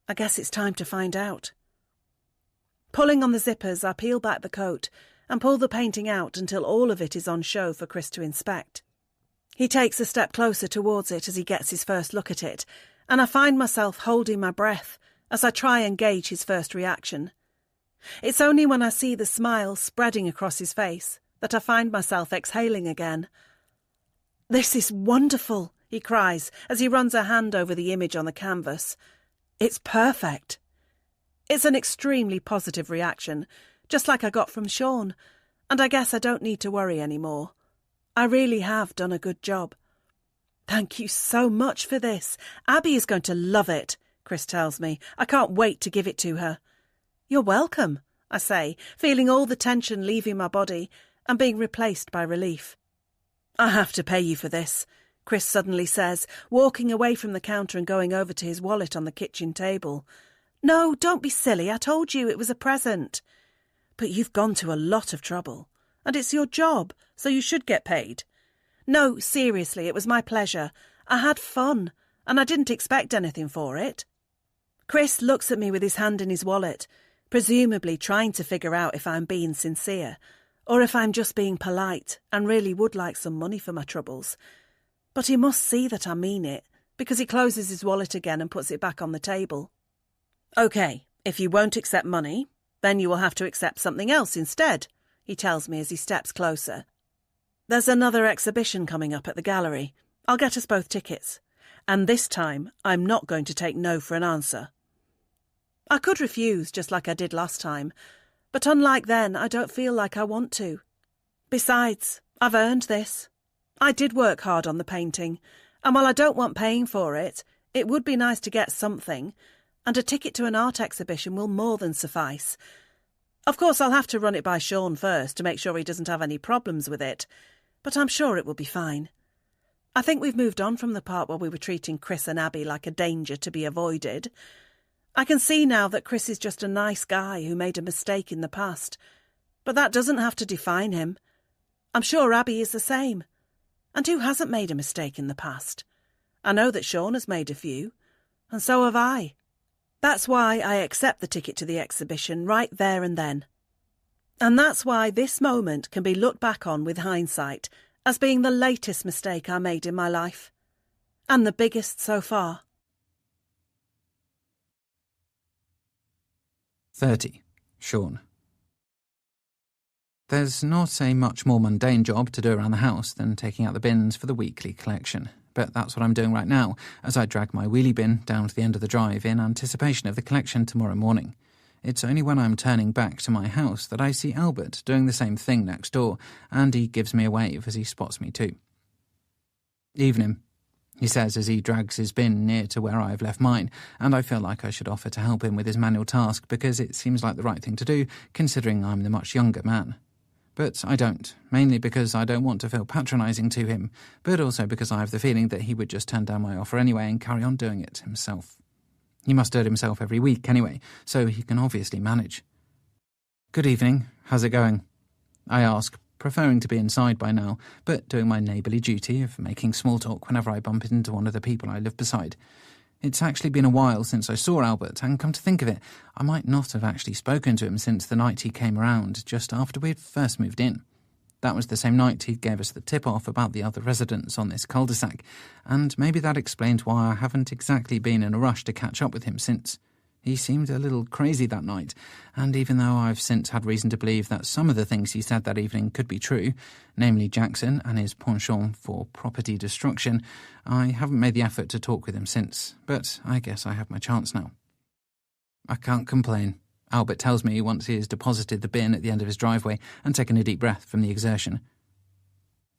I guess it's time to find out. Pulling on the zippers, I peel back the coat and pull the painting out until all of it is on show for Chris to inspect. He takes a step closer towards it as he gets his first look at it, and I find myself holding my breath as I try and gauge his first reaction. It's only when I see the smile spreading across his face that I find myself exhaling again. "This is wonderful," he cries as he runs a hand over the image on the canvas. "It's perfect." It's an extremely positive reaction, just like I got from Sean, and I guess I don't need to worry anymore. I really have done a good job. "Thank you so much for this. Abby is going to love it," Chris tells me. "I can't wait to give it to her." "You're welcome," I say, feeling all the tension leaving my body and being replaced by relief. "I have to pay you for this," Chris suddenly says, walking away from the counter and going over to his wallet on the kitchen table. "No, don't be silly. I told you it was a present." "But you've gone to a lot of trouble, and it's your job, so you should get paid." "No, seriously, it was my pleasure. I had fun, and I didn't expect anything for it." Chris looks at me with his hand in his wallet, presumably trying to figure out if I'm being sincere, or if I'm just being polite and really would like some money for my troubles. But he must see that I mean it, because he closes his wallet again and puts it back on the table. "OK, if you won't accept money, then you will have to accept something else instead," he tells me as he steps closer. "There's another exhibition coming up at the gallery. I'll get us both tickets. And this time, I'm not going to take no for an answer." I could refuse, just like I did last time, but unlike then, I don't feel like I want to. Besides, I've earned this. I did work hard on the painting, and while I don't want paying for it, it would be nice to get something, and a ticket to an art exhibition will more than suffice. Of course, I'll have to run it by Sean first to make sure he doesn't have any problems with it, but I'm sure it will be fine. I think we've moved on from the part where we were treating Chris and Abby like a danger to be avoided. I can see now that Chris is just a nice guy who made a mistake in the past, but that doesn't have to define him. I'm sure Abby is the same. And who hasn't made a mistake in the past? I know that Sean has made a few, and so have I. That's why I accept the ticket to the exhibition right there and then. And that's why this moment can be looked back on with hindsight as being the latest mistake I made in my life. And the biggest so far. 30. Sean. There's not a much more mundane job to do around the house than taking out the bins for the weekly collection, but that's what I'm doing right now as I drag my wheelie bin down to the end of the drive in anticipation of the collection tomorrow morning. It's only when I'm turning back to my house that I see Albert doing the same thing next door, and he gives me a wave as he spots me too. "Evening," he says as he drags his bin near to where I have left mine, and I feel like I should offer to help him with his manual task because it seems like the right thing to do, considering I'm the much younger man. But I don't, mainly because I don't want to feel patronising to him, but also because I have the feeling that he would just turn down my offer anyway and carry on doing it himself. He must do it himself every week anyway, so he can obviously manage. "Good evening, how's it going?" I ask, preferring to be inside by now, but doing my neighbourly duty of making small talk whenever I bump into one of the people I live beside. It's actually been a while since I saw Albert, and come to think of it, I might not have actually spoken to him since the night he came around, just after we had first moved in. That was the same night he gave us the tip-off about the other residents on this cul-de-sac, and maybe that explains why I haven't exactly been in a rush to catch up with him since. He seemed a little crazy that night, and even though I've since had reason to believe that some of the things he said that evening could be true, namely Jackson and his penchant for property destruction, I haven't made the effort to talk with him since, but I guess I have my chance now. "I can't complain," Albert tells me once he has deposited the bin at the end of his driveway and taken a deep breath from the exertion.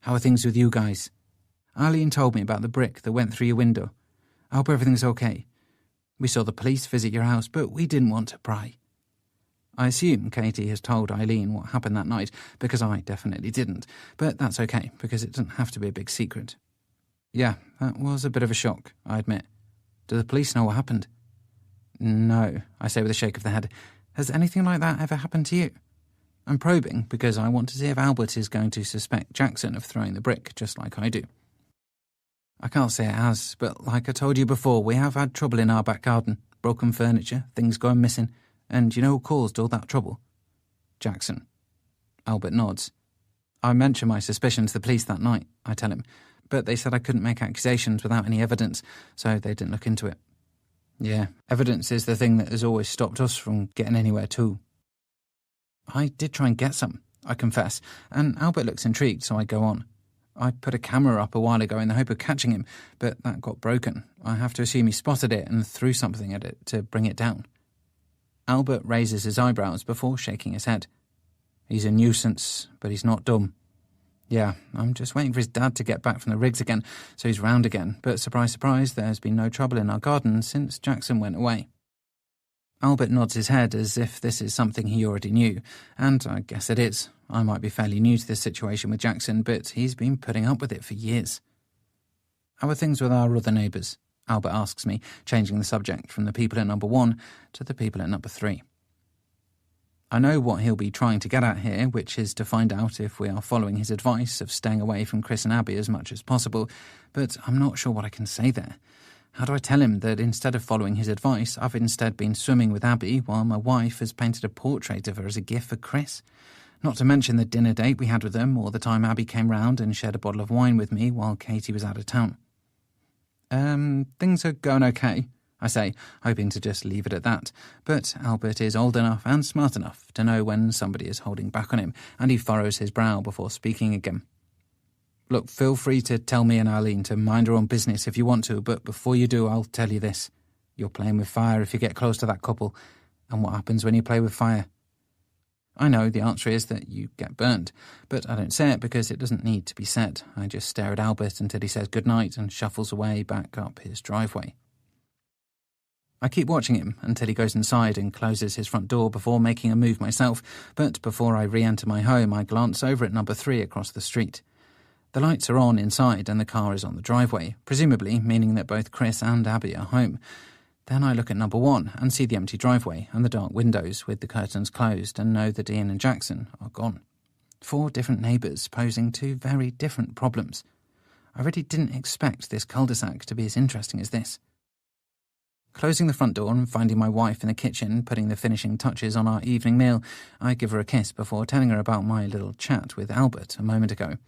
"How are things with you guys? Arlene told me about the brick that went through your window. I hope everything's okay. We saw the police visit your house, but we didn't want to pry." I assume Katie has told Eileen what happened that night, because I definitely didn't, but that's okay, because it doesn't have to be a big secret. "Yeah, that was a bit of a shock, I admit. Do the police know what happened?" "No," I say with a shake of the head. "Has anything like that ever happened to you?" I'm probing because I want to see if Albert is going to suspect Jackson of throwing the brick, just like I do. "I can't say it has, but like I told you before, we have had trouble in our back garden. Broken furniture, things going missing. And you know who caused all that trouble?" "Jackson." Albert nods. "I mentioned my suspicions to the police that night," I tell him, "but they said I couldn't make accusations without any evidence, so they didn't look into it." "Yeah, evidence is the thing that has always stopped us from getting anywhere too." I did try and get some, I confess, and Albert looks intrigued, so I go on. "I put a camera up a while ago in the hope of catching him, but that got broken. I have to assume he spotted it and threw something at it to bring it down." Albert raises his eyebrows before shaking his head. "He's a nuisance, but he's not dumb. Yeah, I'm just waiting for his dad to get back from the rigs again, so he's round again, but surprise, surprise, there's been no trouble in our garden since Jackson went away." Albert nods his head as if this is something he already knew, and I guess it is. I might be fairly new to this situation with Jackson, but he's been putting up with it for years. "How are things with our other neighbours?" Albert asks me, changing the subject from the people at number 1 to the people at number 3. I know what he'll be trying to get at here, which is to find out if we are following his advice of staying away from Chris and Abby as much as possible, but I'm not sure what I can say there. How do I tell him that instead of following his advice, I've instead been swimming with Abby while my wife has painted a portrait of her as a gift for Chris? Not to mention the dinner date we had with them, or the time Abby came round and shared a bottle of wine with me while Katie was out of town. Things are going okay, I say, hoping to just leave it at that. But Albert is old enough and smart enough to know when somebody is holding back on him, and he furrows his brow before speaking again. "Look, feel free to tell me and Arlene to mind her own business if you want to, but before you do, I'll tell you this. You're playing with fire if you get close to that couple. And what happens when you play with fire?" I know the answer is that you get burnt, but I don't say it because it doesn't need to be said. I just stare at Albert until he says goodnight and shuffles away back up his driveway. I keep watching him until he goes inside and closes his front door before making a move myself, but before I re-enter my home, I glance over at number 3 across the street. The lights are on inside and the car is on the driveway, presumably meaning that both Chris and Abby are home. Then I look at number 1 and see the empty driveway and the dark windows with the curtains closed and know that Ian and Jackson are gone. 4 different neighbours posing 2 very different problems. I really didn't expect this cul-de-sac to be as interesting as this. Closing the front door and finding my wife in the kitchen putting the finishing touches on our evening meal, I give her a kiss before telling her about my little chat with Albert a moment ago.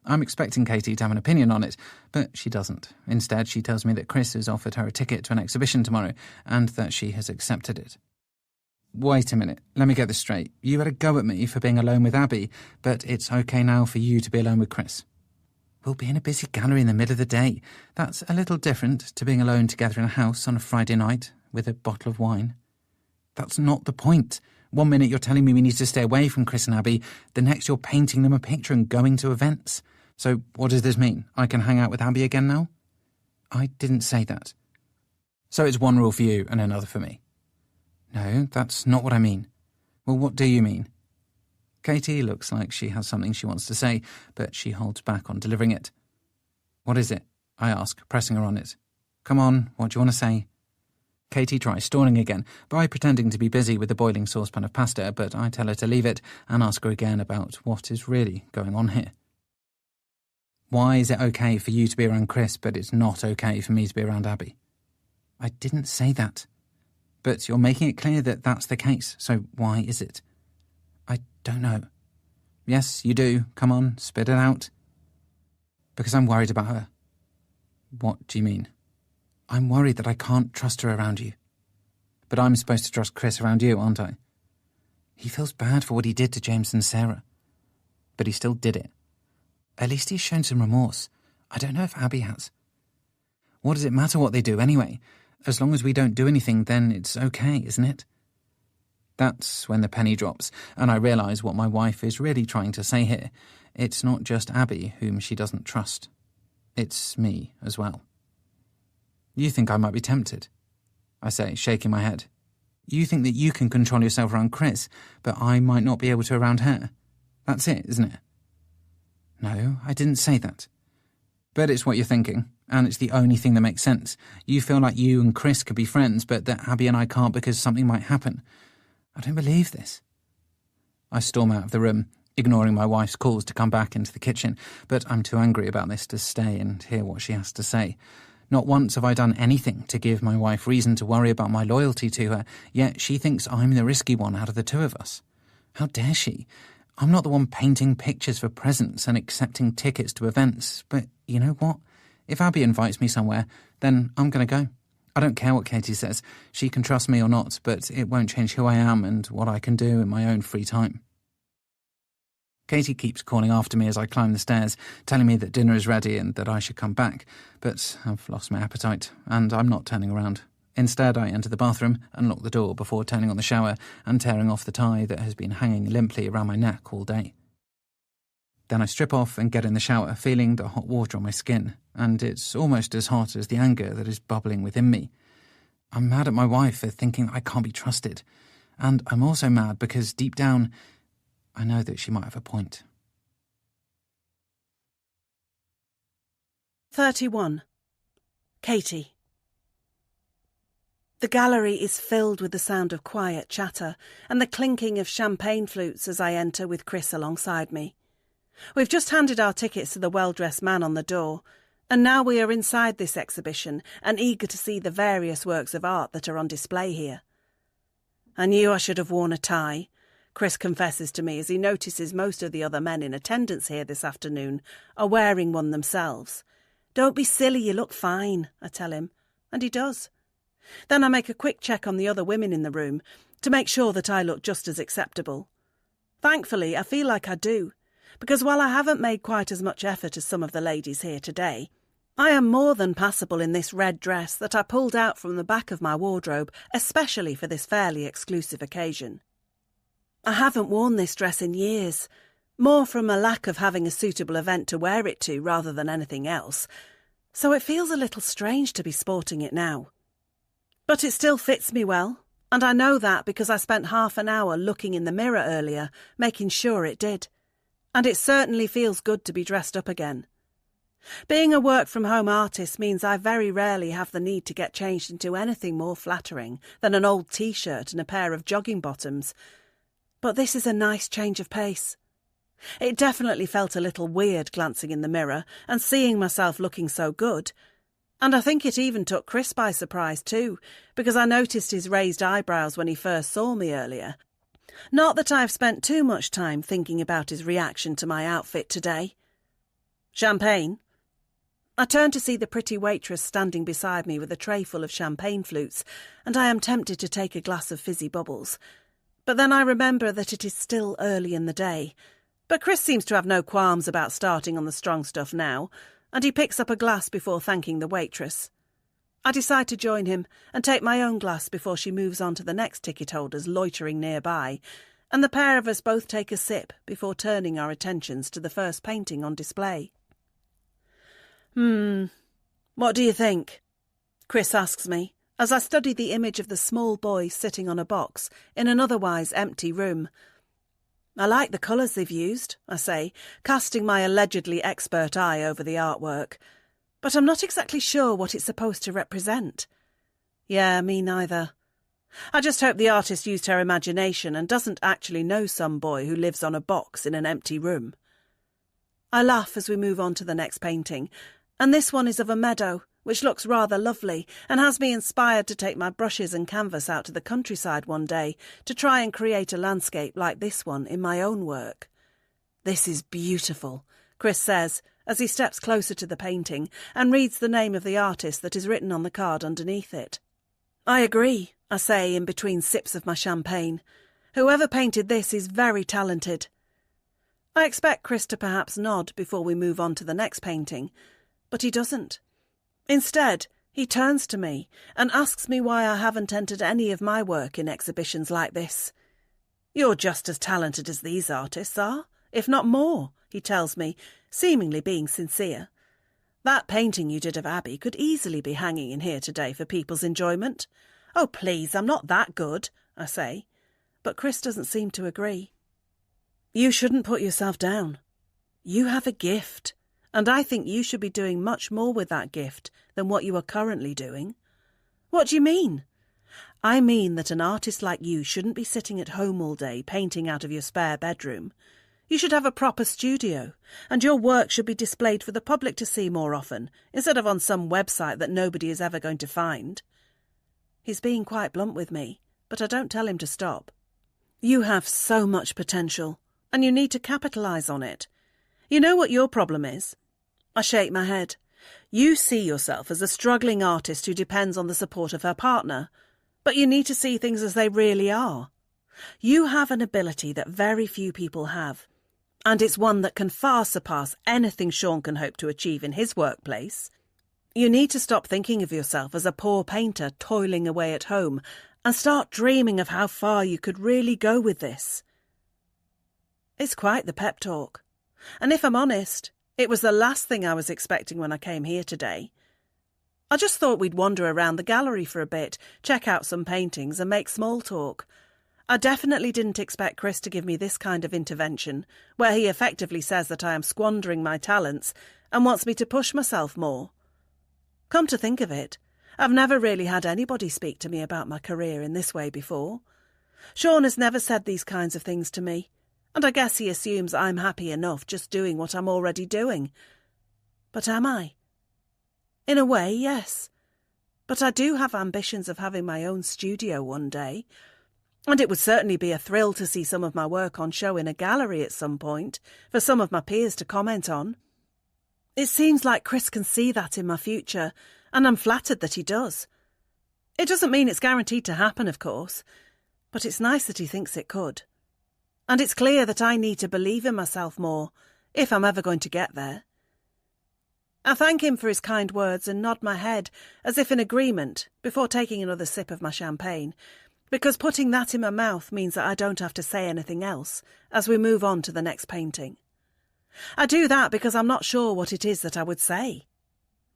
I'm expecting Katie to have an opinion on it, but she doesn't. Instead, she tells me that Chris has offered her a ticket to an exhibition tomorrow and that she has accepted it. Wait a minute, let me get this straight. You had a go at me for being alone with Abby, but it's okay now for you to be alone with Chris. We'll be in a busy gallery in the middle of the day. That's a little different to being alone together in a house on a Friday night with a bottle of wine. That's not the point. One minute you're telling me we need to stay away from Chris and Abby, the next you're painting them a picture and going to events. So what does this mean? I can hang out with Abby again now? I didn't say that. So it's one rule for you and another for me. No, that's not what I mean. Well, what do you mean? Katie looks like she has something she wants to say, but she holds back on delivering it. What is it? I ask, pressing her on it. Come on, what do you want to say? Katie tries stalling again by pretending to be busy with the boiling saucepan of pasta, but I tell her to leave it and ask her again about what is really going on here. Why is it okay for you to be around Chris, but it's not okay for me to be around Abby? I didn't say that. But you're making it clear that that's the case, so why is it? I don't know. Yes, you do. Come on, spit it out. Because I'm worried about her. What do you mean? I'm worried that I can't trust her around you. But I'm supposed to trust Chris around you, aren't I? He feels bad for what he did to James and Sarah. But he still did it. At least he's shown some remorse. I don't know if Abby has. What does it matter what they do anyway? As long as we don't do anything, then it's okay, isn't it? That's when the penny drops, and I realise what my wife is really trying to say here. It's not just Abby whom she doesn't trust. It's me as well. You think I might be tempted? I say, shaking my head. You think that you can control yourself around Chris, but I might not be able to around her. That's it, isn't it? No, I didn't say that. But it's what you're thinking, and it's the only thing that makes sense. You feel like you and Chris could be friends, but that Abby and I can't because something might happen. I don't believe this. I storm out of the room, ignoring my wife's calls to come back into the kitchen, but I'm too angry about this to stay and hear what she has to say. Not once have I done anything to give my wife reason to worry about my loyalty to her, yet she thinks I'm the risky one out of the two of us. How dare she? I'm not the one painting pictures for presents and accepting tickets to events, but you know what? If Abby invites me somewhere, then I'm going to go. I don't care what Katie says. She can trust me or not, but it won't change who I am and what I can do in my own free time. Katie keeps calling after me as I climb the stairs, telling me that dinner is ready and that I should come back, but I've lost my appetite, and I'm not turning around. Instead, I enter the bathroom and lock the door before turning on the shower and tearing off the tie that has been hanging limply around my neck all day. Then I strip off and get in the shower, feeling the hot water on my skin, and it's almost as hot as the anger that is bubbling within me. I'm mad at my wife for thinking I can't be trusted, and I'm also mad because deep down, I know that she might have a point. 31. Katie. The gallery is filled with the sound of quiet chatter and the clinking of champagne flutes as I enter with Chris alongside me. We've just handed our tickets to the well-dressed man on the door, and now we are inside this exhibition and eager to see the various works of art that are on display here. I knew I should have worn a tie, Chris confesses to me as he notices most of the other men in attendance here this afternoon are wearing one themselves. Don't be silly, you look fine, I tell him, and he does. Then I make a quick check on the other women in the room to make sure that I look just as acceptable. Thankfully, I feel like I do, because while I haven't made quite as much effort as some of the ladies here today, I am more than passable in this red dress that I pulled out from the back of my wardrobe, especially for this fairly exclusive occasion. I haven't worn this dress in years, more from a lack of having a suitable event to wear it to rather than anything else, so it feels a little strange to be sporting it now. But it still fits me well, and I know that because I spent half an hour looking in the mirror earlier, making sure it did. And it certainly feels good to be dressed up again. Being a work-from-home artist means I very rarely have the need to get changed into anything more flattering than an old t-shirt and a pair of jogging bottoms. But this is a nice change of pace. It definitely felt a little weird glancing in the mirror and seeing myself looking so good. And I think it even took Chris by surprise too, because I noticed his raised eyebrows when he first saw me earlier. Not that I've spent too much time thinking about his reaction to my outfit today. Champagne? I turn to see the pretty waitress standing beside me with a tray full of champagne flutes, and I am tempted to take a glass of fizzy bubbles. But then I remember that it is still early in the day. But Chris seems to have no qualms about starting on the strong stuff now, and he picks up a glass before thanking the waitress. I decide to join him and take my own glass before she moves on to the next ticket holders loitering nearby, and the pair of us both take a sip before turning our attentions to the first painting on display. "What do you think?" Chris asks me, as I study the image of the small boy sitting on a box in an otherwise empty room. "I like the colours they've used," I say, casting my allegedly expert eye over the artwork. "But I'm not exactly sure what it's supposed to represent." "Yeah, me neither. I just hope the artist used her imagination and doesn't actually know some boy who lives on a box in an empty room." I laugh as we move on to the next painting, and this one is of a meadow, which looks rather lovely and has me inspired to take my brushes and canvas out to the countryside one day to try and create a landscape like this one in my own work. "This is beautiful," Chris says as he steps closer to the painting and reads the name of the artist that is written on the card underneath it. "I agree," I say in between sips of my champagne. "Whoever painted this is very talented." I expect Chris to perhaps nod before we move on to the next painting, but he doesn't. Instead, he turns to me and asks me why I haven't entered any of my work in exhibitions like this. "You're just as talented as these artists are, if not more," he tells me, seemingly being sincere. "That painting you did of Abby could easily be hanging in here today for people's enjoyment." "Oh, please, I'm not that good," I say, but Chris doesn't seem to agree. "You shouldn't put yourself down. You have a gift, and I think you should be doing much more with that gift than what you are currently doing." "What do you mean?" "I mean that an artist like you shouldn't be sitting at home all day painting out of your spare bedroom. You should have a proper studio, and your work should be displayed for the public to see more often, instead of on some website that nobody is ever going to find." He's being quite blunt with me, but I don't tell him to stop. "You have so much potential, and you need to capitalise on it. You know what your problem is?" I shake my head. "You see yourself as a struggling artist who depends on the support of her partner, but you need to see things as they really are. You have an ability that very few people have, and it's one that can far surpass anything Sean can hope to achieve in his workplace. You need to stop thinking of yourself as a poor painter toiling away at home and start dreaming of how far you could really go with this." It's quite the pep talk. And if I'm honest, it was the last thing I was expecting when I came here today. I just thought we'd wander around the gallery for a bit, check out some paintings and make small talk. I definitely didn't expect Chris to give me this kind of intervention, where he effectively says that I am squandering my talents and wants me to push myself more. Come to think of it, I've never really had anybody speak to me about my career in this way before. Sean has never said these kinds of things to me, and I guess he assumes I'm happy enough just doing what I'm already doing. But am I? In a way, yes. But I do have ambitions of having my own studio one day, and it would certainly be a thrill to see some of my work on show in a gallery at some point, for some of my peers to comment on. It seems like Chris can see that in my future, and I'm flattered that he does. It doesn't mean it's guaranteed to happen, of course, but it's nice that he thinks it could. And it's clear that I need to believe in myself more, if I'm ever going to get there. I thank him for his kind words and nod my head, as if in agreement, before taking another sip of my champagne, because putting that in my mouth means that I don't have to say anything else as we move on to the next painting. I do that because I'm not sure what it is that I would say.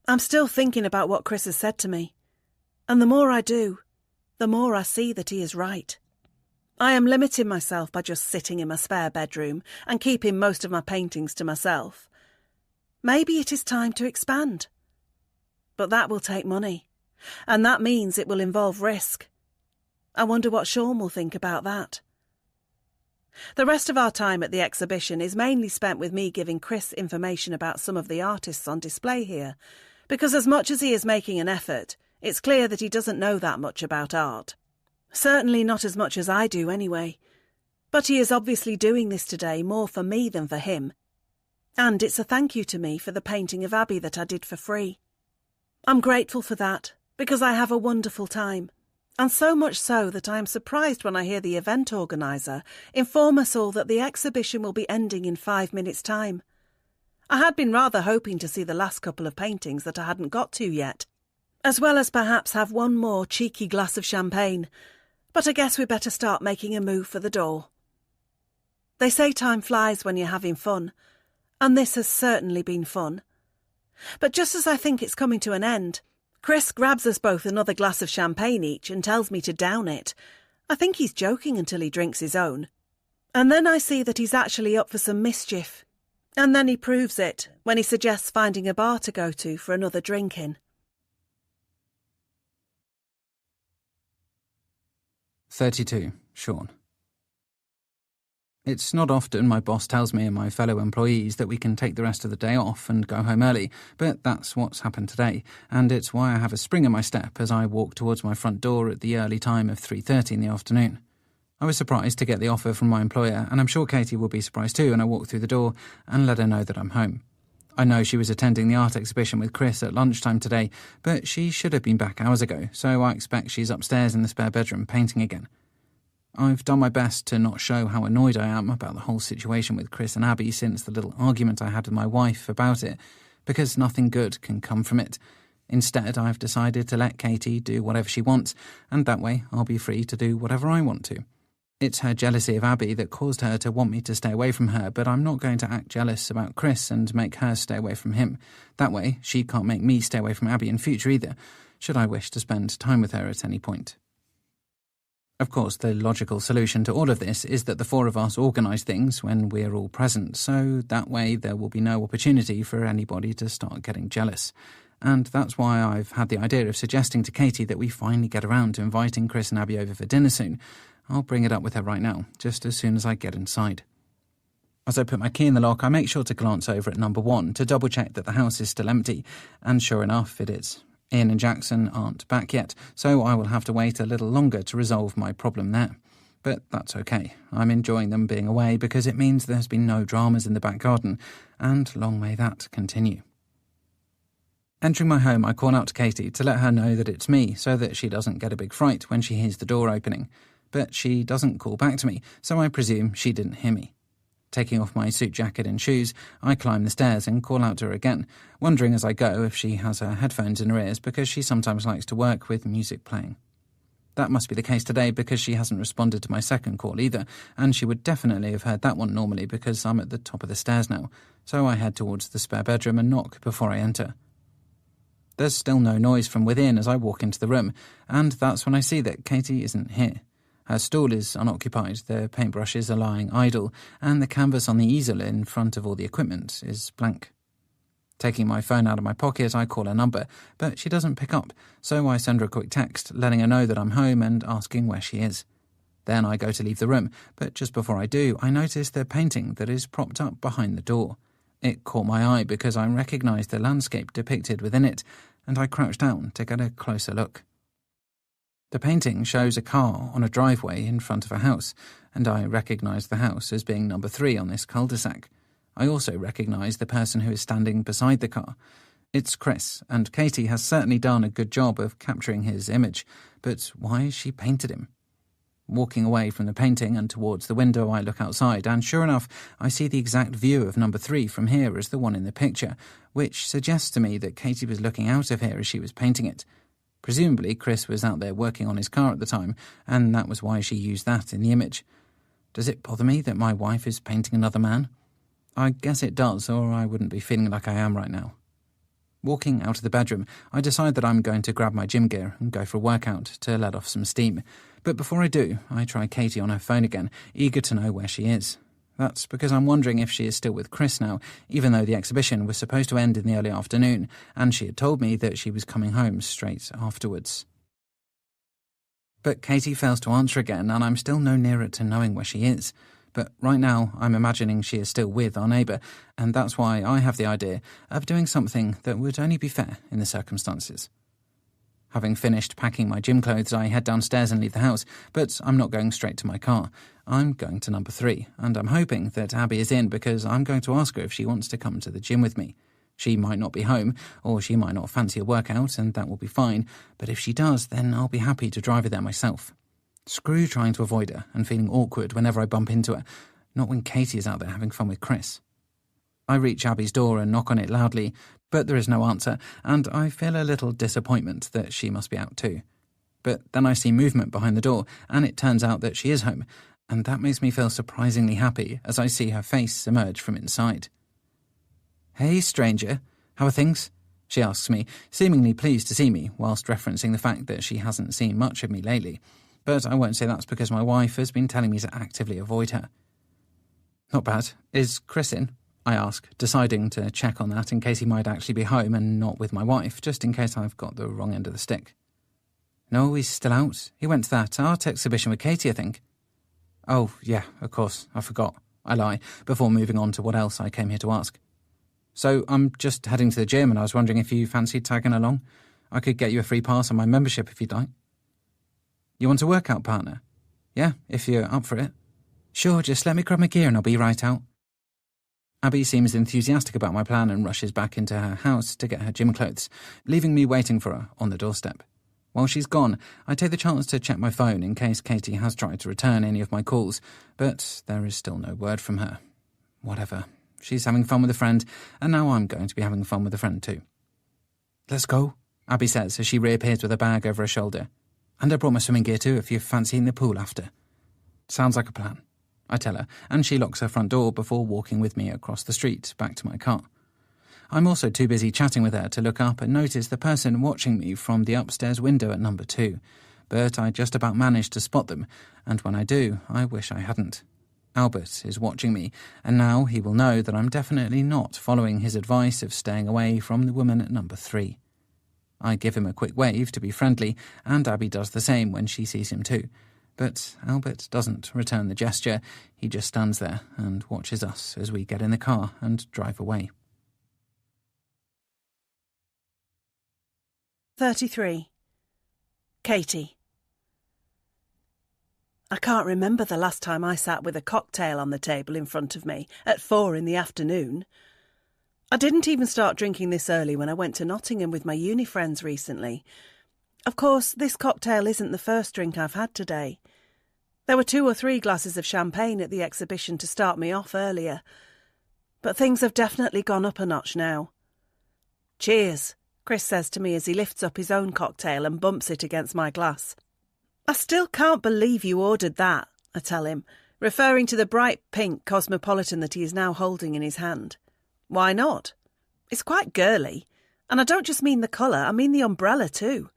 I'm still thinking about what Chris has said to me, and the more I do, the more I see that he is right. I am limiting myself by just sitting in my spare bedroom and keeping most of my paintings to myself. Maybe it is time to expand. But that will take money, and that means it will involve risk. I wonder what Sean will think about that. The rest of our time at the exhibition is mainly spent with me giving Chris information about some of the artists on display here, because as much as he is making an effort, it's clear that he doesn't know that much about art. Certainly not as much as I do anyway. But he is obviously doing this today more for me than for him, and it's a thank you to me for the painting of Abby that I did for free. I'm grateful for that, because I have a wonderful time. And so much so that I am surprised when I hear the event organiser inform us all that the exhibition will be ending in 5 minutes' time. I had been rather hoping to see the last couple of paintings that I hadn't got to yet, as well as perhaps have one more cheeky glass of champagne, but I guess we better start making a move for the door. They say time flies when you're having fun, and this has certainly been fun. But just as I think it's coming to an end, Chris grabs us both another glass of champagne each and tells me to down it. I think he's joking until he drinks his own. And then I see that he's actually up for some mischief. And then he proves it when he suggests finding a bar to go to for another drink in. 32. Sean. It's not often my boss tells me and my fellow employees that we can take the rest of the day off and go home early, but that's what's happened today, and it's why I have a spring in my step as I walk towards my front door at the early time of 3:30 in the afternoon. I was surprised to get the offer from my employer, and I'm sure Katie will be surprised too when I walk through the door and let her know that I'm home. I know she was attending the art exhibition with Chris at lunchtime today, but she should have been back hours ago, so I expect she's upstairs in the spare bedroom painting again. I've done my best to not show how annoyed I am about the whole situation with Chris and Abby since the little argument I had with my wife about it, because nothing good can come from it. Instead, I've decided to let Katie do whatever she wants, and that way I'll be free to do whatever I want to. It's her jealousy of Abby that caused her to want me to stay away from her, but I'm not going to act jealous about Chris and make her stay away from him. That way, she can't make me stay away from Abby in future either, should I wish to spend time with her at any point. Of course, the logical solution to all of this is that the four of us organise things when we're all present, so that way there will be no opportunity for anybody to start getting jealous. And that's why I've had the idea of suggesting to Katie that we finally get around to inviting Chris and Abby over for dinner soon. I'll bring it up with her right now, just as soon as I get inside. As I put my key in the lock, I make sure to glance over at number 1 to double-check that the house is still empty, and sure enough, it is. Ian and Jackson aren't back yet, so I will have to wait a little longer to resolve my problem there. But that's okay. I'm enjoying them being away because it means there's been no dramas in the back garden, and long may that continue. Entering my home, I call out to Katie to let her know that it's me so that she doesn't get a big fright when she hears the door opening. But she doesn't call back to me, so I presume she didn't hear me. Taking off my suit jacket and shoes, I climb the stairs and call out to her again, wondering as I go if she has her headphones in her ears because she sometimes likes to work with music playing. That must be the case today because she hasn't responded to my second call either, and she would definitely have heard that one normally because I'm at the top of the stairs now, so I head towards the spare bedroom and knock before I enter. There's still no noise from within as I walk into the room, and that's when I see that Katie isn't here. Her stool is unoccupied, the paintbrushes are lying idle, and the canvas on the easel in front of all the equipment is blank. Taking my phone out of my pocket, I call her number, but she doesn't pick up, so I send her a quick text, letting her know that I'm home and asking where she is. Then I go to leave the room, but just before I do, I notice the painting that is propped up behind the door. It caught my eye because I recognised the landscape depicted within it, and I crouched down to get a closer look. The painting shows a car on a driveway in front of a house, and I recognise the house as being number 3 on this cul-de-sac. I also recognise the person who is standing beside the car. It's Chris, and Katie has certainly done a good job of capturing his image, but why has she painted him? Walking away from the painting and towards the window, I look outside, and sure enough, I see the exact view of number 3 from here as the one in the picture, which suggests to me that Katie was looking out of here as she was painting it. Presumably, Chris was out there working on his car at the time, and that was why she used that in the image. Does it bother me that my wife is painting another man? I guess it does, or I wouldn't be feeling like I am right now. Walking out of the bedroom, I decide that I'm going to grab my gym gear and go for a workout to let off some steam. But before I do, I try Katie on her phone again, eager to know where she is. That's because I'm wondering if she is still with Chris now, even though the exhibition was supposed to end in the early afternoon, and she had told me that she was coming home straight afterwards. But Katie fails to answer again, and I'm still no nearer to knowing where she is. But right now, I'm imagining she is still with our neighbour, and that's why I have the idea of doing something that would only be fair in the circumstances. Having finished packing my gym clothes, I head downstairs and leave the house, but I'm not going straight to my car. I'm going to number 3, and I'm hoping that Abby is in because I'm going to ask her if she wants to come to the gym with me. She might not be home, or she might not fancy a workout, and that will be fine, but if she does, then I'll be happy to drive her there myself. Screw trying to avoid her and feeling awkward whenever I bump into her, not when Katie is out there having fun with Chris. I reach Abby's door and knock on it loudly, but there is no answer, and I feel a little disappointment that she must be out too. But then I see movement behind the door, and it turns out that she is home, and that makes me feel surprisingly happy as I see her face emerge from inside. "Hey, stranger, "How are things?" she asks me, seemingly pleased to see me, whilst referencing the fact that she hasn't seen much of me lately. But I won't say that's because my wife has been telling me to actively avoid her. "Not bad. Is Chris in?" I ask, deciding to check on that in case he might actually be home and not with my wife, just in case I've got the wrong end of the stick. "No, he's still out. He went to that art exhibition with Katie, I think." "Oh, yeah, of course. I forgot," I lie, before moving on to what else I came here to ask. "So I'm just heading to the gym and I was wondering if you fancied tagging along. I could get you a free pass on my membership if you'd like." "You want a workout partner?" "Yeah, if you're up for it." "Sure, just let me grab my gear and I'll be right out." Abby seems enthusiastic about my plan and rushes back into her house to get her gym clothes, leaving me waiting for her on the doorstep. While she's gone, I take the chance to check my phone in case Katie has tried to return any of my calls, but there is still no word from her. Whatever. She's having fun with a friend, and now I'm going to be having fun with a friend too. "Let's go," Abby says as she reappears with a bag over her shoulder. "And I brought my swimming gear too if you're fancying the pool after." "Sounds like a plan," I tell her, and she locks her front door before walking with me across the street back to my car. I'm also too busy chatting with her to look up and notice the person watching me from the upstairs window at number 2, but I just about manage to spot them, and when I do, I wish I hadn't. Albert is watching me, and now he will know that I'm definitely not following his advice of staying away from the woman at number 3. I give him a quick wave to be friendly, and Abby does the same when she sees him too. But Albert doesn't return the gesture. He just stands there and watches us as we get in the car and drive away. 33. Katie. I can't remember the last time I sat with a cocktail on the table in front of me at 4 in the afternoon. I didn't even start drinking this early when I went to Nottingham with my uni friends recently. Of course, this cocktail isn't the first drink I've had today. There were 2 or 3 glasses of champagne at the exhibition to start me off earlier. But things have definitely gone up a notch now. "Cheers," Chris says to me as he lifts up his own cocktail and bumps it against my glass. "I still can't believe you ordered that," I tell him, referring to the bright pink Cosmopolitan that he is now holding in his hand. "Why not? It's quite girly, and I don't just mean the colour, I mean the umbrella too.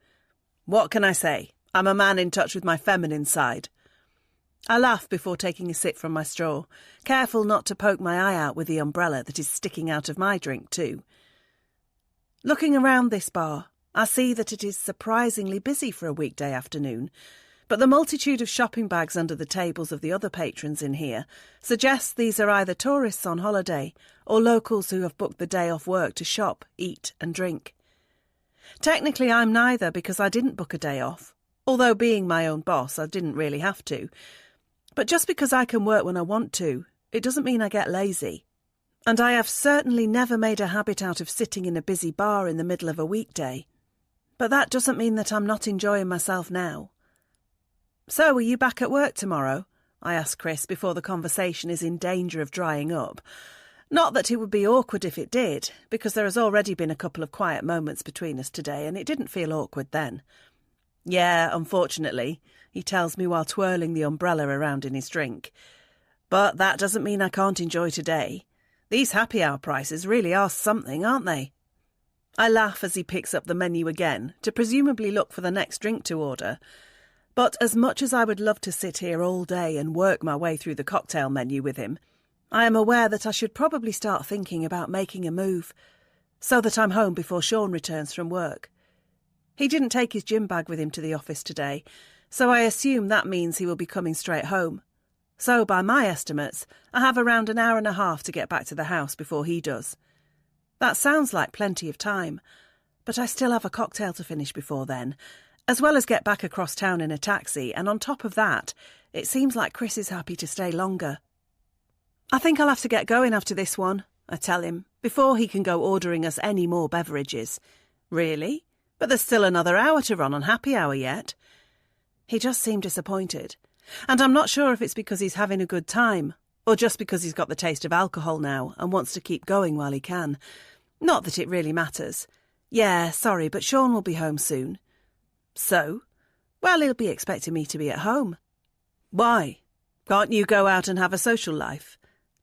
What can I say? I'm a man in touch with my feminine side." I laugh before taking a sip from my straw, careful not to poke my eye out with the umbrella that is sticking out of my drink too. Looking around this bar, I see that it is surprisingly busy for a weekday afternoon, but the multitude of shopping bags under the tables of the other patrons in here suggests these are either tourists on holiday or locals who have booked the day off work to shop, eat and drink. Technically I'm neither because I didn't book a day off, although being my own boss I didn't really have to. But just because I can work when I want to, it doesn't mean I get lazy. And I have certainly never made a habit out of sitting in a busy bar in the middle of a weekday. But that doesn't mean that I'm not enjoying myself now. "So, are you back at work tomorrow?" I ask Chris before the conversation is in danger of drying up. Not that it would be awkward if it did, because there has already been a couple of quiet moments between us today and it didn't feel awkward then. "Yeah, unfortunately," he tells me while twirling the umbrella around in his drink. "But that doesn't mean I can't enjoy today. These happy hour prices really are something, aren't they?" I laugh as he picks up the menu again, to presumably look for the next drink to order. But as much as I would love to sit here all day and work my way through the cocktail menu with him, I am aware that I should probably start thinking about making a move, so that I'm home before Sean returns from work. He didn't take his gym bag with him to the office today, so I assume that means he will be coming straight home. So, by my estimates, I have around an hour and a half to get back to the house before he does. That sounds like plenty of time, but I still have a cocktail to finish before then, as well as get back across town in a taxi, and on top of that, it seems like Chris is happy to stay longer. "I think I'll have to get going after this one," I tell him, before he can go ordering us any more beverages. "Really? But there's still another hour to run on happy hour yet." He just seemed disappointed. And I'm not sure if it's because he's having a good time, or just because he's got the taste of alcohol now and wants to keep going while he can. Not that it really matters. "Yeah, sorry, but Sean will be home soon." "So?" "Well, he'll be expecting me to be at home." "Why? Can't you go out and have a social life?"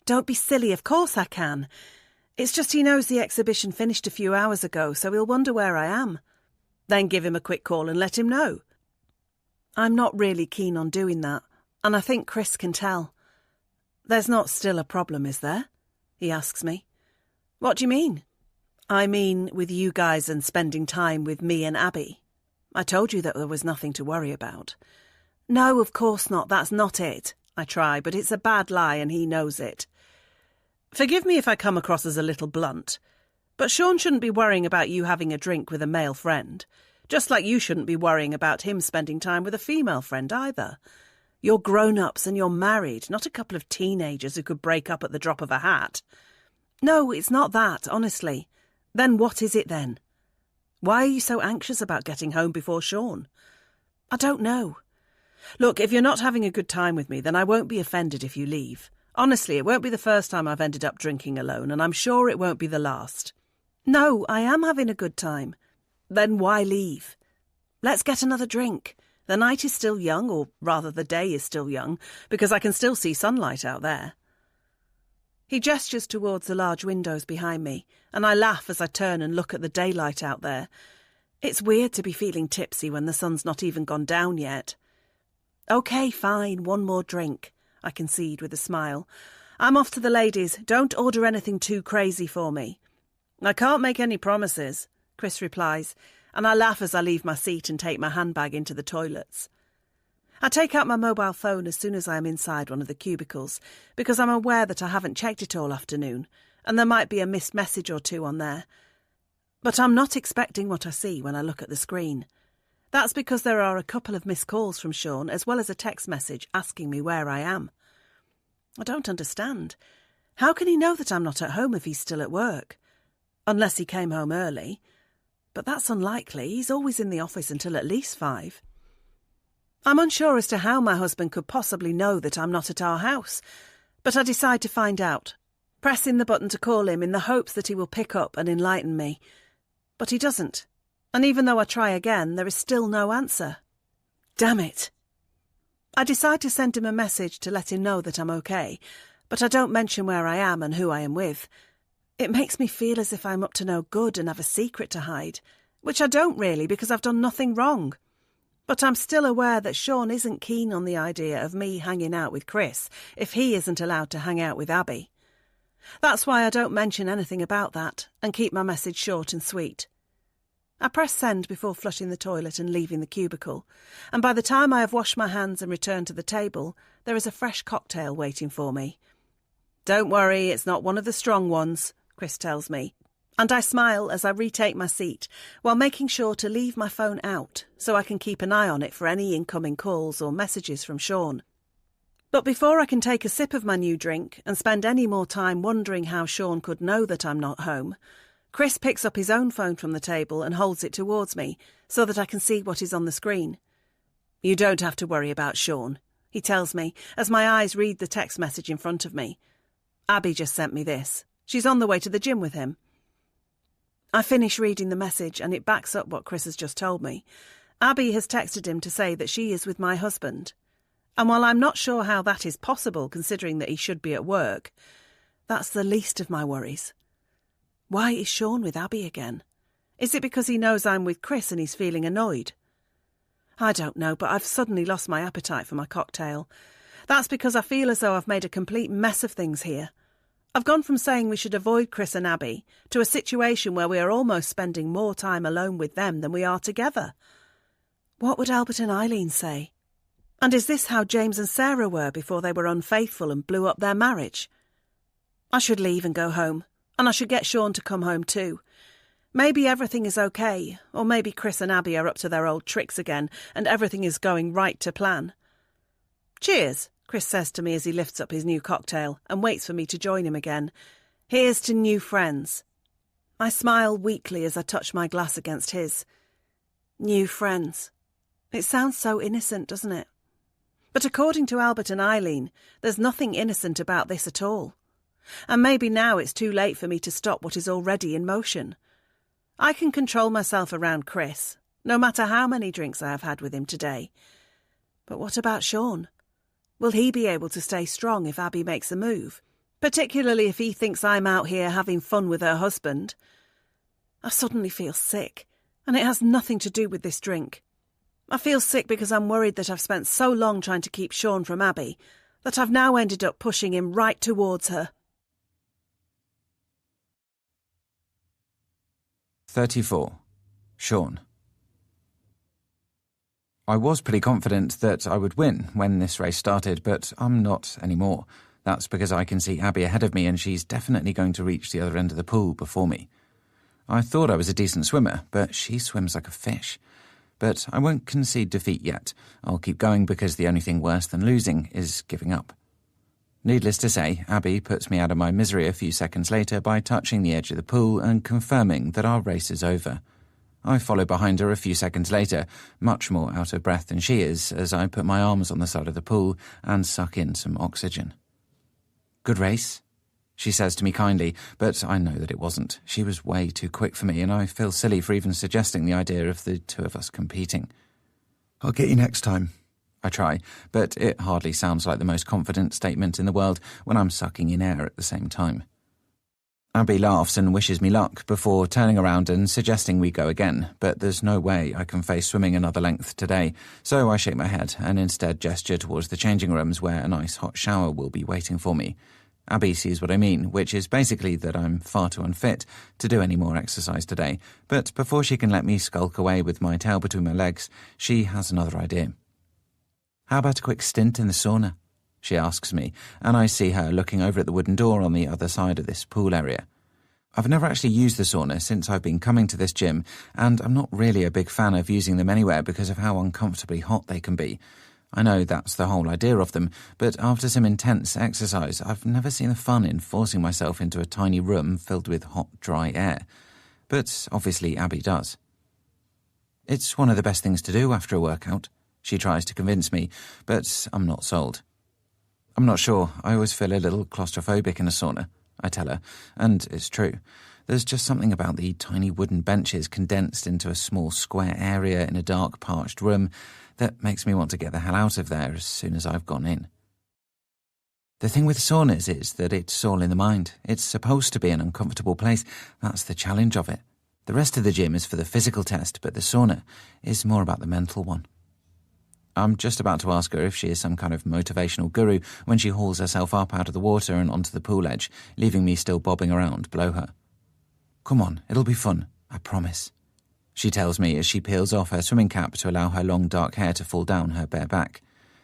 "Don't be silly, of course I can. It's just he knows the exhibition finished a few hours ago, so he'll wonder where I am. Then give him a quick call and let him know. I'm not really keen on doing that, and I think Chris can tell. There's not still a problem, is there? He asks me. What do you mean? I mean, with you guys and spending time with me and Abby. I told you that there was nothing to worry about. No, of course not, that's not it. I try, but it's a bad lie and he knows it. Forgive me if I come across as a little blunt, but Sean shouldn't be worrying about you having a drink with a male friend, just like you shouldn't be worrying about him spending time with a female friend either. You're grown-ups and you're married, not a couple of teenagers who could break up at the drop of a hat. No, it's not that, honestly. Then what is it then? Why are you so anxious about getting home before Sean? I don't know. Look, if you're not having a good time with me, then I won't be offended if you leave. Honestly, it won't be the first time I've ended up drinking alone, and I'm sure it won't be the last. No, I am having a good time. Then why leave? Let's get another drink. The night is still young, or rather the day is still young, because I can still see sunlight out there. He gestures towards the large windows behind me, and I laugh as I turn and look at the daylight out there. It's weird to be feeling tipsy when the sun's not even gone down yet. OK, fine, one more drink, I concede with a smile. I'm off to the ladies. Don't order anything too crazy for me. I can't make any promises, Chris replies, and I laugh as I leave my seat and take my handbag into the toilets. I take out my mobile phone as soon as I am inside one of the cubicles, because I'm aware that I haven't checked it all afternoon, and there might be a missed message or two on there. But I'm not expecting what I see when I look at the screen. That's because there are a couple of missed calls from Sean, as well as a text message asking me where I am. I don't understand. How can he know that I'm not at home if he's still at work? Unless he came home early. But that's unlikely. He's always in the office until at least 5. I'm unsure as to how my husband could possibly know that I'm not at our house, but I decide to find out, pressing the button to call him in the hopes that he will pick up and enlighten me. But he doesn't, and even though I try again, there is still no answer. Damn it! I decide to send him a message to let him know that I'm okay, but I don't mention where I am and who I am with. It makes me feel as if I'm up to no good and have a secret to hide, which I don't really because I've done nothing wrong. But I'm still aware that Sean isn't keen on the idea of me hanging out with Chris if he isn't allowed to hang out with Abby. That's why I don't mention anything about that and keep my message short and sweet. I press send before flushing the toilet and leaving the cubicle, and by the time I have washed my hands and returned to the table, there is a fresh cocktail waiting for me. Don't worry, it's not one of the strong ones, Chris tells me, and I smile as I retake my seat while making sure to leave my phone out so I can keep an eye on it for any incoming calls or messages from Sean. But before I can take a sip of my new drink and spend any more time wondering how Sean could know that I'm not home, Chris picks up his own phone from the table and holds it towards me so that I can see what is on the screen. You don't have to worry about Sean, he tells me as my eyes read the text message in front of me. Abby just sent me this. She's on the way to the gym with him. I finish reading the message and it backs up what Chris has just told me. Abby has texted him to say that she is with my husband. And while I'm not sure how that is possible considering that he should be at work, that's the least of my worries. Why is Sean with Abby again? Is it because he knows I'm with Chris and he's feeling annoyed? I don't know, but I've suddenly lost my appetite for my cocktail. That's because I feel as though I've made a complete mess of things here. I've gone from saying we should avoid Chris and Abby to a situation where we are almost spending more time alone with them than we are together. What would Albert and Eileen say? And is this how James and Sarah were before they were unfaithful and blew up their marriage? I should leave and go home, and I should get Sean to come home too. Maybe everything is okay, or maybe Chris and Abby are up to their old tricks again and everything is going right to plan. Cheers, Chris says to me as he lifts up his new cocktail and waits for me to join him again. Here's to new friends. I smile weakly as I touch my glass against his. New friends. It sounds so innocent, doesn't it? But according to Albert and Eileen, there's nothing innocent about this at all. And maybe now it's too late for me to stop what is already in motion. I can control myself around Chris, no matter how many drinks I have had with him today. But what about Sean? Will he be able to stay strong if Abby makes a move? particularly if he thinks I'm out here having fun with her husband. I suddenly feel sick, and it has nothing to do with this drink. I feel sick because I'm worried that I've spent so long trying to keep Sean from Abby that I've now ended up pushing him right towards her. 34. Sean. I was pretty confident that I would win when this race started, but I'm not anymore. That's because I can see Abby ahead of me and she's definitely going to reach the other end of the pool before me. I thought I was a decent swimmer, but she swims like a fish. But I won't concede defeat yet. I'll keep going because the only thing worse than losing is giving up. Needless to say, Abby puts me out of my misery a few seconds later by touching the edge of the pool and confirming that our race is over. I follow behind her a few seconds later, much more out of breath than she is, as I put my arms on the side of the pool and suck in some oxygen. "Good race?" she says to me kindly, but I know that it wasn't. She was way too quick for me, and I feel silly for even suggesting the idea of the two of us competing. "I'll get you next time." I try, but it hardly sounds like the most confident statement in the world when I'm sucking in air at the same time. Abby laughs and wishes me luck before turning around and suggesting we go again, but there's no way I can face swimming another length today, so I shake my head and instead gesture towards the changing rooms where a nice hot shower will be waiting for me. Abby sees what I mean, which is basically that I'm far too unfit to do any more exercise today, but before she can let me skulk away with my tail between my legs, she has another idea. "How about a quick stint in the sauna?" she asks me, and I see her looking over at the wooden door on the other side of this pool area. I've never actually used the sauna since I've been coming to this gym, and I'm not really a big fan of using them anywhere because of how uncomfortably hot they can be. I know that's the whole idea of them, but after some intense exercise, I've never seen the fun in forcing myself into a tiny room filled with hot, dry air. But obviously Abby does. "It's one of the best things to do after a workout," she tries to convince me, but I'm not sold. "I'm not sure. I always feel a little claustrophobic in a sauna," I tell her, and it's true. There's just something about the tiny wooden benches condensed into a small square area in a dark, parched room that makes me want to get the hell out of there as soon as I've gone in. The thing with saunas is that it's all in the mind. It's supposed to be an uncomfortable place. That's the challenge of it. The rest of the gym is for the physical test, but the sauna is more about the mental one. I'm just about to ask her if she is some kind of motivational guru when she hauls herself up out of the water and onto the pool edge, leaving me still bobbing around below her. "Come on, it'll be fun, I promise," she tells me as she peels off her swimming cap to allow her long dark hair to fall down her bare back.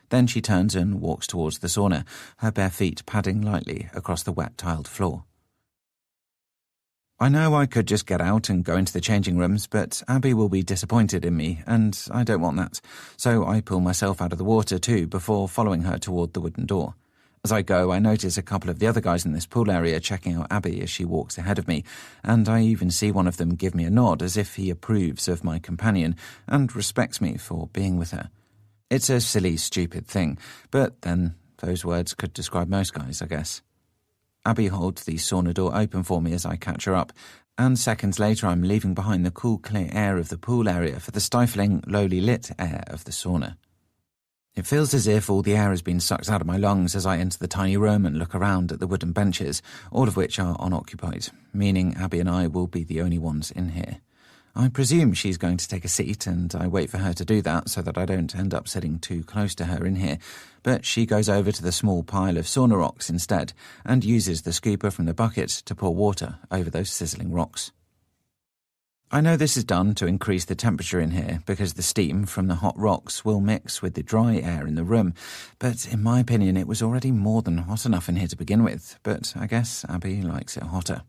Then she turns and walks towards the sauna, her bare feet padding lightly across the wet tiled floor. I know I could just get out and go into the changing rooms, but Abby will be disappointed in me, and I don't want that, so I pull myself out of the water too before following her toward the wooden door. As I go, I notice a couple of the other guys in this pool area checking out Abby as she walks ahead of me, and I even see one of them give me a nod as if he approves of my companion and respects me for being with her. It's a silly, stupid thing, but then those words could describe most guys, I guess. Abby holds the sauna door open for me as I catch her up, and seconds later I'm leaving behind the cool, clear air of the pool area for the stifling, lowly lit air of the sauna. It feels as if all the air has been sucked out of my lungs as I enter the tiny room and look around at the wooden benches, all of which are unoccupied, meaning Abby and I will be the only ones in here. I presume she's going to take a seat, and I wait for her to do that so that I don't end up sitting too close to her in here, but she goes over to the small pile of sauna rocks instead and uses the scooper from the bucket to pour water over those sizzling rocks. I know this is done to increase the temperature in here because the steam from the hot rocks will mix with the dry air in the room, but in my opinion it was already more than hot enough in here to begin with, but I guess Abby likes it hotter.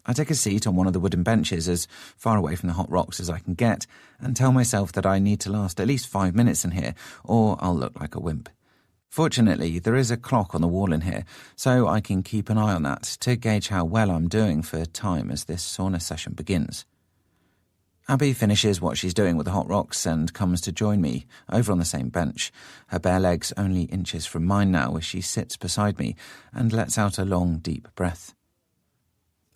I take a seat on one of the wooden benches as far away from the hot rocks as I can get and tell myself that I need to last at least 5 minutes in here or I'll look like a wimp. Fortunately, there is a clock on the wall in here, so I can keep an eye on that to gauge how well I'm doing for time as this sauna session begins. Abby finishes what she's doing with the hot rocks and comes to join me over on the same bench, her bare legs only inches from mine now as she sits beside me and lets out a long, deep breath.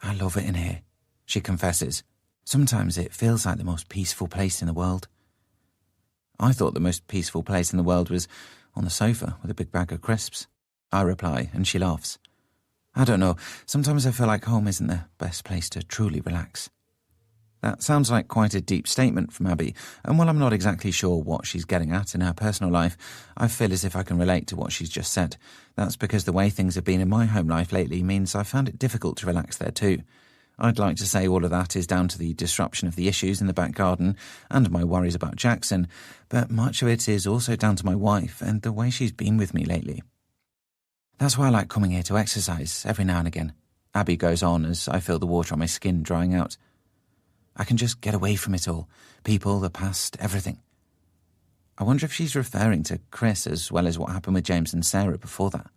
"I love it in here," she confesses. "Sometimes it feels like the most peaceful place in the world." I thought the most peaceful place in the world was on the sofa with a big bag of crisps. I reply, and she laughs. I don't know, sometimes I feel like home isn't the best place to truly relax. That sounds like quite a deep statement from Abby, and while I'm not exactly sure what she's getting at in her personal life, I feel as if I can relate to what she's just said. That's because the way things have been in my home life lately means I found it difficult to relax there too. I'd like to say all of that is down to the disruption of the issues in the back garden and my worries about Jackson, but much of it is also down to my wife and the way she's been with me lately. That's why I like coming here to exercise every now and again, Abby goes on as I feel the water on my skin drying out. I can just get away from it all. People, the past, everything. I wonder if she's referring to Chris as well as what happened with James and Sarah before that.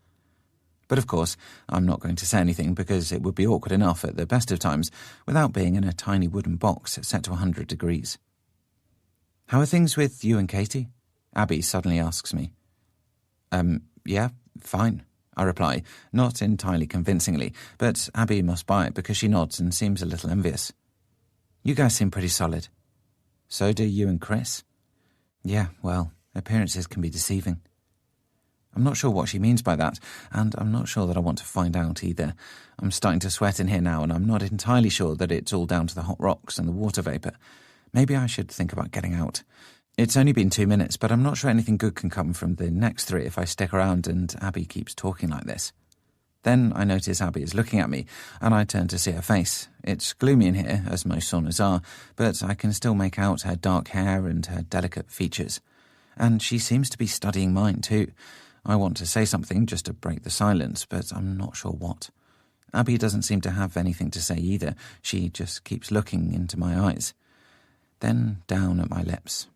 But of course, I'm not going to say anything because it would be awkward enough at the best of times without being in a tiny wooden box set to 100 degrees. How are things with you and Katie? Abby suddenly asks me. Yeah, fine, I reply, not entirely convincingly, but Abby must buy it because she nods and seems a little envious. You guys seem pretty solid. So do you and Chris? Yeah, well, appearances can be deceiving. I'm not sure what she means by that, and I'm not sure that I want to find out either. I'm starting to sweat in here now, and I'm not entirely sure that it's all down to the hot rocks and the water vapour. Maybe I should think about getting out. It's only been 2 minutes, but I'm not sure anything good can come from the next 3 if I stick around and Abby keeps talking like this. Then I notice Abby is looking at me, and I turn to see her face. It's gloomy in here, as most saunas are, but I can still make out her dark hair and her delicate features. And she seems to be studying mine too. I want to say something just to break the silence, but I'm not sure what. Abby doesn't seem to have anything to say either. She just keeps looking into my eyes. Then down at my lips.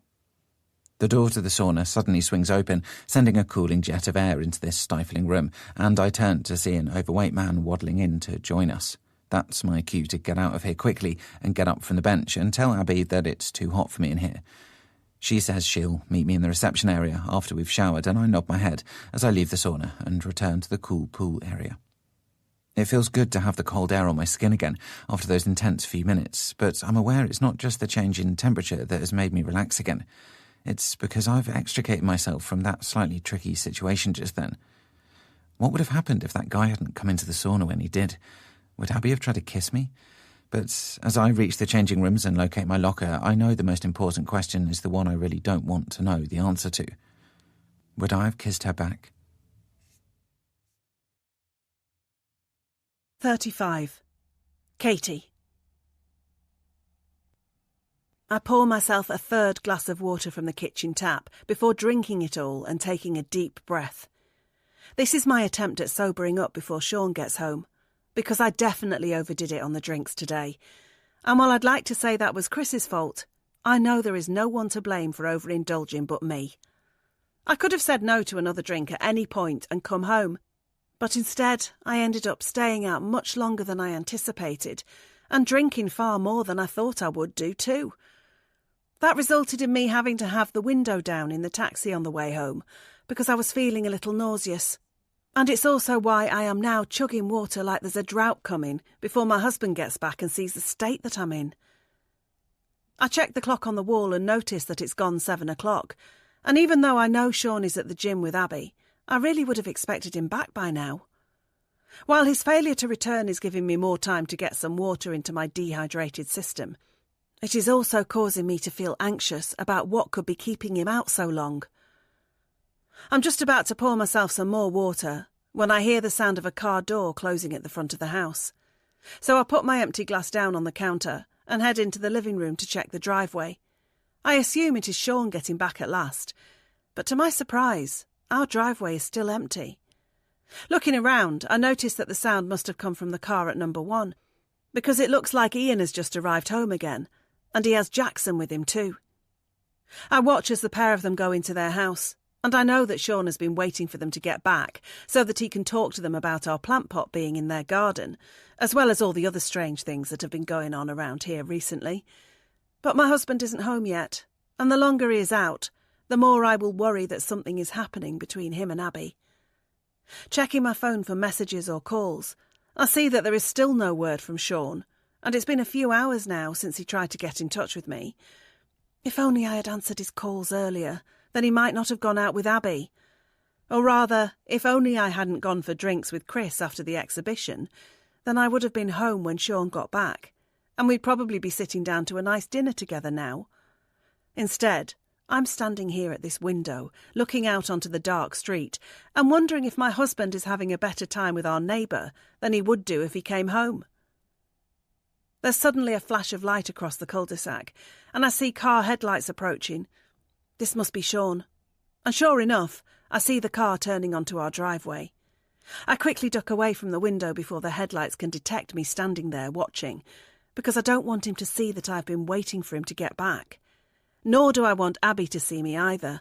The door to the sauna suddenly swings open, sending a cooling jet of air into this stifling room, and I turn to see an overweight man waddling in to join us. That's my cue to get out of here quickly and get up from the bench and tell Abby that it's too hot for me in here. She says she'll meet me in the reception area after we've showered, and I nod my head as I leave the sauna and return to the cool pool area. It feels good to have the cold air on my skin again after those intense few minutes, but I'm aware it's not just the change in temperature that has made me relax again. It's because I've extricated myself from that slightly tricky situation just then. What would have happened if that guy hadn't come into the sauna when he did? Would Abby have tried to kiss me? But as I reach the changing rooms and locate my locker, I know the most important question is the one I really don't want to know the answer to. Would I have kissed her back? 35. Katie. I pour myself a third glass of water from the kitchen tap before drinking it all and taking a deep breath. This is my attempt at sobering up before Sean gets home, because I definitely overdid it on the drinks today. And while I'd like to say that was Chris's fault, I know there is no one to blame for overindulging but me. I could have said no to another drink at any point and come home, but instead I ended up staying out much longer than I anticipated and drinking far more than I thought I would do too. That resulted in me having to have the window down in the taxi on the way home because I was feeling a little nauseous. And it's also why I am now chugging water like there's a drought coming before my husband gets back and sees the state that I'm in. I check the clock on the wall and notice that it's gone 7 o'clock, and even though I know Sean is at the gym with Abby, I really would have expected him back by now. While his failure to return is giving me more time to get some water into my dehydrated system, it is also causing me to feel anxious about what could be keeping him out so long. I'm just about to pour myself some more water when I hear the sound of a car door closing at the front of the house. So I put my empty glass down on the counter and head into the living room to check the driveway. I assume it is Sean getting back at last, but to my surprise, our driveway is still empty. Looking around, I notice that the sound must have come from the car at number 1, because it looks like Ian has just arrived home again, and he has Jackson with him too. I watch as the pair of them go into their house, and I know that Sean has been waiting for them to get back so that he can talk to them about our plant pot being in their garden, as well as all the other strange things that have been going on around here recently. But my husband isn't home yet, and the longer he is out, the more I will worry that something is happening between him and Abby. Checking my phone for messages or calls, I see that there is still no word from Sean, and it's been a few hours now since he tried to get in touch with me. If only I had answered his calls earlier, then he might not have gone out with Abby. Or rather, if only I hadn't gone for drinks with Chris after the exhibition, then I would have been home when Sean got back, and we'd probably be sitting down to a nice dinner together now. Instead, I'm standing here at this window, looking out onto the dark street, and wondering if my husband is having a better time with our neighbour than he would do if he came home. There's suddenly a flash of light across the cul-de-sac, and I see car headlights approaching. This must be Sean. And sure enough, I see the car turning onto our driveway. I quickly duck away from the window before the headlights can detect me standing there watching, because I don't want him to see that I've been waiting for him to get back. Nor do I want Abby to see me either,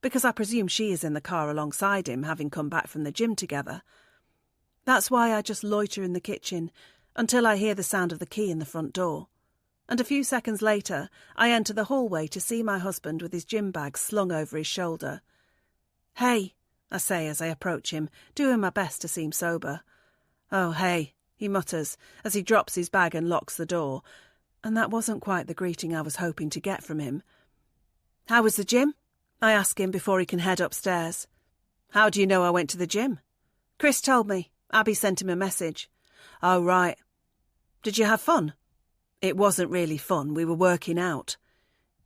because I presume she is in the car alongside him, having come back from the gym together. That's why I just loiter in the kitchen until I hear the sound of the key in the front door. And a few seconds later, I enter the hallway to see my husband with his gym bag slung over his shoulder. "Hey," I say as I approach him, doing my best to seem sober. "Oh, hey," he mutters as he drops his bag and locks the door, and that wasn't quite the greeting I was hoping to get from him. "How was the gym?" I ask him before he can head upstairs. "How do you know I went to the gym?" "Chris told me. Abby sent him a message." "Oh, right. Did you have fun?" "It wasn't really fun. We were working out."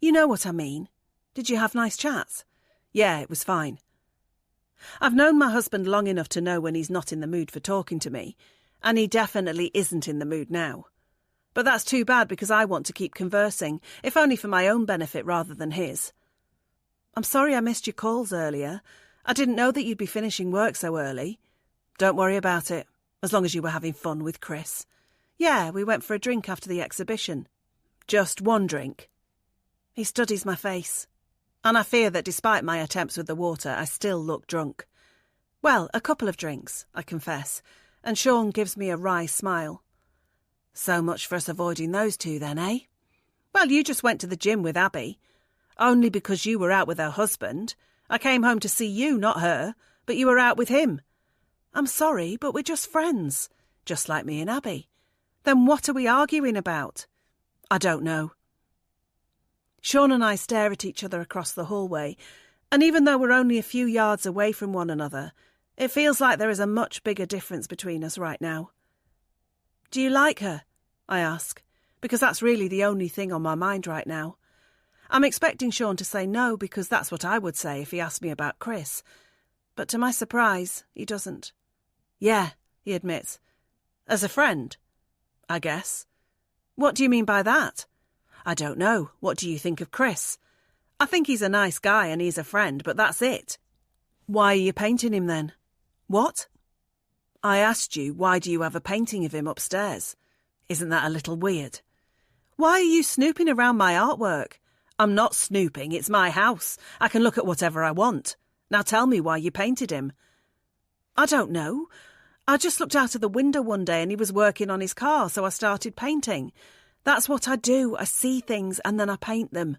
"You know what I mean. Did you have nice chats?" "Yeah, it was fine." I've known my husband long enough to know when he's not in the mood for talking to me, and he definitely isn't in the mood now. But that's too bad because I want to keep conversing, if only for my own benefit rather than his. "I'm sorry I missed your calls earlier. I didn't know that you'd be finishing work so early." "Don't worry about it, as long as you were having fun with Chris." "Yeah, we went for a drink after the exhibition." "Just one drink?" He studies my face, and I fear that despite my attempts with the water, I still look drunk. "Well, a couple of drinks," I confess, and Sean gives me a wry smile. "So much for us avoiding those two then, eh?" "Well, you just went to the gym with Abby. Only because you were out with her husband. I came home to see you, not her, but you were out with him." "I'm sorry, but we're just friends, just like me and Abby." "Then what are we arguing about?" "I don't know." Sean and I stare at each other across the hallway, and even though we're only a few yards away from one another, it feels like there is a much bigger difference between us right now. "Do you like her?" I ask, because that's really the only thing on my mind right now. I'm expecting Sean to say no, because that's what I would say if he asked me about Chris. But to my surprise, he doesn't. "Yeah," he admits. "As a friend?" "I guess." "What do you mean by that?" "I don't know. What do you think of Chris?" "I think he's a nice guy and he's a friend, but that's it." "Why are you painting him then?" "What?" "I asked you, why do you have a painting of him upstairs? Isn't that a little weird?" "Why are you snooping around my artwork?" "I'm not snooping, it's my house. I can look at whatever I want. Now tell me why you painted him." "I don't know. I just looked out of the window one day and he was working on his car, so I started painting. That's what I do. I see things and then I paint them."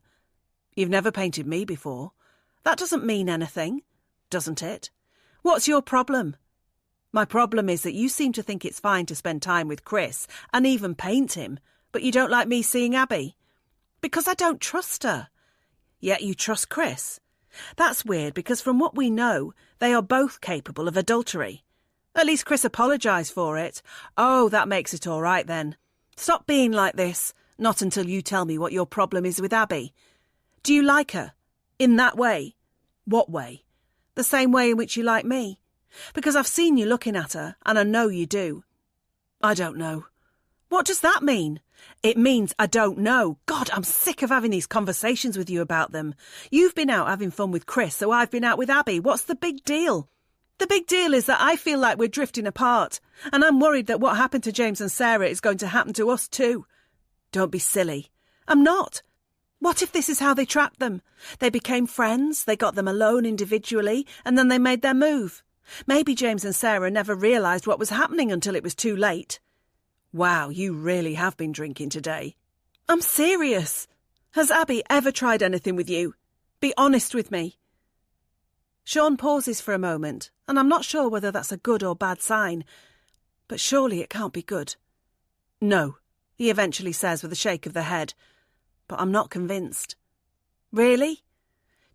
"You've never painted me before." "That doesn't mean anything." "Doesn't it?" "What's your problem?" "My problem is that you seem to think it's fine to spend time with Chris and even paint him, but you don't like me seeing Abby." "Because I don't trust her." "Yet you trust Chris." "That's weird because from what we know, they are both capable of adultery. At least Chris apologised for it." "Oh, that makes it all right then." "Stop being like this. Not until you tell me what your problem is with Abby. Do you like her? In that way?" "What way?" "The same way in which you like me. Because I've seen you looking at her, and I know you do." "I don't know." "What does that mean?" "It means I don't know. God, I'm sick of having these conversations with you about them. You've been out having fun with Chris, so I've been out with Abby. What's the big deal?" "The big deal is that I feel like we're drifting apart, and I'm worried that what happened to James and Sarah is going to happen to us too." "Don't be silly." "I'm not. What if this is how they trapped them? They became friends, they got them alone individually, and then they made their move. Maybe James and Sarah never realised what was happening until it was too late." "Wow, you really have been drinking today." "I'm serious. Has Abby ever tried anything with you? Be honest with me." Sean pauses for a moment, and I'm not sure whether that's a good or bad sign. But surely it can't be good. "No," he eventually says with a shake of the head. But I'm not convinced. "Really?"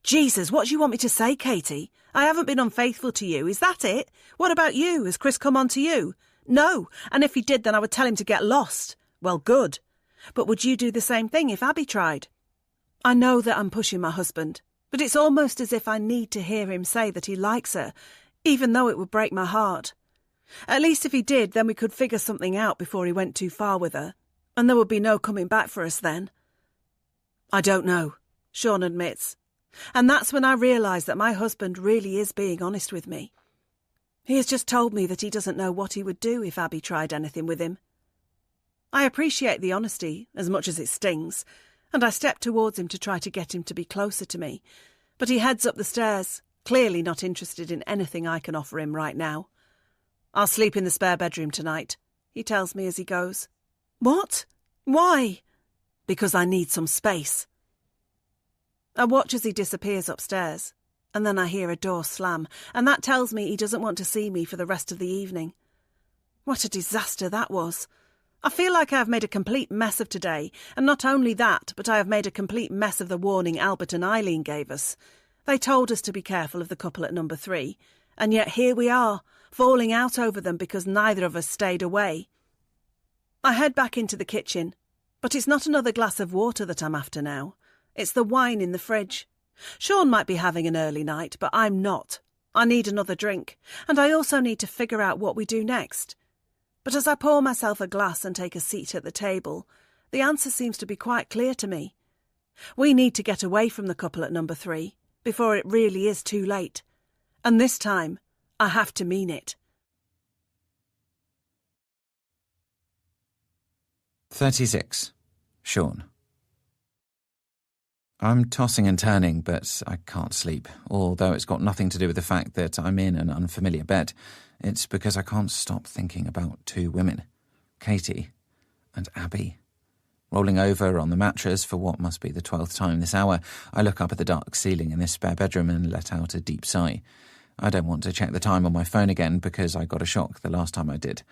Jesus, what do you want me to say, Katie? I haven't been unfaithful to you, is that it? What about you? Has Chris come on to you? No, and if he did, then I would tell him to get lost. Well, good. But would you do the same thing if Abby tried? I know that I'm pushing my husband, but it's almost as if I need to hear him say that he likes her, even though it would break my heart. At least if he did, then we could figure something out before he went too far with her, and there would be no coming back for us then. I don't know, Sean admits, and that's when I realise that my husband really is being honest with me. He has just told me that he doesn't know what he would do if Abby tried anything with him. I appreciate the honesty, as much as it stings, and I step towards him to try to get him to be closer to me, but he heads up the stairs, clearly not interested in anything I can offer him right now. I'll sleep in the spare bedroom tonight, he tells me as he goes. What? Why? Because I need some space. I watch as he disappears upstairs, and then I hear a door slam, and that tells me he doesn't want to see me for the rest of the evening. What a disaster that was. I feel like I have made a complete mess of today, and not only that, but I have made a complete mess of the warning Albert and Eileen gave us. They told us to be careful of the couple at number 3, and yet here we are, falling out over them because neither of us stayed away. I head back into the kitchen, but it's not another glass of water that I'm after now. It's the wine in the fridge. Sean might be having an early night, but I'm not. I need another drink, and I also need to figure out what we do next. But as I pour myself a glass and take a seat at the table, the answer seems to be quite clear to me. We need to get away from the couple at number 3 before it really is too late. And this time, I have to mean it. 36. Sean. I'm tossing and turning, but I can't sleep, although it's got nothing to do with the fact that I'm in an unfamiliar bed. It's because I can't stop thinking about 2 women, Katie and Abby. Rolling over on the mattress for what must be the 12th time this hour, I look up at the dark ceiling in this spare bedroom and let out a deep sigh. I don't want to check the time on my phone again because I got a shock the last time I did.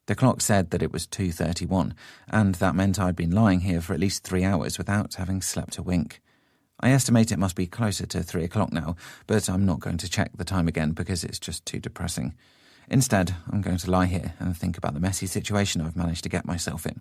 The clock said that it was 2:31, and that meant I'd been lying here for at least 3 hours without having slept a wink. I estimate it must be closer to 3 o'clock now, but I'm not going to check the time again because it's just too depressing. Instead, I'm going to lie here and think about the messy situation I've managed to get myself in.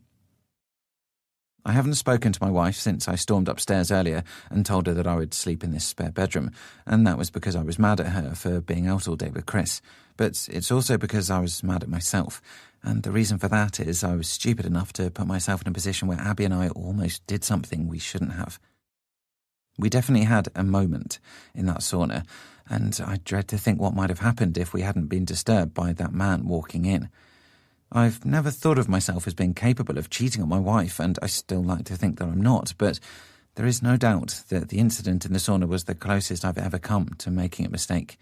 I haven't spoken to my wife since I stormed upstairs earlier and told her that I would sleep in this spare bedroom, and that was because I was mad at her for being out all day with Chris. But it's also because I was mad at myself, and the reason for that is I was stupid enough to put myself in a position where Abby and I almost did something we shouldn't have. We definitely had a moment in that sauna, and I dread to think what might have happened if we hadn't been disturbed by that man walking in. I've never thought of myself as being capable of cheating on my wife, and I still like to think that I'm not, but there is no doubt that the incident in the sauna was the closest I've ever come to making a mistake.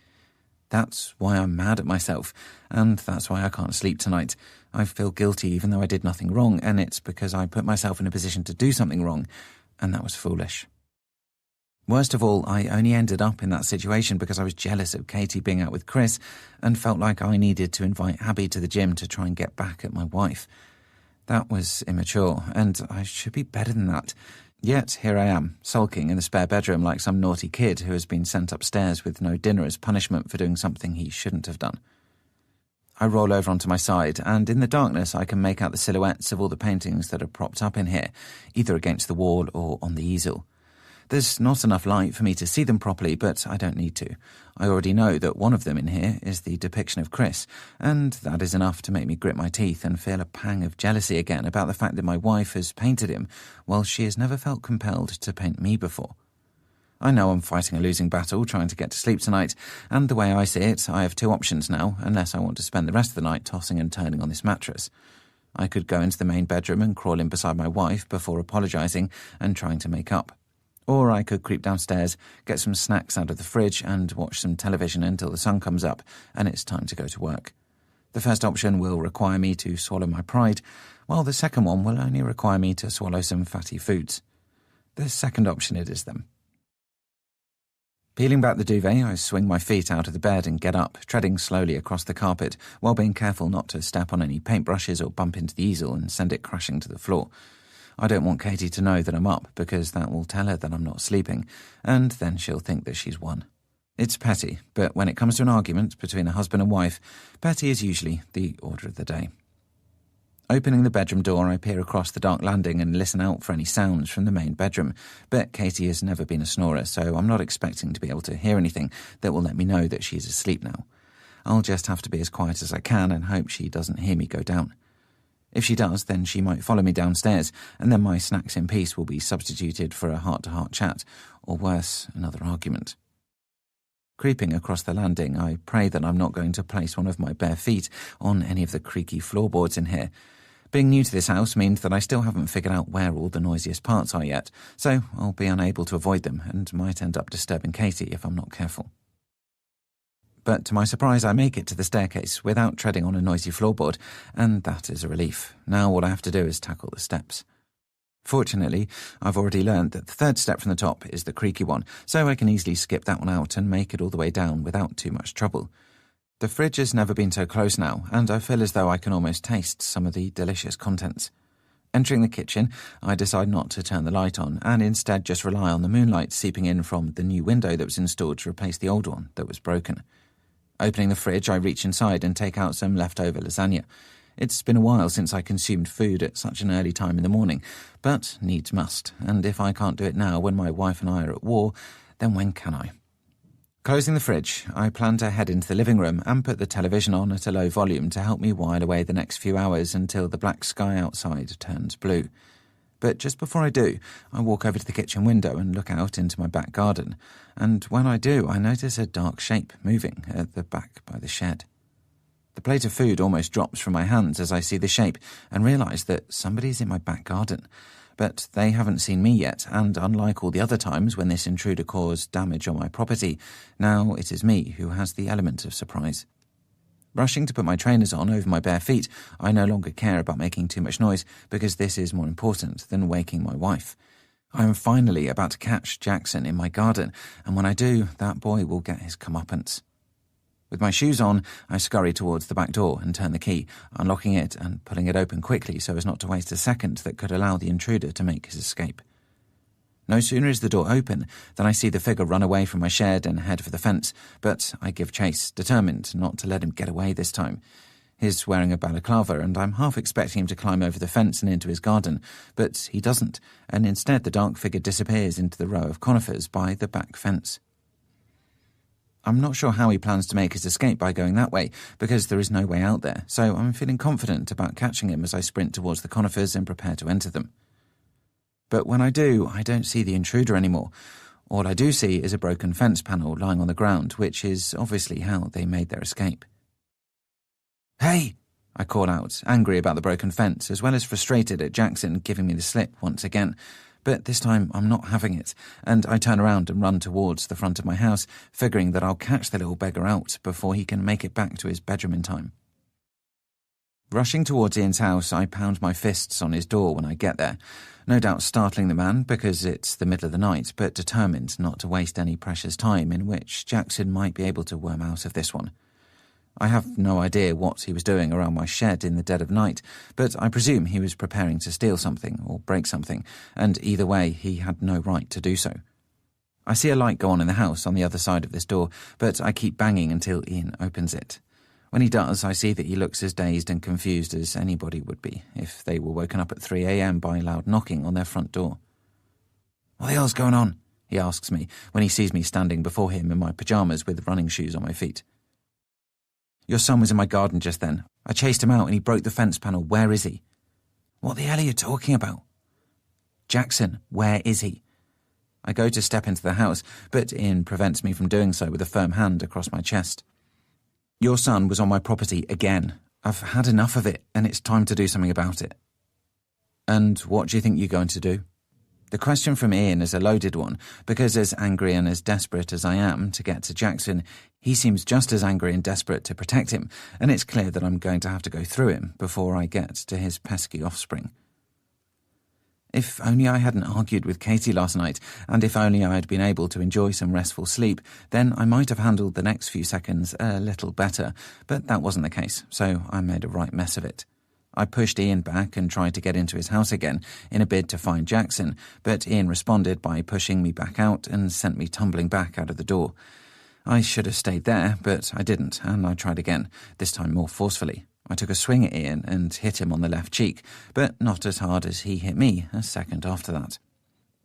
That's why I'm mad at myself, and that's why I can't sleep tonight. I feel guilty even though I did nothing wrong, and it's because I put myself in a position to do something wrong, and that was foolish. Worst of all, I only ended up in that situation because I was jealous of Katie being out with Chris and felt like I needed to invite Abby to the gym to try and get back at my wife. That was immature, and I should be better than that. Yet here I am, sulking in the spare bedroom like some naughty kid who has been sent upstairs with no dinner as punishment for doing something he shouldn't have done. I roll over onto my side, and in the darkness I can make out the silhouettes of all the paintings that are propped up in here, either against the wall or on the easel. There's not enough light for me to see them properly, but I don't need to. I already know that one of them in here is the depiction of Chris, and that is enough to make me grit my teeth and feel a pang of jealousy again about the fact that my wife has painted him, while she has never felt compelled to paint me before. I know I'm fighting a losing battle trying to get to sleep tonight, and the way I see it, I have 2 options now, unless I want to spend the rest of the night tossing and turning on this mattress. I could go into the main bedroom and crawl in beside my wife before apologising and trying to make up. Or I could creep downstairs, get some snacks out of the fridge and watch some television until the sun comes up and it's time to go to work. The first option will require me to swallow my pride, while the second one will only require me to swallow some fatty foods. The second option it is then. Peeling back the duvet, I swing my feet out of the bed and get up, treading slowly across the carpet while being careful not to step on any paintbrushes or bump into the easel and send it crashing to the floor. I don't want Katie to know that I'm up, because that will tell her that I'm not sleeping, and then she'll think that she's won. It's petty, but when it comes to an argument between a husband and wife, petty is usually the order of the day. Opening the bedroom door, I peer across the dark landing and listen out for any sounds from the main bedroom, but Katie has never been a snorer, so I'm not expecting to be able to hear anything that will let me know that she's asleep now. I'll just have to be as quiet as I can and hope she doesn't hear me go down. If she does, then she might follow me downstairs, and then my snacks in peace will be substituted for a heart-to-heart chat, or worse, another argument. Creeping across the landing, I pray that I'm not going to place one of my bare feet on any of the creaky floorboards in here. Being new to this house means that I still haven't figured out where all the noisiest parts are yet, so I'll be unable to avoid them and might end up disturbing Katie if I'm not careful. But to my surprise, I make it to the staircase without treading on a noisy floorboard, and that is a relief. Now all I have to do is tackle the steps. Fortunately, I've already learned that the third step from the top is the creaky one, so I can easily skip that one out and make it all the way down without too much trouble. The fridge has never been so close now, and I feel as though I can almost taste some of the delicious contents. Entering the kitchen, I decide not to turn the light on, and instead just rely on the moonlight seeping in from the new window that was installed to replace the old one that was broken. Opening the fridge, I reach inside and take out some leftover lasagna. It's been a while since I consumed food at such an early time in the morning, but needs must, and if I can't do it now when my wife and I are at war, then when can I? Closing the fridge, I plan to head into the living room and put the television on at a low volume to help me while away the next few hours until the black sky outside turns blue. But just before I do, I walk over to the kitchen window and look out into my back garden, and when I do, I notice a dark shape moving at the back by the shed. The plate of food almost drops from my hands as I see the shape and realise that somebody's in my back garden. But they haven't seen me yet, and unlike all the other times when this intruder caused damage on my property, now it is me who has the element of surprise. Rushing to put my trainers on over my bare feet, I no longer care about making too much noise because this is more important than waking my wife. I am finally about to catch Jackson in my garden, and when I do, that boy will get his comeuppance. With my shoes on, I scurry towards the back door and turn the key, unlocking it and pulling it open quickly so as not to waste a second that could allow the intruder to make his escape. No sooner is the door open than I see the figure run away from my shed and head for the fence, but I give chase, determined not to let him get away this time. He's wearing a balaclava, and I'm half expecting him to climb over the fence and into his garden, but he doesn't, and instead the dark figure disappears into the row of conifers by the back fence. I'm not sure how he plans to make his escape by going that way, because there is no way out there, so I'm feeling confident about catching him as I sprint towards the conifers and prepare to enter them. But when I do, I don't see the intruder anymore. All I do see is a broken fence panel lying on the ground, which is obviously how they made their escape. "Hey!" I call out, angry about the broken fence, as well as frustrated at Jackson giving me the slip once again. But this time I'm not having it, and I turn around and run towards the front of my house, figuring that I'll catch the little beggar out before he can make it back to his bedroom in time. Rushing towards Ian's house, I pound my fists on his door when I get there, no doubt startling the man because it's the middle of the night, but determined not to waste any precious time in which Jackson might be able to worm out of this one. I have no idea what he was doing around my shed in the dead of night, but I presume he was preparing to steal something or break something, and either way, he had no right to do so. I see a light go on in the house on the other side of this door, but I keep banging until Ian opens it. When he does, I see that he looks as dazed and confused as anybody would be if they were woken up at 3 a.m. by loud knocking on their front door. "What the hell's going on?" he asks me when he sees me standing before him in my pyjamas with running shoes on my feet. "Your son was in my garden just then. I chased him out and he broke the fence panel. Where is he?" "What the hell are you talking about?" "Jackson, where is he?" I go to step into the house, but Ian prevents me from doing so with a firm hand across my chest. "Your son was on my property again. I've had enough of it, and it's time to do something about it." "And what do you think you're going to do?" The question from Ian is a loaded one, because as angry and as desperate as I am to get to Jackson, he seems just as angry and desperate to protect him, and it's clear that I'm going to have to go through him before I get to his pesky offspring. If only I hadn't argued with Katie last night, and if only I had been able to enjoy some restful sleep, then I might have handled the next few seconds a little better, but that wasn't the case, so I made a right mess of it. I pushed Ian back and tried to get into his house again in a bid to find Jackson, but Ian responded by pushing me back out and sent me tumbling back out of the door. I should have stayed there, but I didn't, and I tried again, this time more forcefully. I took a swing at Ian and hit him on the left cheek, but not as hard as he hit me a second after that.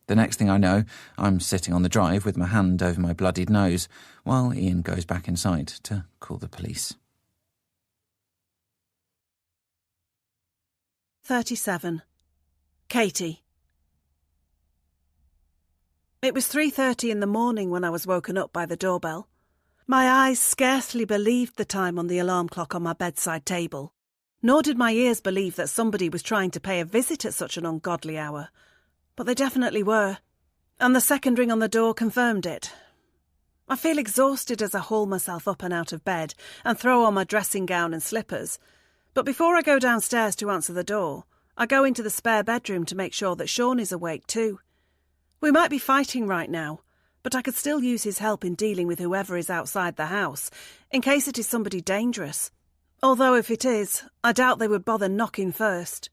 The next thing I know, I'm sitting on the drive with my hand over my bloodied nose, while Ian goes back inside to call the police. 37. Katie. It was 3:30 in the morning when I was woken up by the doorbell. My eyes scarcely believed the time on the alarm clock on my bedside table, nor did my ears believe that somebody was trying to pay a visit at such an ungodly hour. But they definitely were, and the second ring on the door confirmed it. I feel exhausted as I haul myself up and out of bed and throw on my dressing gown and slippers. But before I go downstairs to answer the door, I go into the spare bedroom to make sure that Sean is awake too. We might be fighting right now, but I could still use his help in dealing with whoever is outside the house, in case it is somebody dangerous. Although if it is, I doubt they would bother knocking first.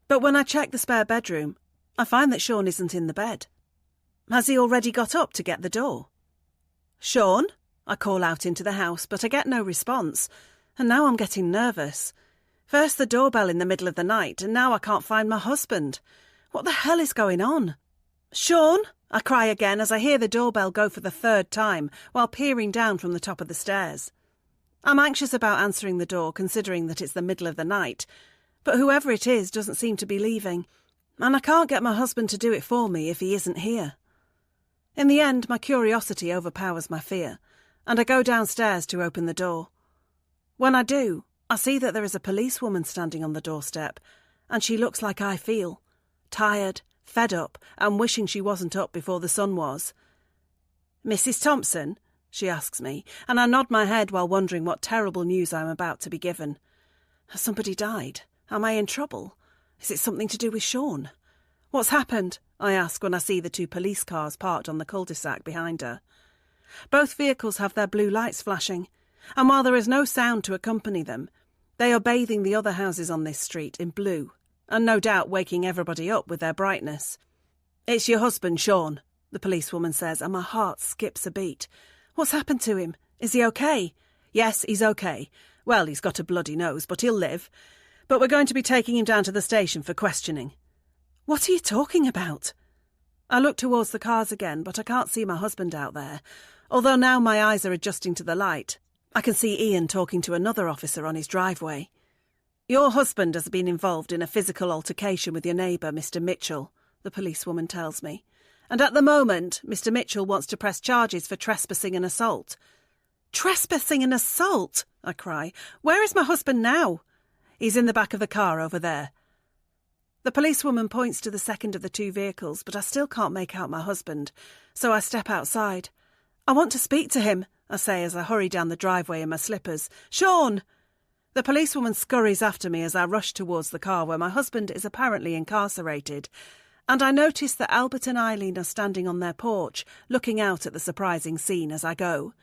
But when I check the spare bedroom, I find that Sean isn't in the bed. Has he already got up to get the door? Sean? I call out into the house, but I get no response. And now I'm getting nervous. First the doorbell in the middle of the night, and now I can't find my husband. What the hell is going on? Sean? I cry again as I hear the doorbell go for the third time, while peering down from the top of the stairs. I'm anxious about answering the door, considering that it's the middle of the night, but whoever it is doesn't seem to be leaving, and I can't get my husband to do it for me if he isn't here. In the end, my curiosity overpowers my fear, and I go downstairs to open the door. When I do, I see that there is a policewoman standing on the doorstep, and she looks like I feel, tired, fed up, and wishing she wasn't up before the sun was. "Mrs. Thompson?" she asks me, and I nod my head while wondering what terrible news I'm about to be given. Has somebody died? Am I in trouble? Is it something to do with Sean? What's happened? I ask when I see the two police cars parked on the cul-de-sac behind her. Both vehicles have their blue lights flashing, and while there is no sound to accompany them, they are bathing the other houses on this street in blue, and no doubt waking everybody up with their brightness. "It's your husband, Sean," the policewoman says, and my heart skips a beat. "What's happened to him? Is he okay?" "Yes, he's okay. Well, he's got a bloody nose, but he'll live. But we're going to be taking him down to the station for questioning." "What are you talking about?" I look towards the cars again, but I can't see my husband out there, although now my eyes are adjusting to the light. I can see Ian talking to another officer on his driveway. "Your husband has been involved in a physical altercation with your neighbour, Mr. Mitchell," the policewoman tells me. "And at the moment, Mr. Mitchell wants to press charges for trespassing and assault." "Trespassing and assault?" I cry. "Where is my husband now?" "He's in the back of the car over there." The policewoman points to the second of the two vehicles, but I still can't make out my husband, so I step outside. "I want to speak to him," I say as I hurry down the driveway in my slippers. "Sean!" The policewoman scurries after me as I rush towards the car where my husband is apparently incarcerated, and I notice that Albert and Eileen are standing on their porch, looking out at the surprising scene as I go.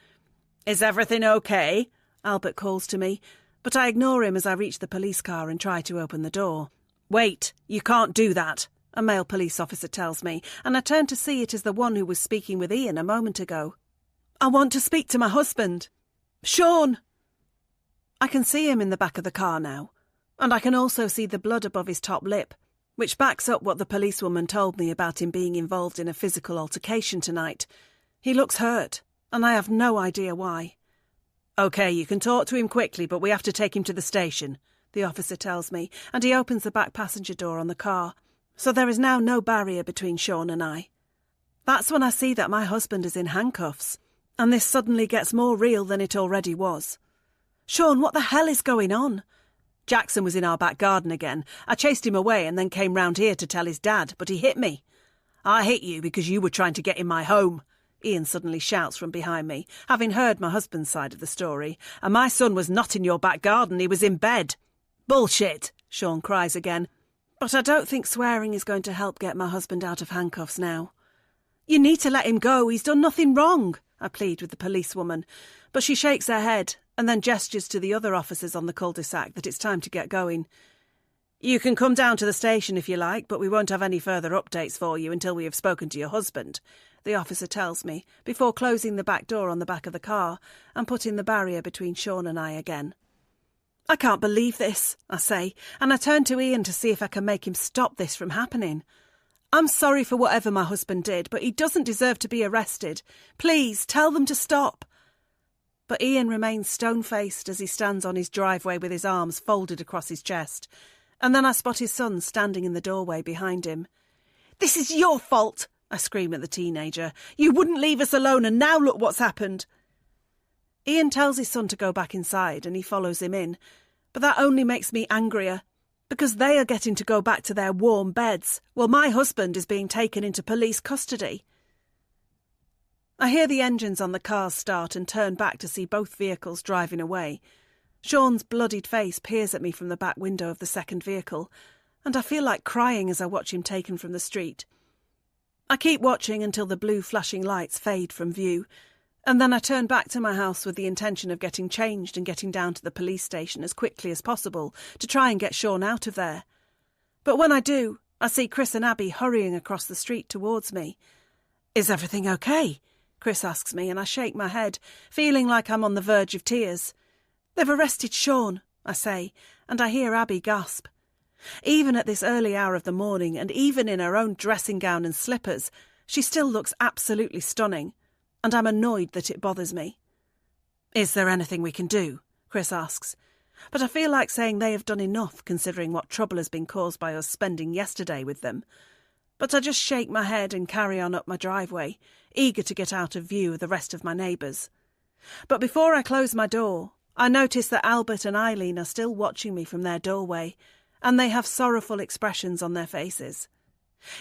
"Is everything okay?" Albert calls to me, but I ignore him as I reach the police car and try to open the door. "Wait, you can't do that," a male police officer tells me, and I turn to see it is the one who was speaking with Ian a moment ago. "I want to speak to my husband. Sean!" I can see him in the back of the car now, and I can also see the blood above his top lip, which backs up what the policewoman told me about him being involved in a physical altercation tonight. He looks hurt, and I have no idea why. "OK, you can talk to him quickly, but we have to take him to the station," the officer tells me, and he opens the back passenger door on the car, so there is now no barrier between Sean and I. That's when I see that my husband is in handcuffs, and this suddenly gets more real than it already was. "Sean, what the hell is going on?" "Jackson was in our back garden again. I chased him away and then came round here to tell his dad, but he hit me." "I hit you because you were trying to get in my home," Ian suddenly shouts from behind me, having heard my husband's side of the story. "And my son was not in your back garden, he was in bed." "Bullshit," Sean cries again. But I don't think swearing is going to help get my husband out of handcuffs now. "You need to let him go, he's done nothing wrong," I plead with the policewoman, but she shakes her head and then gestures to the other officers on the cul-de-sac that it's time to get going. You can come down to the station if you like, but we won't have any further updates for you until we have spoken to your husband, the officer tells me, before closing the back door on the back of the car and putting the barrier between Sean and I again. I can't believe this, I say, and I turn to Ian to see if I can make him stop this from happening. I'm sorry for whatever my husband did, but he doesn't deserve to be arrested. Please, tell them to stop. But Ian remains stone-faced as he stands on his driveway with his arms folded across his chest, and then I spot his son standing in the doorway behind him. This is your fault, I scream at the teenager. You wouldn't leave us alone, and now look what's happened. Ian tells his son to go back inside, and he follows him in, but that only makes me angrier, because they are getting to go back to their warm beds, while my husband is being taken into police custody. I hear the engines on the cars start and turn back to see both vehicles driving away. Sean's bloodied face peers at me from the back window of the second vehicle, and I feel like crying as I watch him taken from the street. I keep watching until the blue flashing lights fade from view, and then I turn back to my house with the intention of getting changed and getting down to the police station as quickly as possible to try and get Sean out of there. But when I do, I see Chris and Abby hurrying across the street towards me. Is everything okay? Chris asks me, and I shake my head, feeling like I'm on the verge of tears. They've arrested Sean, I say, and I hear Abby gasp. Even at this early hour of the morning, and even in her own dressing gown and slippers, she still looks absolutely stunning, and I'm annoyed that it bothers me. Is there anything we can do? Chris asks, but I feel like saying they have done enough considering what trouble has been caused by us spending yesterday with them. But I just shake my head and carry on up my driveway, eager to get out of view of the rest of my neighbours. But before I close my door, I notice that Albert and Eileen are still watching me from their doorway, and they have sorrowful expressions on their faces.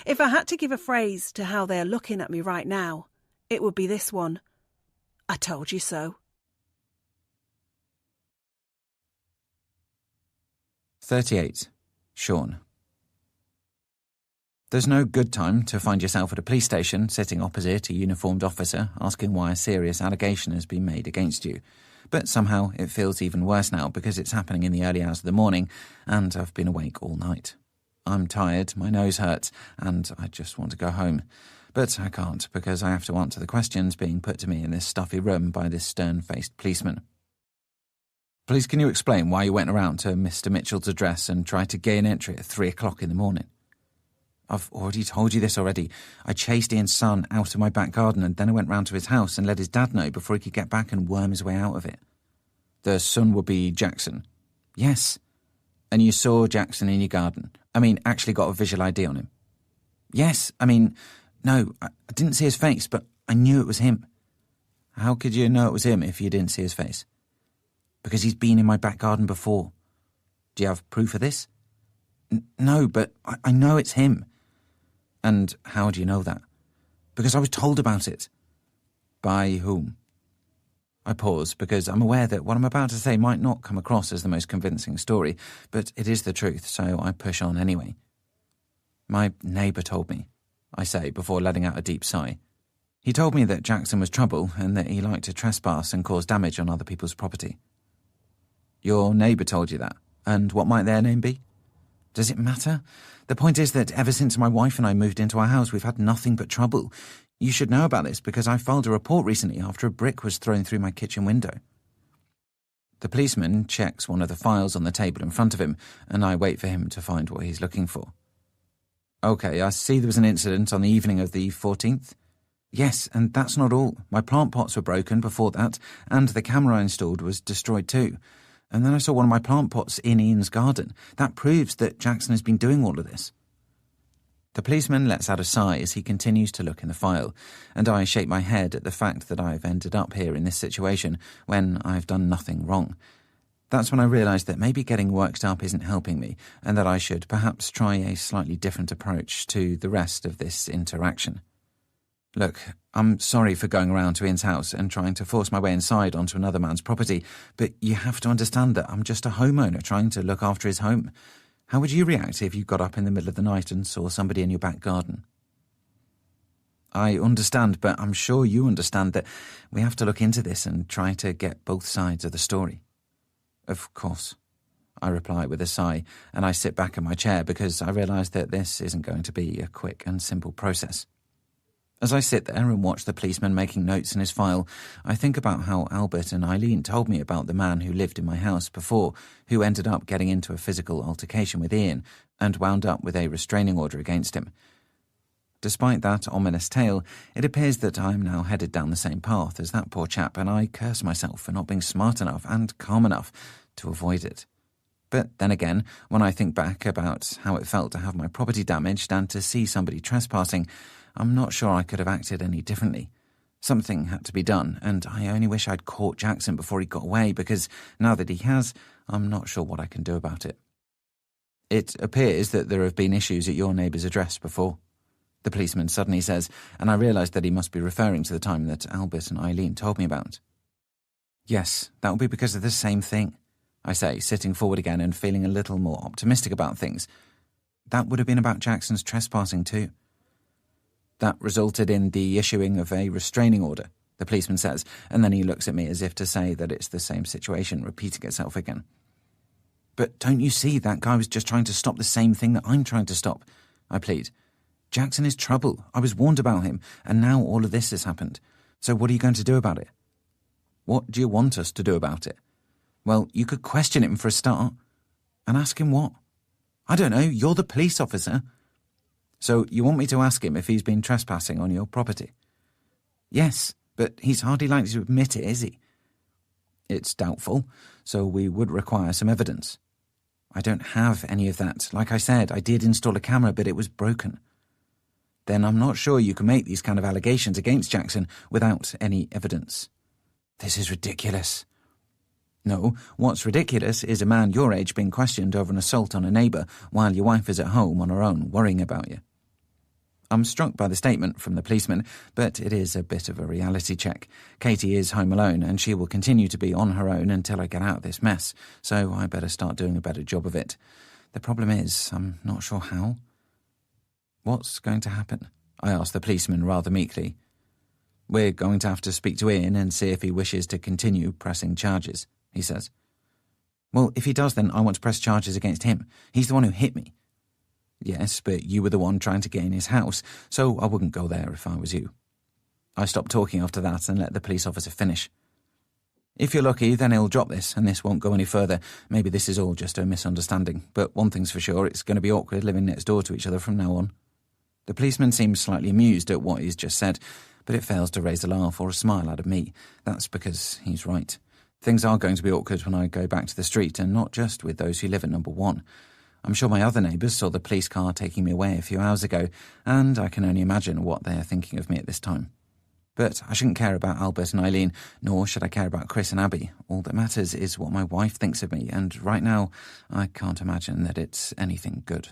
If I had to give a phrase to how they are looking at me right now, it would be this one. I told you so. 38. Sean. There's no good time to find yourself at a police station sitting opposite a uniformed officer asking why a serious allegation has been made against you. But somehow it feels even worse now because it's happening in the early hours of the morning and I've been awake all night. I'm tired, my nose hurts, and I just want to go home. But I can't because I have to answer the questions being put to me in this stuffy room by this stern-faced policeman. Please, can you explain why you went around to Mr. Mitchell's address and tried to gain entry at 3 o'clock in the morning? I've already told you this already. I chased Ian's son out of my back garden and then I went round to his house and let his dad know before he could get back and worm his way out of it. The son would be Jackson? Yes. And you saw Jackson in your garden? Actually got a visual ID on him? Yes. No, I didn't see his face, but I knew it was him. How could you know it was him if you didn't see his face? Because he's been in my back garden before. Do you have proof of this? No, but I know it's him. And how do you know that? Because I was told about it. By whom? I pause because I'm aware that what I'm about to say might not come across as the most convincing story, but it is the truth, so I push on anyway. My neighbour told me, I say before letting out a deep sigh. He told me that Jackson was trouble and that he liked to trespass and cause damage on other people's property. Your neighbour told you that? And what might their name be? Does it matter? The point is that ever since my wife and I moved into our house, we've had nothing but trouble. You should know about this because I filed a report recently after a brick was thrown through my kitchen window. The policeman checks one of the files on the table in front of him, and I wait for him to find what he's looking for. Okay, I see there was an incident on the evening of the 14th. Yes, and that's not all. My plant pots were broken before that, and the camera I installed was destroyed too. And then I saw one of my plant pots in Ian's garden. That proves that Jackson has been doing all of this. The policeman lets out a sigh as he continues to look in the file, and I shake my head at the fact that I've ended up here in this situation when I've done nothing wrong. That's when I realised that maybe getting worked up isn't helping me, and that I should perhaps try a slightly different approach to the rest of this interaction. Look, I'm sorry for going around to Ian's house and trying to force my way inside onto another man's property, but you have to understand that I'm just a homeowner trying to look after his home. How would you react if you got up in the middle of the night and saw somebody in your back garden? I understand, but I'm sure you understand that we have to look into this and try to get both sides of the story. Of course, I reply with a sigh, and I sit back in my chair because I realise that this isn't going to be a quick and simple process. As I sit there and watch the policeman making notes in his file, I think about how Albert and Eileen told me about the man who lived in my house before, who ended up getting into a physical altercation with Ian and wound up with a restraining order against him. Despite that ominous tale, it appears that I am now headed down the same path as that poor chap, and I curse myself for not being smart enough and calm enough to avoid it. But then again, when I think back about how it felt to have my property damaged and to see somebody trespassing, I'm not sure I could have acted any differently. Something had to be done, and I only wish I'd caught Jackson before he got away, because now that he has, I'm not sure what I can do about it. It appears that there have been issues at your neighbour's address before, the policeman suddenly says, and I realise that he must be referring to the time that Albert and Eileen told me about. Yes, that will be because of the same thing, I say, sitting forward again and feeling a little more optimistic about things. That would have been about Jackson's trespassing too. That resulted in the issuing of a restraining order, the policeman says, and then he looks at me as if to say that it's the same situation repeating itself again. But don't you see, that guy was just trying to stop the same thing that I'm trying to stop, I plead. Jackson is trouble. I was warned about him, and now all of this has happened. So what are you going to do about it? What do you want us to do about it? Well, you could question him for a start. And ask him what? I don't know, you're the police officer. So you want me to ask him if he's been trespassing on your property? Yes, but he's hardly likely to admit it, is he? It's doubtful, so we would require some evidence. I don't have any of that. Like I said, I did install a camera, but it was broken. Then I'm not sure you can make these kind of allegations against Jackson without any evidence. This is ridiculous. No, what's ridiculous is a man your age being questioned over an assault on a neighbour while your wife is at home on her own worrying about you. I'm struck by the statement from the policeman, but it is a bit of a reality check. Katie is home alone, and she will continue to be on her own until I get out of this mess, so I better start doing a better job of it. The problem is, I'm not sure how. What's going to happen? I asked the policeman rather meekly. We're going to have to speak to Ian and see if he wishes to continue pressing charges, he says. Well, if he does, then I want to press charges against him. He's the one who hit me. Yes, but you were the one trying to get in his house, so I wouldn't go there if I was you. I stopped talking after that and let the police officer finish. If you're lucky, then he'll drop this, and this won't go any further. Maybe this is all just a misunderstanding, but one thing's for sure, it's going to be awkward living next door to each other from now on. The policeman seems slightly amused at what he's just said, but it fails to raise a laugh or a smile out of me. That's because he's right. Things are going to be awkward when I go back to the street, and not just with those who live at number 1. I'm sure my other neighbours saw the police car taking me away a few hours ago, and I can only imagine what they are thinking of me at this time. But I shouldn't care about Albert and Eileen, nor should I care about Chris and Abby. All that matters is what my wife thinks of me, and right now I can't imagine that it's anything good.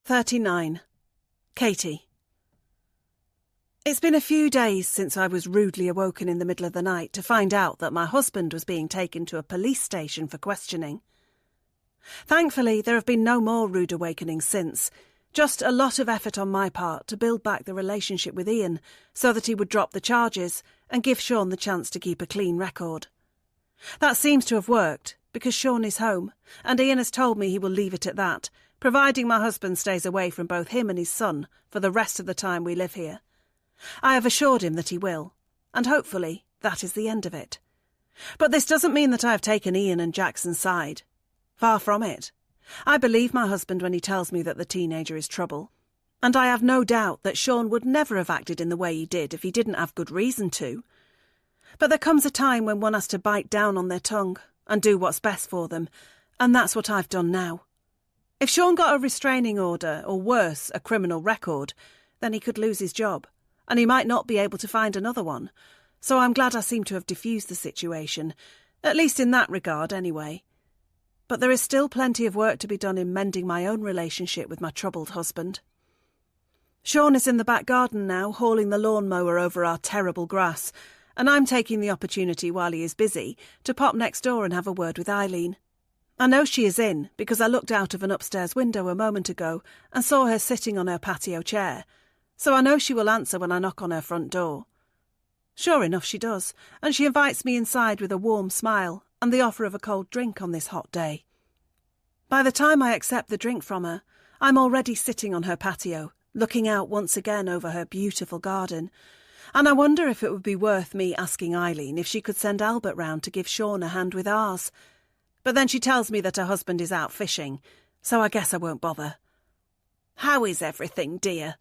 39. Katie. It's been a few days since I was rudely awoken in the middle of the night to find out that my husband was being taken to a police station for questioning. Thankfully, there have been no more rude awakenings since, just a lot of effort on my part to build back the relationship with Ian so that he would drop the charges and give Sean the chance to keep a clean record. That seems to have worked, because Sean is home, and Ian has told me he will leave it at that, providing my husband stays away from both him and his son for the rest of the time we live here. I have assured him that he will, and hopefully that is the end of it. But this doesn't mean that I have taken Ian and Jackson's side. Far from it. I believe my husband when he tells me that the teenager is trouble, and I have no doubt that Sean would never have acted in the way he did if he didn't have good reason to. But there comes a time when one has to bite down on their tongue and do what's best for them, and that's what I've done now. If Sean got a restraining order, or worse, a criminal record, then he could lose his job, and he might not be able to find another one. So I'm glad I seem to have diffused the situation, at least in that regard anyway. But there is still plenty of work to be done in mending my own relationship with my troubled husband. Sean is in the back garden now, hauling the lawnmower over our terrible grass, and I'm taking the opportunity while he is busy to pop next door and have a word with Eileen. I know she is in because I looked out of an upstairs window a moment ago and saw her sitting on her patio chair, so I know she will answer when I knock on her front door. Sure enough, she does, and she invites me inside with a warm smile and the offer of a cold drink on this hot day. By the time I accept the drink from her, I'm already sitting on her patio, looking out once again over her beautiful garden, and I wonder if it would be worth me asking Eileen if she could send Albert round to give Sean a hand with ours. But then she tells me that her husband is out fishing, so I guess I won't bother. "How is everything, dear?"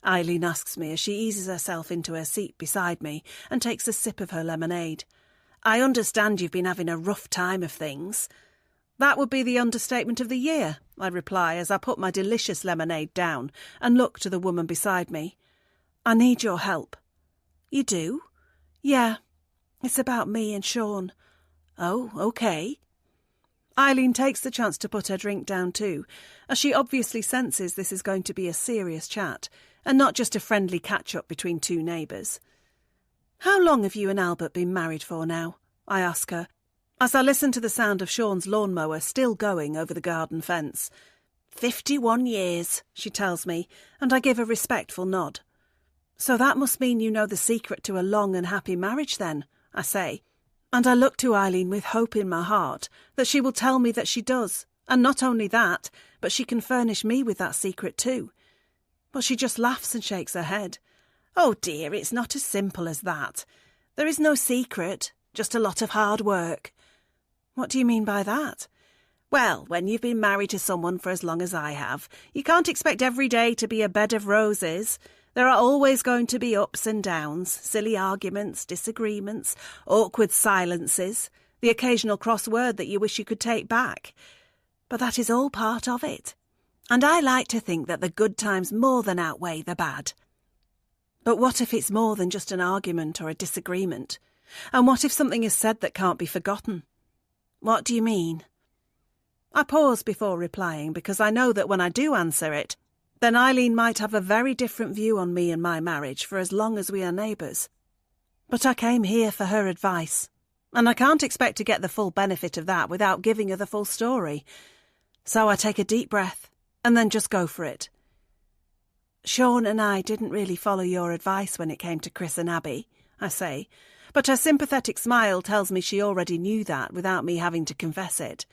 Eileen asks me as she eases herself into her seat beside me and takes a sip of her lemonade. "I understand you've been having a rough time of things." "That would be the understatement of the year," I reply as I put my delicious lemonade down and look to the woman beside me. "I need your help." "You do?" "Yeah. It's about me and Sean." "Oh, okay." Eileen takes the chance to put her drink down too, as she obviously senses this is going to be a serious chat and not just a friendly catch-up between two neighbours. "How long have you and Albert been married for now?" I ask her, as I listen to the sound of Sean's lawnmower still going over the garden fence. 51 years, she tells me, and I give a respectful nod. "So that must mean you know the secret to a long and happy marriage then," I say, and I look to Eileen with hope in my heart that she will tell me that she does, and not only that, but she can furnish me with that secret too. But she just laughs and shakes her head. "Oh dear, it's not as simple as that. There is no secret, just a lot of hard work." "What do you mean by that?" "Well, when you've been married to someone for as long as I have, you can't expect every day to be a bed of roses. There are always going to be ups and downs, silly arguments, disagreements, awkward silences, the occasional cross word that you wish you could take back. But that is all part of it. And I like to think that the good times more than outweigh the bad." "But what if it's more than just an argument or a disagreement? And what if something is said that can't be forgotten?" "What do you mean?" I pause before replying because I know that when I do answer it, then Eileen might have a very different view on me and my marriage for as long as we are neighbours. But I came here for her advice, and I can't expect to get the full benefit of that without giving her the full story. So I take a deep breath and then just go for it. "Sean and I didn't really follow your advice when it came to Chris and Abby," I say, but her sympathetic smile tells me she already knew that without me having to confess it.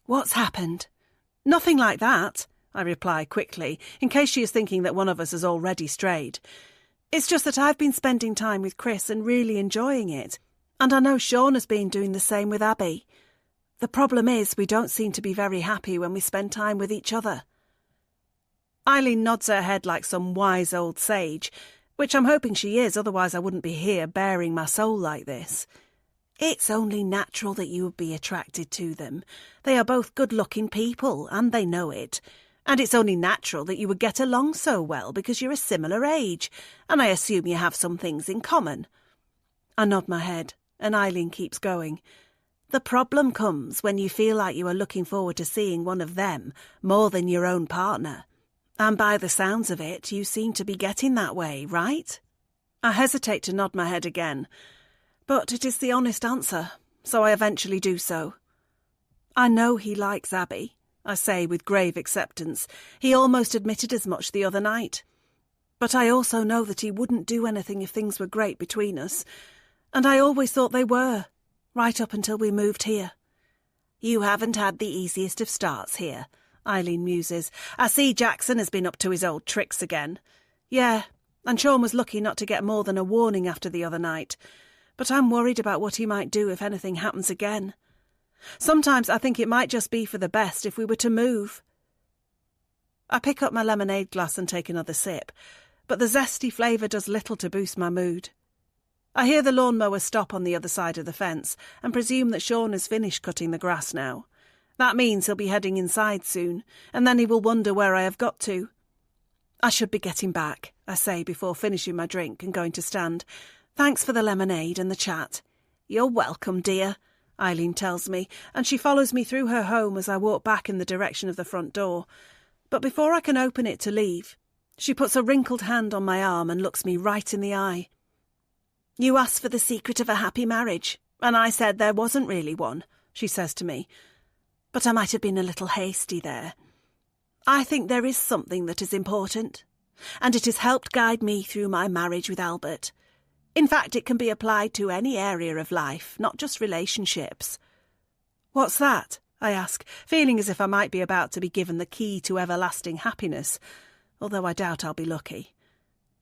"What's happened?" "Nothing like that," I reply quickly, in case she is thinking that one of us has already strayed. "It's just that I've been spending time with Chris and really enjoying it, and I know Sean has been doing the same with Abby. The problem is we don't seem to be very happy when we spend time with each other." Eileen nods her head like some wise old sage, which I'm hoping she is, otherwise I wouldn't be here bearing my soul like this. "It's only natural that you would be attracted to them. They are both good-looking people, and they know it. And it's only natural that you would get along so well because you're a similar age, and I assume you have some things in common." I nod my head, and Eileen keeps going. "The problem comes when you feel like you are looking forward to seeing one of them more than your own partner. And by the sounds of it, you seem to be getting that way, right?" I hesitate to nod my head again, but it is the honest answer, so I eventually do so. "I know he likes Abby," I say with grave acceptance. "He almost admitted as much the other night. But I also know that he wouldn't do anything if things were great between us, and I always thought they were, right up until we moved here." "You haven't had the easiest of starts here," Eileen muses. "I see Jackson has been up to his old tricks again." "Yeah, and Sean was lucky not to get more than a warning after the other night. But I'm worried about what he might do if anything happens again. Sometimes I think it might just be for the best if we were to move." I pick up my lemonade glass and take another sip, but the zesty flavour does little to boost my mood. I hear the lawnmower stop on the other side of the fence and presume that Sean has finished cutting the grass now. That means he'll be heading inside soon, and then he will wonder where I have got to. "I should be getting back," I say before finishing my drink and going to stand. "Thanks for the lemonade and the chat." "You're welcome, dear," Eileen tells me, and she follows me through her home as I walk back in the direction of the front door. But before I can open it to leave, she puts a wrinkled hand on my arm and looks me right in the eye. "You asked for the secret of a happy marriage, and I said there wasn't really one," she says to me. But I might have been a little hasty there. I think there is something that is important, and it has helped guide me through my marriage with Albert. In fact, it can be applied to any area of life, not just relationships. What's that? I ask, feeling as if I might be about to be given the key to everlasting happiness, although I doubt I'll be lucky.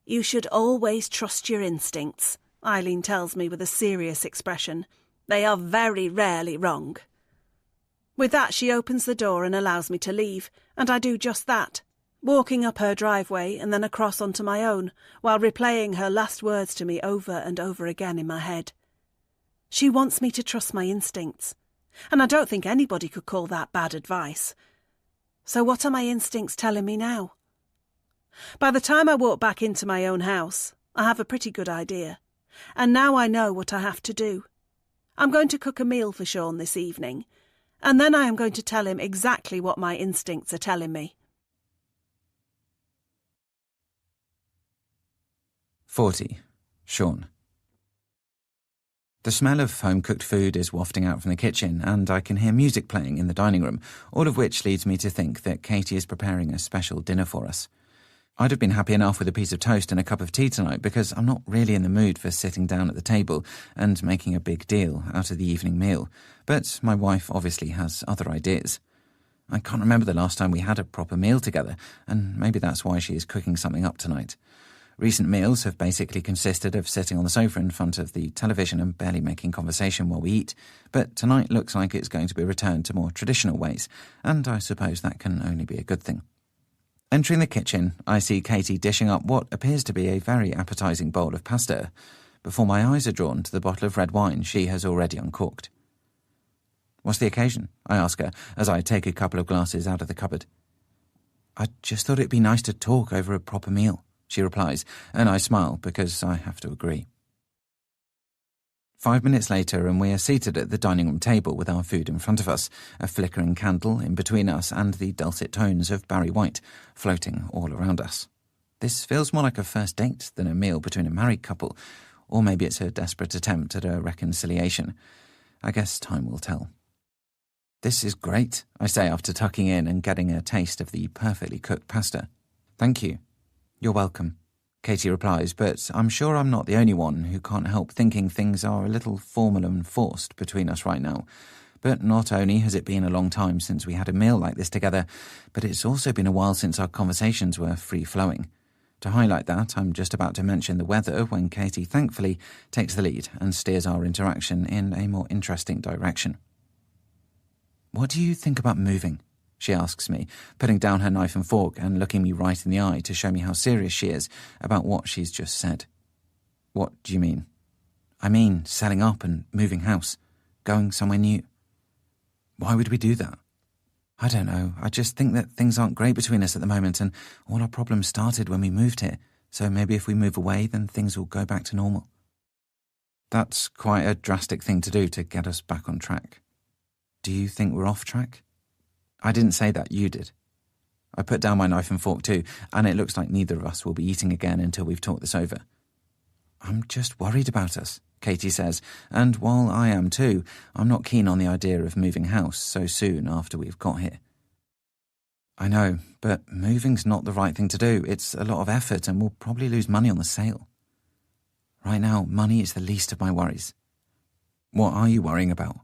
You should always trust your instincts, Eileen tells me with a serious expression. They are very rarely wrong. With that, she opens the door and allows me to leave, and I do just that, walking up her driveway and then across onto my own, while replaying her last words to me over and over again in my head. She wants me to trust my instincts, and I don't think anybody could call that bad advice. So what are my instincts telling me now? By the time I walk back into my own house, I have a pretty good idea, and now I know what I have to do. I'm going to cook a meal for Sean this evening, and then I am going to tell him exactly what my instincts are telling me. 40. Sean. The smell of home-cooked food is wafting out from the kitchen, and I can hear music playing in the dining room, all of which leads me to think that Katie is preparing a special dinner for us. I'd have been happy enough with a piece of toast and a cup of tea tonight because I'm not really in the mood for sitting down at the table and making a big deal out of the evening meal, but my wife obviously has other ideas. I can't remember the last time we had a proper meal together, and maybe that's why she is cooking something up tonight. Recent meals have basically consisted of sitting on the sofa in front of the television and barely making conversation while we eat, but tonight looks like it's going to be returned to more traditional ways, and I suppose that can only be a good thing. Entering the kitchen, I see Katie dishing up what appears to be a very appetising bowl of pasta, before my eyes are drawn to the bottle of red wine she has already uncorked. "What's the occasion?" I ask her, as I take a couple of glasses out of the cupboard. "I just thought it'd be nice to talk over a proper meal," she replies, and I smile because I have to agree. 5 minutes later, and we are seated at the dining room table with our food in front of us, a flickering candle in between us and the dulcet tones of Barry White floating all around us. This feels more like a first date than a meal between a married couple, or maybe it's a desperate attempt at a reconciliation. I guess time will tell. "This is great," I say after tucking in and getting a taste of the perfectly cooked pasta. "Thank you." "You're welcome," Katie replies, but I'm sure I'm not the only one who can't help thinking things are a little formal and forced between us right now. But not only has it been a long time since we had a meal like this together, but it's also been a while since our conversations were free-flowing. To highlight that, I'm just about to mention the weather when Katie thankfully takes the lead and steers our interaction in a more interesting direction. "What do you think about moving?" she asks me, putting down her knife and fork and looking me right in the eye to show me how serious she is about what she's just said. "What do you mean?" "I mean selling up and moving house, going somewhere new." "Why would we do that?" "I don't know. I just think that things aren't great between us at the moment, and all our problems started when we moved here, so maybe if we move away, then things will go back to normal." That's quite a drastic thing to do to get us back on track. "Do you think we're off track?" "I didn't say that, you did." I put down my knife and fork too, and it looks like neither of us will be eating again until we've talked this over. "I'm just worried about us," Katie says, and while I am too, I'm not keen on the idea of moving house so soon after we've got here. "I know, but moving's not the right thing to do. It's a lot of effort and we'll probably lose money on the sale." "Right now, money is the least of my worries." "What are you worrying about?"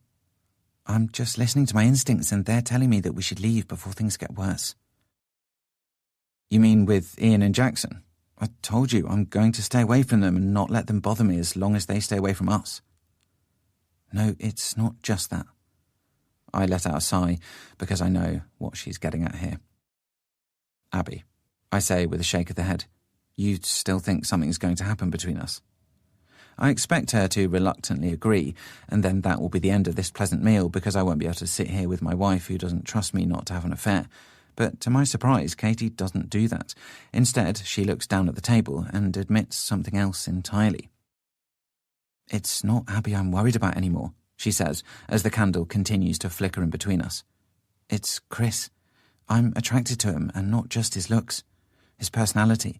"I'm just listening to my instincts and they're telling me that we should leave before things get worse." "You mean with Ian and Jackson? I told you I'm going to stay away from them and not let them bother me as long as they stay away from us." "No, it's not just that." I let out a sigh because I know what she's getting at here. "Abby," I say with a shake of the head, "you still think something's going to happen between us?" I expect her to reluctantly agree, and then that will be the end of this pleasant meal because I won't be able to sit here with my wife who doesn't trust me not to have an affair. But to my surprise, Katie doesn't do that. Instead, she looks down at the table and admits something else entirely. "It's not Abby I'm worried about anymore," she says, as the candle continues to flicker in between us. "It's Chris. I'm attracted to him, and not just his looks. His personality.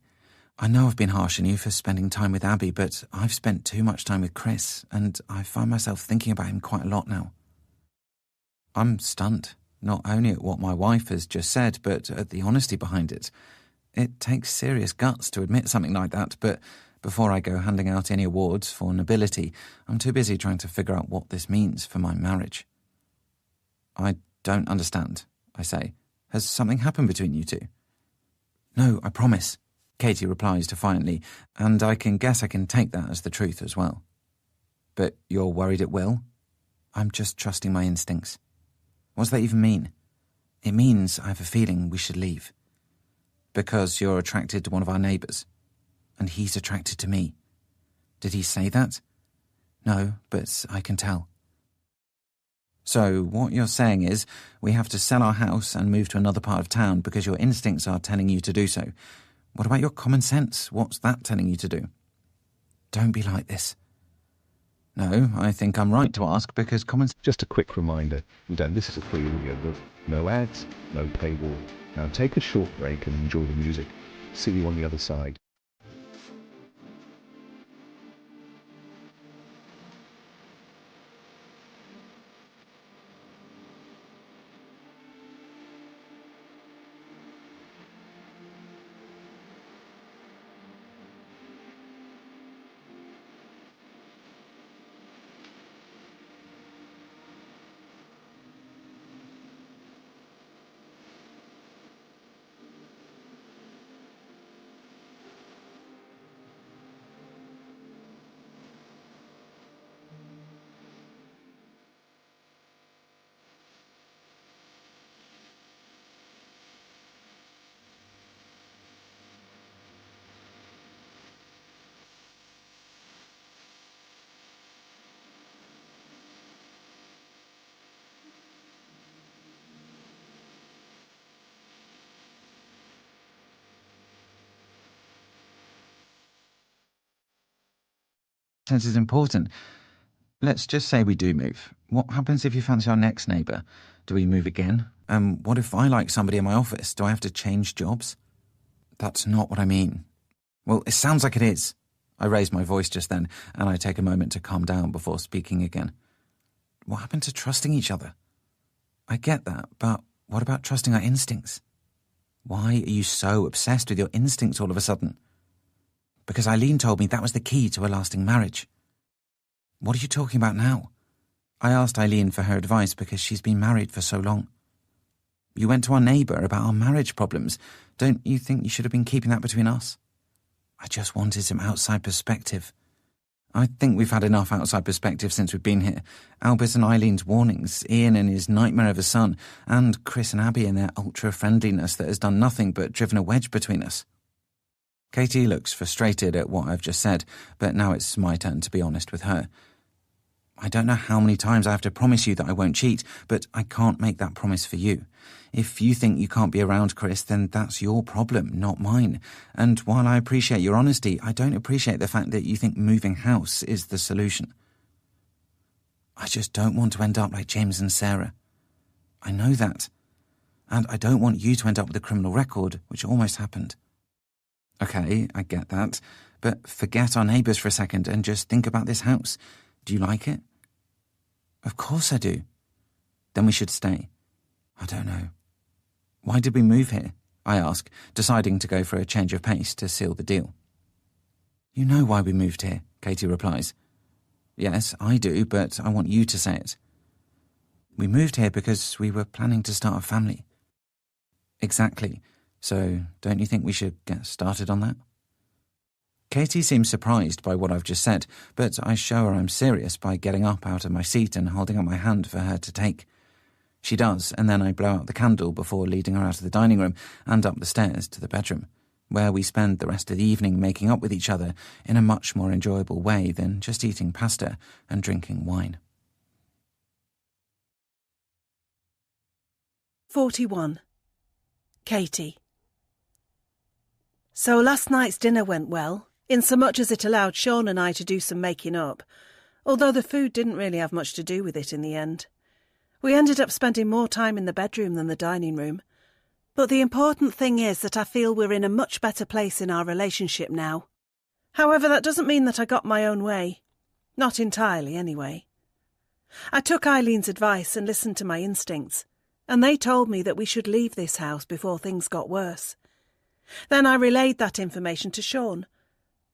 I know I've been harsh on you for spending time with Abby, but I've spent too much time with Chris, and I find myself thinking about him quite a lot now." I'm stunned. not only at what my wife has just said, but at the honesty behind it. It takes serious guts to admit something like that, but before I go handing out any awards for nobility, I'm too busy trying to figure out what this means for my marriage. I don't understand, I say. Has something happened between you two? No, I promise, Katie replies defiantly, and I can guess I can take that as the truth as well. But you're worried it will? I'm just trusting my instincts. What does that even mean? It means I have a feeling we should leave. Because you're attracted to one of our neighbours, and he's attracted to me. Did he say that? No, but I can tell. So what you're saying is we have to sell our house and move to another part of town because your instincts are telling you to do so. What about your common sense? What's that telling you to do? Don't be like this. No, I think I'm right to ask because common sense... Just a quick reminder, this is a free audio book. No ads, no paywall. Now take a short break and enjoy the music. See you on the other side. Sense is important. Let's just say we do move. What happens if you fancy our next neighbour? Do we move again? What if I like somebody in my office? Do I have to change jobs? That's not what I mean. Well, it sounds like it is. I raise my voice just then, and I take a moment to calm down before speaking again. What happened to trusting each other? I get that, but what about trusting our instincts? Why are you so obsessed with your instincts all of a sudden? Because Eileen told me that was the key to a lasting marriage. What are you talking about now? I asked Eileen for her advice because she's been married for so long. You went to our neighbour about our marriage problems. Don't you think you should have been keeping that between us? I just wanted some outside perspective. I think we've had enough outside perspective since we've been here. Albert and Eileen's warnings, Ian and his nightmare of a son, and Chris and Abby and their ultra-friendliness that has done nothing but driven a wedge between us. Katie looks frustrated at what I've just said, but now it's my turn to be honest with her. I don't know how many times I have to promise you that I won't cheat, but I can't make that promise for you. If you think you can't be around Chris, then that's your problem, not mine. And while I appreciate your honesty, I don't appreciate the fact that you think moving house is the solution. I just don't want to end up like James and Sarah. I know that. And I don't want you to end up with a criminal record, which almost happened. Okay, I get that, but forget our neighbours for a second and just think about this house. Do you like it? Of course I do. Then we should stay. I don't know. Why did we move here? I ask, deciding to go for a change of pace to seal the deal. You know why we moved here, Katie replies. Yes, I do, but I want you to say it. We moved here because we were planning to start a family. Exactly. So, don't you think we should get started on that? Katie seems surprised by what I've just said, but I show her I'm serious by getting up out of my seat and holding out my hand for her to take. She does, and then I blow out the candle before leading her out of the dining room and up the stairs to the bedroom, where we spend the rest of the evening making up with each other in a much more enjoyable way than just eating pasta and drinking wine. 41. Katie. So last night's dinner went well, insomuch as it allowed Sean and I to do some making up, although the food didn't really have much to do with it in the end. We ended up spending more time in the bedroom than the dining room. But the important thing is that I feel we're in a much better place in our relationship now. However, that doesn't mean that I got my own way. Not entirely, anyway. I took Eileen's advice and listened to my instincts. and they told me that we should leave this house before things got worse. Then I relayed that information to Sean,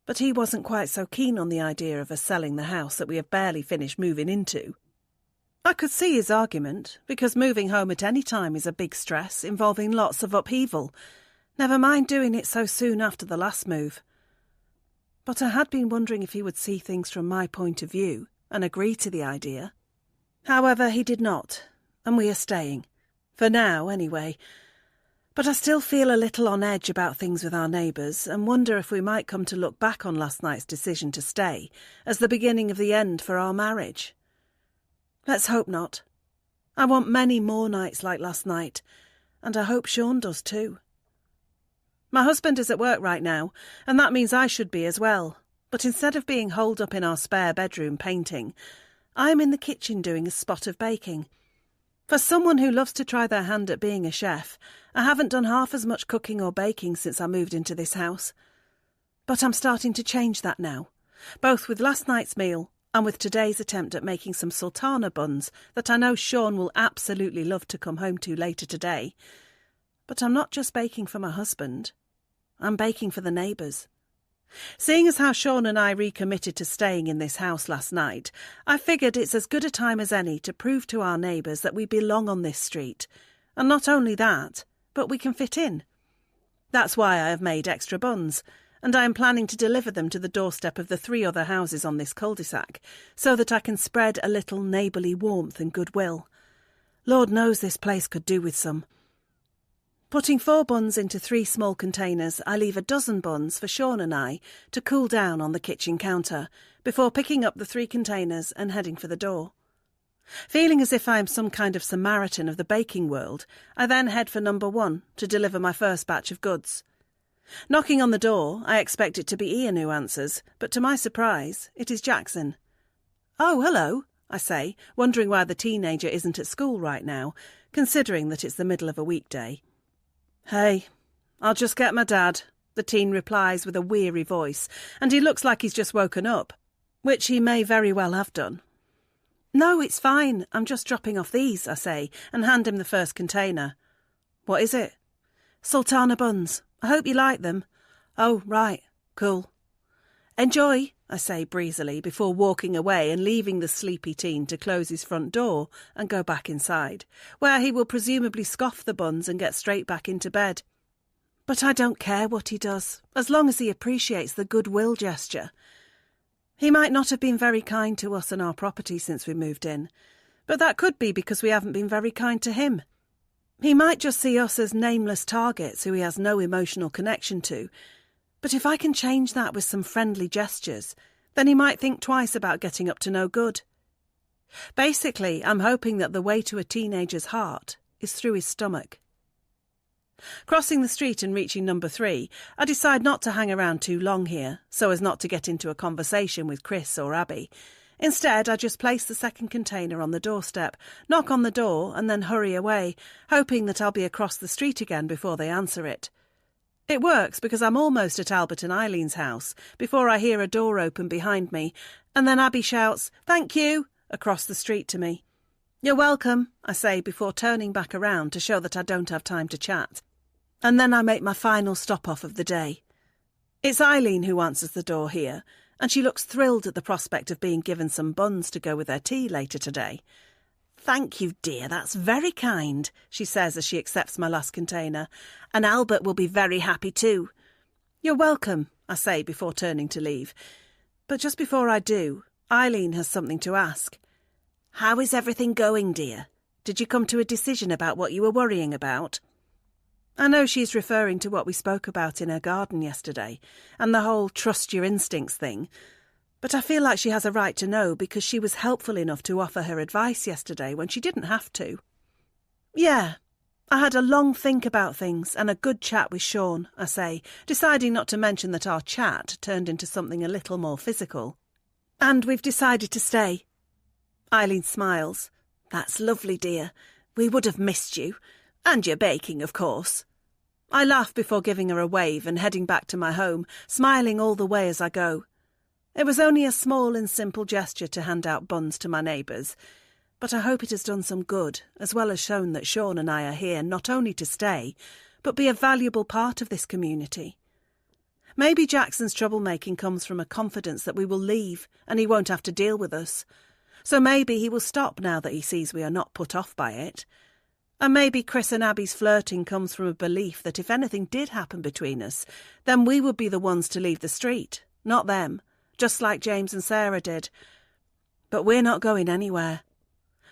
but he wasn't quite so keen on the idea of us selling the house that we have barely finished moving into. I could see his argument, because moving home at any time is a big stress involving lots of upheaval, never mind doing it so soon after the last move. But I had been wondering if he would see things from my point of view and agree to the idea. However, he did not, and we are staying. For now, anyway. But I still feel a little on edge about things with our neighbours and wonder if we might come to look back on last night's decision to stay as the beginning of the end for our marriage. Let's hope not. I want many more nights like last night, and I hope Sean does too. My husband is at work right now, and that means I should be as well. But instead of being holed up in our spare bedroom painting, I am in the kitchen doing a spot of baking. For someone who loves to try their hand at being a chef, I haven't done half as much cooking or baking since I moved into this house. But I'm starting to change that now, both with last night's meal and with today's attempt at making some sultana buns that I know Sean will absolutely love to come home to later today. But I'm not just baking for my husband. I'm baking for the neighbours. Seeing as how Sean and I recommitted to staying in this house last night, I figured it's as good a time as any to prove to our neighbours that we belong on this street. And not only that, but we can fit in. That's why I have made extra buns, and I am planning to deliver them to the doorstep of the 3 other houses on this cul-de-sac, so that I can spread a little neighbourly warmth and goodwill. Lord knows this place could do with some. Putting 4 buns into 3 small containers, I leave a dozen buns for Sean and I to cool down on the kitchen counter, before picking up the 3 containers and heading for the door. Feeling as if I am some kind of Samaritan of the baking world, I then head for number 1 to deliver my first batch of goods. Knocking on the door, I expect it to be Ian who answers, but to my surprise, it is Jackson. "Oh, hello," I say, wondering why the teenager isn't at school right now, considering that it's the middle of a weekday. "Hey, I'll just get my dad," the teen replies with a weary voice, and he looks like he's just woken up, which he may very well have done. "No, it's fine, I'm just dropping off these," I say, and hand him the first container. "What is it?" "Sultana buns. I hope you like them." "Oh, right, cool." "Enjoy," I say breezily, before walking away and leaving the sleepy teen to close his front door and go back inside, where he will presumably scoff the buns and get straight back into bed. But I don't care what he does, as long as he appreciates the goodwill gesture. He might not have been very kind to us and our property since we moved in, but that could be because we haven't been very kind to him. He might just see us as nameless targets who he has no emotional connection to, but if I can change that with some friendly gestures, then he might think twice about getting up to no good. Basically, I'm hoping that the way to a teenager's heart is through his stomach. Crossing the street and reaching number 3, I decide not to hang around too long here, so as not to get into a conversation with Chris or Abby. Instead, I just place the second container on the doorstep, knock on the door and then hurry away, hoping that I'll be across the street again before they answer it. It works because I'm almost at Albert and Eileen's house before I hear a door open behind me, and then Abby shouts, "Thank you," across the street to me. "You're welcome," I say before turning back around to show that I don't have time to chat. And then I make my final stop-off of the day. It's Eileen who answers the door here, and she looks thrilled at the prospect of being given some buns to go with her tea later today. "Thank you, dear, that's very kind," she says as she accepts my last container, "and Albert will be very happy too." "You're welcome," I say before turning to leave. But just before I do, Eileen has something to ask. "How is everything going, dear? Did you come to a decision about what you were worrying about?" I know she's referring to what we spoke about in her garden yesterday, and the whole trust your instincts thing, but I feel like she has a right to know because she was helpful enough to offer her advice yesterday when she didn't have to. "Yeah, I had a long think about things and a good chat with Sean," I say, deciding not to mention that our chat turned into something a little more physical. "And we've decided to stay." Eileen smiles. "That's lovely, dear. We would have missed you. And your baking, of course." I laugh before giving her a wave and heading back to my home, smiling all the way as I go. It was only a small and simple gesture to hand out buns to my neighbours, But I hope it has done some good, as well as shown that Sean and I are here not only to stay, but be a valuable part of this community. Maybe Jackson's troublemaking comes from a confidence that we will leave and he won't have to deal with us. So maybe he will stop now that he sees we are not put off by it. And maybe Chris and Abby's flirting comes from a belief that if anything did happen between us, then we would be the ones to leave the street, not them, just like James and Sarah did. But we're not going anywhere.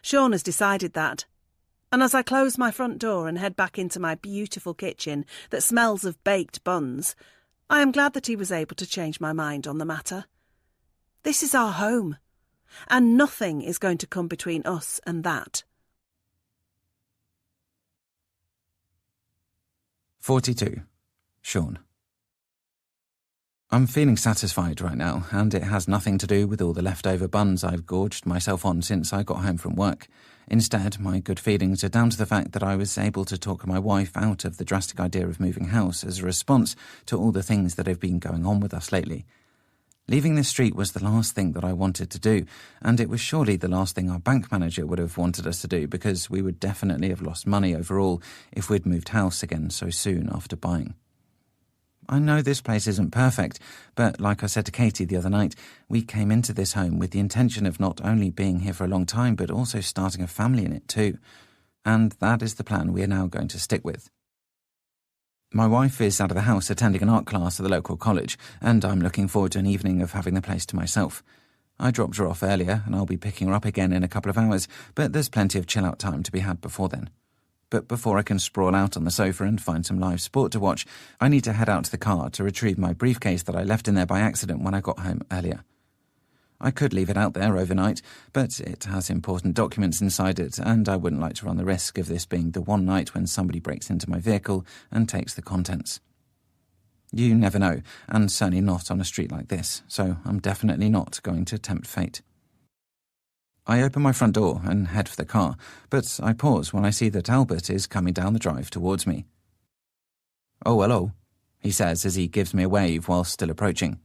Sean has decided that. And as I close my front door and head back into my beautiful kitchen that smells of baked buns, I am glad that he was able to change my mind on the matter. This is our home, and nothing is going to come between us and that. 42. Sean. I'm feeling satisfied right now, and it has nothing to do with all the leftover buns I've gorged myself on since I got home from work. Instead, my good feelings are down to the fact that I was able to talk my wife out of the drastic idea of moving house as a response to all the things that have been going on with us lately. Leaving this street was the last thing that I wanted to do, and it was surely the last thing our bank manager would have wanted us to do, because we would definitely have lost money overall if we'd moved house again so soon after buying. I know this place isn't perfect, but like I said to Katie the other night, we came into this home with the intention of not only being here for a long time, but also starting a family in it too. And that is the plan we are now going to stick with. My wife is out of the house attending an art class at the local college, and I'm looking forward to an evening of having the place to myself. I dropped her off earlier, and I'll be picking her up again in a couple of hours, but there's plenty of chill-out time to be had before then. But before I can sprawl out on the sofa and find some live sport to watch, I need to head out to the car to retrieve my briefcase that I left in there by accident when I got home earlier. I could leave it out there overnight, but it has important documents inside it, and I wouldn't like to run the risk of this being the one night when somebody breaks into my vehicle and takes the contents. You never know, and certainly not on a street like this, so I'm definitely not going to tempt fate. I open my front door and head for the car, but I pause when I see that Albert is coming down the drive towards me. "Oh, hello," he says as he gives me a wave while still approaching.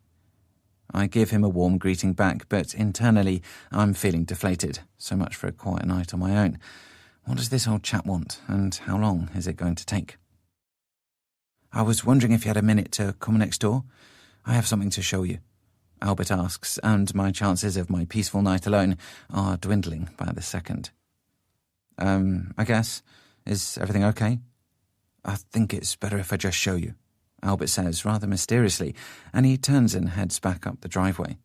I give him a warm greeting back, but internally I'm feeling deflated. So much for a quiet night on my own. What does this old chap want, and how long is it going to take? "I was wondering if you had a minute to come next door. I have something to show you," Albert asks, and my chances of my peaceful night alone are dwindling by the second. I guess. Is everything okay?" "I think it's better if I just show you," Albert says rather mysteriously, and he turns and heads back up the driveway.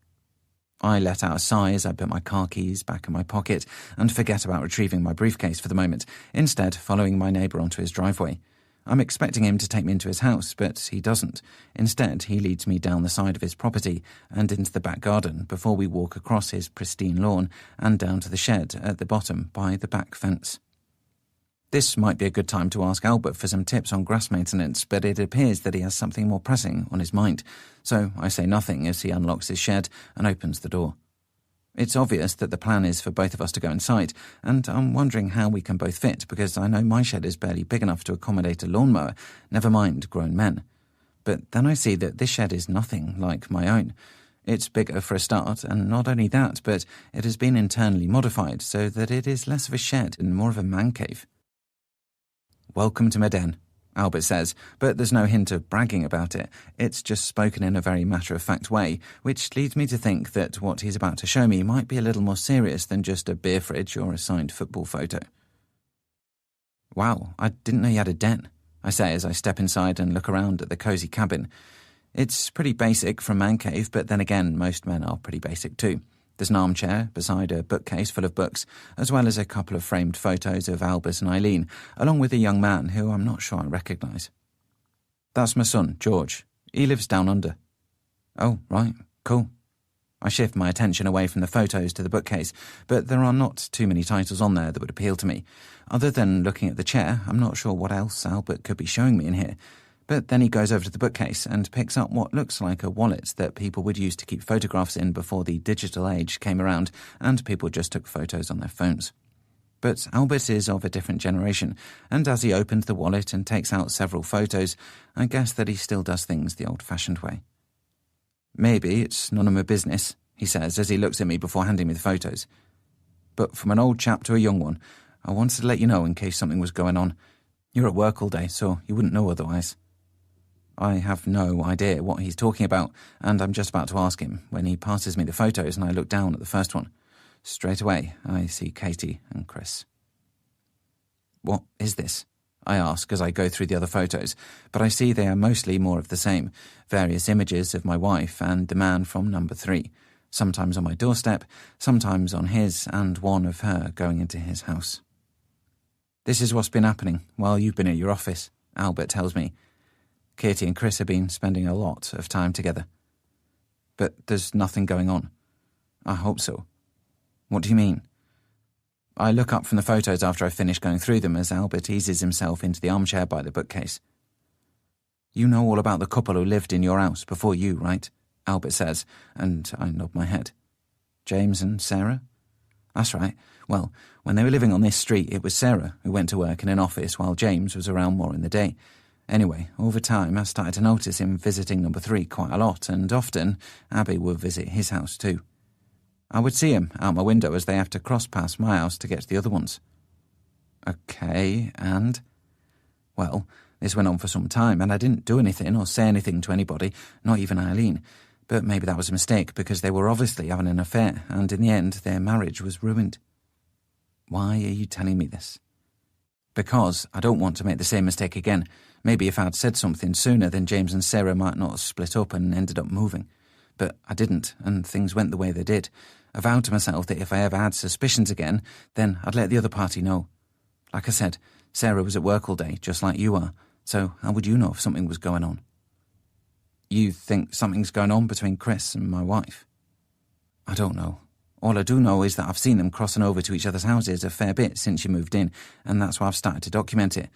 I let out a sigh as I put my car keys back in my pocket and forget about retrieving my briefcase for the moment, instead following my neighbour onto his driveway. I'm expecting him to take me into his house, but he doesn't. Instead, he leads me down the side of his property and into the back garden before we walk across his pristine lawn and down to the shed at the bottom by the back fence. This might be a good time to ask Albert for some tips on grass maintenance, but it appears that he has something more pressing on his mind, so I say nothing as he unlocks his shed and opens the door. It's obvious that the plan is for both of us to go inside, and I'm wondering how we can both fit, because I know my shed is barely big enough to accommodate a lawnmower, never mind grown men. But then I see that this shed is nothing like my own. It's bigger for a start, and not only that, but it has been internally modified so that it is less of a shed and more of a man cave. "Welcome to my den," Albert says, but there's no hint of bragging about it. It's just spoken in a very matter-of-fact way, which leads me to think that what he's about to show me might be a little more serious than just a beer fridge or a signed football photo. "Wow, I didn't know you had a den," I say as I step inside and look around at the cosy cabin. It's pretty basic for a man cave, but then again, most men are pretty basic too. There's an armchair beside a bookcase full of books, as well as a couple of framed photos of Albert and Eileen, along with a young man who I'm not sure I recognise. "That's my son, George. He lives down under." "Oh, right, cool." I shift my attention away from the photos to the bookcase, but there are not too many titles on there that would appeal to me. Other than looking at the chair, I'm not sure what else Albert could be showing me in here. But then he goes over to the bookcase and picks up what looks like a wallet that people would use to keep photographs in before the digital age came around and people just took photos on their phones. But Albert is of a different generation, and as he opens the wallet and takes out several photos, I guess that he still does things the old-fashioned way. "Maybe it's none of my business," he says as he looks at me before handing me the photos. but from an old chap to a young one, I wanted to let you know in case something was going on. You're at work all day, so you wouldn't know otherwise. I have no idea what he's talking about, and I'm just about to ask him when he passes me the photos and I look down at the first one. Straight away, I see Katie and Chris. What is this? I ask as I go through the other photos, but I see they are mostly more of the same, various images of my wife and the man from number 3, sometimes on my doorstep, sometimes on his, and one of her going into his house. This is what's been happening while you've been at your office, Albert tells me. Katie and Chris have been spending a lot of time together. But there's nothing going on. I hope so. What do you mean? I look up from the photos after I finish going through them as Albert eases himself into the armchair by the bookcase. You know all about the couple who lived in your house before you, right? Albert says, and I nod my head. James and Sarah? That's right. Well, when they were living on this street, it was Sarah who went to work in an office while James was around more in the day. Anyway, over time I started to notice him visiting number 3 quite a lot, and often Abby would visit his house too. I would see him out my window as they have to cross past my house to get to the other ones. Okay, and? Well, this went on for some time, and I didn't do anything or say anything to anybody, not even Eileen. But maybe that was a mistake, because they were obviously having an affair, and in the end their marriage was ruined. Why are you telling me this? Because I don't want to make the same mistake again. Maybe if I'd said something sooner, then James and Sarah might not have split up and ended up moving. But I didn't, and things went the way they did. I vowed to myself that if I ever had suspicions again, then I'd let the other party know. Like I said, Sarah was at work all day, just like you are, so how would you know if something was going on? You think something's going on between Chris and my wife? I don't know. All I do know is that I've seen them crossing over to each other's houses a fair bit since you moved in, and that's why I've started to document it.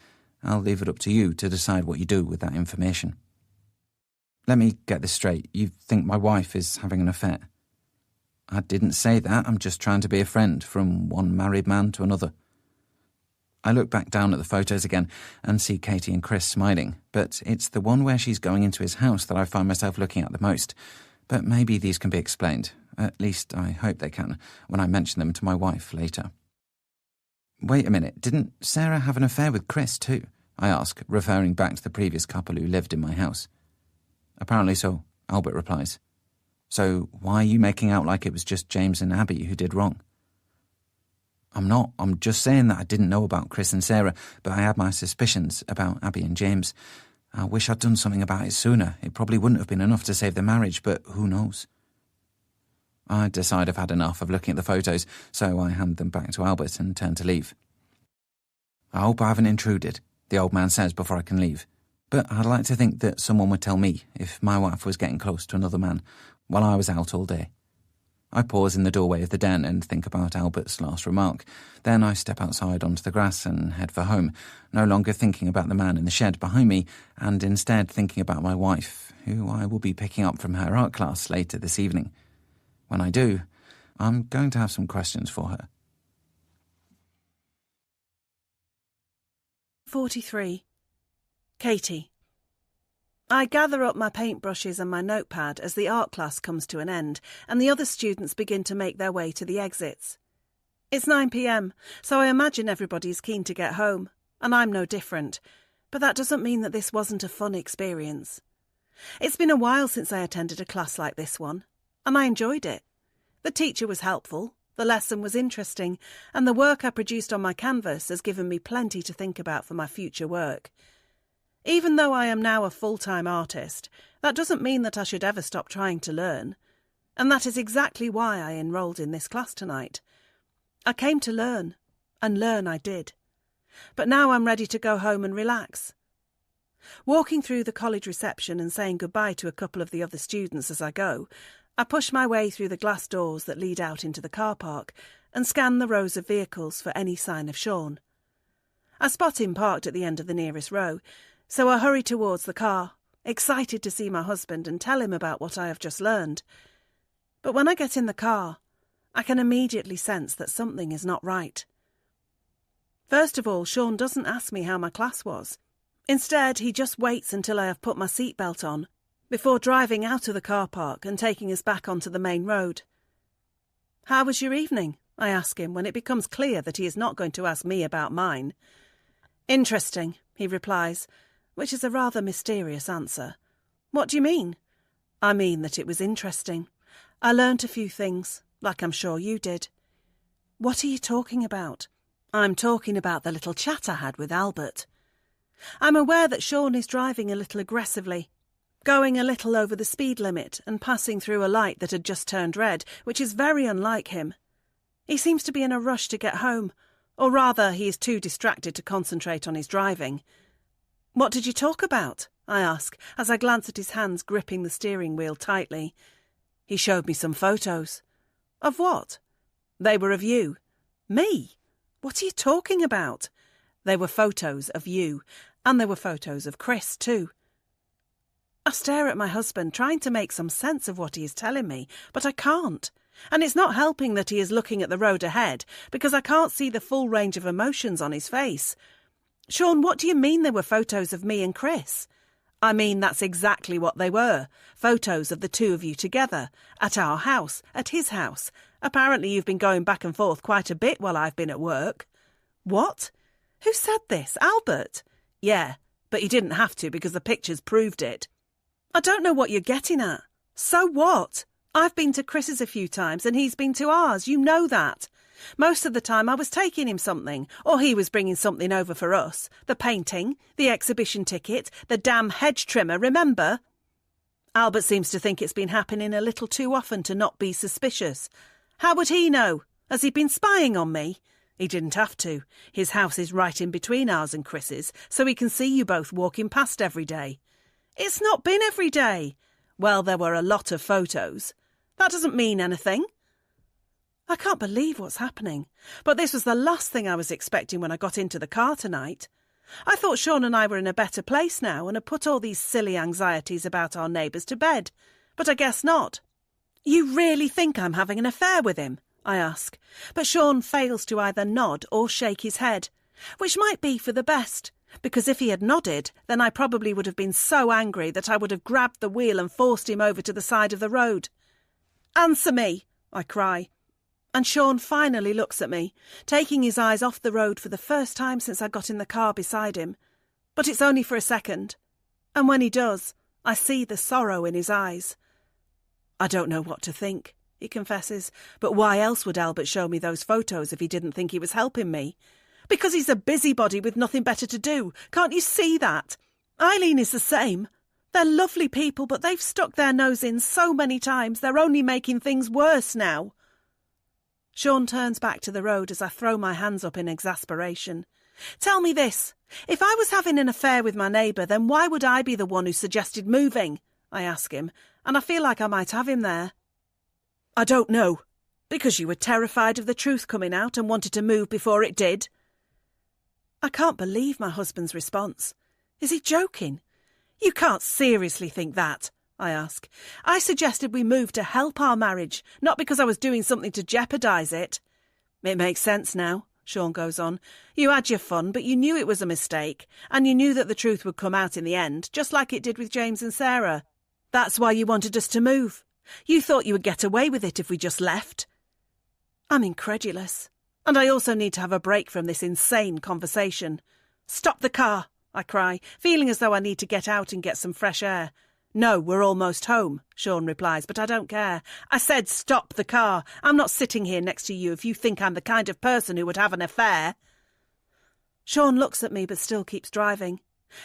I'll leave it up to you to decide what you do with that information. Let me get this straight. You think my wife is having an affair? I didn't say that. I'm just trying to be a friend from one married man to another. I look back down at the photos again and see Katie and Chris smiling, but it's the one where she's going into his house that I find myself looking at the most. But maybe these can be explained. At least I hope they can, when I mention them to my wife later. Wait a minute, didn't Sarah have an affair with Chris too? I ask, referring back to the previous couple who lived in my house. Apparently so, Albert replies. So why are you making out like it was just James and Abby who did wrong? I'm not. I'm just saying that I didn't know about Chris and Sarah, but I had my suspicions about Abby and James. I wish I'd done something about it sooner. It probably wouldn't have been enough to save the marriage, but who knows? I decide I've had enough of looking at the photos, so I hand them back to Albert and turn to leave. I hope I haven't intruded, the old man says before I can leave. But I'd like to think that someone would tell me if my wife was getting close to another man while I was out all day. I pause in the doorway of the den and think about Albert's last remark. Then I step outside onto the grass and head for home, no longer thinking about the man in the shed behind me, and instead thinking about my wife, who I will be picking up from her art class later this evening. When I do, I'm going to have some questions for her. 43. Katie. I gather up my paintbrushes and my notepad as the art class comes to an end and the other students begin to make their way to the exits. It's 9 p.m, so I imagine everybody's keen to get home, and I'm no different, but that doesn't mean that this wasn't a fun experience. It's been a while since I attended a class like this one, and I enjoyed it. The teacher was helpful, the lesson was interesting, and the work I produced on my canvas has given me plenty to think about for my future work. Even though I am now a full-time artist, that doesn't mean that I should ever stop trying to learn. And that is exactly why I enrolled in this class tonight. I came to learn, and learn I did. But now I'm ready to go home and relax. Walking through the college reception and saying goodbye to a couple of the other students as I go, I push my way through the glass doors that lead out into the car park and scan the rows of vehicles for any sign of Sean. I spot him parked at the end of the nearest row, so I hurry towards the car, excited to see my husband and tell him about what I have just learned. But when I get in the car, I can immediately sense that something is not right. First of all, Sean doesn't ask me how my class was. Instead, he just waits until I have put my seatbelt on, before driving out of the car park and taking us back onto the main road. "How was your evening?" I ask him when it becomes clear that he is not going to ask me about mine. Interesting, he replies, which is a rather mysterious answer. What do you mean? I mean that it was interesting. I learnt a few things, like I'm sure you did. What are you talking about? I'm talking about the little chat I had with Albert. I'm aware that Sean is driving a little aggressively, going a little over the speed limit and passing through a light that had just turned red, which is very unlike him. He seems to be in a rush to get home, or rather he is too distracted to concentrate on his driving. What did you talk about? I ask, as I glance at his hands gripping the steering wheel tightly. He showed me some photos. Of what? They were of you. Me? What are you talking about? They were photos of you, and there were photos of Chris too. I stare at my husband, trying to make some sense of what he is telling me, but I can't. And it's not helping that he is looking at the road ahead, because I can't see the full range of emotions on his face. Sean, what do you mean there were photos of me and Chris? I mean, that's exactly what they were. Photos of the two of you together, at our house, at his house. Apparently you've been going back and forth quite a bit while I've been at work. What? Who said this? Albert? Yeah, but he didn't have to because the pictures proved it. I don't know what you're getting at. So what? I've been to Chris's a few times and he's been to ours, you know that. Most of the time I was taking him something, or he was bringing something over for us. The painting, the exhibition ticket, the damn hedge trimmer, remember? Albert seems to think it's been happening a little too often to not be suspicious. How would he know? Has he been spying on me? He didn't have to. His house is right in between ours and Chris's, so he can see you both walking past every day. It's not been every day. Well, there were a lot of photos. That doesn't mean anything. I can't believe what's happening, but this was the last thing I was expecting when I got into the car tonight. I thought Sean and I were in a better place now and had put all these silly anxieties about our neighbours to bed, but I guess not. You really think I'm having an affair with him? I ask, but Sean fails to either nod or shake his head, which might be for the best, because if he had nodded, then I probably would have been so angry that I would have grabbed the wheel and forced him over to the side of the road. Answer me, I cry. And Sean finally looks at me, taking his eyes off the road for the first time since I got in the car beside him. But it's only for a second. And when he does, I see the sorrow in his eyes. I don't know what to think, he confesses, but why else would Albert show me those photos if he didn't think he was helping me? Because he's a busybody with nothing better to do. Can't you see that? Eileen is the same. They're lovely people, but they've stuck their nose in so many times they're only making things worse now. Sean turns back to the road as I throw my hands up in exasperation. Tell me this. If I was having an affair with my neighbour, then why would I be the one who suggested moving? I ask him, and I feel like I might have him there. I don't know. Because you were terrified of the truth coming out and wanted to move before it did? I can't believe my husband's response. Is he joking? You can't seriously think that, I ask. I suggested we move to help our marriage, not because I was doing something to jeopardise it. It makes sense now, Sean goes on. You had your fun, but you knew it was a mistake, and you knew that the truth would come out in the end, just like it did with James and Sarah. That's why you wanted us to move. You thought you would get away with it if we just left. I'm incredulous, and I also need to have a break from this insane conversation. Stop the car, I cry, feeling as though I need to get out and get some fresh air. No, we're almost home, Sean replies, but I don't care. I said stop the car. I'm not sitting here next to you if you think I'm the kind of person who would have an affair. Sean looks at me but still keeps driving.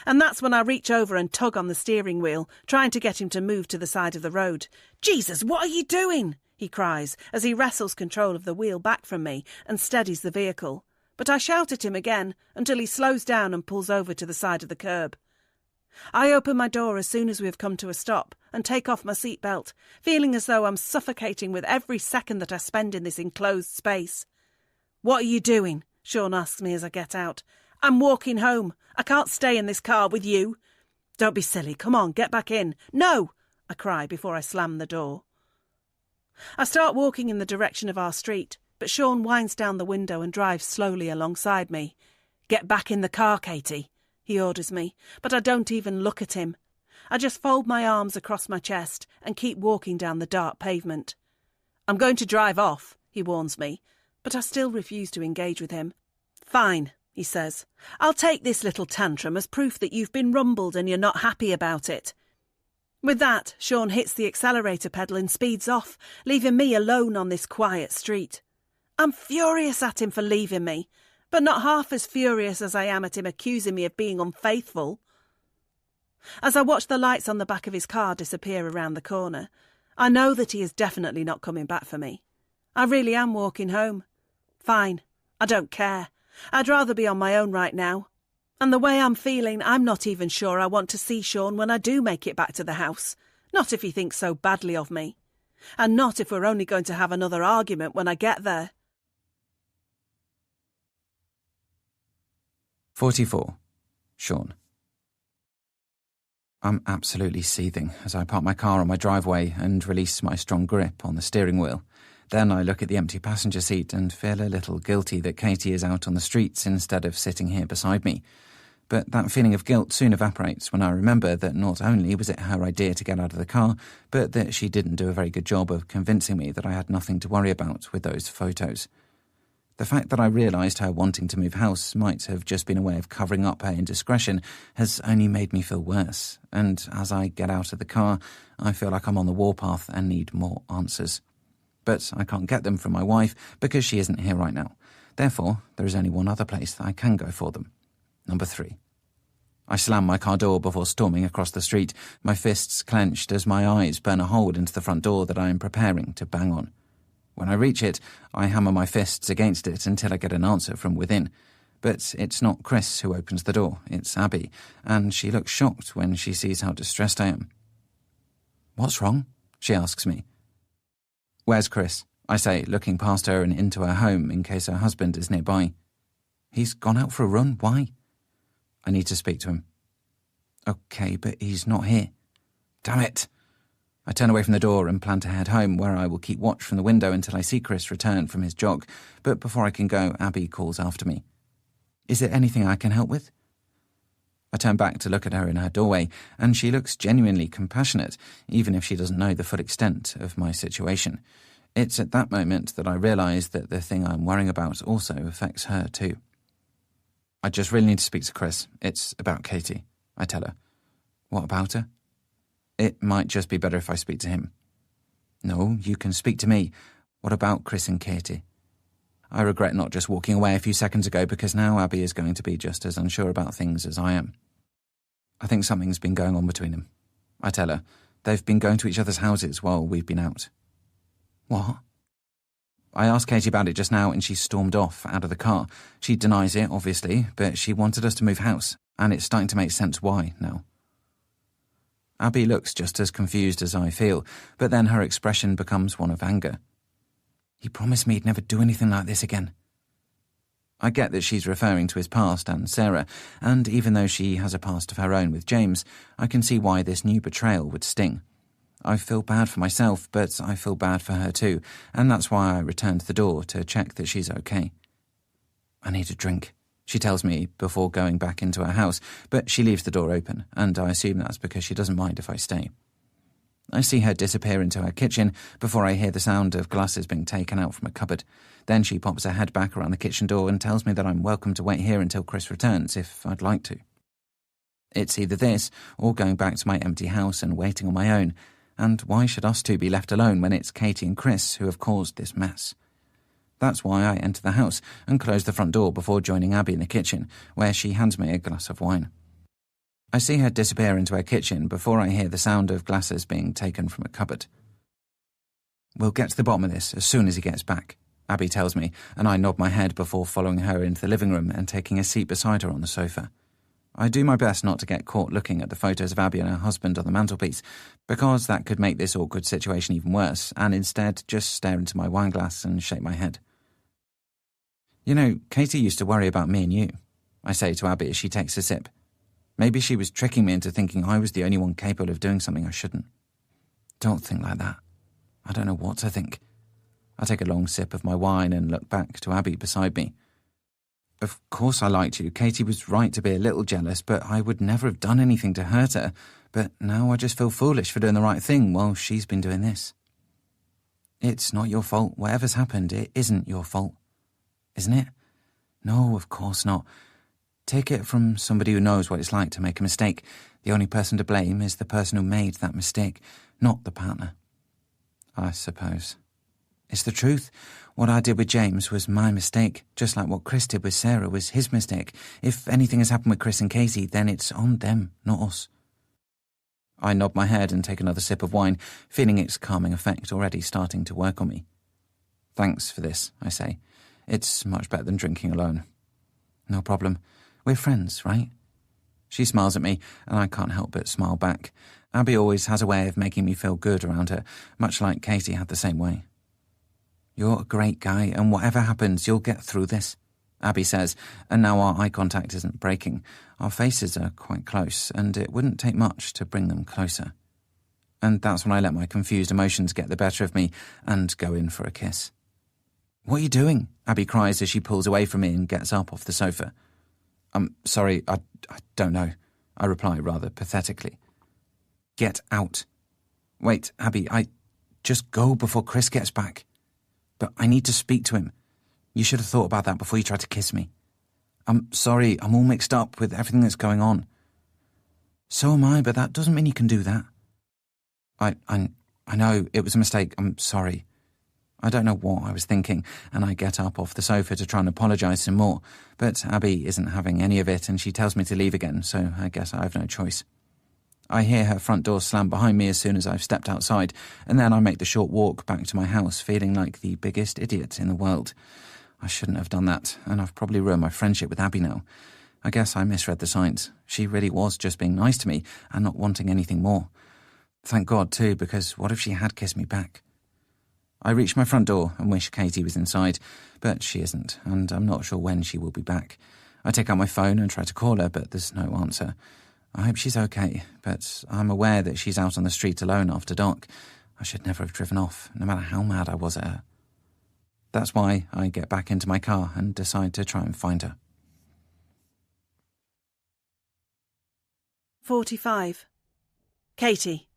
And that's when I reach over and tug on the steering wheel, trying to get him to move to the side of the road. Jesus, what are you doing? He cries as he wrestles control of the wheel back from me and steadies the vehicle. But I shout at him again until he slows down and pulls over to the side of the curb. I open my door as soon as we have come to a stop and take off my seatbelt, feeling as though I'm suffocating with every second that I spend in this enclosed space. What are you doing? Sean asks me as I get out. I'm walking home. I can't stay in this car with you. Don't be silly. Come on, get back in. No, I cry before I slam the door. I start walking in the direction of our street, but Sean winds down the window and drives slowly alongside me. Get back in the car, Katie, he orders me, but I don't even look at him. I just fold my arms across my chest and keep walking down the dark pavement. I'm going to drive off, he warns me, but I still refuse to engage with him. "Fine," he says. "I'll take this little tantrum as proof that you've been rumbled and you're not happy about it." With that, Sean hits the accelerator pedal and speeds off, leaving me alone on this quiet street. I'm furious at him for leaving me, but not half as furious as I am at him accusing me of being unfaithful. As I watch the lights on the back of his car disappear around the corner, I know that he is definitely not coming back for me. I really am walking home. Fine, I don't care. I'd rather be on my own right now. And the way I'm feeling, I'm not even sure I want to see Sean when I do make it back to the house. Not if he thinks so badly of me. And not if we're only going to have another argument when I get there. 44. Sean. I'm absolutely seething as I park my car on my driveway and release my strong grip on the steering wheel. Then I look at the empty passenger seat and feel a little guilty that Katie is out on the streets instead of sitting here beside me. But that feeling of guilt soon evaporates when I remember that not only was it her idea to get out of the car, but that she didn't do a very good job of convincing me that I had nothing to worry about with those photos. The fact that I realised her wanting to move house might have just been a way of covering up her indiscretion has only made me feel worse, and as I get out of the car, I feel like I'm on the warpath and need more answers. But I can't get them from my wife because she isn't here right now. Therefore, there is only one other place that I can go for them. Number 3. I slam my car door before storming across the street, my fists clenched as my eyes burn a hole into the front door that I am preparing to bang on. When I reach it, I hammer my fists against it until I get an answer from within. But it's not Chris who opens the door, it's Abby, and she looks shocked when she sees how distressed I am. "What's wrong?" she asks me. "Where's Chris?" I say, looking past her and into her home in case her husband is nearby. "He's gone out for a run. Why?" "I need to speak to him." "Okay, but he's not here." "Damn it!" I turn away from the door and plan to head home, where I will keep watch from the window until I see Chris return from his jog, but before I can go, Abby calls after me. "Is there anything I can help with?" I turn back to look at her in her doorway, and she looks genuinely compassionate, even if she doesn't know the full extent of my situation. It's at that moment that I realise that the thing I'm worrying about also affects her too. "I just really need to speak to Chris. It's about Katie," I tell her. "What about her?" "It might just be better if I speak to him." "No, you can speak to me. What about Chris and Katie?" I regret not just walking away a few seconds ago because now Abby is going to be just as unsure about things as I am. "I think something's been going on between them," I tell her. "They've been going to each other's houses while we've been out." "What?" I asked Katie about it just now and she stormed off out of the car. She denies it, obviously, but she wanted us to move house, and it's starting to make sense why now. Abby looks just as confused as I feel, but then her expression becomes one of anger. "He promised me he'd never do anything like this again." I get that she's referring to his past and Sarah, and even though she has a past of her own with James, I can see why this new betrayal would sting. I feel bad for myself, but I feel bad for her too, and that's why I return to the door to check that she's okay. "I need a drink," she tells me before going back into her house, but she leaves the door open, and I assume that's because she doesn't mind if I stay. I see her disappear into her kitchen before I hear the sound of glasses being taken out from a cupboard. Then she pops her head back around the kitchen door and tells me that I'm welcome to wait here until Chris returns if I'd like to. It's either this or going back to my empty house and waiting on my own, and why should us two be left alone when it's Katie and Chris who have caused this mess? That's why I enter the house and close the front door before joining Abby in the kitchen, where she hands me a glass of wine. I see her disappear into her kitchen before I hear the sound of glasses being taken from a cupboard. "We'll get to the bottom of this as soon as he gets back," Abby tells me, and I nod my head before following her into the living room and taking a seat beside her on the sofa. I do my best not to get caught looking at the photos of Abby and her husband on the mantelpiece, because that could make this awkward situation even worse, and instead just stare into my wine glass and shake my head. "You know, Katie used to worry about me and you," I say to Abby as she takes a sip. "Maybe she was tricking me into thinking I was the only one capable of doing something I shouldn't." "Don't think like that. I don't know what to think." I take a long sip of my wine and look back to Abby beside me. "Of course I liked you. Katie was right to be a little jealous, but I would never have done anything to hurt her. But now I just feel foolish for doing the right thing while she's been doing this." "It's not your fault. Whatever's happened, it isn't your fault." isn't it? No, of course not. Take it from somebody who knows what it's like to make a mistake. The only person to blame is the person who made that mistake, not the partner. I suppose. It's the truth. What I did with James was my mistake, just like what Chris did with Sarah was his mistake. If anything has happened with Chris and Katie, then it's on them, not us. I nod my head and take another sip of wine, feeling its calming effect already starting to work on me. Thanks for this, I say. It's much better than drinking alone. No problem. We're friends, right? She smiles at me, and I can't help but smile back. Abby always has a way of making me feel good around her, much like Katie had the same way. You're a great guy, and whatever happens, you'll get through this, Abby says, and now our eye contact isn't breaking. Our faces are quite close, and it wouldn't take much to bring them closer. And that's when I let my confused emotions get the better of me and go in for a kiss. What are you doing? Abby cries as she pulls away from me and gets up off the sofa. I'm sorry, I don't know, I reply rather pathetically. Get out. Wait, Abby, just go before Chris gets back. But I need to speak to him. You should have thought about that before you tried to kiss me. I'm sorry, I'm all mixed up with everything that's going on. So am I, but that doesn't mean you can do that. I know, it was a mistake, I'm sorry. I don't know what I was thinking, and I get up off the sofa to try and apologise some more, but Abby isn't having any of it, and she tells me to leave again, so I guess I have no choice. I hear her front door slam behind me as soon as I've stepped outside, and then I make the short walk back to my house, feeling like the biggest idiot in the world. I shouldn't have done that, and I've probably ruined my friendship with Abby now. I guess I misread the signs. She really was just being nice to me and not wanting anything more. Thank God, too, because what if she had kissed me back? I reach my front door and wish Katie was inside, but she isn't, and I'm not sure when she will be back. I take out my phone and try to call her, but there's no answer. I hope she's okay, but I'm aware that she's out on the street alone after dark. I should never have driven off, no matter how mad I was at her. That's why I get back into my car and decide to try and find her. 45. Katie.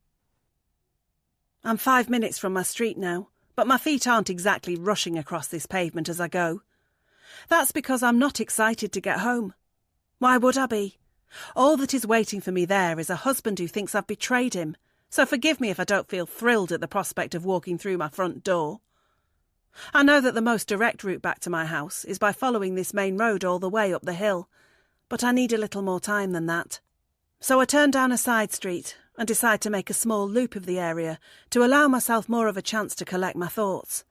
I'm 5 minutes from my street now, but my feet aren't exactly rushing across this pavement as I go. That's because I'm not excited to get home. Why would I be? All that is waiting for me there is a husband who thinks I've betrayed him, so forgive me if I don't feel thrilled at the prospect of walking through my front door. I know that the most direct route back to my house is by following this main road all the way up the hill, but I need a little more time than that. So I turn down a side street and decide to make a small loop of the area to allow myself more of a chance to collect my thoughts.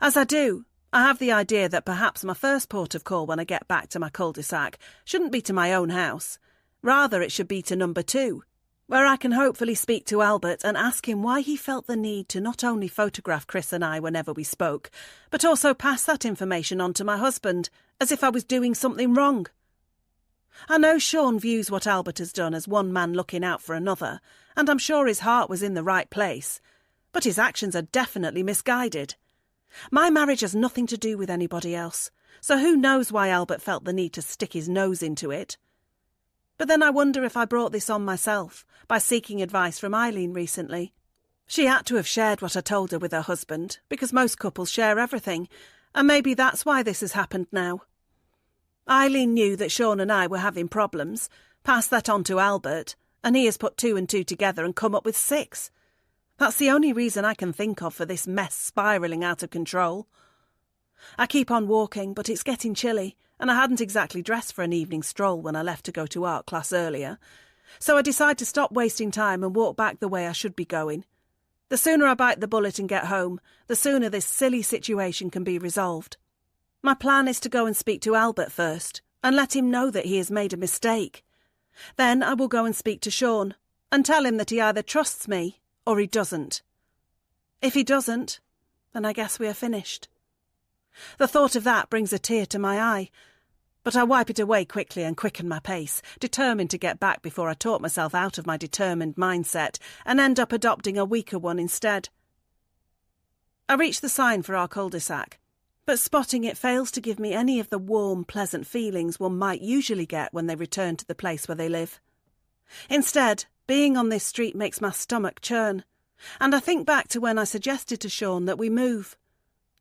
As I do, I have the idea that perhaps my first port of call when I get back to my cul-de-sac shouldn't be to my own house. Rather, it should be to number 2, where I can hopefully speak to Albert and ask him why he felt the need to not only photograph Chris and I whenever we spoke, but also pass that information on to my husband, as if I was doing something wrong. I know Sean views what Albert has done as one man looking out for another, and I'm sure his heart was in the right place, but his actions are definitely misguided. My marriage has nothing to do with anybody else, so who knows why Albert felt the need to stick his nose into it. But then I wonder if I brought this on myself by seeking advice from Eileen recently. She had to have shared what I told her with her husband, because most couples share everything, and maybe that's why this has happened now. Eileen knew that Sean and I were having problems, passed that on to Albert, and he has put 2 and 2 together and come up with 6. That's the only reason I can think of for this mess spiralling out of control. I keep on walking, but it's getting chilly, and I hadn't exactly dressed for an evening stroll when I left to go to art class earlier, so I decide to stop wasting time and walk back the way I should be going. The sooner I bite the bullet and get home, the sooner this silly situation can be resolved. My plan is to go and speak to Albert first, and let him know that he has made a mistake. Then I will go and speak to Sean, and tell him that he either trusts me or he doesn't. If he doesn't, then I guess we are finished. The thought of that brings a tear to my eye, but I wipe it away quickly and quicken my pace, determined to get back before I talk myself out of my determined mindset and end up adopting a weaker one instead. I reach the sign for our cul-de-sac, but spotting it fails to give me any of the warm, pleasant feelings one might usually get when they return to the place where they live. Instead, being on this street makes my stomach churn, and I think back to when I suggested to Sean that we move.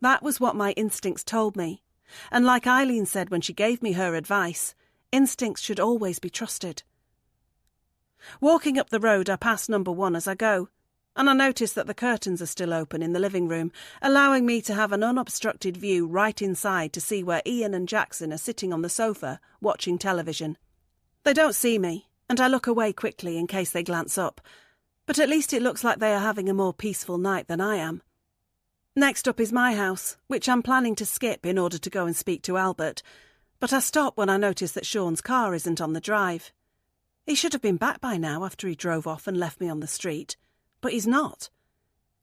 That was what my instincts told me, And like Eileen said when she gave me her advice, instincts should always be trusted. Walking up the road, I pass number 1 as I go, and I notice that the curtains are still open in the living room, allowing me to have an unobstructed view right inside to see where Ian and Jackson are sitting on the sofa, watching television. They don't see me, and I look away quickly in case they glance up, but at least it looks like they are having a more peaceful night than I am. Next up is my house, which I'm planning to skip in order to go and speak to Albert, but I stop when I notice that Sean's car isn't on the drive. He should have been back by now after he drove off and left me on the street, but he's not.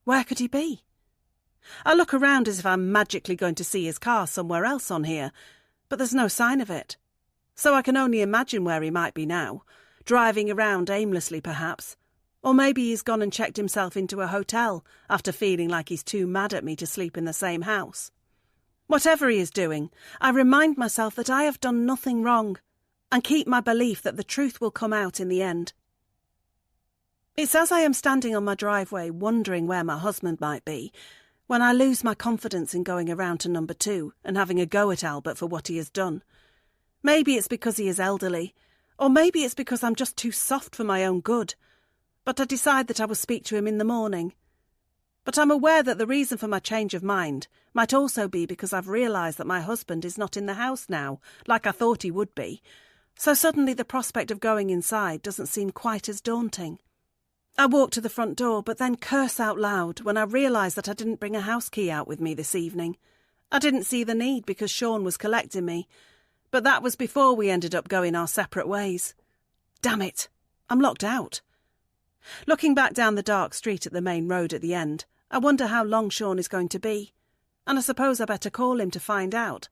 Where could he be? I look around as if I'm magically going to see his car somewhere else on here, but there's no sign of it. So I can only imagine where he might be now, driving around aimlessly perhaps. Or maybe he's gone and checked himself into a hotel after feeling like he's too mad at me to sleep in the same house. Whatever he is doing, I remind myself that I have done nothing wrong and keep my belief that the truth will come out in the end. It's as I am standing on my driveway wondering where my husband might be when I lose my confidence in going around to number 2 and having a go at Albert for what he has done. Maybe it's because he is elderly, or maybe it's because I'm just too soft for my own good. But I decide that I will speak to him in the morning. But I'm aware that the reason for my change of mind might also be because I've realised that my husband is not in the house now, like I thought he would be. So suddenly the prospect of going inside doesn't seem quite as daunting. I walk to the front door, but then curse out loud when I realise that I didn't bring a house key out with me this evening. I didn't see the need because Sean was collecting me, but that was before we ended up going our separate ways. Damn it, I'm locked out. Looking back down the dark street at the main road at the end, I wonder how long Sean is going to be, and I suppose I better call him to find out.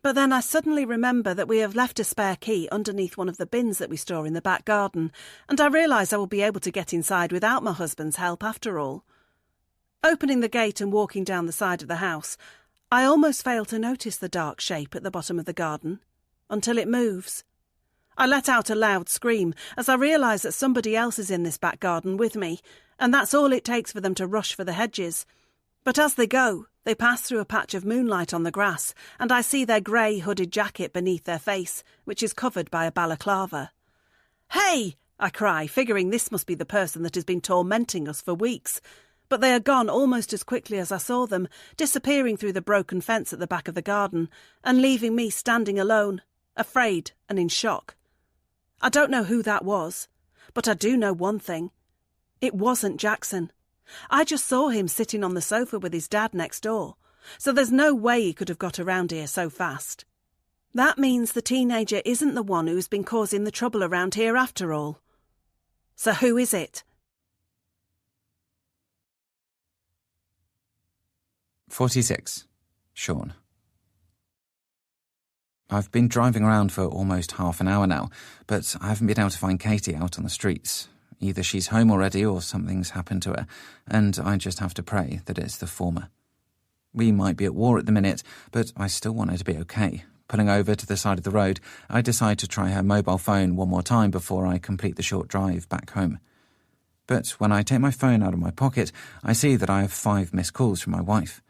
But then I suddenly remember that we have left a spare key underneath one of the bins that we store in the back garden, and I realise I will be able to get inside without my husband's help after all. Opening the gate and walking down the side of the house, I almost fail to notice the dark shape at the bottom of the garden, until it moves. I let out a loud scream as I realise that somebody else is in this back garden with me, and that's all it takes for them to rush for the hedges. But as they go, they pass through a patch of moonlight on the grass, and I see their grey hooded jacket beneath their face, which is covered by a balaclava. "Hey!" I cry, figuring this must be the person that has been tormenting us for weeks. But they are gone almost as quickly as I saw them, disappearing through the broken fence at the back of the garden, and leaving me standing alone, afraid and in shock. I don't know who that was, but I do know one thing. It wasn't Jackson. I just saw him sitting on the sofa with his dad next door, so there's no way he could have got around here so fast. That means the teenager isn't the one who's been causing the trouble around here after all. So who is it? 46. Sean. I've been driving around for almost half an hour now, but I haven't been able to find Katie out on the streets. Either she's home already or something's happened to her, and I just have to pray that it's the former. We might be at war at the minute, but I still want her to be okay. Pulling over to the side of the road, I decide to try her mobile phone one more time before I complete the short drive back home. But when I take my phone out of my pocket, I see that I have 5 missed calls from my wife.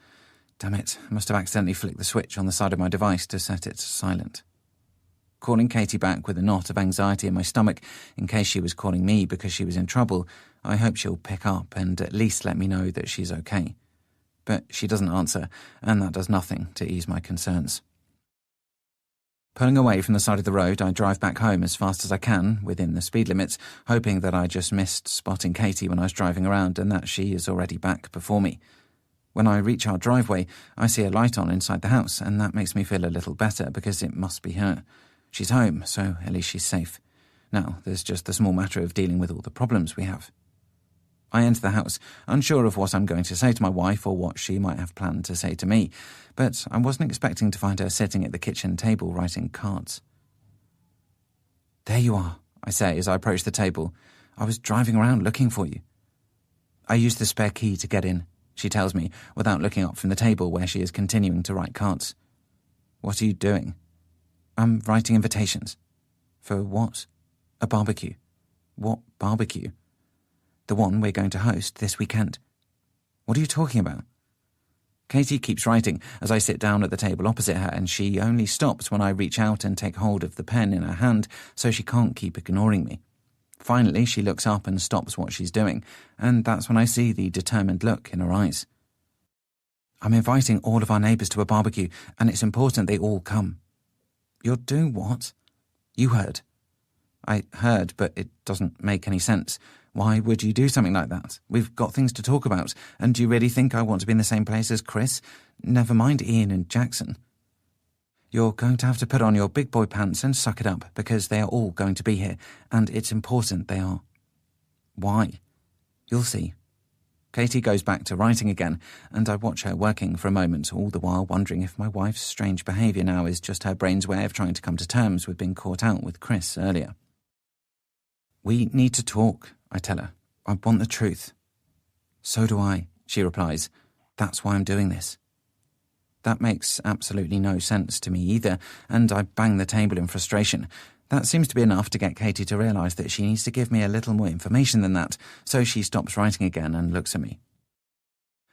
Damn it, I must have accidentally flicked the switch on the side of my device to set it to silent. Calling Katie back with a knot of anxiety in my stomach in case she was calling me because she was in trouble, I hope she'll pick up and at least let me know that she's okay. But she doesn't answer, and that does nothing to ease my concerns. Pulling away from the side of the road, I drive back home as fast as I can, within the speed limits, hoping that I just missed spotting Katie when I was driving around and that she is already back before me. When I reach our driveway, I see a light on inside the house, and that makes me feel a little better because it must be her. She's home, so at least she's safe. Now, there's just the small matter of dealing with all the problems we have. I enter the house, unsure of what I'm going to say to my wife or what she might have planned to say to me, but I wasn't expecting to find her sitting at the kitchen table writing cards. "There you are," I say as I approach the table. "I was driving around looking for you." "I used the spare key to get in," she tells me, without looking up from the table where she is continuing to write cards. "What are you doing?" "I'm writing invitations." "For what?" "A barbecue." "What barbecue?" "The one we're going to host this weekend." "What are you talking about?" Katie keeps writing as I sit down at the table opposite her, and she only stops when I reach out and take hold of the pen in her hand so she can't keep ignoring me. Finally, she looks up and stops what she's doing, and that's when I see the determined look in her eyes. I'm inviting all of our neighbours to a barbecue, and it's important they all come. You're doing what? You heard. I heard, but it doesn't make any sense. Why would you do something like that? We've got things to talk about, and do you really think I want to be in the same place as Chris? Never mind Ian and Jackson. You're going to have to put on your big boy pants and suck it up, because they are all going to be here, and it's important they are. Why? You'll see. Katie goes back to writing again, and I watch her working for a moment, all the while wondering if my wife's strange behaviour now is just her brain's way of trying to come to terms with being caught out with Chris earlier. We need to talk, I tell her. I want the truth. So do I, she replies. That's why I'm doing this. That makes absolutely no sense to me either, and I bang the table in frustration. That seems to be enough to get Katie to realise that she needs to give me a little more information than that, so she stops writing again and looks at me.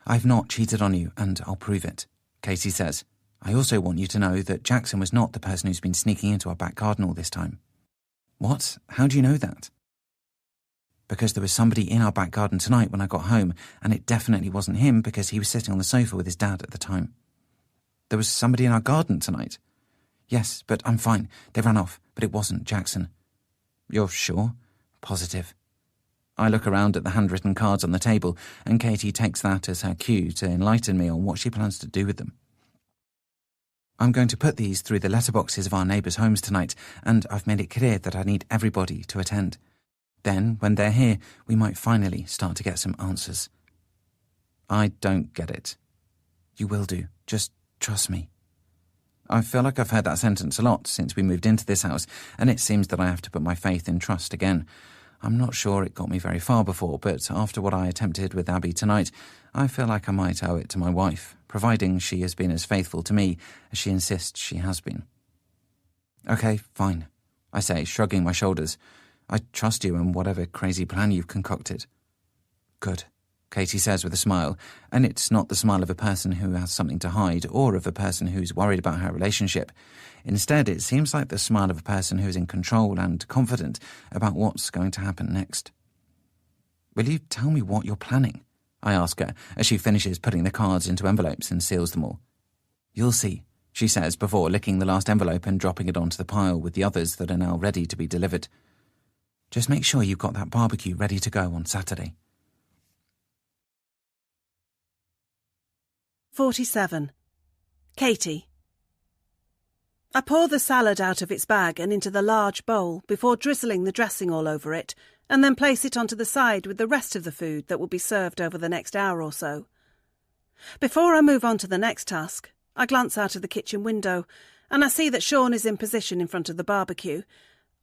I've not cheated on you, and I'll prove it, Katie says. I also want you to know that Jackson was not the person who's been sneaking into our back garden all this time. What? How do you know that? Because there was somebody in our back garden tonight when I got home, and it definitely wasn't him because he was sitting on the sofa with his dad at the time. There was somebody in our garden tonight? Yes, but I'm fine. They ran off, but it wasn't Jackson. You're sure? Positive. I look around at the handwritten cards on the table, and Katie takes that as her cue to enlighten me on what she plans to do with them. I'm going to put these through the letterboxes of our neighbours' homes tonight, and I've made it clear that I need everybody to attend. Then, when they're here, we might finally start to get some answers. I don't get it. You will do. Just trust me. I feel like I've heard that sentence a lot since we moved into this house, and it seems that I have to put my faith in trust again. I'm not sure it got me very far before, but after what I attempted with Abby tonight, I feel like I might owe it to my wife, providing she has been as faithful to me as she insists she has been. Okay, fine, I say, shrugging my shoulders. I trust you in whatever crazy plan you've concocted. Good, Katie says with a smile, and it's not the smile of a person who has something to hide or of a person who's worried about her relationship. Instead, it seems like the smile of a person who's in control and confident about what's going to happen next. Will you tell me what you're planning? I ask her as she finishes putting the cards into envelopes and seals them all. You'll see, she says before licking the last envelope and dropping it onto the pile with the others that are now ready to be delivered. Just make sure you've got that barbecue ready to go on Saturday. 47. Katie. I pour the salad out of its bag and into the large bowl before drizzling the dressing all over it, and then place it onto the side with the rest of the food that will be served over the next hour or so. Before I move on to the next task, I glance out of the kitchen window, and I see that Sean is in position in front of the barbecue,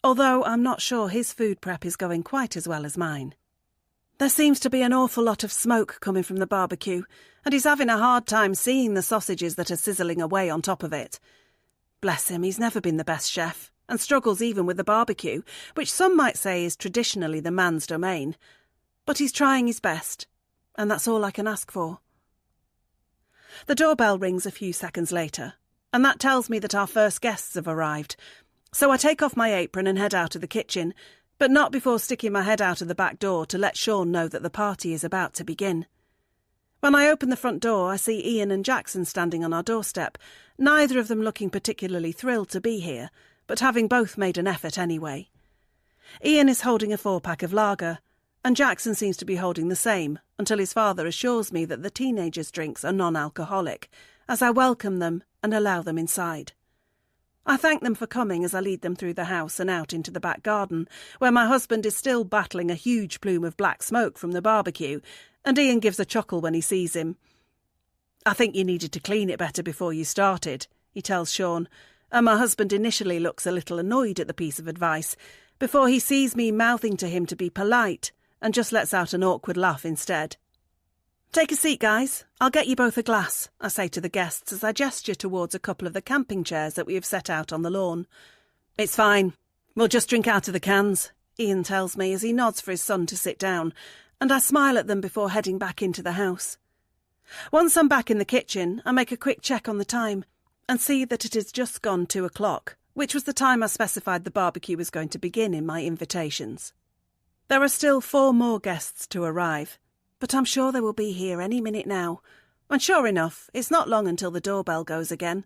although I'm not sure his food prep is going quite as well as mine. There seems to be an awful lot of smoke coming from the barbecue, and he's having a hard time seeing the sausages that are sizzling away on top of it. Bless him, he's never been the best chef, and struggles even with the barbecue, which some might say is traditionally the man's domain. But he's trying his best, and that's all I can ask for. The doorbell rings a few seconds later, and that tells me that our first guests have arrived, so I take off my apron and head out of the kitchen, but not before sticking my head out of the back door to let Sean know that the party is about to begin. When I open the front door, I see Ian and Jackson standing on our doorstep, neither of them looking particularly thrilled to be here, but having both made an effort anyway. Ian is holding a 4-pack of lager, and Jackson seems to be holding the same, until his father assures me that the teenagers' drinks are non-alcoholic, as I welcome them and allow them inside. I thank them for coming as I lead them through the house and out into the back garden, where my husband is still battling a huge plume of black smoke from the barbecue, and Ian gives a chuckle when he sees him. I think you needed to clean it better before you started, he tells Sean, and my husband initially looks a little annoyed at the piece of advice, before he sees me mouthing to him to be polite, and just lets out an awkward laugh instead. Take a seat, guys. I'll get you both a glass, I say to the guests as I gesture towards a couple of the camping chairs that we have set out on the lawn. It's fine. We'll just drink out of the cans, Ian tells me as he nods for his son to sit down, and I smile at them before heading back into the house. Once I'm back in the kitchen, I make a quick check on the time and see that it is just gone 2 o'clock, which was the time I specified the barbecue was going to begin in my invitations. There are still 4 more guests to arrive, but I'm sure they will be here any minute now. And sure enough, it's not long until the doorbell goes again.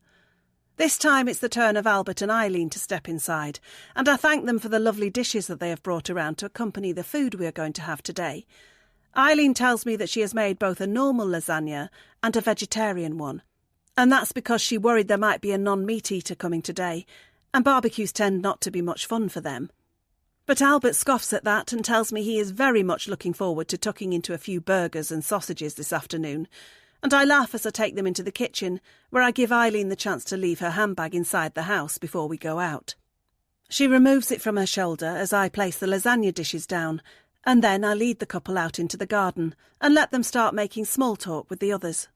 This time it's the turn of Albert and Eileen to step inside, and I thank them for the lovely dishes that they have brought around to accompany the food we are going to have today. Eileen tells me that she has made both a normal lasagna and a vegetarian one, and that's because she worried there might be a non-meat eater coming today, and barbecues tend not to be much fun for them. But Albert scoffs at that and tells me he is very much looking forward to tucking into a few burgers and sausages this afternoon, and I laugh as I take them into the kitchen, where I give Eileen the chance to leave her handbag inside the house before we go out. She removes it from her shoulder as I place the lasagna dishes down, and then I lead the couple out into the garden and let them start making small talk with the others.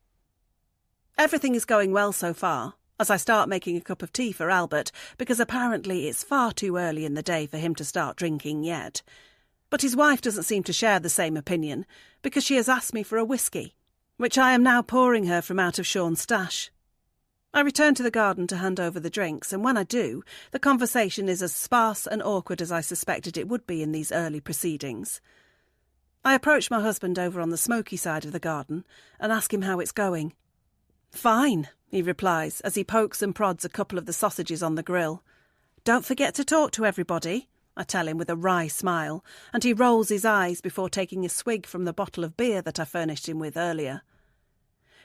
Everything is going well so far, as I start making a cup of tea for Albert, because apparently it's far too early in the day for him to start drinking yet. But his wife doesn't seem to share the same opinion, because she has asked me for a whiskey, which I am now pouring her from out of Sean's stash. I return to the garden to hand over the drinks, and when I do, the conversation is as sparse and awkward as I suspected it would be in these early proceedings. I approach my husband over on the smoky side of the garden and ask him how it's going. "Fine," he replies as he pokes and prods a couple of the sausages on the grill. "Don't forget to talk to everybody," I tell him with a wry smile, and he rolls his eyes before taking a swig from the bottle of beer that I furnished him with earlier.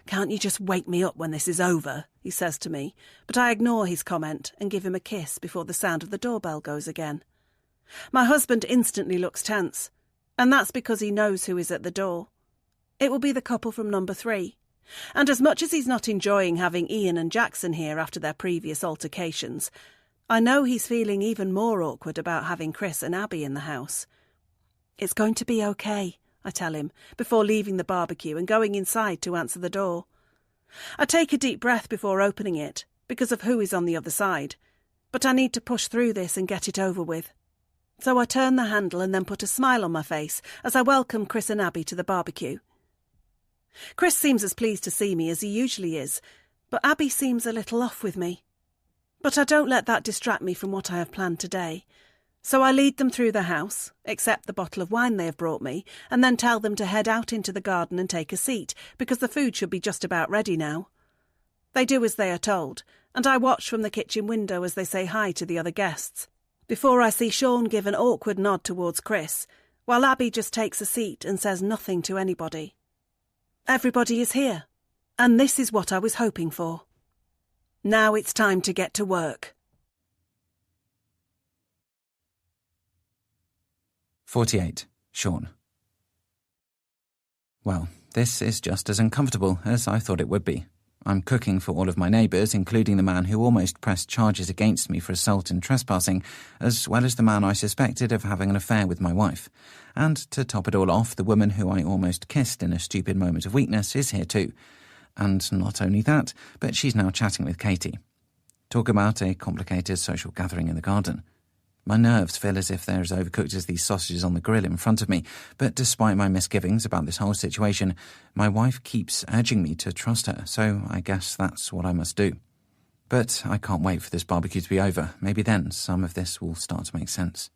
"Can't you just wake me up when this is over?" he says to me, but I ignore his comment and give him a kiss before the sound of the doorbell goes again. My husband instantly looks tense, and that's because he knows who is at the door. It will be the couple from number 3. And as much as he's not enjoying having Ian and Jackson here after their previous altercations, I know he's feeling even more awkward about having Chris and Abby in the house. "It's going to be okay," I tell him, before leaving the barbecue and going inside to answer the door. I take a deep breath before opening it, because of who is on the other side, but I need to push through this and get it over with. So I turn the handle and then put a smile on my face as I welcome Chris and Abby to the barbecue. Chris seems as pleased to see me as he usually is, but Abby seems a little off with me. But I don't let that distract me from what I have planned today. So I lead them through the house, accept the bottle of wine they have brought me, and then tell them to head out into the garden and take a seat, because the food should be just about ready now. They do as they are told, and I watch from the kitchen window as they say hi to the other guests, before I see Sean give an awkward nod towards Chris, while Abby just takes a seat and says nothing to anybody. Everybody is here, and this is what I was hoping for. Now it's time to get to work. 48. Sean. Well, this is just as uncomfortable as I thought it would be. I'm cooking for all of my neighbours, including the man who almost pressed charges against me for assault and trespassing, as well as the man I suspected of having an affair with my wife. And to top it all off, the woman who I almost kissed in a stupid moment of weakness is here too. And not only that, but she's now chatting with Katie. Talk about a complicated social gathering in the garden. My nerves feel as if they're as overcooked as these sausages on the grill in front of me, but despite my misgivings about this whole situation, my wife keeps urging me to trust her, so I guess that's what I must do. But I can't wait for this barbecue to be over. Maybe then some of this will start to make sense.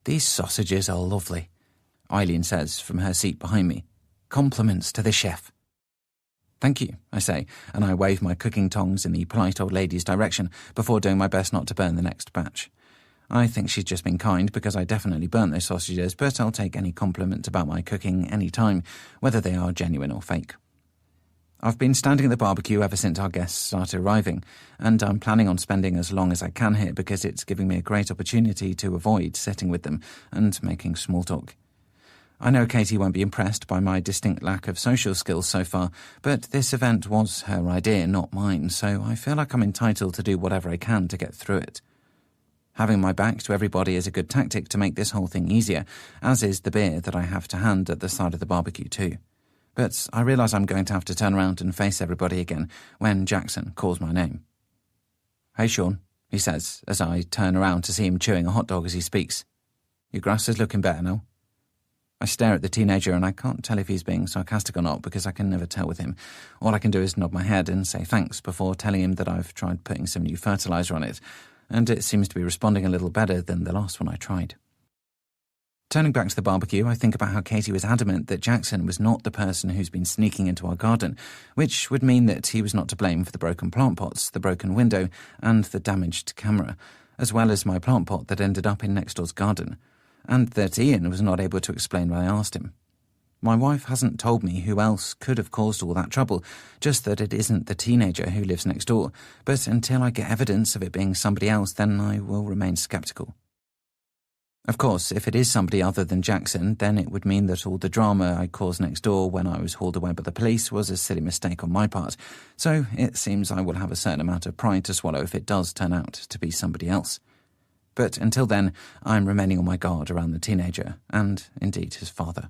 "These sausages are lovely," Eileen says from her seat behind me. "Compliments to the chef." "Thank you," I say, and I wave my cooking tongs in the polite old lady's direction before doing my best not to burn the next batch. I think she's just been kind because I definitely burnt those sausages, but I'll take any compliment about my cooking any time, whether they are genuine or fake. I've been standing at the barbecue ever since our guests started arriving, and I'm planning on spending as long as I can here because it's giving me a great opportunity to avoid sitting with them and making small talk. I know Katie won't be impressed by my distinct lack of social skills so far, but this event was her idea, not mine, so I feel like I'm entitled to do whatever I can to get through it. Having my back to everybody is a good tactic to make this whole thing easier, as is the beer that I have to hand at the side of the barbecue too. But I realise I'm going to have to turn around and face everybody again when Jackson calls my name. "Hey, Sean," he says as I turn around to see him chewing a hot dog as he speaks. "Your grass is looking better now." I stare at the teenager and I can't tell if he's being sarcastic or not because I can never tell with him. All I can do is nod my head and say thanks before telling him that I've tried putting some new fertiliser on it, and it seems to be responding a little better than the last one I tried. Turning back to the barbecue, I think about how Katie was adamant that Jackson was not the person who's been sneaking into our garden, which would mean that he was not to blame for the broken plant pots, the broken window, and the damaged camera, as well as my plant pot that ended up in next door's garden, and that Ian was not able to explain when I asked him. My wife hasn't told me who else could have caused all that trouble, just that it isn't the teenager who lives next door, but until I get evidence of it being somebody else, then I will remain sceptical. Of course, if it is somebody other than Jackson, then it would mean that all the drama I caused next door when I was hauled away by the police was a silly mistake on my part, so it seems I will have a certain amount of pride to swallow if it does turn out to be somebody else. But until then, I'm remaining on my guard around the teenager, and indeed his father.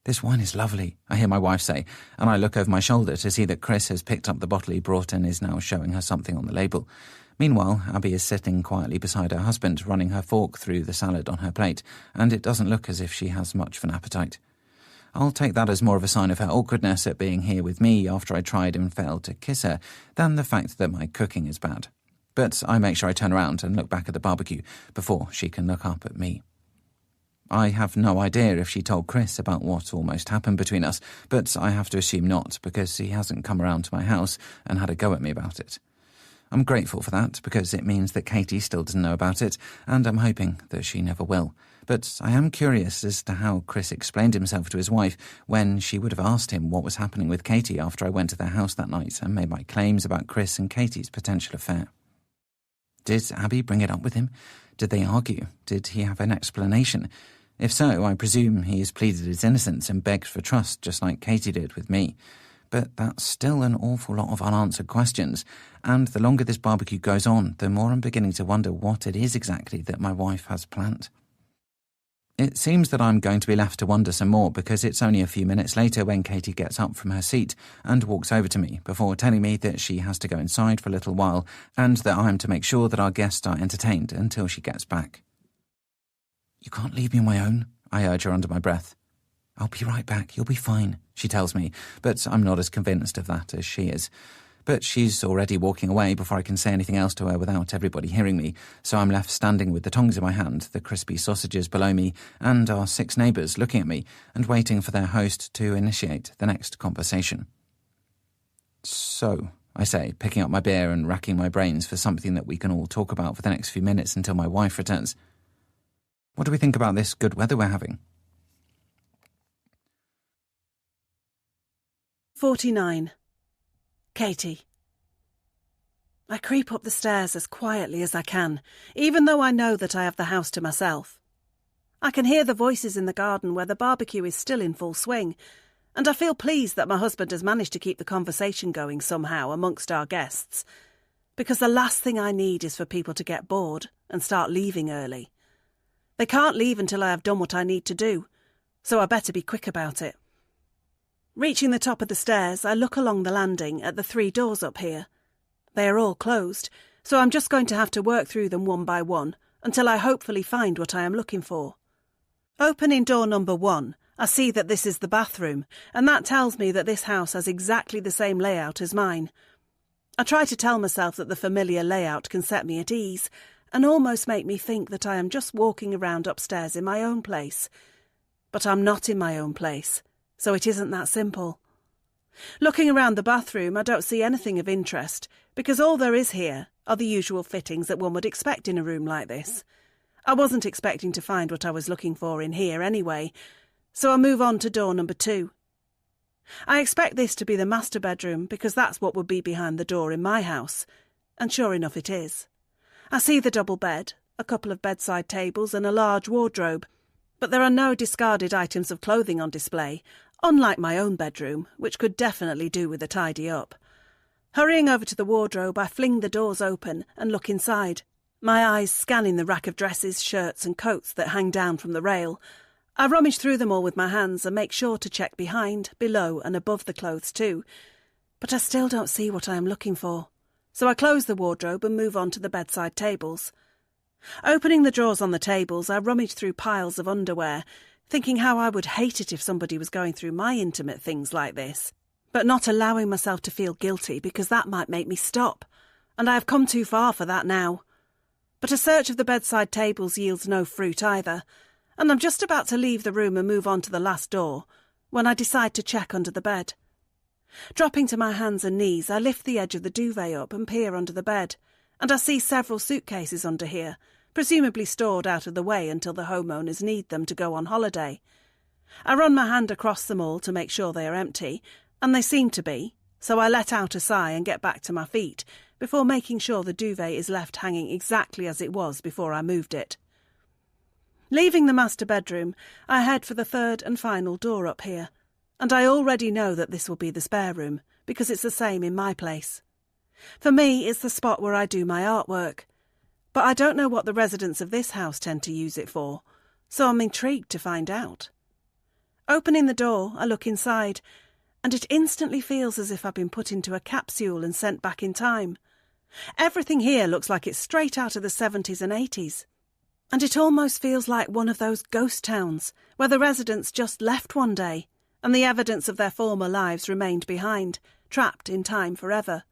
"This wine is lovely," I hear my wife say, and I look over my shoulder to see that Chris has picked up the bottle he brought and is now showing her something on the label. Meanwhile, Abby is sitting quietly beside her husband, running her fork through the salad on her plate, and it doesn't look as if she has much of an appetite. I'll take that as more of a sign of her awkwardness at being here with me after I tried and failed to kiss her than the fact that my cooking is bad. But I make sure I turn around and look back at the barbecue before she can look up at me. I have no idea if she told Chris about what almost happened between us, but I have to assume not, because he hasn't come around to my house and had a go at me about it. I'm grateful for that, because it means that Katie still doesn't know about it, and I'm hoping that she never will. But I am curious as to how Chris explained himself to his wife when she would have asked him what was happening with Katie after I went to their house that night and made my claims about Chris and Katie's potential affair. Did Abby bring it up with him? Did they argue? Did he have an explanation? If so, I presume he has pleaded his innocence and begged for trust just like Katie did with me. But that's still an awful lot of unanswered questions, and the longer this barbecue goes on, the more I'm beginning to wonder what it is exactly that my wife has planned. It seems that I'm going to be left to wonder some more because it's only a few minutes later when Katie gets up from her seat and walks over to me before telling me that she has to go inside for a little while and that I'm to make sure that our guests are entertained until she gets back. "You can't leave me on my own," I urge her under my breath. "I'll be right back, you'll be fine," she tells me, but I'm not as convinced of that as she is. But she's already walking away before I can say anything else to her without everybody hearing me, so I'm left standing with the tongs in my hand, the crispy sausages below me, and our 6 neighbours looking at me and waiting for their host to initiate the next conversation. "So," I say, picking up my beer and racking my brains for something that we can all talk about for the next few minutes until my wife returns. "What do we think about this good weather we're having?" 49. Katie. I creep up the stairs as quietly as I can, even though I know that I have the house to myself. I can hear the voices in the garden where the barbecue is still in full swing, and I feel pleased that my husband has managed to keep the conversation going somehow amongst our guests, because the last thing I need is for people to get bored and start leaving early. They can't leave until I have done what I need to do, so I better be quick about it. Reaching the top of the stairs, I look along the landing at the 3 doors up here. They are all closed, so I'm just going to have to work through them one by one until I hopefully find what I am looking for. Opening door number 1, I see that this is the bathroom, and that tells me that this house has exactly the same layout as mine. I try to tell myself that the familiar layout can set me at ease and almost make me think that I am just walking around upstairs in my own place. But I'm not in my own place, so it isn't that simple. Looking around the bathroom, I don't see anything of interest, because all there is here are the usual fittings that one would expect in a room like this. I wasn't expecting to find what I was looking for in here anyway, so I move on to door number 2. I expect this to be the master bedroom because that's what would be behind the door in my house, and sure enough it is. I see the double bed, a couple of bedside tables and a large wardrobe, but there are no discarded items of clothing on display, unlike my own bedroom, which could definitely do with a tidy up. Hurrying over to the wardrobe, I fling the doors open and look inside, my eyes scanning the rack of dresses, shirts and coats that hang down from the rail. I rummage through them all with my hands and make sure to check behind, below and above the clothes too, but I still don't see what I am looking for, so I close the wardrobe and move on to the bedside tables. Opening the drawers on the tables, I rummage through piles of underwear, thinking how I would hate it if somebody was going through my intimate things like this, but not allowing myself to feel guilty because that might make me stop, and I have come too far for that now. But a search of the bedside tables yields no fruit either, and I'm just about to leave the room and move on to the last door when I decide to check under the bed. Dropping to my hands and knees, I lift the edge of the duvet up and peer under the bed, and I see several suitcases under here, presumably stored out of the way until the homeowners need them to go on holiday. I run my hand across them all to make sure they are empty, and they seem to be, so I let out a sigh and get back to my feet before making sure the duvet is left hanging exactly as it was before I moved it. Leaving the master bedroom, I head for the third and final door up here, and I already know that this will be the spare room, because it's the same in my place. For me, it's the spot where I do my artwork, but I don't know what the residents of this house tend to use it for, so I'm intrigued to find out. Opening the door, I look inside, and it instantly feels as if I've been put into a capsule and sent back in time. Everything here looks like it's straight out of the 70s and 80s. And it almost feels like one of those ghost towns where the residents just left one day and the evidence of their former lives remained behind, trapped in time forever.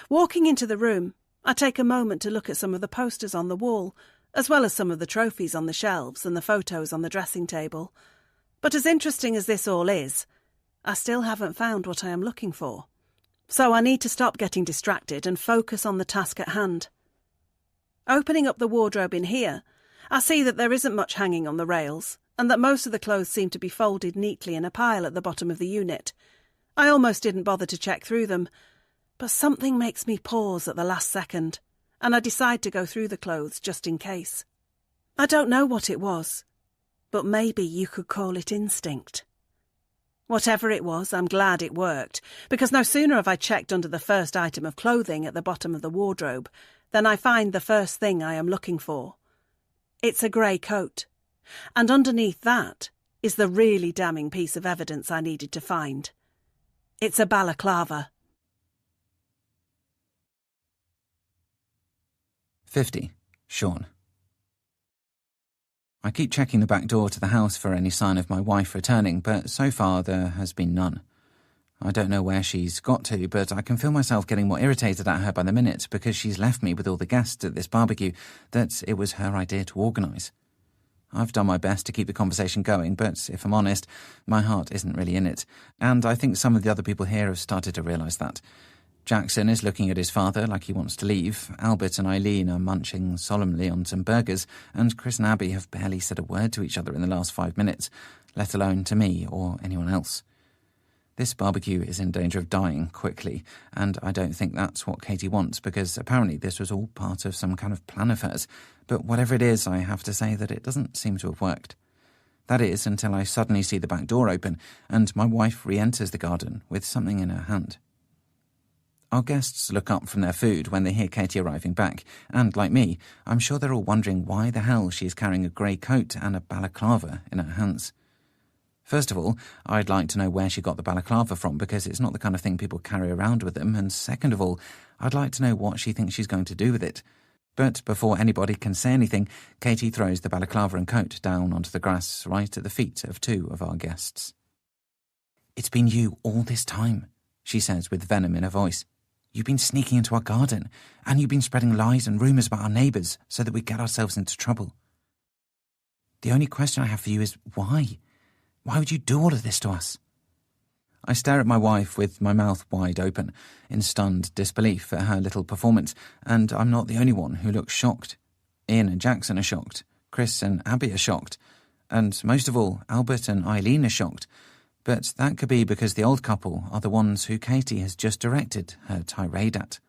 Walking into the room, I take a moment to look at some of the posters on the wall, as well as some of the trophies on the shelves and the photos on the dressing table. But as interesting as this all is, I still haven't found what I am looking for. So I need to stop getting distracted and focus on the task at hand. Opening up the wardrobe in here, I see that there isn't much hanging on the rails, and that most of the clothes seem to be folded neatly in a pile at the bottom of the unit. I almost didn't bother to check through them, but something makes me pause at the last second, and I decide to go through the clothes just in case. I don't know what it was, but maybe you could call it instinct. Whatever it was, I'm glad it worked, because no sooner have I checked under the first item of clothing at the bottom of the wardrobe than I find the first thing I am looking for. It's a grey coat, and underneath that is the really damning piece of evidence I needed to find. It's a balaclava. 50. Sean. I keep checking the back door to the house for any sign of my wife returning, but so far there has been none. I don't know where she's got to, but I can feel myself getting more irritated at her by the minute because she's left me with all the guests at this barbecue that it was her idea to organise. I've done my best to keep the conversation going, but if I'm honest, my heart isn't really in it, and I think some of the other people here have started to realise that. Jackson is looking at his father like he wants to leave, Albert and Eileen are munching solemnly on some burgers, and Chris and Abby have barely said a word to each other in the last 5 minutes, let alone to me or anyone else. This barbecue is in danger of dying quickly, and I don't think that's what Katie wants, because apparently this was all part of some kind of plan of hers, but whatever it is, I have to say that it doesn't seem to have worked. That is, until I suddenly see the back door open, and my wife re-enters the garden with something in her hand. Our guests look up from their food when they hear Katie arriving back, and, like me, I'm sure they're all wondering why the hell she is carrying a grey coat and a balaclava in her hands. First of all, I'd like to know where she got the balaclava from, because it's not the kind of thing people carry around with them, and second of all, I'd like to know what she thinks she's going to do with it. But before anybody can say anything, Katie throws the balaclava and coat down onto the grass right at the feet of 2 of our guests. "It's been you all this time," she says with venom in her voice. "You've been sneaking into our garden, and you've been spreading lies and rumours about our neighbours so that we get ourselves into trouble. The only question I have for you is why? Why would you do all of this to us?" I stare at my wife with my mouth wide open, in stunned disbelief at her little performance, and I'm not the only one who looks shocked. Ian and Jackson are shocked, Chris and Abby are shocked, and most of all, Albert and Eileen are shocked. But that could be because the old couple are the ones who Katie has just directed her tirade at.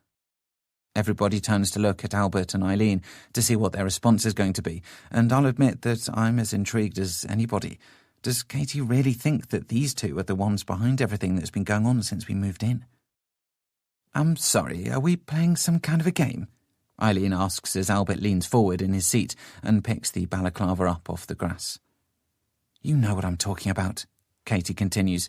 Everybody turns to look at Albert and Eileen to see what their response is going to be, and I'll admit that I'm as intrigued as anybody. Does Katie really think that these 2 are the ones behind everything that's been going on since we moved in? "I'm sorry, are we playing some kind of a game?" Eileen asks as Albert leans forward in his seat and picks the balaclava up off the grass. "You know what I'm talking about," Katie continues.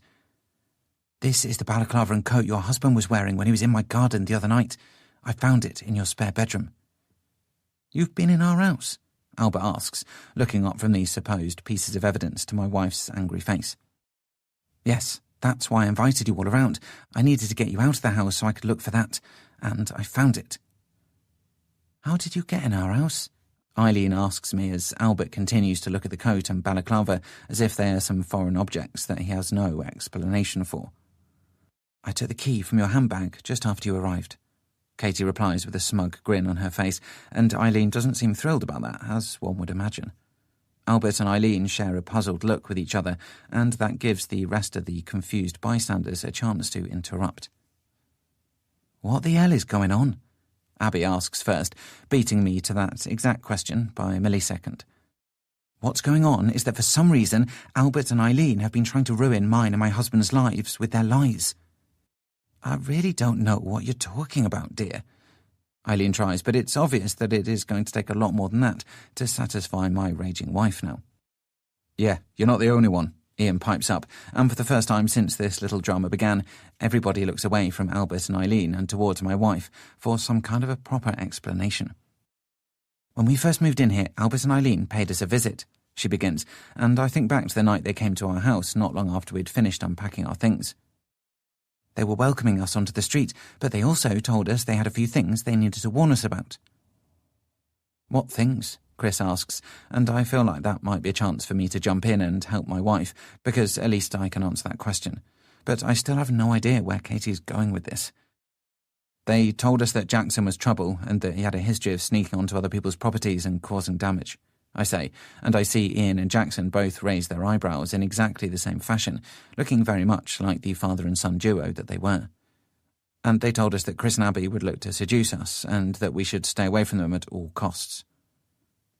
"This is the balaclava and coat your husband was wearing when he was in my garden the other night. I found it in your spare bedroom." "You've been in our house?" Albert asks, looking up from these supposed pieces of evidence to my wife's angry face. Yes, that's why I invited you all around. I needed to get you out of the house so I could look for that, and I found it. How did you get in our house? Eileen asks me as Albert continues to look at the coat and balaclava as if they are some foreign objects that he has no explanation for. I took the key from your handbag just after you arrived. Katie replies with a smug grin on her face, and Eileen doesn't seem thrilled about that, as one would imagine. Albert and Eileen share a puzzled look with each other, and that gives the rest of the confused bystanders a chance to interrupt. What the hell is going on? Abby asks first, beating me to that exact question by a millisecond. What's going on is that for some reason, Albert and Eileen have been trying to ruin mine and my husband's lives with their lies. I really don't know what you're talking about, dear. Eileen tries, but it's obvious that it is going to take a lot more than that to satisfy my raging wife now. Yeah, you're not the only one, Ian pipes up, and for the first time since this little drama began, everybody looks away from Albert and Eileen and towards my wife for some kind of a proper explanation. When we first moved in here, Albert and Eileen paid us a visit, she begins, and I think back to the night they came to our house not long after we'd finished unpacking our things. They were welcoming us onto the street, but they also told us they had a few things they needed to warn us about. What things? Chris asks, and I feel like that might be a chance for me to jump in and help my wife, because at least I can answer that question. But I still have no idea where Katie's going with this. They told us that Jackson was trouble and that he had a history of sneaking onto other people's properties and causing damage, I say, and I see Ian and Jackson both raise their eyebrows in exactly the same fashion, looking very much like the father and son duo that they were. And they told us that Chris and Abby would look to seduce us and that we should stay away from them at all costs.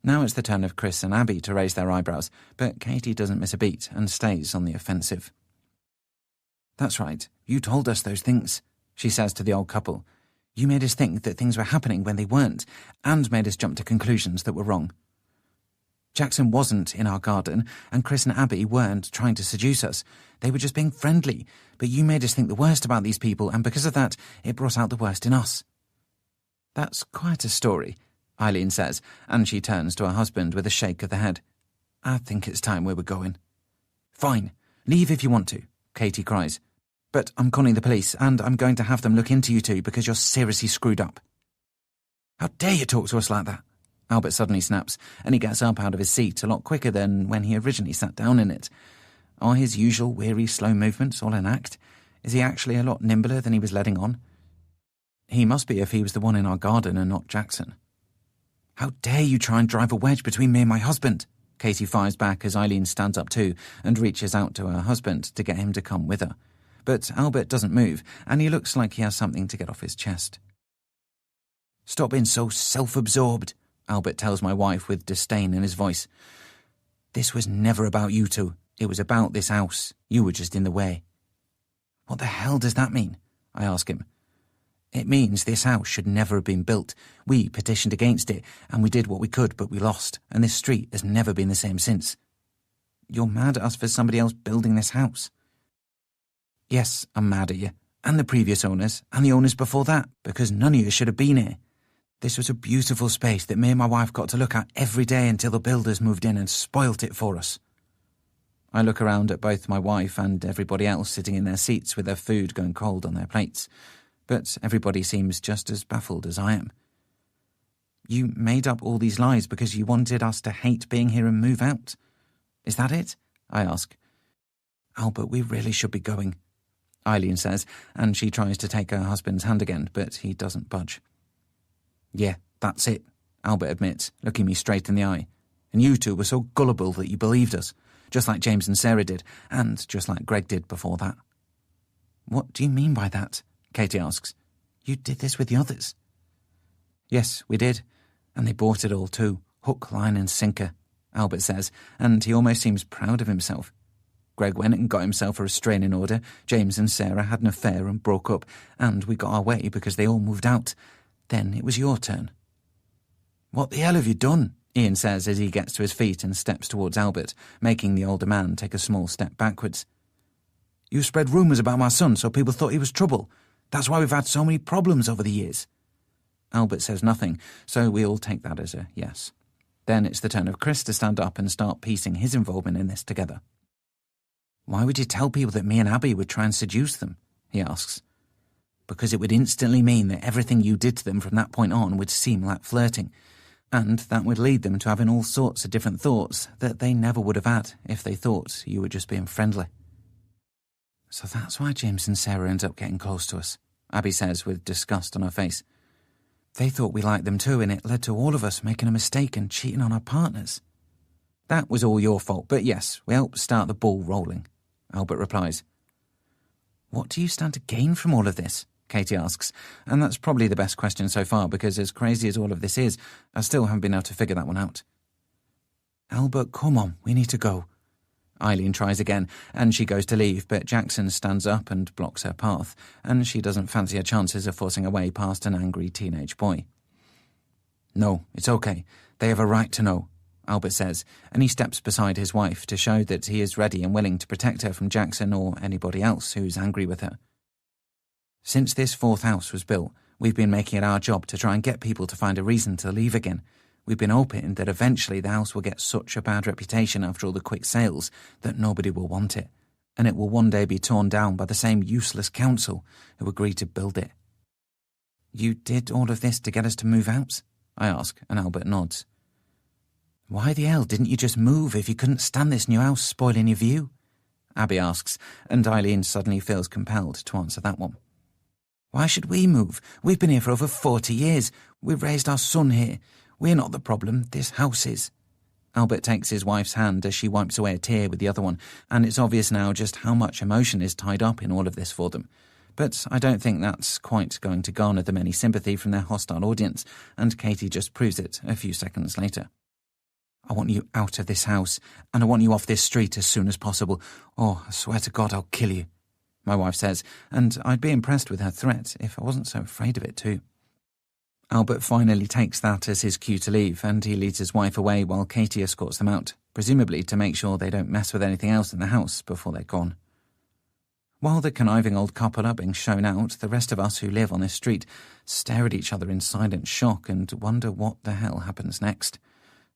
Now it's the turn of Chris and Abby to raise their eyebrows, but Katie doesn't miss a beat and stays on the offensive. That's right, you told us those things, she says to the old couple. You made us think that things were happening when they weren't, and made us jump to conclusions that were wrong. Jackson wasn't in our garden, and Chris and Abby weren't trying to seduce us. They were just being friendly, but you made us think the worst about these people, and because of that, it brought out the worst in us. That's quite a story, Eileen says, and she turns to her husband with a shake of the head. I think it's time we were going. Fine, leave if you want to, Katie cries. But I'm calling the police, and I'm going to have them look into you two because you're seriously screwed up. How dare you talk to us like that? Albert suddenly snaps, and he gets up out of his seat a lot quicker than when he originally sat down in it. Are his usual weary, slow movements all an act? Is he actually a lot nimbler than he was letting on? He must be if he was the one in our garden and not Jackson. How dare you try and drive a wedge between me and my husband? Katie fires back as Eileen stands up too and reaches out to her husband to get him to come with her. But Albert doesn't move, and he looks like he has something to get off his chest. Stop being so self-absorbed, Albert tells my wife with disdain in his voice. This was never about you two. It was about this house. You were just in the way. What the hell does that mean? I ask him. It means this house should never have been built. We petitioned against it, and we did what we could, but we lost, and this street has never been the same since. You're mad at us for somebody else building this house? Yes, I'm mad at you, and the previous owners, and the owners before that, because none of you should have been here. This was a beautiful space that me and my wife got to look at every day until the builders moved in and spoilt it for us. I look around at both my wife and everybody else sitting in their seats with their food going cold on their plates, but everybody seems just as baffled as I am. You made up all these lies because you wanted us to hate being here and move out. Is that it? I ask. Albert, we really should be going, Eileen says, and she tries to take her husband's hand again, but he doesn't budge. Yeah, that's it, Albert admits, looking me straight in the eye. And you two were so gullible that you believed us, just like James and Sarah did, and just like Greg did before that. What do you mean by that? Katie asks. You did this with the others. Yes, we did, and they bought it all too, hook, line and sinker, Albert says, and he almost seems proud of himself. Greg went and got himself a restraining order, James and Sarah had an affair and broke up, and we got our way because they all moved out. Then it was your turn. What the hell have you done? Ian says as he gets to his feet and steps towards Albert, making the older man take a small step backwards. You spread rumours about my son so people thought he was trouble. That's why we've had so many problems over the years. Albert says nothing, so we all take that as a yes. Then it's the turn of Chris to stand up and start piecing his involvement in this together. "Why would you tell people that me and Abby would try and seduce them?" he asks. "Because it would instantly mean that everything you did to them from that point on would seem like flirting, and that would lead them to having all sorts of different thoughts that they never would have had if they thought you were just being friendly." "So that's why James and Sarah end up getting close to us," Abby says with disgust on her face. "They thought we liked them too, and it led to all of us making a mistake and cheating on our partners." "That was all your fault, but yes, we helped start the ball rolling," Albert replies. "What do you stand to gain from all of this?" Katie asks, and that's probably the best question so far because as crazy as all of this is, I still haven't been able to figure that one out. "Albert, come on, we need to go." Eileen tries again, and she goes to leave, but Jackson stands up and blocks her path, and she doesn't fancy her chances of forcing her way past an angry teenage boy. "No, it's okay. They have a right to know," Albert says, and he steps beside his wife to show that he is ready and willing to protect her from Jackson or anybody else who's angry with her. "Since this fourth house was built, we've been making it our job to try and get people to find a reason to leave again. We've been hoping that eventually the house will get such a bad reputation after all the quick sales that nobody will want it, and it will one day be torn down by the same useless council who agreed to build it." "You did all of this to get us to move out?" I ask, and Albert nods. "Why the hell didn't you just move if you couldn't stand this new house spoiling your view?" Abby asks, and Eileen suddenly feels compelled to answer that one. "Why should we move? We've been here for over 40 years. We've raised our son here. We're not the problem, this house is." Albert takes his wife's hand as she wipes away a tear with the other one, and it's obvious now just how much emotion is tied up in all of this for them. But I don't think that's quite going to garner them any sympathy from their hostile audience, and Katie just proves it a few seconds later. "I want you out of this house, and I want you off this street as soon as possible. Oh, I swear to God I'll kill you," my wife says, and I'd be impressed with her threat if I wasn't so afraid of it too. Albert finally takes that as his cue to leave, and he leads his wife away while Katie escorts them out, presumably to make sure they don't mess with anything else in the house before they're gone. While the conniving old couple are being shown out, the rest of us who live on this street stare at each other in silent shock and wonder what the hell happens next.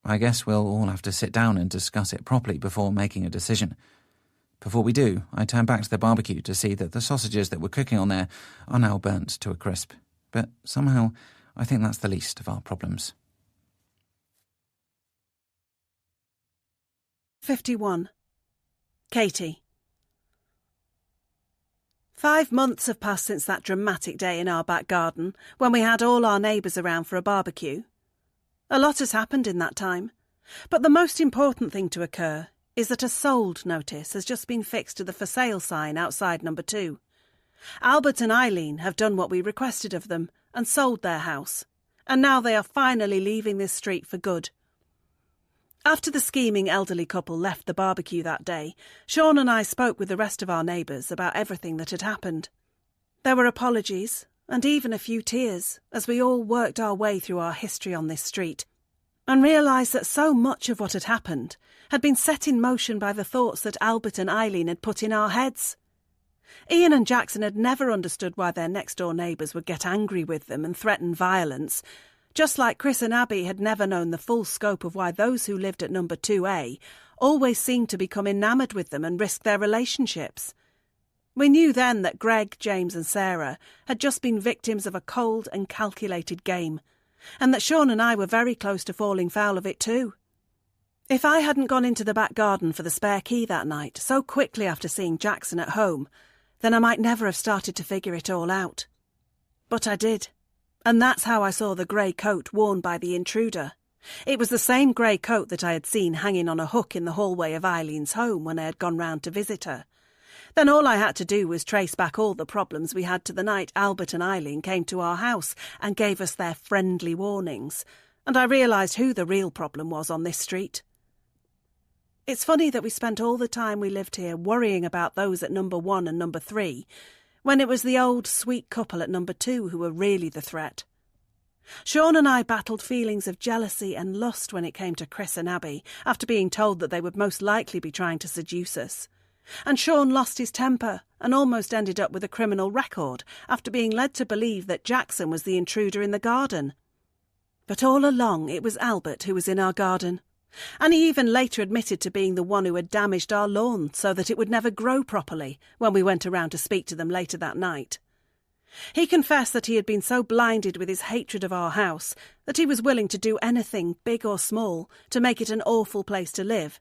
I guess we'll all have to sit down and discuss it properly before making a decision. Before we do, I turn back to the barbecue to see that the sausages that were cooking on there are now burnt to a crisp. But somehow, I think that's the least of our problems. 51. Katie. 5 months have passed since that dramatic day in our back garden when we had all our neighbours around for a barbecue. A lot has happened in that time, but the most important thing to occur is that a sold notice has just been fixed to the for sale sign outside number 2. Albert and Eileen have done what we requested of them and sold their house, and now they are finally leaving this street for good. After the scheming elderly couple left the barbecue that day, Sean and I spoke with the rest of our neighbours about everything that had happened. There were apologies, and even a few tears, as we all worked our way through our history on this street, and realised that so much of what had happened had been set in motion by the thoughts that Albert and Eileen had put in our heads. Ian and Jackson had never understood why their next-door neighbours would get angry with them and threaten violence, just like Chris and Abby had never known the full scope of why those who lived at number 2A always seemed to become enamoured with them and risk their relationships. We knew then that Greg, James and Sarah had just been victims of a cold and calculated game, and that Sean and I were very close to falling foul of it too. If I hadn't gone into the back garden for the spare key that night, so quickly after seeing Jackson at home, then I might never have started to figure it all out. But I did, and that's how I saw the grey coat worn by the intruder. It was the same grey coat that I had seen hanging on a hook in the hallway of Eileen's home when I had gone round to visit her. Then all I had to do was trace back all the problems we had to the night Albert and Eileen came to our house and gave us their friendly warnings, and I realised who the real problem was on this street. It's funny that we spent all the time we lived here worrying about those at number 1 and number 3, when it was the old sweet couple at number 2 who were really the threat. Sean and I battled feelings of jealousy and lust when it came to Chris and Abby, after being told that they would most likely be trying to seduce us. And Sean lost his temper and almost ended up with a criminal record after being led to believe that Jackson was the intruder in the garden. But all along it was Albert who was in our garden, and he even later admitted to being the one who had damaged our lawn so that it would never grow properly when we went around to speak to them later that night. He confessed that he had been so blinded with his hatred of our house that he was willing to do anything, big or small, to make it an awful place to live,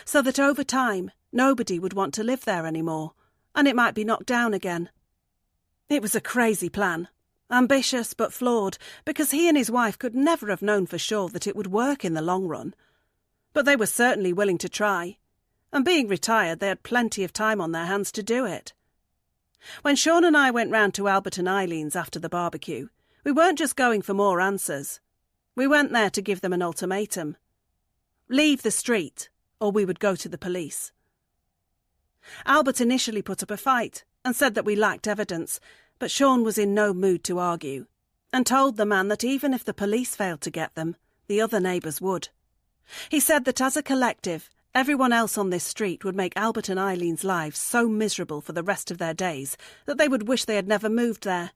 so that over time nobody would want to live there anymore, and it might be knocked down again. It was a crazy plan. Ambitious but flawed, because he and his wife could never have known for sure that it would work in the long run. But they were certainly willing to try, and being retired they had plenty of time on their hands to do it. When Sean and I went round to Albert and Eileen's after the barbecue, we weren't just going for more answers. We went there to give them an ultimatum. Leave the street, or we would go to the police. Albert initially put up a fight and said that we lacked evidence, but Sean was in no mood to argue, and told the man that even if the police failed to get them, the other neighbours would. He said that as a collective, everyone else on this street would make Albert and Eileen's lives so miserable for the rest of their days that they would wish they had never moved there.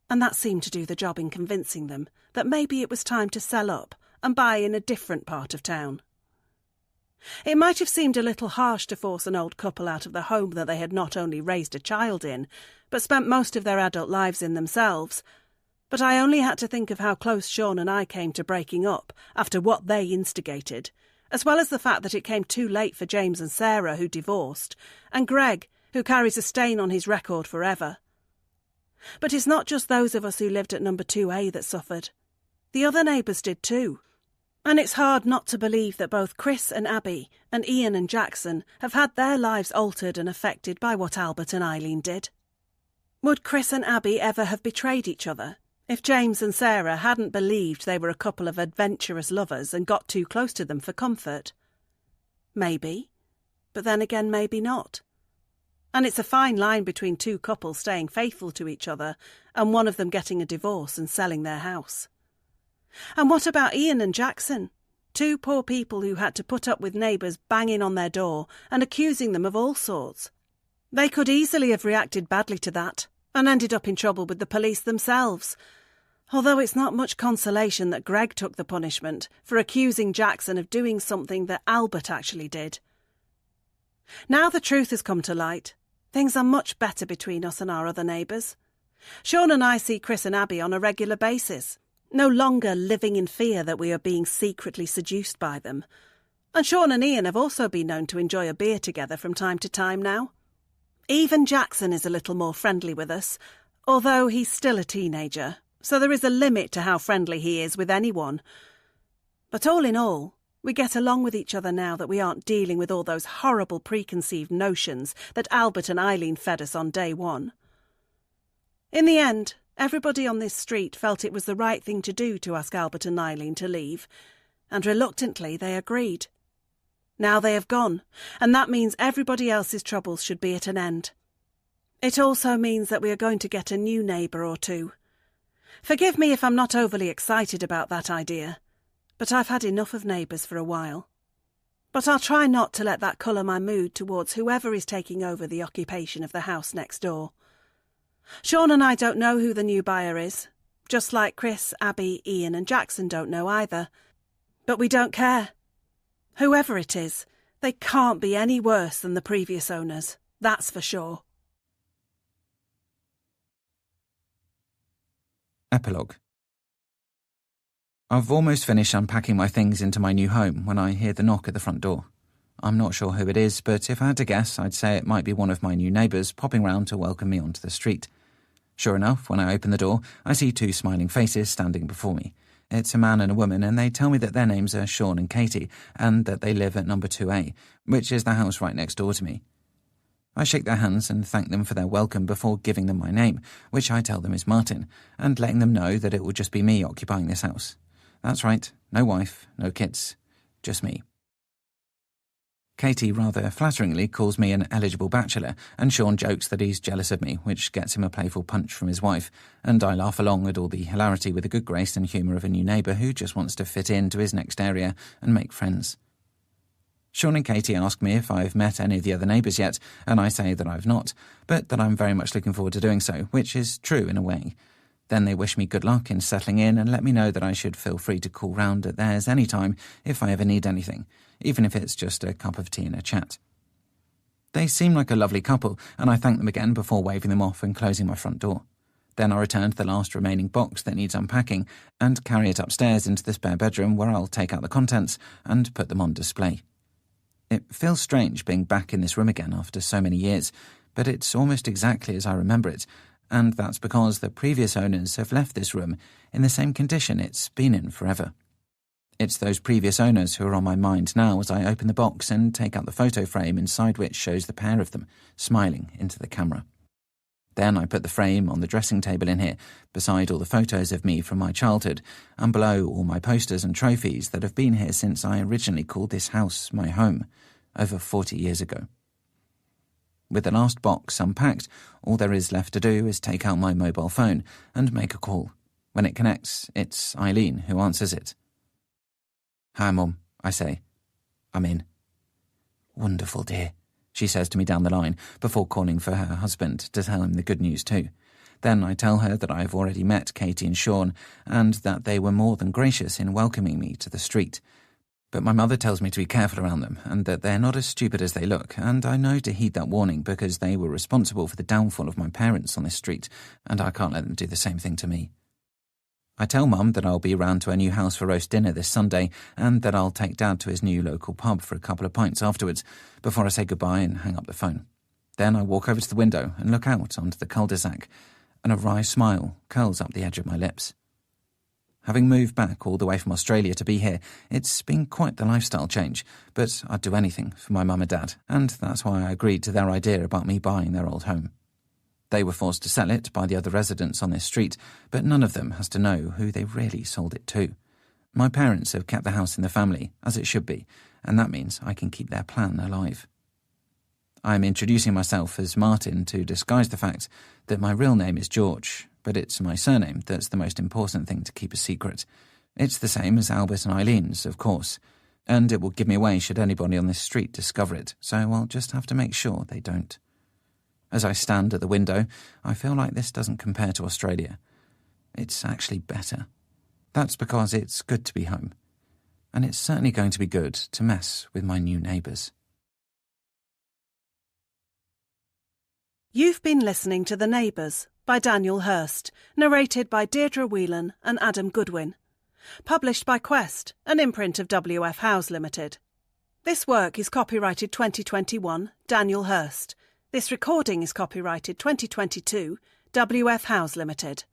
And that seemed to do the job in convincing them that maybe it was time to sell up and buy in a different part of town. It might have seemed a little harsh to force an old couple out of the home that they had not only raised a child in, but spent most of their adult lives in themselves. But I only had to think of how close Sean and I came to breaking up after what they instigated, as well as the fact that it came too late for James and Sarah, who divorced, and Greg, who carries a stain on his record forever. But it's not just those of us who lived at number 2A that suffered. The other neighbours did too. And it's hard not to believe that both Chris and Abby and Ian and Jackson have had their lives altered and affected by what Albert and Eileen did. Would Chris and Abby ever have betrayed each other if James and Sarah hadn't believed they were a couple of adventurous lovers and got too close to them for comfort? Maybe, but then again maybe not. And it's a fine line between two couples staying faithful to each other and one of them getting a divorce and selling their house. And what about Ian and Jackson? Two poor people who had to put up with neighbours banging on their door and accusing them of all sorts. They could easily have reacted badly to that and ended up in trouble with the police themselves, although it's not much consolation that Greg took the punishment for accusing Jackson of doing something that Albert actually did. Now the truth has come to light. Things are much better between us and our other neighbours. Sean and I see Chris and Abby on a regular basis, no longer living in fear that we are being secretly seduced by them. And Sean and Ian have also been known to enjoy a beer together from time to time now. Even Jackson is a little more friendly with us, although he's still a teenager, so there is a limit to how friendly he is with anyone. But all in all, we get along with each other now that we aren't dealing with all those horrible preconceived notions that Albert and Eileen fed us on day one. In the end, everybody on this street felt it was the right thing to do to ask Albert and Eileen to leave, and reluctantly they agreed. Now they have gone, and that means everybody else's troubles should be at an end. It also means that we are going to get a new neighbour or two. Forgive me if I'm not overly excited about that idea, but I've had enough of neighbours for a while. But I'll try not to let that colour my mood towards whoever is taking over the occupation of the house next door. Sean and I don't know who the new buyer is, just like Chris, Abby, Ian and Jackson don't know either. But we don't care. Whoever it is, they can't be any worse than the previous owners, that's for sure. Epilogue. I've almost finished unpacking my things into my new home when I hear the knock at the front door. I'm not sure who it is, but if I had to guess, I'd say it might be one of my new neighbours popping round to welcome me onto the street. Sure enough, when I open the door, I see two smiling faces standing before me. It's a man and a woman, and they tell me that their names are Sean and Katie, and that they live at number 2A, which is the house right next door to me. I shake their hands and thank them for their welcome before giving them my name, which I tell them is Martin, and letting them know that it will just be me occupying this house. That's right, no wife, no kids, just me. Katie rather flatteringly calls me an eligible bachelor, and Sean jokes that he's jealous of me, which gets him a playful punch from his wife, and I laugh along at all the hilarity with the good grace and humour of a new neighbour who just wants to fit into his next area and make friends. Sean and Katie ask me if I've met any of the other neighbours yet, and I say that I've not, but that I'm very much looking forward to doing so, which is true in a way. Then they wish me good luck in settling in and let me know that I should feel free to call round at theirs any time if I ever need anything, even if it's just a cup of tea and a chat. They seem like a lovely couple, and I thank them again before waving them off and closing my front door. Then I return to the last remaining box that needs unpacking and carry it upstairs into the spare bedroom where I'll take out the contents and put them on display. It feels strange being back in this room again after so many years, but it's almost exactly as I remember it, and that's because the previous owners have left this room in the same condition it's been in forever. It's those previous owners who are on my mind now as I open the box and take out the photo frame inside which shows the pair of them, smiling into the camera. Then I put the frame on the dressing table in here, beside all the photos of me from my childhood, and below all my posters and trophies that have been here since I originally called this house my home, over 40 years ago. With the last box unpacked, all there is left to do is take out my mobile phone and make a call. When it connects, it's Eileen who answers it. "Hi, Mum," I say. "I'm in." "Wonderful, dear," she says to me down the line, before calling for her husband to tell him the good news too. Then I tell her that I've already met Katie and Sean, and that they were more than gracious in welcoming me to the street. But my mother tells me to be careful around them, and that they're not as stupid as they look, and I know to heed that warning because they were responsible for the downfall of my parents on this street, and I can't let them do the same thing to me. I tell Mum that I'll be round to her new house for roast dinner this Sunday, and that I'll take Dad to his new local pub for a couple of pints afterwards, before I say goodbye and hang up the phone. Then I walk over to the window and look out onto the cul-de-sac, and a wry smile curls up the edge of my lips. Having moved back all the way from Australia to be here, it's been quite the lifestyle change, but I'd do anything for my mum and dad, and that's why I agreed to their idea about me buying their old home. They were forced to sell it by the other residents on this street, but none of them has to know who they really sold it to. My parents have kept the house in the family, as it should be, and that means I can keep their plan alive. I am introducing myself as Martin to disguise the fact that my real name is George, but it's my surname that's the most important thing to keep a secret. It's the same as Albert and Eileen's, of course, and it will give me away should anybody on this street discover it, so I'll just have to make sure they don't. As I stand at the window, I feel like this doesn't compare to Australia. It's actually better. That's because it's good to be home, and it's certainly going to be good to mess with my new neighbours. You've been listening to The Neighbours by Daniel Hurst, narrated by Deirdre Whelan and Adam Goodwin. Published by Quest, an imprint of W.F. Howes Limited. This work is copyrighted 2021, Daniel Hurst. This recording is copyrighted 2022, W.F. Howes Limited.